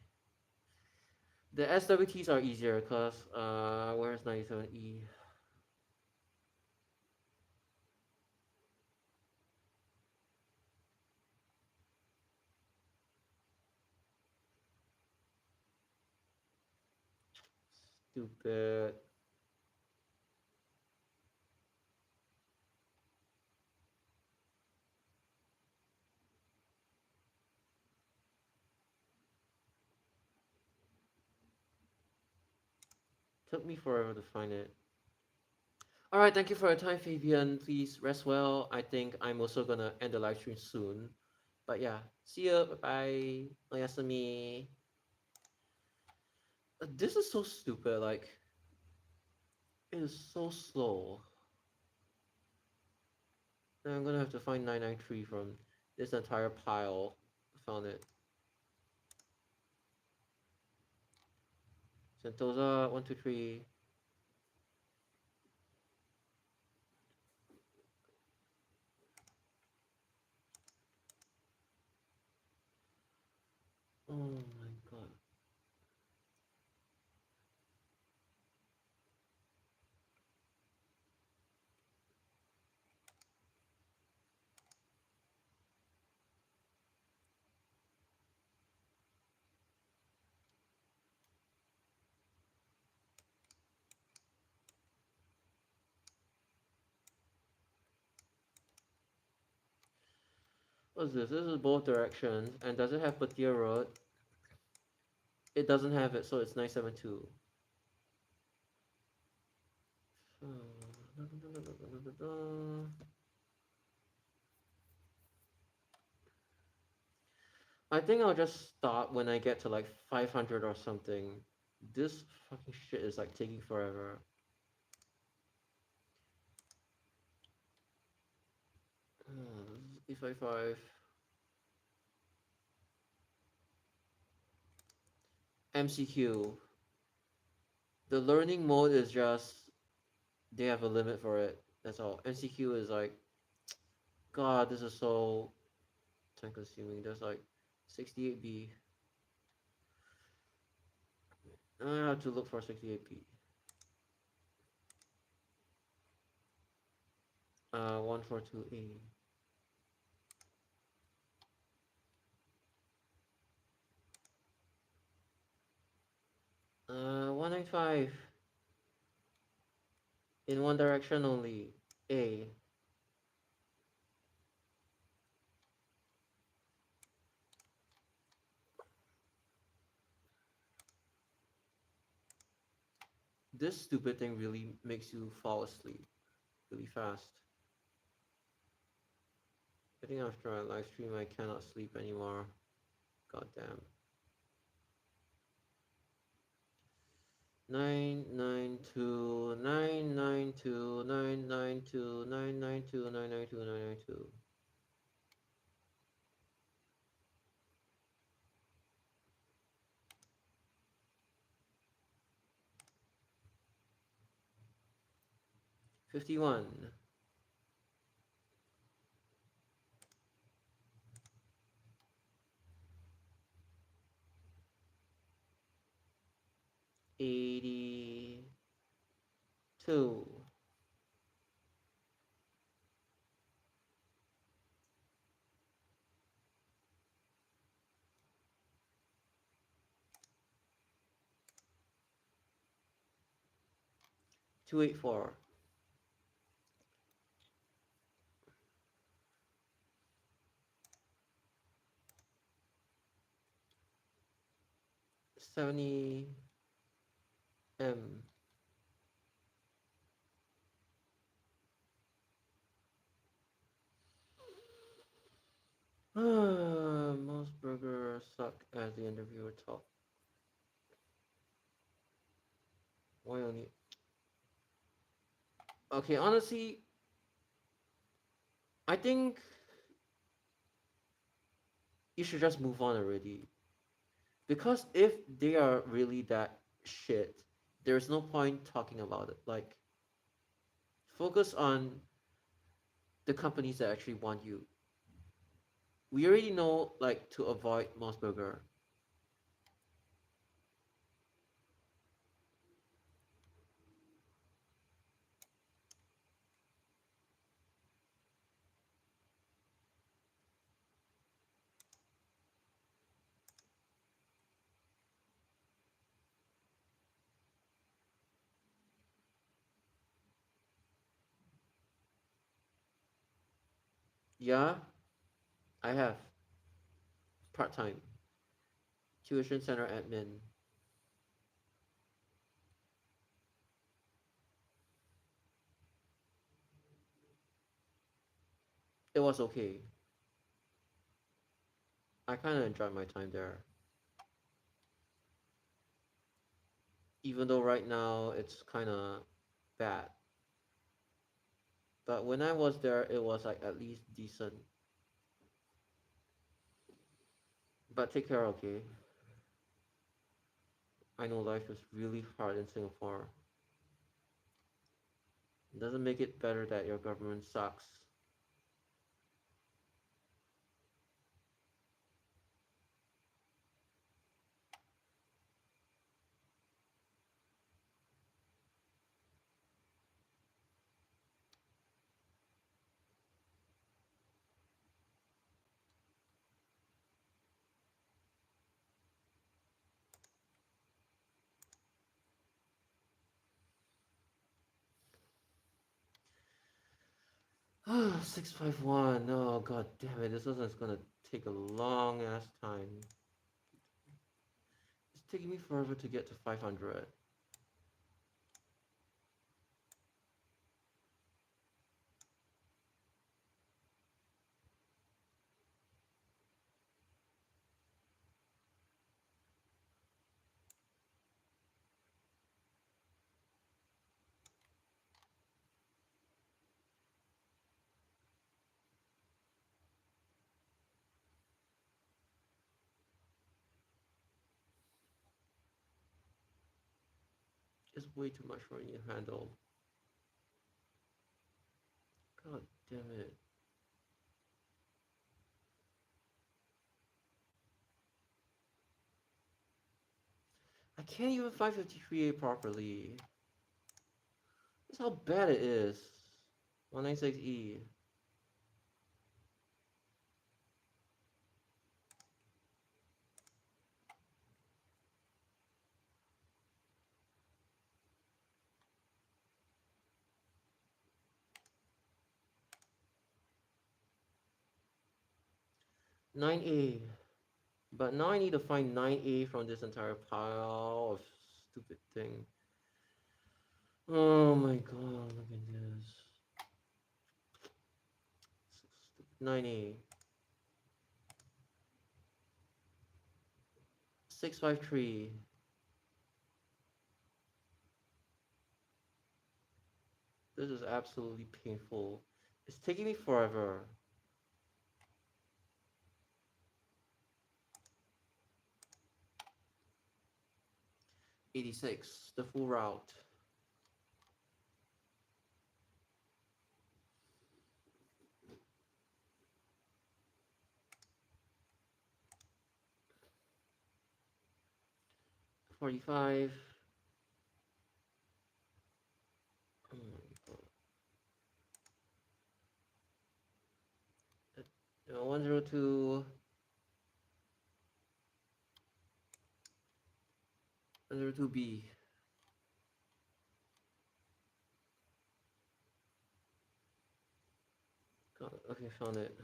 The SWTs are easier because where's 97E? Stupid. Took me forever to find it. All right, thank you for your time, Fabian. Please rest well. I think I'm also gonna end the live stream soon. But yeah, see you. Bye bye. Oyasumi. This is so stupid. Like, it is so slow. Now I'm gonna have to find 993 from this entire pile. Found it. Sentosa 123. Oh my god. What's this? This is both directions. And does it have Patia Road? It doesn't have it, so it's 972. I think I'll just stop when I get to like 500 or something. This fucking shit is like taking forever. E55. MCQ. The learning mode is just, they have a limit for it. That's all. MCQ is like, God, this is so time consuming. There's like 68B. I have to look for 68B. 142A. 195. In one direction only. A. This stupid thing really makes you fall asleep really fast. I think after I live stream, I cannot sleep anymore. God damn. 992, 992, 992, 992, 992, 992. 51. 82. Two eight four. 70 M. Most burgers suck as the interviewer talk. Why only? Okay, honestly, I think you should just move on already. Because if they are really that shit, there's no point talking about it. Like, focus on the companies that actually want you. We already know, like, to avoid Mossberger. Yeah, I have part time tuition center admin. It was okay. I kind of enjoyed my time there. Even though right now it's kind of bad. But when I was there, it was like at least decent. But take care, okay? I know life is really hard in Singapore. It doesn't make it better that your government sucks. Ah, 651. Oh, god damn it. This is gonna take a long ass time. It's taking me forever to get to 500. It's way too much for me to handle. God damn it. I can't even 553A properly. That's how bad it is. 196E. Nine A. But now I need to find 9A from this entire pile of stupid thing. Oh my god, look at this. 9A. 653. This is absolutely painful. It's taking me forever. 86, the full route. $45. Oh my god. 102. 102B. God, okay, found it.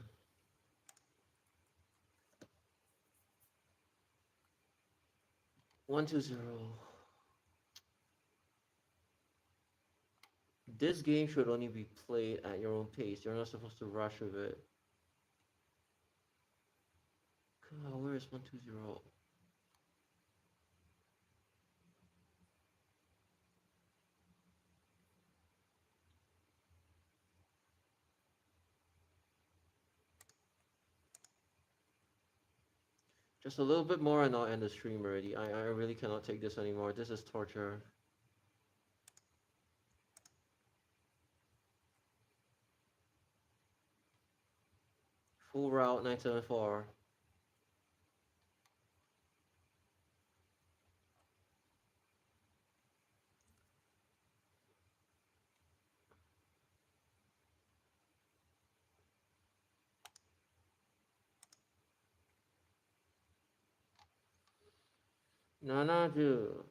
120. This game should only be played at your own pace. You're not supposed to rush with it. God, where is 120? Just a little bit more and I'll end the stream already. I really cannot take this anymore. This is torture. Full route 974. Nanaju.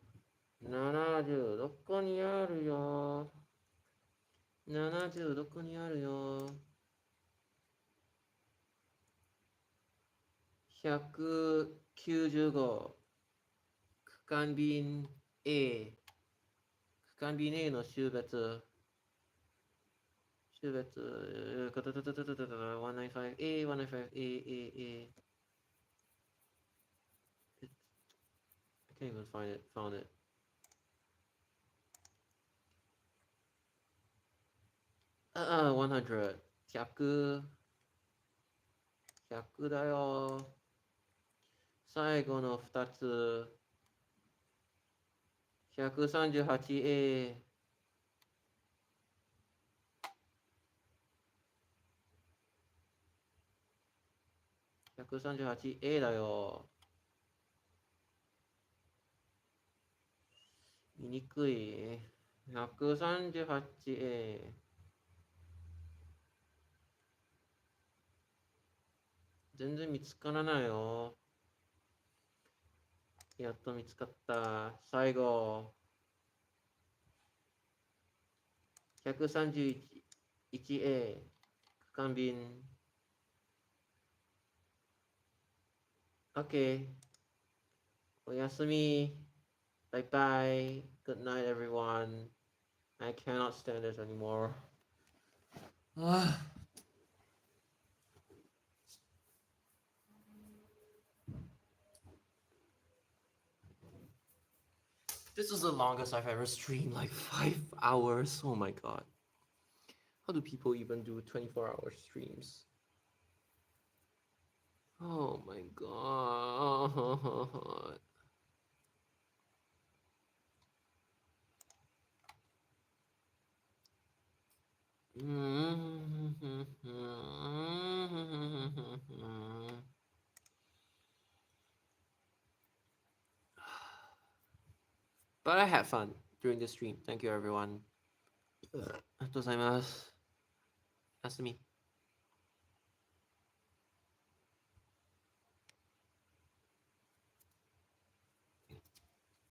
Nanaju. どこにあるよ。70どこにあるよ。195区間便 A 区間便 A の終別 195A, 195A. I can't even find it. Found it. 100. 100. 100だよ。最後の2つ。138A。138A だよ。見にくい。138A。全然見つからないよ。やっと見つかった。最後。131A。区間便。OK。おやすみ。Bye bye. Good night, everyone. I cannot stand this anymore. This is the longest I've ever streamed, like 5 hours. Oh my god. How do people even do 24-hour streams? Oh my god. But I had fun during the stream. Thank you, everyone. ありがとうございます。おやすみ。